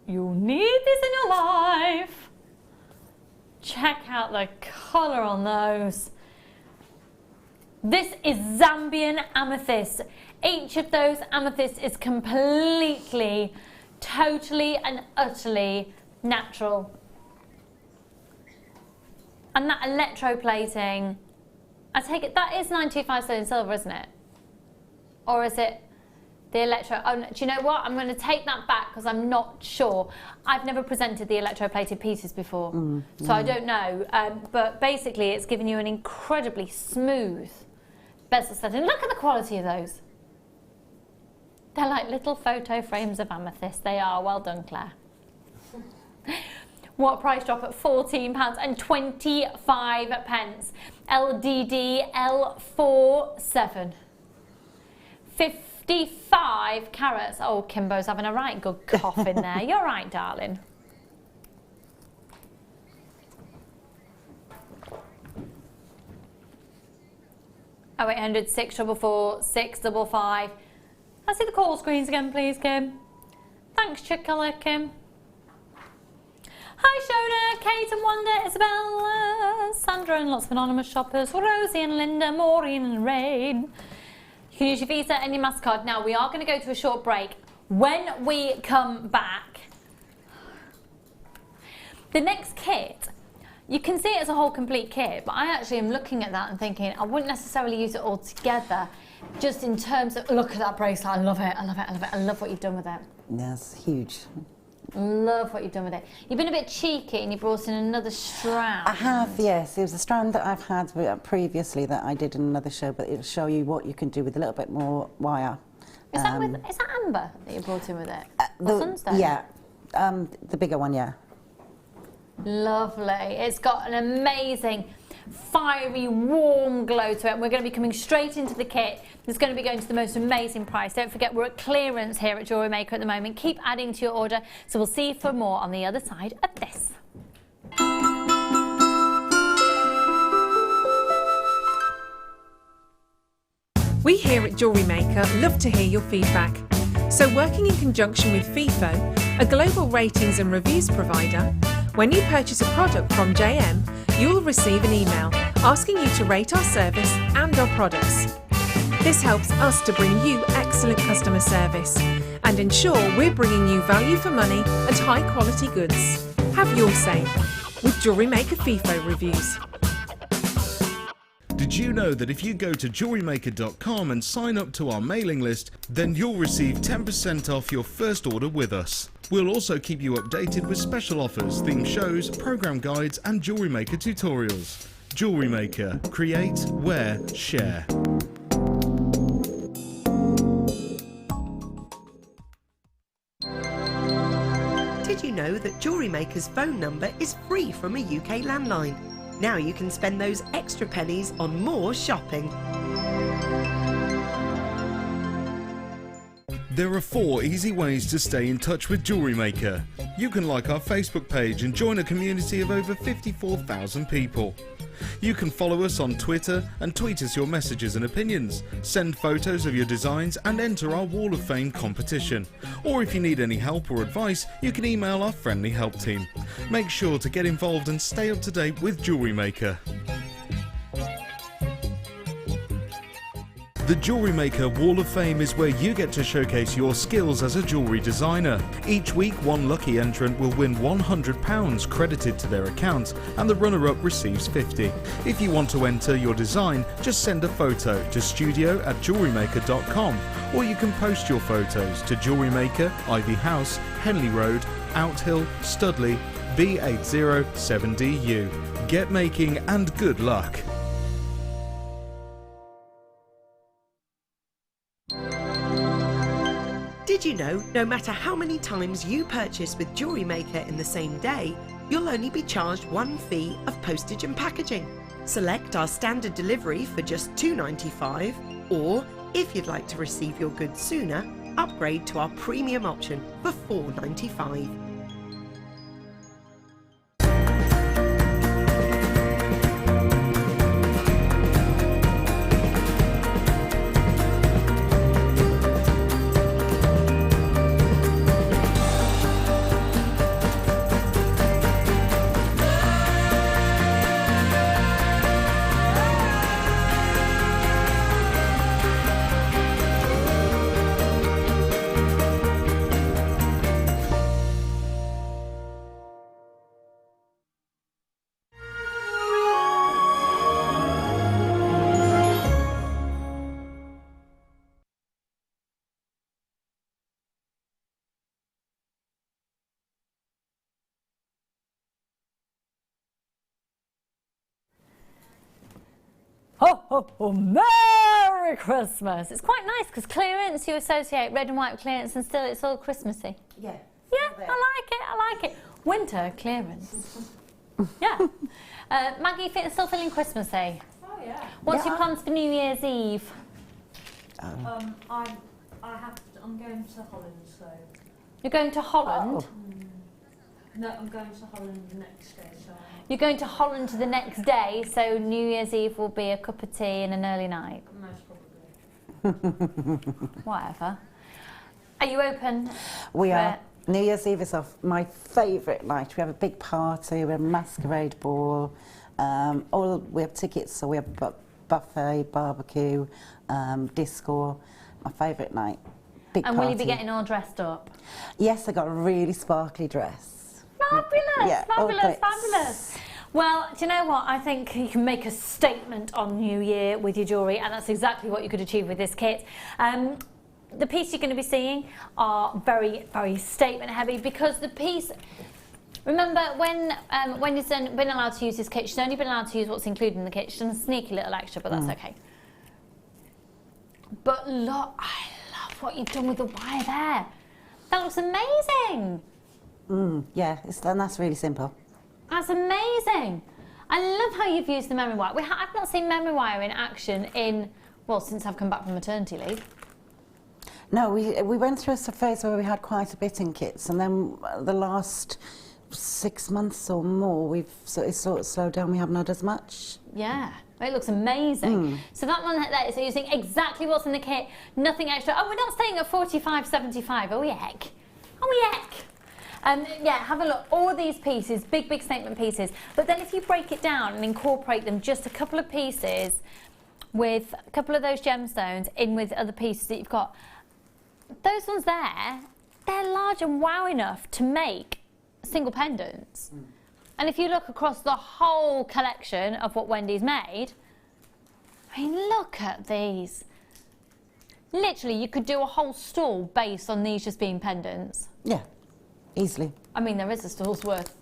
you'll need this in your life. Check out the colour on those. This is Zambian amethyst. Each of those amethysts is completely, totally and utterly natural. And that electroplating, I take it, that is 925 sterling silver, isn't it? Or is it the electro? Oh, do you know what? I'm going to take that back because I'm not sure. I've never presented the electroplated pieces before, so I don't know. But basically, it's giving you an incredibly smooth bezel set. And look at the quality of those. They're like little photo frames of amethyst. They are. Well done, Claire. What price drop at £14.25. LDD L47. 55 carats. Oh, Kimbo's having a right good cough in there. You're right, darling. Oh, 0800 644 655. Can I see the call screens again, please, Kim? Thanks, Chicola, Kim. Hi, Shona, Kate and Wanda, Isabella, Sandra and lots of anonymous shoppers, Rosie and Linda, Maureen and Rain. You can use your Visa and your MasterCard. Now, we are going to go to a short break. When we come back, The next kit, you can see it as a whole complete kit, but I actually am looking at that and thinking I wouldn't necessarily use it all together, just in terms of, look at that bracelet, I love it, I love it, I love it, I love what you've done with it. That's huge. Love what you've done with it. You've been a bit cheeky and you brought in another strand. I have, yes. It was a strand that I've had previously that I did in another show, but it'll show you what you can do with a little bit more wire. Is that amber that you brought in with it? Or sunstone? Yeah, the bigger one, yeah. Lovely. It's got an amazing fiery, warm glow to it. We're going to be coming straight into the kit. It's going to be going to the most amazing price. Don't forget, we're at clearance here at Jewellery Maker at the moment. Keep adding to your order. So we'll see you for more on the other side of this. We here at Jewellery Maker love to hear your feedback. So working in conjunction with FIFO, a global ratings and reviews provider, when you purchase a product from JM, you will receive an email asking you to rate our service and our products. This helps us to bring you excellent customer service and ensure we're bringing you value for money and high quality goods. Have your say with Jewellery Maker FIFO reviews. Did you know that if you go to jewellerymaker.com and sign up to our mailing list, then you'll receive 10% off your first order with us. We'll also keep you updated with special offers, theme shows, program guides and Jewellery Maker tutorials. Jewellery Maker. Create, wear, share. Did you know that Jewellery Maker's phone number is free from a UK landline? Now you can spend those extra pennies on more shopping. There are 4 easy ways to stay in touch with Jewellery Maker. You can like our Facebook page and join a community of over 54,000 people. You can follow us on Twitter and tweet us your messages and opinions, send photos of your designs and enter our Wall of Fame competition. Or if you need any help or advice, you can email our friendly help team. Make sure to get involved and stay up to date with Jewellery Maker. The Jewellery Maker Wall of Fame is where you get to showcase your skills as a jewellery designer. Each week, one lucky entrant will win £100 credited to their account and the runner-up receives £50. If you want to enter your design, just send a photo to studio@jewellerymaker.com or you can post your photos to Jewellery Maker, Ivy House, Henley Road, Outhill, Studley, B807DU. Get making and good luck. Did you know, no matter how many times you purchase with Jewellery Maker in the same day, you'll only be charged one fee of postage and packaging. Select our standard delivery for just £2.95, or if you'd like to receive your goods sooner, upgrade to our premium option for £4.95. Ho, ho, ho, Merry Christmas! It's quite nice because clearance, you associate red and white with clearance and still it's all Christmassy. Yeah. Yeah, I like it. Winter clearance. Yeah. Maggie, still feeling Christmassy? Oh yeah. What's your plans for New Year's Eve? I'm going to Holland, so. You're going to Holland? No, I'm going to Holland the next day, so. You're going to Holland the next day, so New Year's Eve will be a cup of tea and an early night? Most probably. Whatever. Are you open? We are. New Year's Eve is my favourite night. We have a big party, we have a masquerade ball, we have tickets, so we have buffet, barbecue, disco. My favourite night. Big and party. will you be getting all dressed up? Yes, I got a really sparkly dress. Fabulous, Yeah, fabulous, fabulous. Well, do you know what? I think you can make a statement on New Year with your jewellery, and that's exactly what you could achieve with this kit. The pieces you're going to be seeing are very, very statement heavy because the piece... Remember, when you've been allowed to use this kit, she's only been allowed to use what's included in the kit. She's done a sneaky little extra, but that's okay. But look, I love what you've done with the wire there. That looks amazing. Yeah, and that's really simple. That's amazing. I love how you've used the memory wire. I've not seen memory wire in action since I've come back from maternity leave. No, we went through a phase where we had quite a bit in kits, and then the last 6 months or more, it's sort of slowed down. We haven't had as much. Yeah, it looks amazing. So that one there is using exactly what's in the kit, nothing extra. Oh, we're not staying at 45.75. Oh, yuck. Oh, yuck. Yeah, have a look. All these pieces, big, big statement pieces. But then if you break it down and incorporate them, just a couple of pieces with a couple of those gemstones in with other pieces that you've got, those ones there, they're large and wow enough to make single pendants. And if you look across the whole collection of what Wendy's made, I mean, look at these. Literally, you could do a whole stall based on these just being pendants. Yeah, easily. I mean, there is a stall's worth,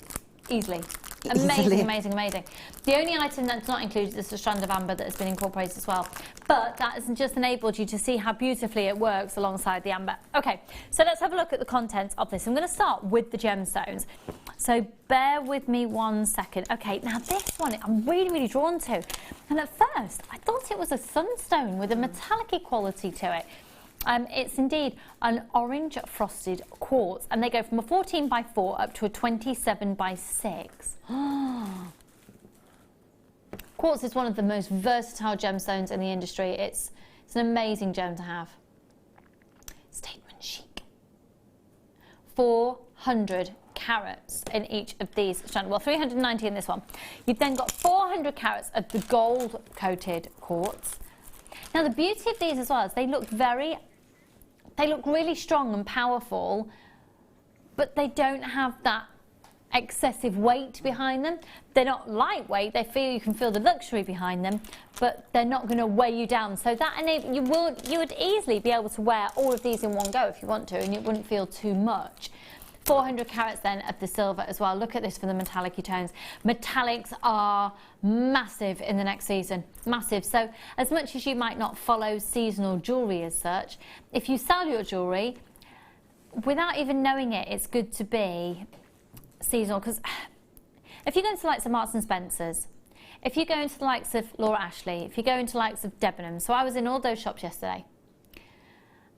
easily. Amazing, amazing, amazing. The only item that's not included is the strand of amber that has been incorporated as well. But that has just enabled you to see how beautifully it works alongside the amber. Okay, so let's have a look at the contents of this. I'm going to start with the gemstones. So bear with me 1 second. Okay, now this one I'm really, really drawn to. And at first, I thought it was a sunstone with a metallic quality to it. It's indeed an orange frosted quartz, and they go from a 14x4 up to a 27x6. Quartz is one of the most versatile gemstones in the industry. It's an amazing gem to have. Statement chic. 400 carats in each of these strands. Well, 390 in this one. You've then got 400 carats of the gold coated quartz. Now the beauty of these as well is they look really strong and powerful, but they don't have that excessive weight behind them. They're not lightweight, you can feel the luxury behind them, but they're not going to weigh you down. So that you would easily be able to wear all of these in one go if you want to, and it wouldn't feel too much. 400 carats then of the silver as well. Look at this for the metallic tones. Metallics are massive in the next season, massive. So as much as you might not follow seasonal jewellery as such, if you sell your jewellery, without even knowing it, it's good to be seasonal, because if you go into the likes of Marks and Spencer's, if you go into the likes of Laura Ashley, if you go into the likes of Debenham, so I was in all those shops yesterday,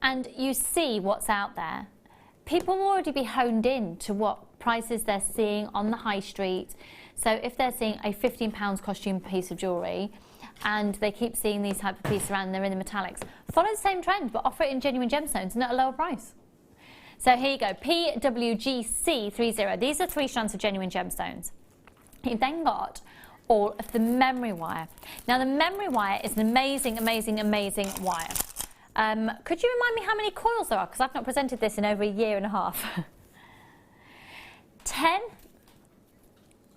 and you see what's out there, people will already be honed in to what prices they're seeing on the high street. So if they're seeing a £15 costume piece of jewellery and they keep seeing these type of pieces around, they're in the metallics, follow the same trend but offer it in genuine gemstones and at a lower price. So here you go, PWGC30. These are 3 strands of genuine gemstones. You've then got all of the memory wire. Now the memory wire is an amazing, amazing, amazing wire. Could you remind me how many coils there are? Because I've not presented this in over a year and a half. 10.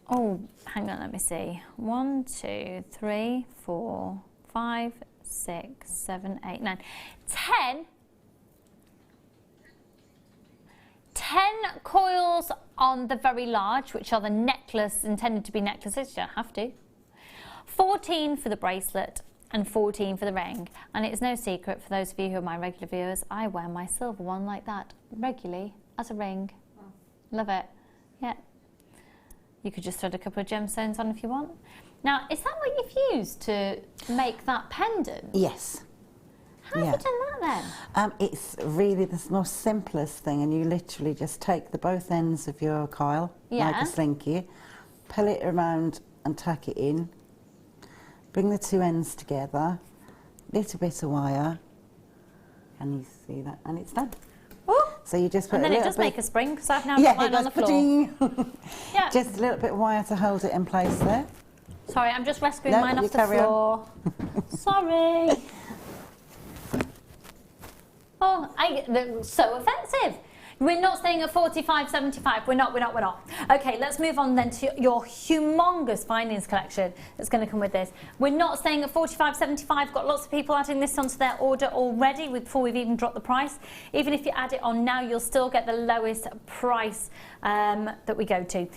Oh, hang on, let me see. 1, 2, 3, 4, 5, 6, 7, 8, 9. 10 coils on the very large, which are the necklace, intended to be necklaces, you don't have to. 14 for the bracelet and 14 for the ring. And it's no secret for those of you who are my regular viewers, I wear my silver one like that regularly as a ring. Love it. Yeah. You could just thread a couple of gemstones on if you want. Now, is that what you've used to make that pendant? Yes. How have you done that then? It's really the most simplest thing, and you literally just take the both ends of your coil, like a slinky, pull it around and tack it in, bring the 2 ends together, little bit of wire, and you see that, and it's done. Ooh. So you just put and then a it little does bit, make a spring, because I've now got mine on the floor. Yeah. Just a little bit of wire to hold it in place there. Sorry, I'm just rescuing mine off the floor. Sorry. Oh, they're so offensive. We're not staying at 45.75. We're not. Okay, let's move on then to your humongous findings collection that's going to come with this. We're not staying at 45.75. Got lots of people adding this onto their order already before we've even dropped the price. Even if you add it on now, you'll still get the lowest price that we go to.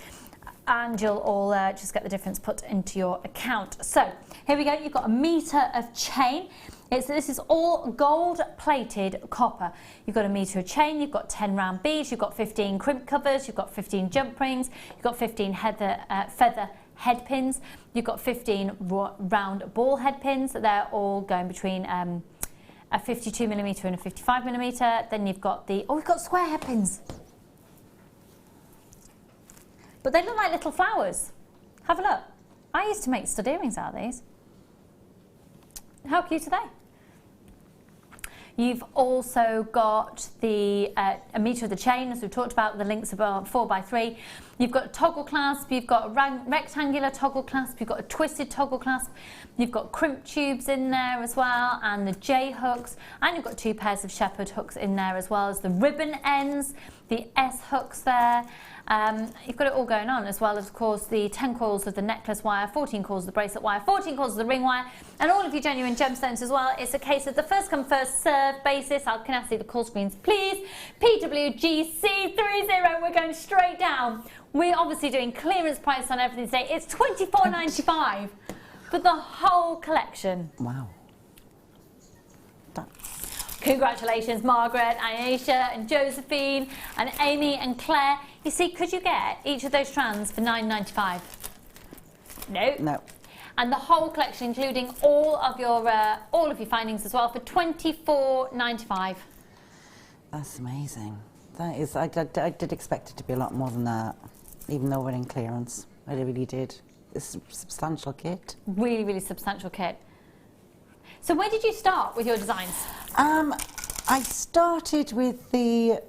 And you'll all just get the difference put into your account. So here we go. You've got a metre of chain. This is all gold-plated copper. You've got a metre of chain. You've got 10 round beads. You've got 15 crimp covers. You've got 15 jump rings. You've got 15 feather head pins. You've got 15 round ball head pins. They're all going between a 52mm and a 55mm. Then you've got we've got square head pins. But they look like little flowers. Have a look. I used to make stud earrings out of these. How cute are they? You've also got a metre of the chain, as we've talked about. The links are 4x3. You've got a toggle clasp, you've got a rectangular toggle clasp, you've got a twisted toggle clasp, you've got crimp tubes in there as well, and the J hooks, and you've got 2 pairs of shepherd hooks in there, as well as the ribbon ends, the S hooks there. You've got it all going on, as well as, of course, the 10 coils of the necklace wire, 14 coils of the bracelet wire, 14 coils of the ring wire, and all of your genuine gemstones as well. It's a case of the first come, first serve basis. Can I see the call screens, please? PWGC30, we're going straight down. We're obviously doing clearance price on everything today. It's £24.95 for the whole collection. Wow. Congratulations, Margaret, and Aisha, and Josephine, and Amy, and Claire. You see, could you get each of those strands for £9.95? No. No. And the whole collection, including all of your findings as well, for £24.95. That's amazing. That is. I did expect it to be a lot more than that, even though we're in clearance. I really did. It's a substantial kit. Really, really substantial kit. So where did you start with your designs? I started with the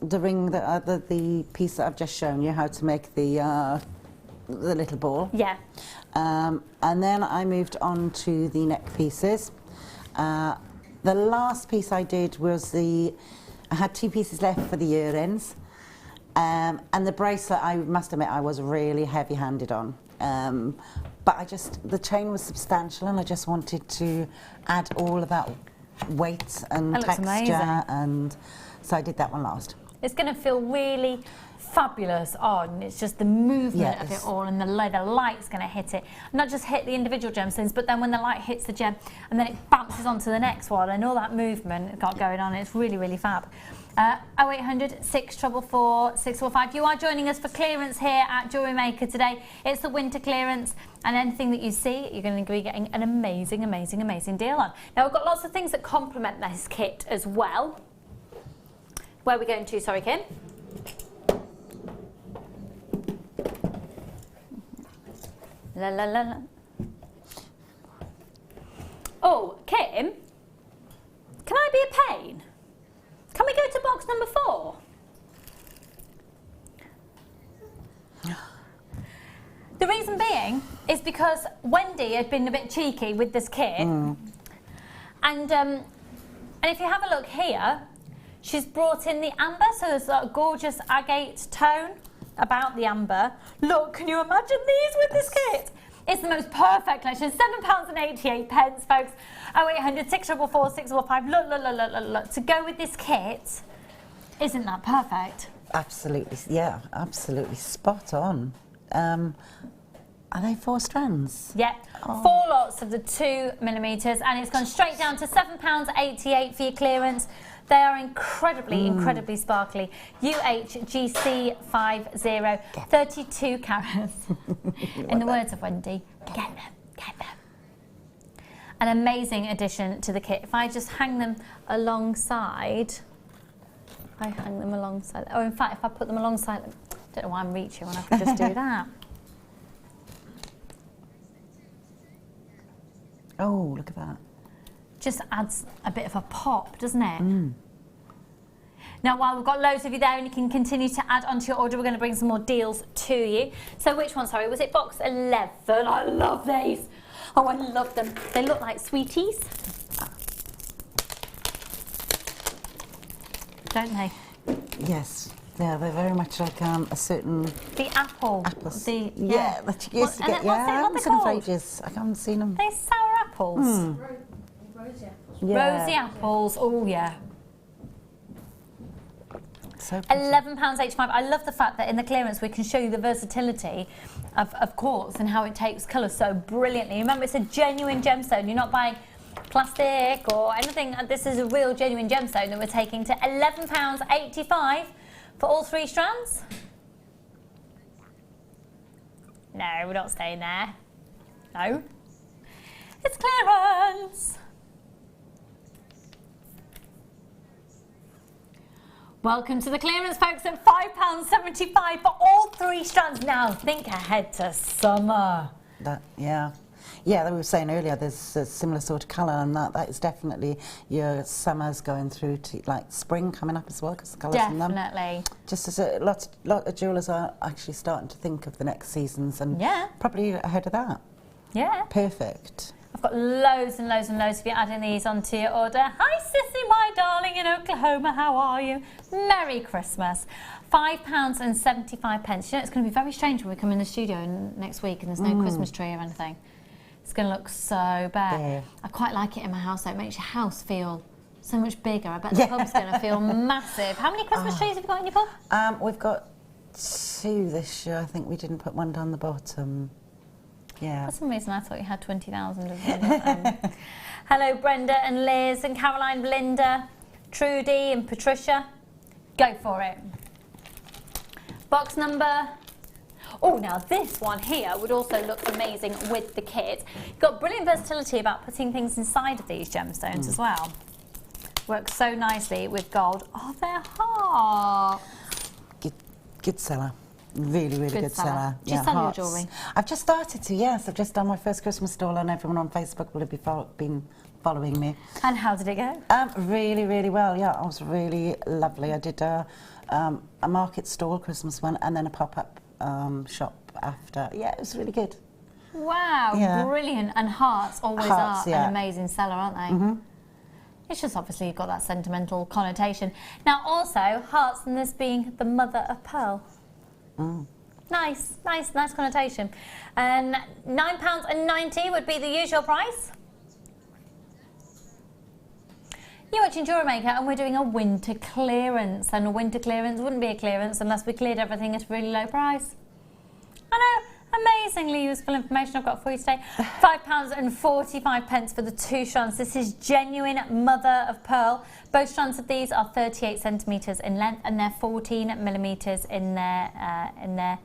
ring, the piece that I've just shown you how to make the little ball. Yeah. And then I moved on to the neck pieces. The last piece I did was I had 2 pieces left for the earrings, and the bracelet, I must admit, I was really heavy-handed on. But the chain was substantial, and I just wanted to add all of that weight and texture, and so I did that one last. It's going to feel really fabulous on. It's just the movement of it all, and the light's going to hit it. Not just hit the individual gemstones, but then when the light hits the gem, and then it bounces onto the next one, and all that movement got going on. It's really, really fab. 0800 644 645. You are joining us for clearance here at Jewellery Maker today. It's the winter clearance, and anything that you see, you're going to be getting an amazing, amazing, amazing deal on. Now, we've got lots of things that complement this kit as well. Where are we going to? Sorry, Kim. La la la la. Oh, Kim, can I be a pain? Can we go to box number 4? The reason being is because Wendy had been a bit cheeky with this kit, and if you have a look here, she's brought in the amber, so there's a gorgeous agate tone about the amber. Look, can you imagine these with this kit? It's the most perfect collection. £7.88, folks. 0800 644 645. Look. To go with this kit, isn't that perfect? Absolutely, yeah, absolutely spot on. Are they 4 strands? Yeah, 4 lots of the 2mm, and it's gone straight down to £7.88 for your clearance. They are incredibly sparkly. UHGC50, 32 carats. In the words of Wendy, get them. An amazing addition to the kit. If I just hang them alongside, oh, in fact, if I put them alongside, I don't know why I'm reaching when I could just do that. Oh, look at that. Just adds a bit of a pop, doesn't it? Now, while we've got loads of you there and you can continue to add onto your order, we're going to bring some more deals to you. So which one, sorry, was it box 11? I love these. Oh, I love them. They look like sweeties. Don't they? Yes. Yeah, they're very much like a certain... The apple. Apples. Yeah. That you used to get. What I haven't seen them for called? ages. I haven't seen them. They sour apples. Rosy apples. Yeah. Rosy apples. Oh, yeah. So £11.85. I love the fact that in the clearance we can show you the versatility of quartz and how it takes colour so brilliantly. Remember, it's a genuine gemstone. You're not buying plastic or anything. This is a real genuine gemstone that we're taking to £11.85 for all 3 strands. No, we're not staying there. No. It's clearance. Welcome to the clearance, folks, at £5.75 for all 3 strands. Now, think ahead to summer. Yeah, we were saying earlier there's a similar sort of colour, and that is definitely your summer's going through to like spring coming up as well, because the colours in them. Definitely. Just as a lot of jewellers are actually starting to think of the next seasons, and probably ahead of that. Yeah. Perfect. I've got loads and loads and loads of you adding these onto your order. Hi, Sissy, my darling in Oklahoma. How are you? Merry Christmas. £5.75. You know, it's going to be very strange when we come in the studio next week and there's no Christmas tree or anything. It's going to look so bare. Yeah. I quite like it in my house, though. It makes your house feel so much bigger. I bet the pub's going to feel massive. How many Christmas trees have you got in your pub? We've got 2 this year. I think we didn't put one down the bottom. Yeah. For some reason, I thought you had 20,000 of them. Hello, Brenda and Liz and Caroline, Belinda, Trudy and Patricia. Go for it. Box number... Oh, now this one here would also look amazing with the kit. You've got brilliant versatility about putting things inside of these gemstones as well. Works so nicely with gold. Oh, they're hot. Good seller. Really good seller. Do you sell your jewellery? I've just started to, yes. I've just done my first Christmas stall, and everyone on Facebook will have been following me. And how did it go? Really well, yeah. It was really lovely. I did a market stall, Christmas one, and then a pop-up shop after. Yeah, it was really good. Wow, brilliant. And hearts always are an amazing seller, aren't they? It's just obviously you've got that sentimental connotation. Now also, hearts and this being the mother of pearl. Nice connotation. And £9.90 would be the usual price. You're watching Jewellery Maker, and we're doing a winter clearance. And a winter clearance wouldn't be a clearance unless we cleared everything at a really low price. I know, amazingly useful information I've got for you today. £5.45 for the 2 strands. This is genuine mother of pearl. Both strands of these are 38 centimetres in length, and they're 14 millimetres in their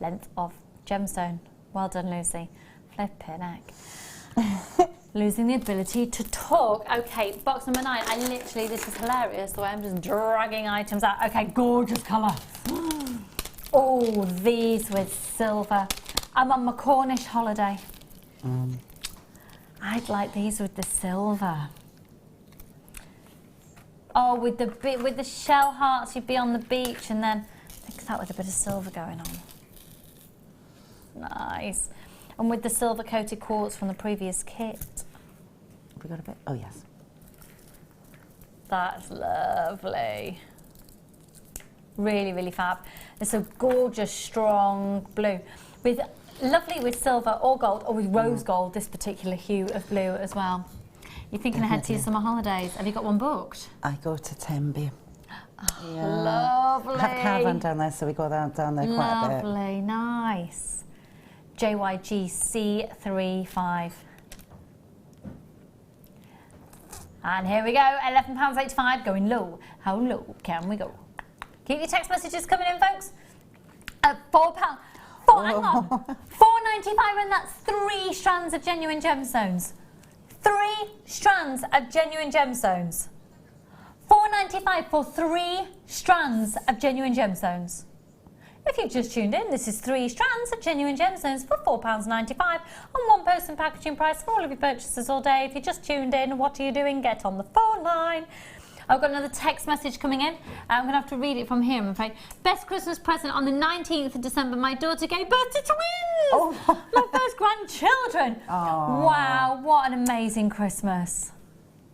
length of gemstone. Well done, Lucy. Flippin' heck. Losing the ability to talk. Okay, box number 9. This is hilarious the way I'm just dragging items out. Okay, gorgeous colour. Oh, these with silver. I'm on my Cornish holiday. I'd like these with the silver. Oh, with the shell hearts, you'd be on the beach, and then mix that with a bit of silver going on. Nice. And with the silver coated quartz from the previous kit. Have we got a bit? Oh, yes. That's lovely. Really fab. It's a gorgeous, strong blue. Lovely with silver or gold, or with rose gold, this particular hue of blue as well. You're thinking ahead to your summer holidays. Have you got one booked? I go to Tenby. Lovely. I have a caravan down there, so we go down there quite a bit. Lovely, nice. JYG C35. And here we go, £11.85, going low. How low can we go? Keep your text messages coming in, folks. At £4. Hang on. £4.95, and that's 3 strands of genuine gemstones. 3 strands of genuine gemstones. £4.95 for 3 strands of genuine gemstones. If you've just tuned in, this is 3 strands of genuine gemstones for £4.95 on one post and packaging price for all of your purchases all day. If you just tuned in, what are you doing? Get on the phone line. I've got another text message coming in. I'm going to have to read it from here, I'm afraid. Best Christmas present on the 19th of December. My daughter gave birth to twins! Oh. My first grandchildren! Oh. Wow, what an amazing Christmas.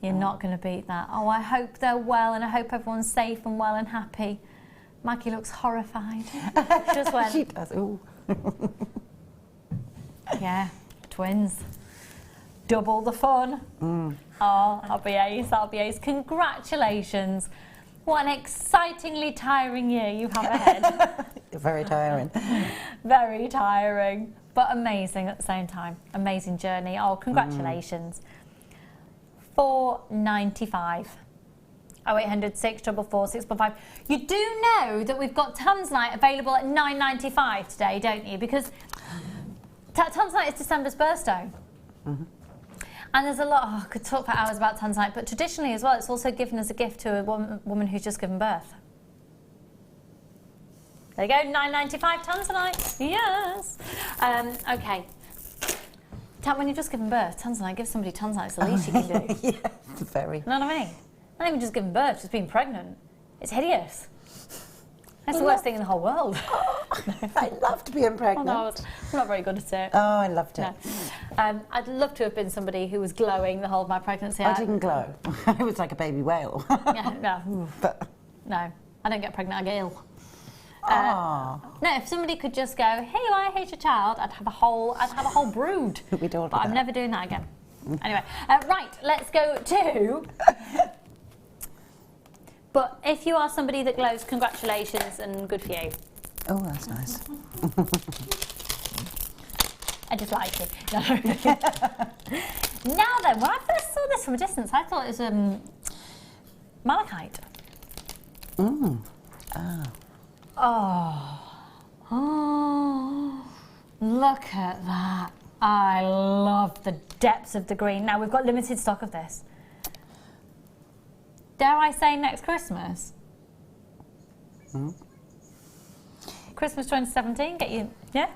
You're not going to beat that. Oh, I hope they're well, and I hope everyone's safe and well and happy. Maggie looks horrified. She just went. She does. Ooh. Yeah, twins. Double the fun. Oh, I'll be ace, I'll be ace. Congratulations. What an excitingly tiring year you have ahead. Very tiring. Very tiring, but amazing at the same time. Amazing journey. Oh, congratulations. $4.95. 0800 644 645. You do know that we've got Tanzanite available at $9.95 today, don't you? Because Tanzanite is December's birthstone. And there's a lot, I could talk for hours about Tanzanite, but traditionally as well, it's also given as a gift to a woman who's just given birth. There you go, $9.95 Tanzanite. Yes. Okay. When you've just given birth, Tanzanite, give somebody Tanzanite, it's the least you can do. Yeah, very. You know what I mean? Not even just giving birth, just being pregnant. It's hideous. That's the worst thing in the whole world. I loved being pregnant. Oh, no, I'm not very good at it. Oh, I loved it. No. I'd love to have been somebody who was glowing the whole of my pregnancy. I didn't glow. I was like a baby whale. Yeah, no. But No, I don't get pregnant, I get ill. no, if somebody could just go, here you are, here's your child, I'd have a whole brood. We'd all do But I'm that. never doing that again. Anyway, right, let's go to... But if you are somebody that glows, congratulations and good for you. Oh, that's nice. I just like it. No. Now then, when I first saw this from a distance, I thought it was malachite. Oh, look at that. I love the depths of the green. Now, we've got limited stock of this. Dare I say next Christmas? Christmas 2017, get you, yeah?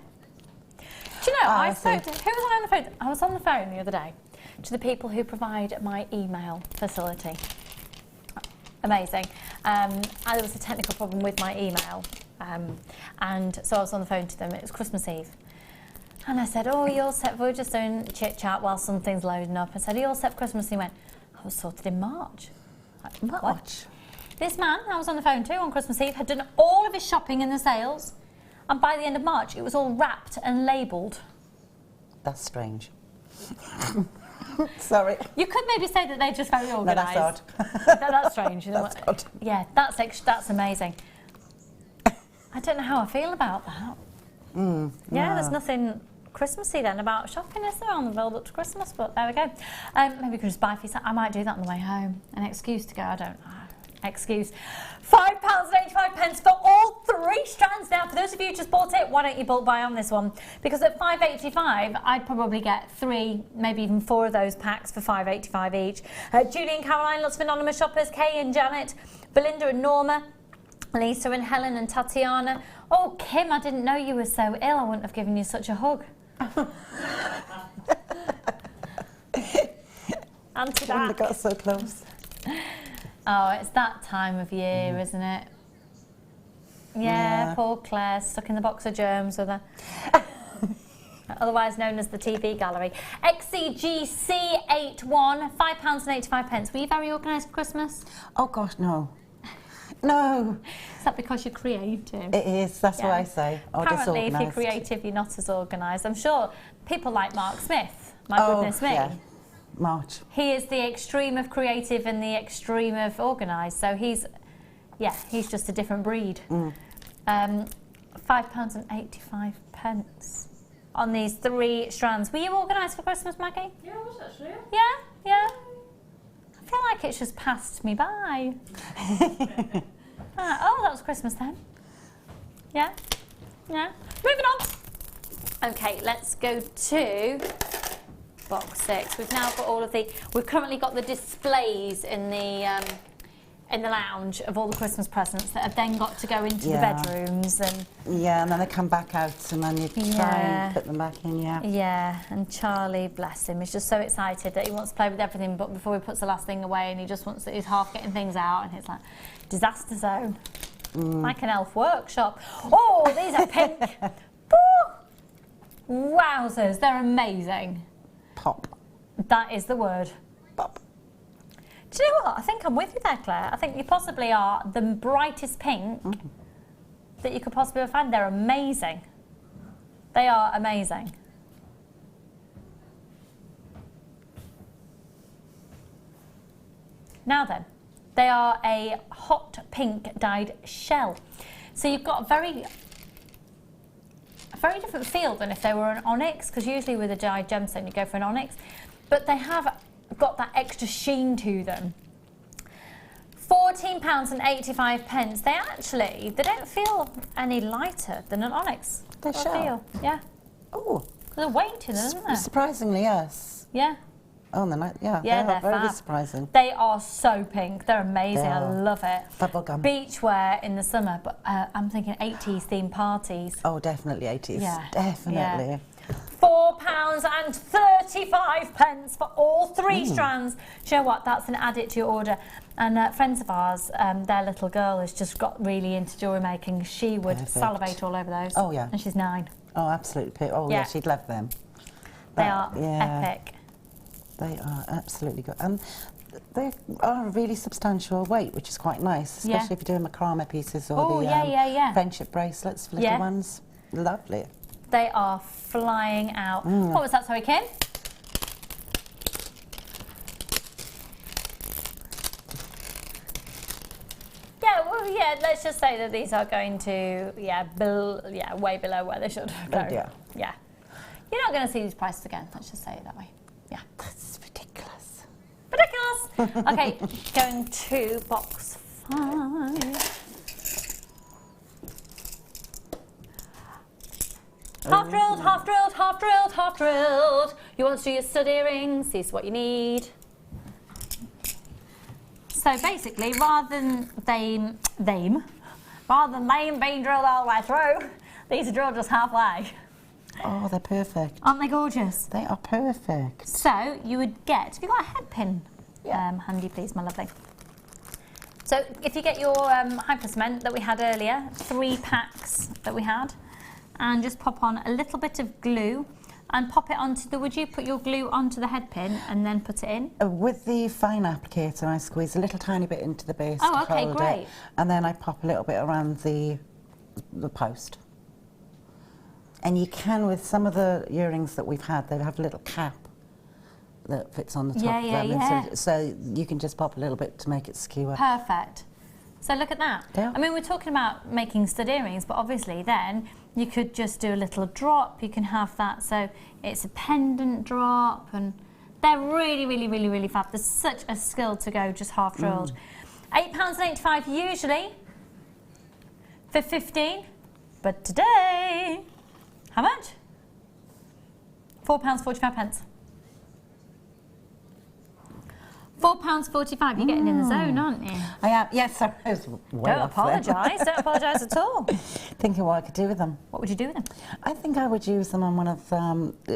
Do you know, I spoke to, who was I on the phone? I was on the phone the other day to the people who provide my email facility. Amazing. There was a technical problem with my email, and so I was on the phone to them. It was Christmas Eve. And I said, oh, you're set, we're just doing chit-chat while something's loading up. I said, are you all set for Christmas? And he went, I was sorted in March. Like, what? This man I was on the phone to on Christmas Eve had done all of his shopping in the sales, and by the end of March it was all wrapped and labelled. That's strange. Sorry. You could maybe say that they're just very organised. No, that's odd. That's strange. You know That's what? odd. Yeah, that's amazing. I don't know how I feel about that. Yeah, there's nothing Christmassy then about shopping, is there, on the build up to Christmas? But there we go. Maybe we could just buy for yourself. I might do that on the way home. An excuse to go. I don't know. Excuse. £5.85 for all 3 strands. Now, for those of you who just bought it, why don't you bulk buy on this one? Because at $5.85, I'd probably get 3, maybe even 4 of those packs for $5.85 each. Julie and Caroline, lots of anonymous shoppers. Kay and Janet, Belinda and Norma, Lisa and Helen and Tatiana. Oh, Kim, I didn't know you were so ill. I wouldn't have given you such a hug. Auntie Wouldn't have got so close. Oh, it's that time of year, isn't it? Yeah, poor Claire, stuck in the box of germs with her. Otherwise known as the TV gallery. XCGC81, £5.85. Were you very organised for Christmas? Oh gosh, no. No. Is that because you're creative? It is, that's what I say. Or apparently, if you're disorganised. creative, you're not as organised. I'm sure people like Mark Smith, my goodness me. Yeah. March. He is the extreme of creative and the extreme of organised. So he's just a different breed. £5.85 on these 3 strands. Were you organised for Christmas, Maggie? Yeah, I was actually. Yeah? I feel like it's just passed me by. Oh, that was Christmas then. Yeah? Moving on. Okay, let's go to box 6. We've now got all of we've currently got the displays in the lounge of all the Christmas presents that have then got to go into the bedrooms and and then they come back out and then you try and put them back in. Yeah, and Charlie, bless him, is just so excited that he wants to play with everything, but before he puts the last thing away, and he just wants he's half getting things out, and it's like disaster zone, like an elf workshop. Oh, these are pink. Wowzers, they're amazing. Pop. That is the word. Pop. Do you know what? I think I'm with you there, Claire. I think you possibly are the brightest pink that you could possibly find. They're amazing. They are amazing. Now then, they are a hot pink dyed shell. So you've got a very different feel than if they were an onyx, because usually with a dyed gemstone you go for an onyx, but they have got that extra sheen to them. £14.85. They don't feel any lighter than an onyx. They shell? Yeah. Oh. There's a weight to them, isn't there? Surprisingly, yes. Yeah. Oh, yeah, they're very fab. surprising. They are so pink. They're amazing. I love it. Bubblegum. Beachwear in the summer, but I'm thinking 80s themed parties. Oh, definitely 80s. Yeah. Definitely. Yeah. £4.35 for all 3 strands. Do you know what? That's an add it to your order. And friends of ours, their little girl has just got really into jewellery making. She would salivate all over those. Oh, yeah. And she's 9. Oh, absolutely. Oh, yeah, she'd love them. They are epic. They are absolutely good. And they are a really substantial weight, which is quite nice, especially if you're doing macrame pieces or the friendship bracelets for little ones. Lovely. They are flying out. What was that, sorry, Kim? Let's just say that these are going to, way below where they should go. Oh, yeah. Yeah. You're not going to see these prices again, let's just say it that way. Yeah. That's ridiculous. Ridiculous! Okay, going to box 5. Half drilled, half drilled, half drilled, half drilled. You want to do your stud earrings, this is what you need. So basically, rather than them being drilled all the way through, these are drilled just halfway. Oh, they're perfect. Aren't they gorgeous? They are perfect. So you would get, have you got a head pin handy, please, my lovely? So if you get your hyper cement that we had earlier, 3 packs that we had, and just pop on a little bit of glue and pop it onto the, would you put your glue onto the head pin and then put it in? With the fine applicator, I squeeze a little tiny bit into the base to hold it, and then I pop a little bit around the post. And you can, with some of the earrings that we've had, they have a little cap that fits on the top of them. So you can just pop a little bit to make it skewer. Perfect. So look at that. Yeah. I mean, we're talking about making stud earrings, but obviously then you could just do a little drop. You can have that, so it's a pendant drop, and they're really, really, really, really fab. There's such a skill to go just half drilled. £8.85 usually for 15, but today, how much? £4.45. £4.45. You're getting in the zone, aren't you? I am. Yes, I was way Don't apologise. Don't apologise at all. Thinking what I could do with them. What would you do with them? I think I would use them on one of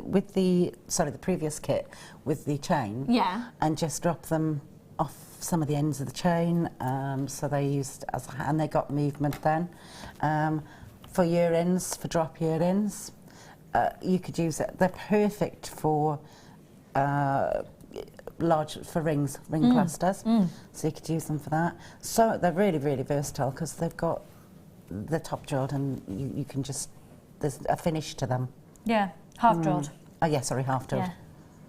with the previous kit with the chain. Yeah. And just drop them off some of the ends of the chain. So they used as and they got movement then. For earrings, for drop earrings, you could use it. They're perfect for. Ring clusters, so you could use them for that. So they're really, really versatile because they've got the top drilled and you can just, there's a finish to them. Yeah, half drilled. Oh yeah, sorry, half drilled. Yeah.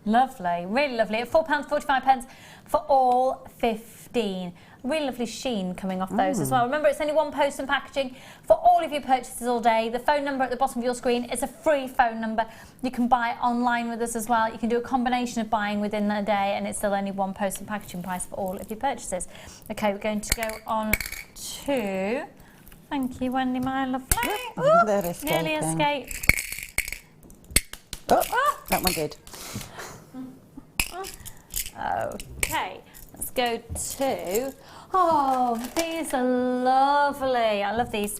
Lovely, really lovely. At £4.45 for all 15. Really lovely sheen coming off those as well. Remember, it's only 1 post and packaging for all of your purchases all day. The phone number at the bottom of your screen is a free phone number. You can buy online with us as well. You can do a combination of buying within a day, and it's still only 1 post and packaging price for all of your purchases. Okay, we're going to go on to... Thank you, Wendy, my lovely. Ooh, nearly escaped. Oh, that one did. Okay, let's go to... Oh, these are lovely. I love these.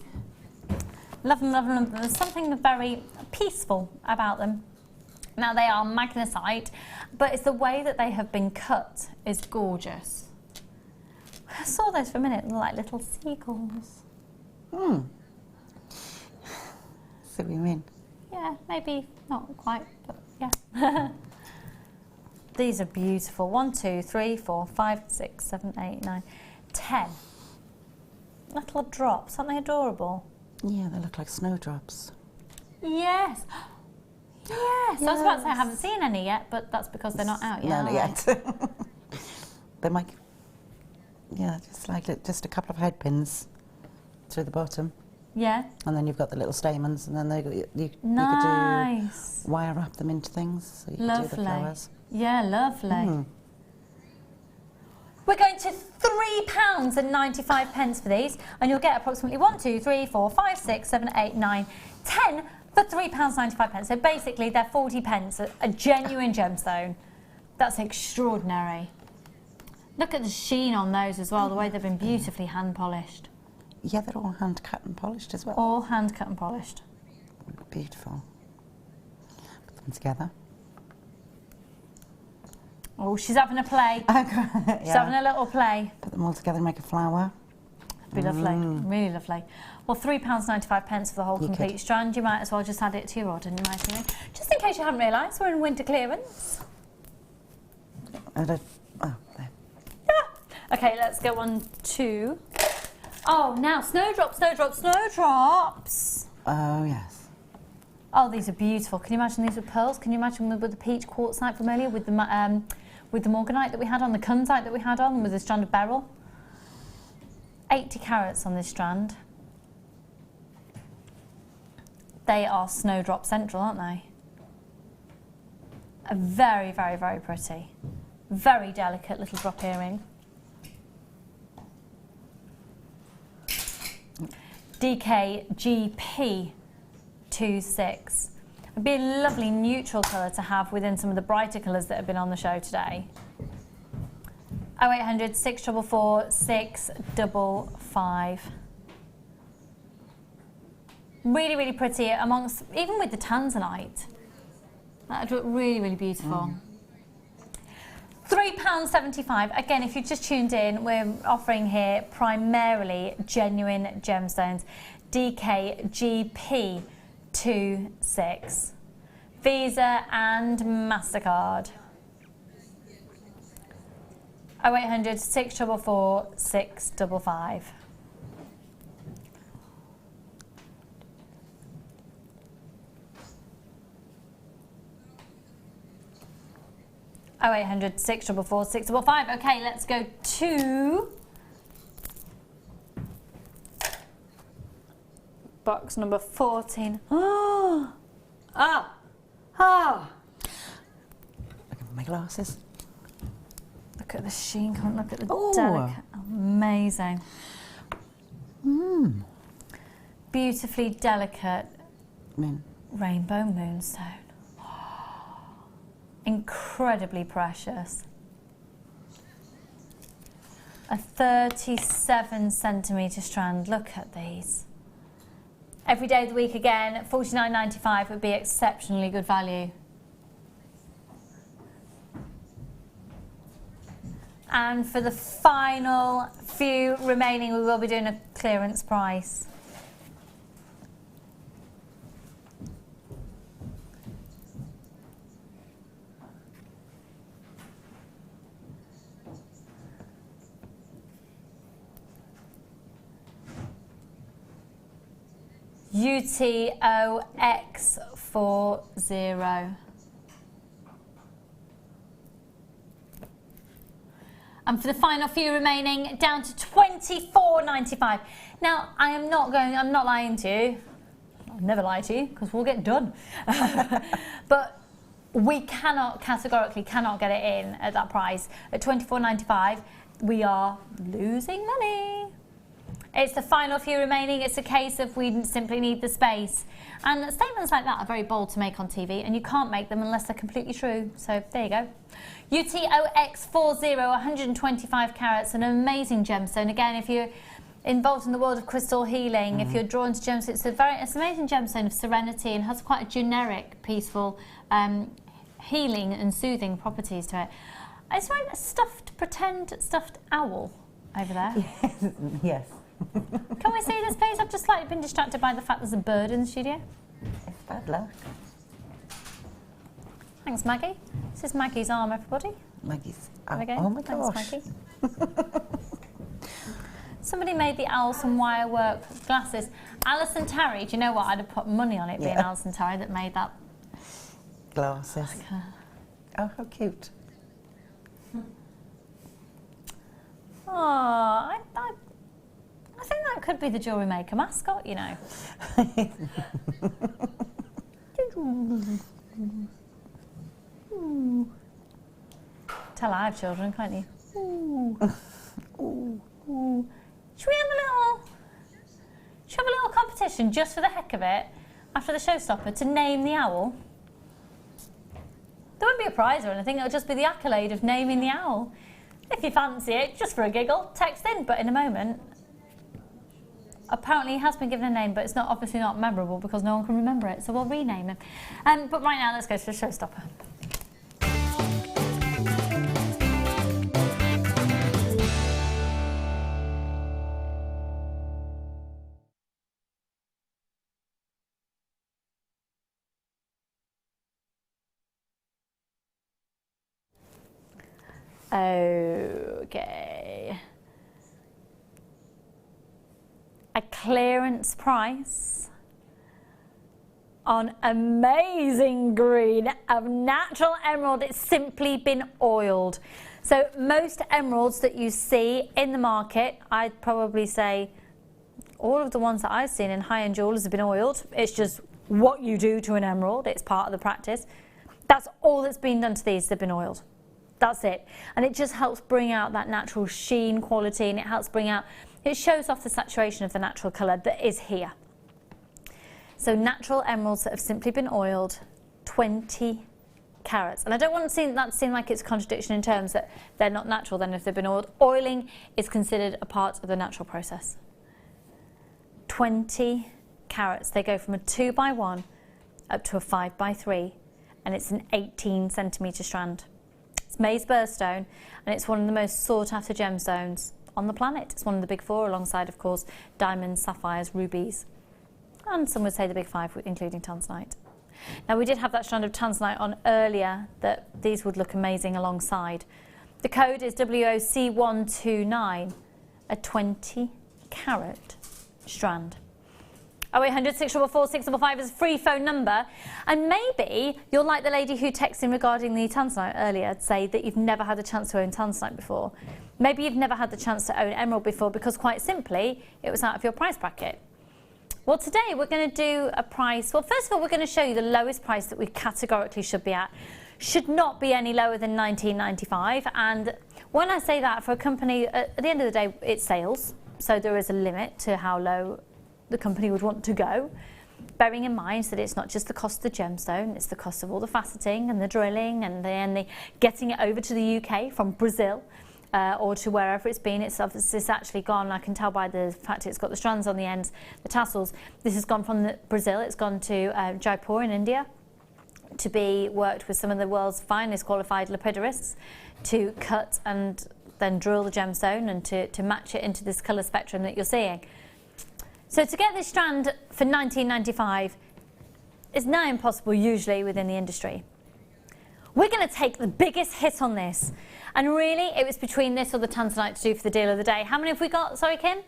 Love them, love them, love them. There's something very peaceful about them. Now, they are magnesite, but it's the way that they have been cut is gorgeous. I saw those for a minute, they're like little seagulls. See what you mean. Yeah, maybe not quite, but yeah. These are beautiful. 1, 2, 3, 4, 5, 6, 7, 8, 9, 10 little drops. Aren't they adorable? Yeah, they look like snowdrops. Yes. Yes. I was about to say I haven't seen any yet, but that's because they're not out yet. No, not yet. They're like, yeah, just a couple of head pins through the bottom. Yeah. And then you've got the little stamens, and then you could do wire wrap them into things. So you could do the flowers. Yeah, lovely. We're going to £3.95 for these, and you'll get approximately 1, 2, 3, 4, 5, 6, 7, 8, 9, 10 for £3.95. So basically, they're 40p, a genuine gemstone. That's extraordinary. Look at the sheen on those as well, the way they've been beautifully hand polished. Yeah, they're all hand cut and polished as well. All hand cut and polished. Beautiful. Put them together. Oh, she's having a play. She's having a little play. Put them all together and make a flower. Be lovely, really lovely. Well, £3.95 for the whole complete strand. You might as well just add it to your order, in my opinion. Just in case you haven't realised, we're in winter clearance. There. Okay, let's go on to... Oh, now snowdrops, snowdrops, snowdrops. Oh, yes. Oh, these are beautiful. Can you imagine these with pearls? Can you imagine with the peach quartzite from earlier, with the morganite that we had on, the kunzite that we had on, with the strand of beryl? 80 carats on this strand. They are snowdrop central, aren't they? A very, very, very pretty. Very delicate little drop earring. DKGP 26. It'd be a lovely neutral colour to have within some of the brighter colours that have been on the show today. 0800 644 655. Really, really pretty amongst, even with the Tanzanite. That would look really, really beautiful. £3.75. Again, if you just tuned in, we're offering here primarily genuine gemstones. DKGP 26. Visa and MasterCard. 0800 644 655. Oh, 0800 644 655. Okay, let's go to box number 14. Oh! Ah! Ah! Look at my glasses. Look at the sheen, can't look at the delicate. Amazing. Beautifully delicate rainbow moonstone. Incredibly precious. A 37cm strand. Look at these. Every day of the week again, $49.95 would be exceptionally good value. And for the final few remaining, we will be doing a clearance price. UTOX40. And for the final few remaining, down to $24.95. Now, I'm not lying to you. I'll never lie to you, because we'll get done. But we categorically cannot get it in at that price. At $24.95, we are losing money. It's the final few remaining. It's a case of we simply need the space. And statements like that are very bold to make on TV, and you can't make them unless they're completely true. So there you go. UTOX40, 125 carats, an amazing gemstone. Again, if you're involved in the world of crystal healing, if you're drawn to gemstones, it's an amazing gemstone of serenity and has quite a generic, peaceful healing and soothing properties to it. Is there a pretend stuffed owl over there? Yes. Can we see this, please? I've just slightly been distracted by the fact there's a bird in the studio. It's bad luck. Thanks, Maggie. This is Maggie's arm, everybody. Maggie's There we go. oh my Thanks, gosh. Maggie. Somebody made the Alison wirework glasses. Alison Terry, do you know what? I'd have put money on it being Alison Terry that made that. Glasses. Oh, how cute. Oh, I think that could be the Jewellery Maker mascot, you know. Tell I have children, can't you? Should we have a little competition just for the heck of it after the showstopper to name the owl? There won't be a prize or anything, it'll just be the accolade of naming the owl. If you fancy it, just for a giggle, text in, but in a moment. Apparently he has been given a name, but it's not obviously not memorable because no one can remember it, so we'll rename him. But right now, let's go to the showstopper. Okay. A clearance price on amazing green of natural emerald. It's simply been oiled. So most emeralds that you see in the market, I'd probably say all of the ones that I've seen in high-end jewellers have been oiled. It's just what you do to an emerald. It's part of the practice. That's all that's been done to these. They've been oiled. That's it. And it just helps bring out that natural sheen quality, and it helps bring out, it shows off the saturation of the natural colour that is here. So natural emeralds that have simply been oiled, 20 carats. And I don't want that to seem like it's a contradiction in terms that they're not natural then if they've been oiled. Oiling is considered a part of the natural process. 20 carats. They go from a 2x1 up to a 5x3, and it's an 18cm strand. It's maize birthstone, and it's one of the most sought after gemstones on the planet. It's one of the big four alongside, of course, diamonds, sapphires, rubies, and some would say the big five, including Tanzanite. Now, we did have that strand of Tanzanite on earlier that these would look amazing alongside. The code is WOC129, a 20 carat strand. 0800 644 655 is a free phone number, and maybe you're like the lady who texted in regarding the Tanzanite earlier, say that you've never had a chance to own Tanzanite before. Maybe you've never had the chance to own emerald before because quite simply it was out of your price bracket. Well, today we're going to do a price. Well, first of all, we're going to show you the lowest price that we categorically should be at. Should not be any lower than $19.95, and when I say that, for a company, at the end of the day, it's sales, so there is a limit to how low the company would want to go, bearing in mind that it's not just the cost of the gemstone, it's the cost of all the faceting and the drilling and then the getting it over to the UK from Brazil or to wherever it's been. It's actually gone, I can tell by the fact it's got the strands on the ends, the tassels. This has gone from Brazil, it's gone to Jaipur in India to be worked with some of the world's finest qualified lapidarists to cut and then drill the gemstone and to match it into this colour spectrum that you're seeing. So to get this strand for $19.95 is now impossible usually within the industry. We're going to take the biggest hit on this, and really it was between this or the Tanzanite to do for the deal of the day. How many have we got? Sorry, Kim?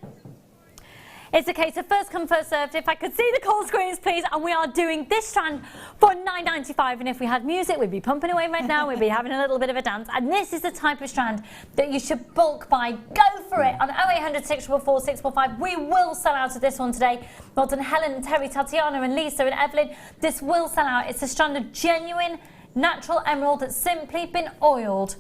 It's a case of first come, first served. If I could see the call screens, please. And we are doing this strand for $9.95. And if we had music, we'd be pumping away right now. We'd be having a little bit of a dance. And this is the type of strand that you should bulk buy. Go for it on 0800 644 645. We will sell out of this one today. Well done, Helen, Terry, Tatiana, and Lisa, and Evelyn. This will sell out. It's a strand of genuine natural emerald that's simply been oiled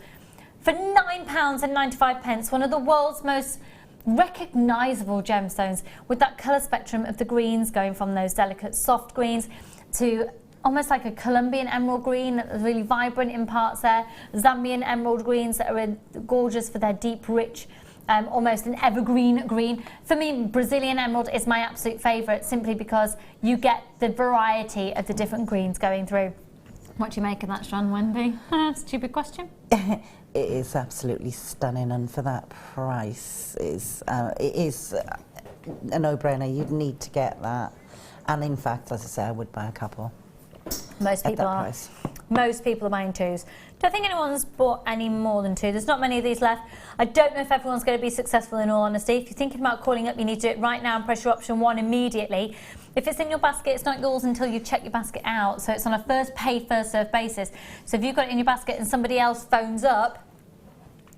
for £9.95. One of the world's most recognisable gemstones, with that colour spectrum of the greens going from those delicate soft greens to almost like a Colombian emerald green that was really vibrant in parts there, Zambian emerald greens that are gorgeous for their deep, rich, almost an evergreen green. For me, Brazilian emerald is my absolute favourite, simply because you get the variety of the different greens going through. What do you make of that strand, Wendy? Stupid question. It is absolutely stunning, and for that price, it is a no-brainer. You'd need to get that, and in fact, as I say, I would buy a couple. Most people are. Most people are buying 2s. Don't think anyone's bought any more than 2. There's not many of these left. I don't know if everyone's going to be successful, in all honesty. If you're thinking about calling up, you need to do it right now and press your option 1 immediately. If it's in your basket, it's not yours until you check your basket out. So it's on a first pay, first serve basis. So if you've got it in your basket and somebody else phones up,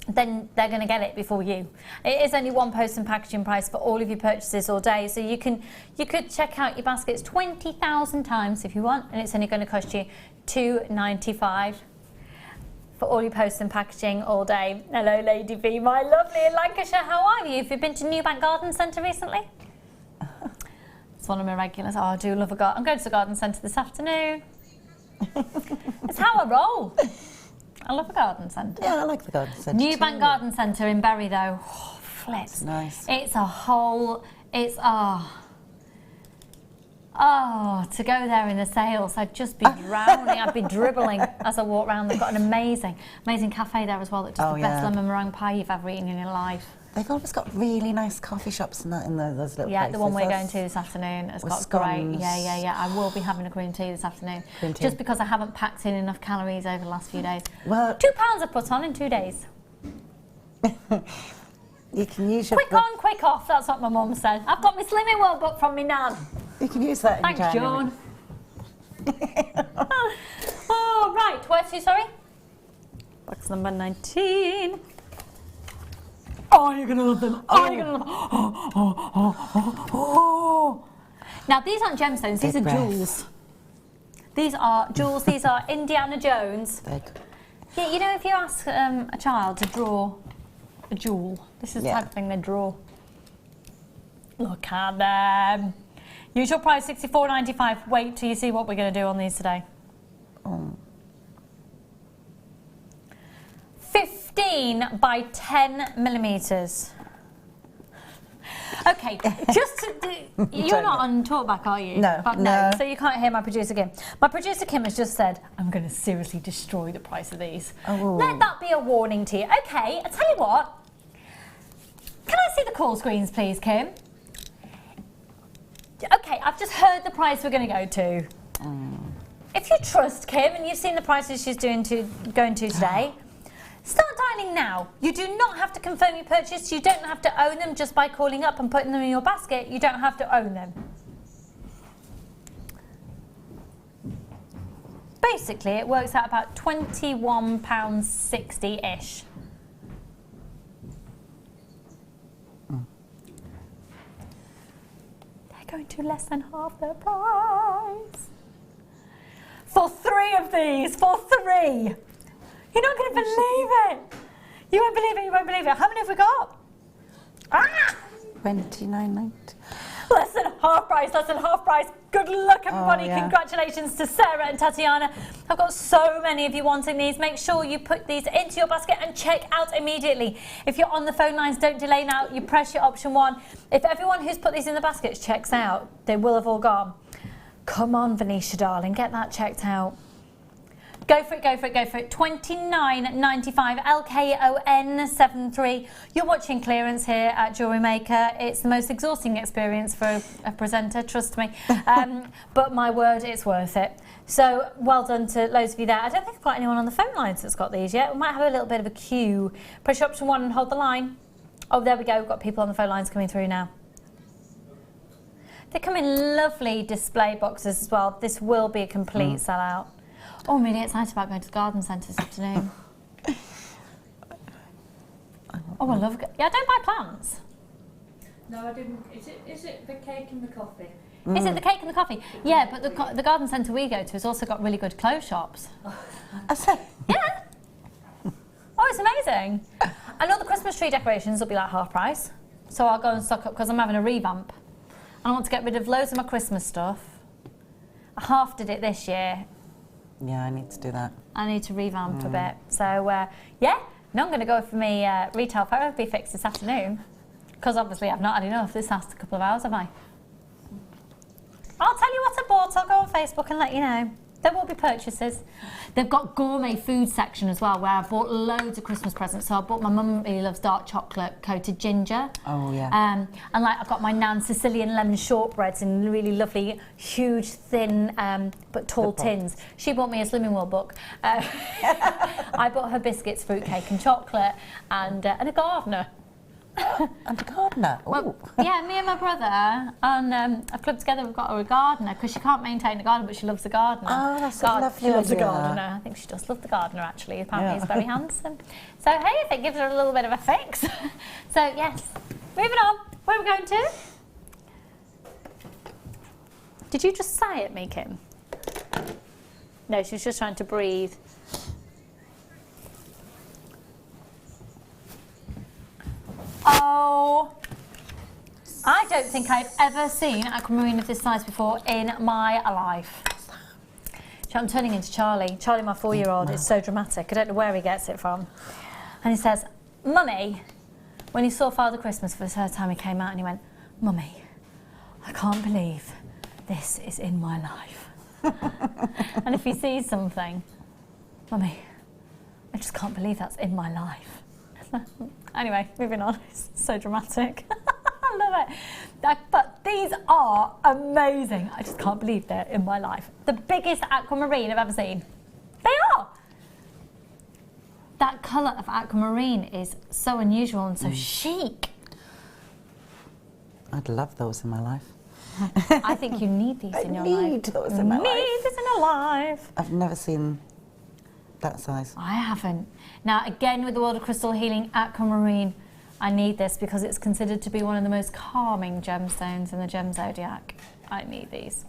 then they're going to get it before you. It is only one post and packaging price for all of your purchases all day, so you could check out your baskets 20,000 times if you want, and it's only going to cost you $2.95 for all your posts and packaging all day. Hello, Lady V, my lovely in Lancashire. How are you? Have you been to Newbank Garden Centre recently? It's one of my regulars. Oh, I do love a garden. I'm going to the garden centre this afternoon. It's how I roll. I love a garden centre. Yeah, I like the garden centre. Newbank Garden Centre in Bury, though. Oh, flips. It's nice. It's a whole. It's to go there in the sales, I'd just be drowning. I'd be dribbling as I walk around. They've got an amazing cafe there as well that does the best lemon meringue pie you've ever eaten in your life. They've always got really nice coffee shops and that in those little places. The one we're going to this afternoon has got scones. great. Yeah. I will be having a green tea this afternoon. Just because I haven't packed in enough calories over the last few days. Well, 2 pounds I've put on in 2 days. You can use your... Quick on, quick off, that's what my mum said. I've got my Slimming World book from me nan. You can use that in Thanks, January. John. Oh, right, where's you, sorry? Box number 19. Oh, you're going to love them. Oh, you're going to love them. Now, these aren't gemstones, these are jewels. These are jewels, these are Indiana Jones. Yeah, you know, if you ask a child to draw a jewel, this is the type of thing they draw. Look at them. Usual price $64.95. Wait till you see what we're going to do on these today. 15 by 10 millimetres. Okay, just to do, you're not on talkback, are you? No, no. So you can't hear my producer Kim. My producer Kim has just said, I'm going to seriously destroy the price of these. Oh. Let that be a warning to you. Okay, I'll tell you what. Can I see the call screens, please, Kim? Okay, I've just heard the price we're going to go to. If you trust Kim and you've seen the prices she's going to today, start dialing now. You do not have to confirm your purchase. You don't have to own them just by calling up and putting them in your basket. You don't have to own them. Basically, it works out about £21.60-ish. Going to less than half their price. For 3 of these, for 3. You're not going to believe it. You won't believe it, you won't believe it. How many have we got? $29.90. Less than half price, less than half price. Good luck, everybody. Congratulations to Sarah and Tatiana. I've got so many of you wanting these. Make sure you put these into your basket and check out immediately. If you're on the phone lines, don't delay now. You press your option 1. If everyone who's put these in the baskets checks out, they will have all gone. Come on, Venetia, darling, get that checked out. Go for it, go for it, go for it. $29.95, LKON73. You're watching clearance here at Jewellery Maker. It's the most exhausting experience for a presenter, trust me. But my word, it's worth it. So well done to loads of you there. I don't think I've got anyone on the phone lines that's got these yet. We might have a little bit of a queue. Press option 1 and hold the line. Oh, there we go. We've got people on the phone lines coming through now. They come in lovely display boxes as well. This will be a complete sellout. Oh, I'm really excited about going to the garden centre this afternoon. Oh, I love... Yeah, I don't buy plants. No, I didn't. Is it the cake and the coffee? Is it the cake and the coffee? Yeah, but the garden centre we go to has also got really good clothes shops. Yeah. Oh, it's amazing. And all the Christmas tree decorations will be like half price. So I'll go and stock up because I'm having a revamp. And I want to get rid of loads of my Christmas stuff. I half did it this year. Yeah, I need to do that. I need to revamp a bit. So, yeah, now I'm going to go for my retail therapy fix this afternoon. Because obviously I've not had enough this last couple of hours, have I? I'll tell you what I bought. I'll go on Facebook and let you know. There will be purchases. They've got gourmet food section as well, where I bought loads of Christmas presents. So I bought, my mum really loves dark chocolate coated ginger. Oh yeah. And like I've got my Nan Sicilian lemon shortbreads in really lovely, huge, thin, but tall tins. She bought me a Slimming World book. I bought her biscuits, fruitcake and chocolate, and a gardener. And a gardener. Well, yeah, me and my brother and I've clubbed together. We've got her a gardener because she can't maintain a garden, but she loves the gardener. Oh, that's a lovely She loves the idea. gardener. I think she does love the gardener. Actually, apparently he's very handsome. So hey, if it gives her a little bit of a fix. So yes, moving on. Where are we going to? Did you just sigh at me, Kim? No, she was just trying to breathe. Oh, I don't think I've ever seen aquamarine of this size before in my life. I'm turning into Charlie. Charlie, my 4-year-old, is so dramatic. I don't know where he gets it from. And he says, Mummy, when he saw Father Christmas for the first time, he came out and he went, Mummy, I can't believe this is in my life. And if he sees something, Mummy, I just can't believe that's in my life. Anyway, moving on. It's so dramatic. I love it. But these are amazing. I just can't believe they're in my life. The biggest aquamarine I've ever seen. They are. That colour of aquamarine is so unusual and so chic. I'd love those in my life. I think you need these in your life. I need those in my life. Need this in your life. I've never seen that size. I haven't. Now, again, with the World of Crystal Healing Aquamarine, I need this because it's considered to be one of the most calming gemstones in the Gem Zodiac. I need these.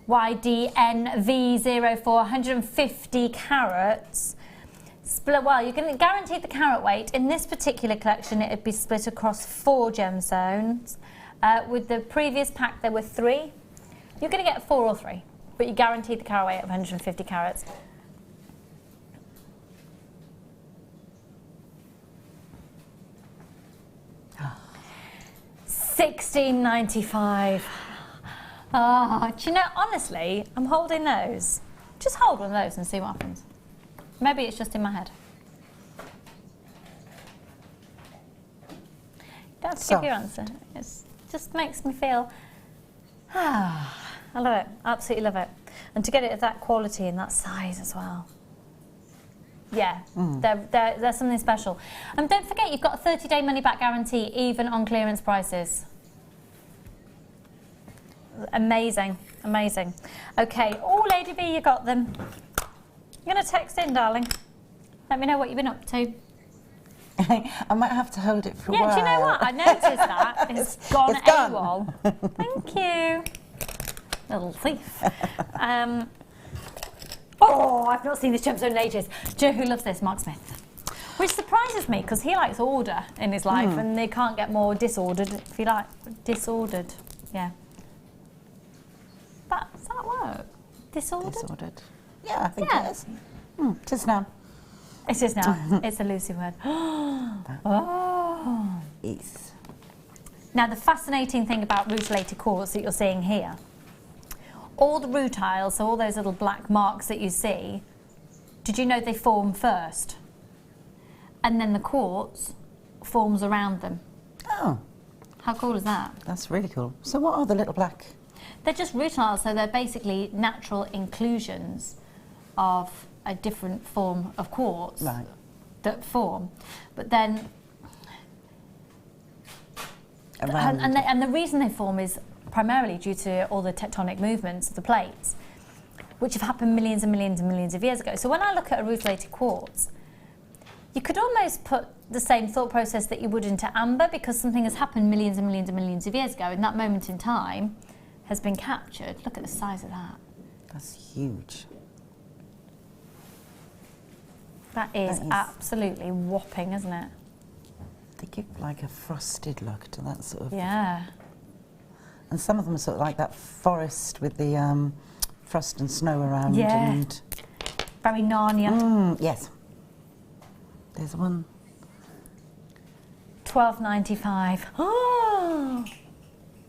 YDNV04, 150 carats. Well, you can guarantee the carat weight. In this particular collection, it would be split across 4 gemstones. With the previous pack, there were 3. You're going to get 4 or 3, but you guarantee the carat weight of 150 carats. $16.95. Oh, do you know, honestly, I'm holding those. Just hold one of those and see what happens. Maybe it's just in my head. You don't have to give your answer. It just makes me feel, I love it, absolutely love it. And to get it of that quality and that size as well. Yeah, there's something special. And don't forget, you've got a 30-day money-back guarantee, even on clearance prices. Amazing, amazing. Okay, oh, Lady B, you got them. You're going to text in, darling. Let me know what you've been up to. I might have to hold it for a while. Yeah, do you know what? I noticed that. It's gone AWOL. Thank you. Little thief. Oh, I've not seen this gemstone in ages. Do you know who loves this? Mark Smith. Which surprises me because he likes order in his life and they can't get more disordered, if you like. Disordered, yeah. Does that work? Disordered? Disordered. Yeah, I think it is. Just now. It is now. It's a Lucy word. Oh. Yes. Now, the fascinating thing about rutilated quartz that you're seeing here, all the rutiles, so all those little black marks that you see, did you know they form first? And then the quartz forms around them. Oh. How cool is that? That's really cool. So what are the little black? They're just rutiles, so they're basically natural inclusions of a different form of quartz that form. But then, and the reason they form is primarily due to all the tectonic movements of the plates, which have happened millions and millions and millions of years ago. So when I look at a rutilated quartz, you could almost put the same thought process that you would into amber, because something has happened millions and millions and millions of years ago, and that moment in time has been captured. Look at the size of that. That's huge. That is absolutely whopping, isn't it? They give like a frosted look to that sort of... Yeah. And some of them are sort of like that forest with the frost and snow around. Yeah. And very Narnia. Yes. There's one. $12.95. Oh!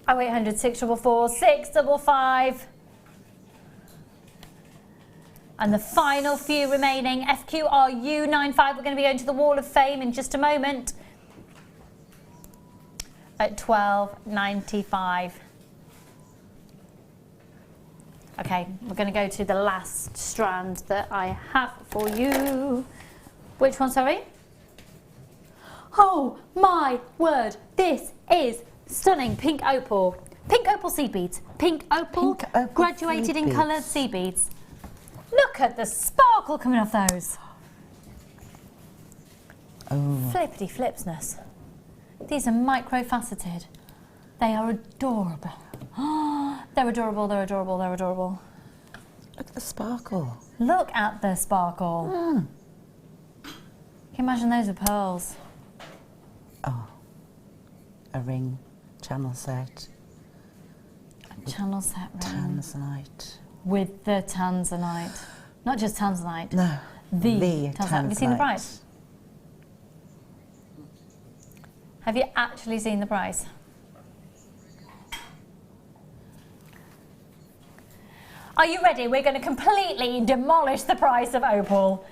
0800 644 655. And the final few remaining, FQRU95, we're going to be going to the Wall of Fame in just a moment at $12.95. Okay, we're going to go to the last strand that I have for you. Which one, sorry? Oh my word, this is stunning pink opal. Pink opal seed beads. Pink opal, graduated in coloured seed beads. Look at the sparkle coming off those. Oh. Flippity flipsness. These are micro-faceted. They are adorable. They're adorable, they're adorable, they're adorable. Look at the sparkle. Look at the sparkle. Can you imagine those with pearls? Oh, a ring, channel set. A channel set ring. Tanzanite. With the Tanzanite. Not just Tanzanite. No, the Tanzanite. Have you seen the price? Have you actually seen the price? Are you ready? We're going to completely demolish the price of opal.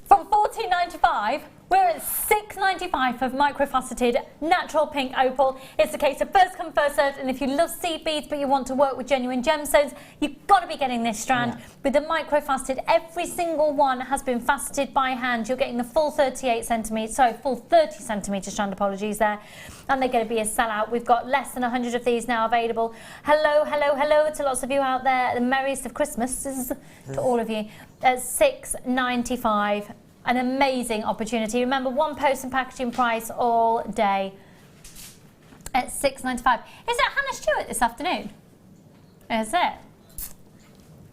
From $14.95, we're at $6.95 for microfaceted natural pink opal. It's a case of first come, first served, and if you love seed beads but you want to work with genuine gemstones, you've got to be getting this strand. With the microfaceted, every single one has been faceted by hand. You're getting the full 38 centimetres, sorry, full 30 centimetre strand, apologies there. And they're going to be a sellout. We've got less than 100 of these now available. Hello, hello, hello to lots of you out there. The merriest of Christmases to all of you. At $6.95. An amazing opportunity. Remember, one post and packaging price all day at $6.95. Is it Hannah Stewart this afternoon? Is it?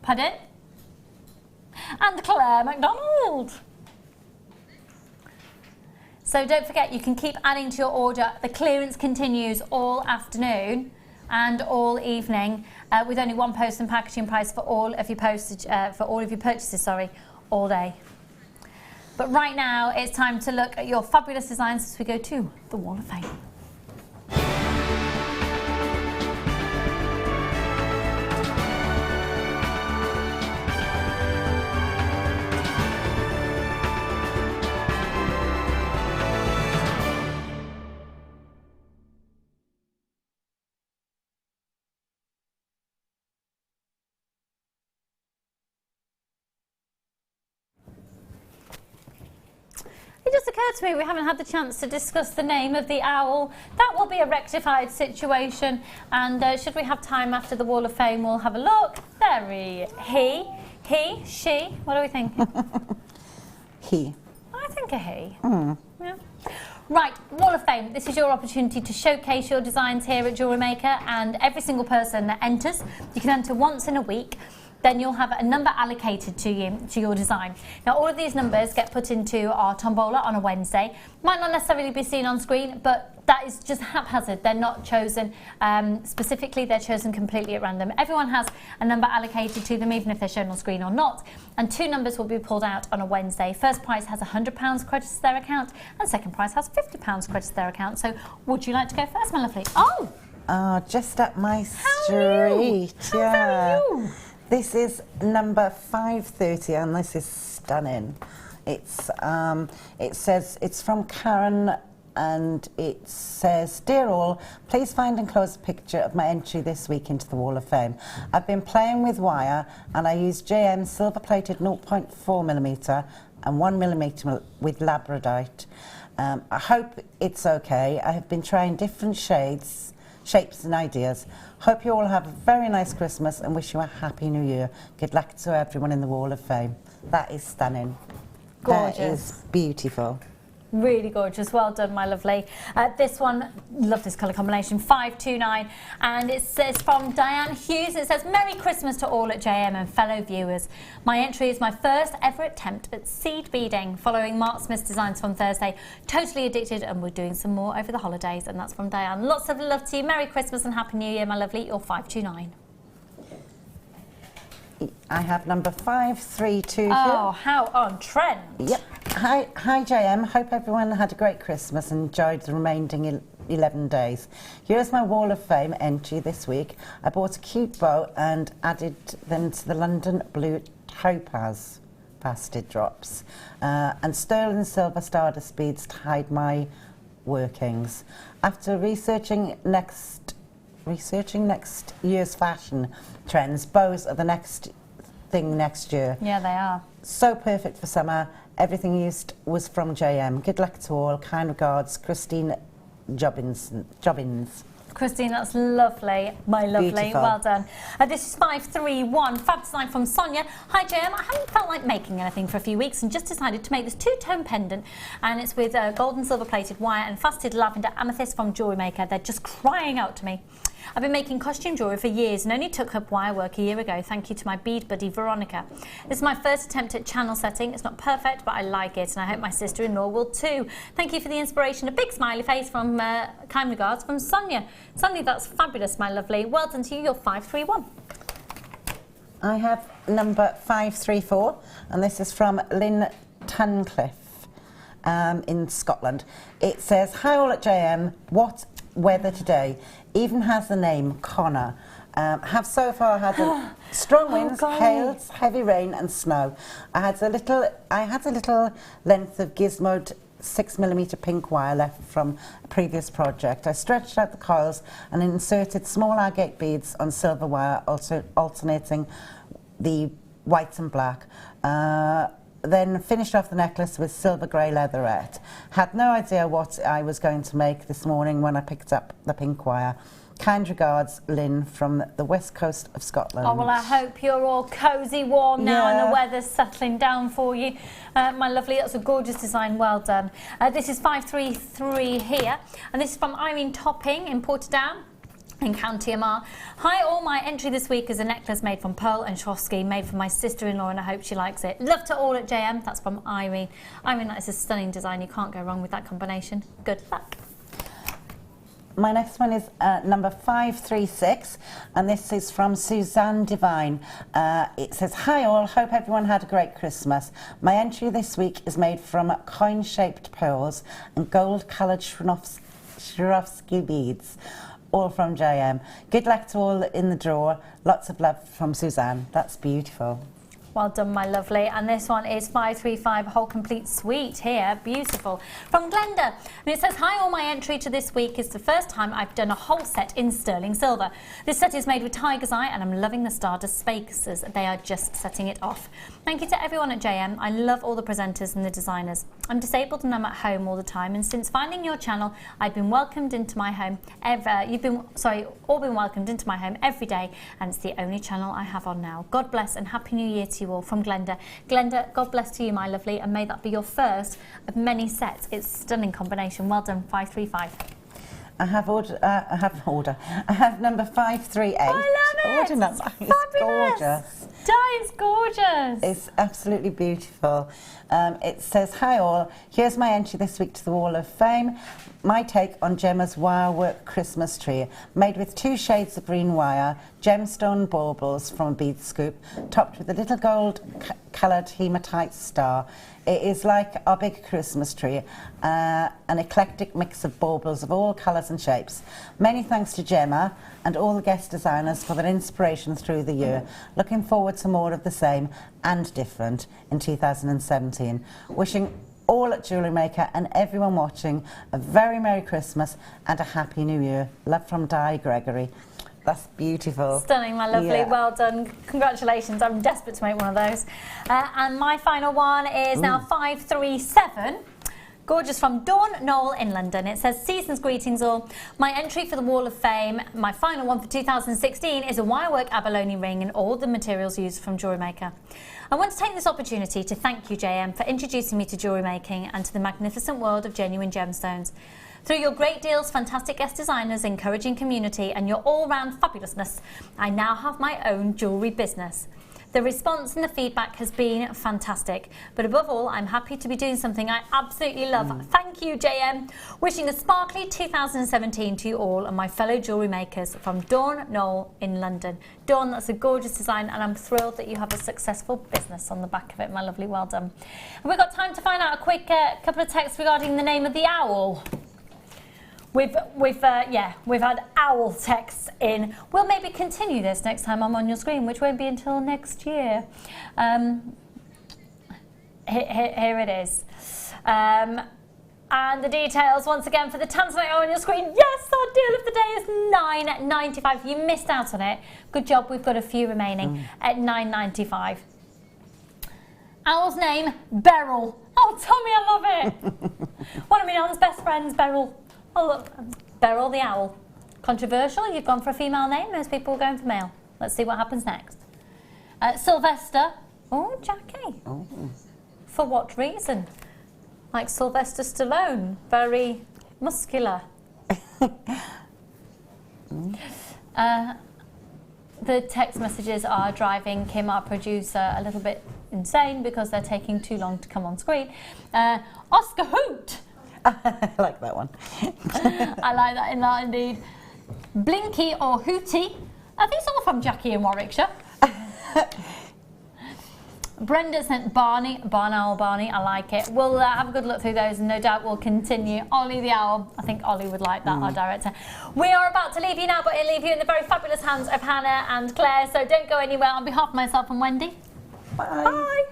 Pardon? And Claire MacDonald. So don't forget, you can keep adding to your order. The clearance continues all afternoon and all evening with only one post and packaging price for all of your postage, for all of your purchases, sorry, all day. But right now, it's time to look at your fabulous designs as we go to the Wall of Fame. It just occurred to me we haven't had the chance to discuss the name of the owl. That will be a rectified situation, and should we have time after the Wall of Fame, we'll have a look. He, she, what do we think? He. I think a he. Yeah. Right, Wall of Fame, this is your opportunity to showcase your designs here at Jewellery Maker, and every single person that enters, you can enter once in a week. Then you'll have a number allocated to you, to your design. Now, all of these numbers get put into our tombola on a Wednesday. Might not necessarily be seen on screen, but that is just haphazard. They're not chosen specifically, they're chosen completely at random. Everyone has a number allocated to them, even if they're shown on screen or not. And two numbers will be pulled out on a Wednesday. First prize has £100 credited to their account, and second prize has £50 credited to their account. So, would you like to go first, my lovely? Oh! Just up my street. How very you? This is number 530, and this is stunning. It's it says it's from Karen, and it says, "Dear all, please find and close a picture of my entry this week into the Wall of Fame. I've been playing with wire, and I used JM silver-plated 0.4mm and 1mm with labradorite. I hope it's okay. I have been trying different shapes and ideas. Hope you all have a very nice Christmas and wish you a happy new year. Good luck to everyone in the Wall of Fame." That is stunning. Gorgeous. That is beautiful. Really gorgeous. Well done, my lovely. This one, love this colour combination, 529. And it says from Diane Hughes, it says, "Merry Christmas to all at JM and fellow viewers. My entry is my first ever attempt at seed beading, following Mark Smith's designs from Thursday. Totally addicted, and we're doing some more over the holidays." And that's from Diane. Lots of love to you. Merry Christmas and Happy New Year, my lovely. You're 529. I have number 532 Oh, here. how on trend. Yep. Hi JM. Hope everyone had a great Christmas and enjoyed the remaining 11 days. Here's my Wall of Fame entry this week. I bought a cute bow and added them to the London blue topaz faceted drops, and sterling silver stardust beads to hide my workings. After researching next year's fashion trends, bows are the next thing next year. Yeah, they are. So perfect for summer. Everything used was from JM. Good luck to all. Kind regards, Christine Jobbins. Christine, that's lovely. My lovely. Beautiful. Well done. This is 531. Fab design from Sonia. Hi, JM. I haven't felt like making anything for a few weeks and just decided to make this two-tone pendant. And it's with gold and silver plated wire and faceted lavender amethyst from Jewellery Maker. They're just crying out to me. I've been making costume jewellery for years and only took up wire work a year ago. Thank you to my bead buddy Veronica. This is my first attempt at channel setting. It's not perfect, but I like it and I hope my sister-in-law will too. Thank you for the inspiration. A big smiley face from kind regards from Sonia. Sonia, that's fabulous, my lovely. Well done to you. You're 531. I have number 534, and this is from Lynn Tuncliffe in Scotland. It says, hi all at JM, what weather today? Even has the name Connor. Have so far had strong winds, hails, heavy rain and snow. I had a little length of gizmoed 6mm pink wire left from a previous project. I stretched out the coils and inserted small agate beads on silver wire, also alternating the white and black. Then finished off the necklace with silver grey leatherette. Had no idea what I was going to make this morning when I picked up the pink wire. Kind regards, Lynn from the west coast of Scotland. Oh, well, I hope you're all cosy, warm now and the weather's settling down for you. My lovely, that's a gorgeous design, well done. This is 533 here, and this is from Irene Topping in Portadown in County Armagh. Hi all, my entry this week is a necklace made from pearl and Swarovski, made for my sister-in-law, and I hope she likes it. Love to all at JM. That's from Irene. Irene, that is a stunning design. You can't go wrong with that combination. Good luck. My next one is number 536, and this is from Suzanne Devine. It says, hi all, hope everyone had a great Christmas. My entry this week is made from coin-shaped pearls and gold-coloured Swarovski beads, all from JM. Good luck to all in the draw. Lots of love from Suzanne. That's beautiful. Well done, my lovely. And this one is 535, whole complete suite here. Beautiful. From Glenda. And it says, hi, all my entry to this week is the first time I've done a whole set in sterling silver. This set is made with tiger's eye and I'm loving the stardust spaces. They are just setting it off. Thank you to everyone at JM. I love all the presenters and the designers. I'm disabled and I'm at home all the time. And since finding your channel, I've been welcomed into my home. All been welcomed into my home every day. And it's the only channel I have on now. God bless and Happy New Year to you all. From Glenda. Glenda, God bless to you, my lovely, and may that be your first of many sets. It's a stunning combination. Well done, 535. I have number 538. I love it. Order number. It's gorgeous. That is gorgeous. It's absolutely beautiful. It says, hi all, here's my entry this week to the Wall of Fame. My take on Gemma's wire work Christmas tree, made with 2 shades of green wire, gemstone baubles from a bead scoop, topped with a little gold coloured hematite star. It is like our big Christmas tree, an eclectic mix of baubles of all colours and shapes. Many thanks to Gemma and all the guest designers for their inspiration through the year. Looking forward to more of the same and different in 2017. Wishing all at Jewellery Maker and everyone watching a very Merry Christmas and a Happy New Year. Love from Di Gregory. That's beautiful. Stunning, my lovely. Yeah. Well done. Congratulations. I'm desperate to make one of those. And my final one is now 537. Gorgeous, from Dawn Knoll in London. It says, season's greetings all. My entry for the Wall of Fame, my final one for 2016, is a wirework abalone ring and all the materials used from Jewellery Maker. I want to take this opportunity to thank you, JM, for introducing me to jewellery making and to the magnificent world of genuine gemstones. Through your great deals, fantastic guest designers, encouraging community and your all-round fabulousness, I now have my own jewellery business. The response and the feedback has been fantastic, but above all, I'm happy to be doing something I absolutely love. Thank you, JM. Wishing a sparkly 2017 to you all and my fellow jewellery makers, from Dawn Knoll in London. Dawn, that's a gorgeous design and I'm thrilled that you have a successful business on the back of it, my lovely. Well done. And we've got time to find out a quick couple of texts regarding the name of the owl. We've had owl texts in. We'll maybe continue this next time I'm on your screen, which won't be until next year. Here it is. And the details once again for the Tanzanite on your screen. Yes, our deal of the day is $9.95. You missed out on it. Good job, we've got a few remaining at $9.95. Owl's name, Beryl. Oh, Tommy, I love it. One of my nan's best friends, Beryl. Oh, look, Beryl the owl. Controversial, you've gone for a female name. Most people are going for male. Let's see what happens next. Sylvester. Oh, Jackie. Oh. For what reason? Like Sylvester Stallone, very muscular. The text messages are driving Kim, our producer, a little bit insane because they're taking too long to come on screen. Oscar Hoot. I like that one. I like that in that indeed. Blinky or Hootie. Are these all from Jackie in Warwickshire? Brenda sent Barney, Barn Owl Barney, I like it. We'll have a good look through those and no doubt we'll continue. Ollie the Owl, I think Ollie would like that, our director. We are about to leave you now, but I'll leave you in the very fabulous hands of Hannah and Claire, so don't go anywhere. On behalf of myself and Wendy, bye. Bye.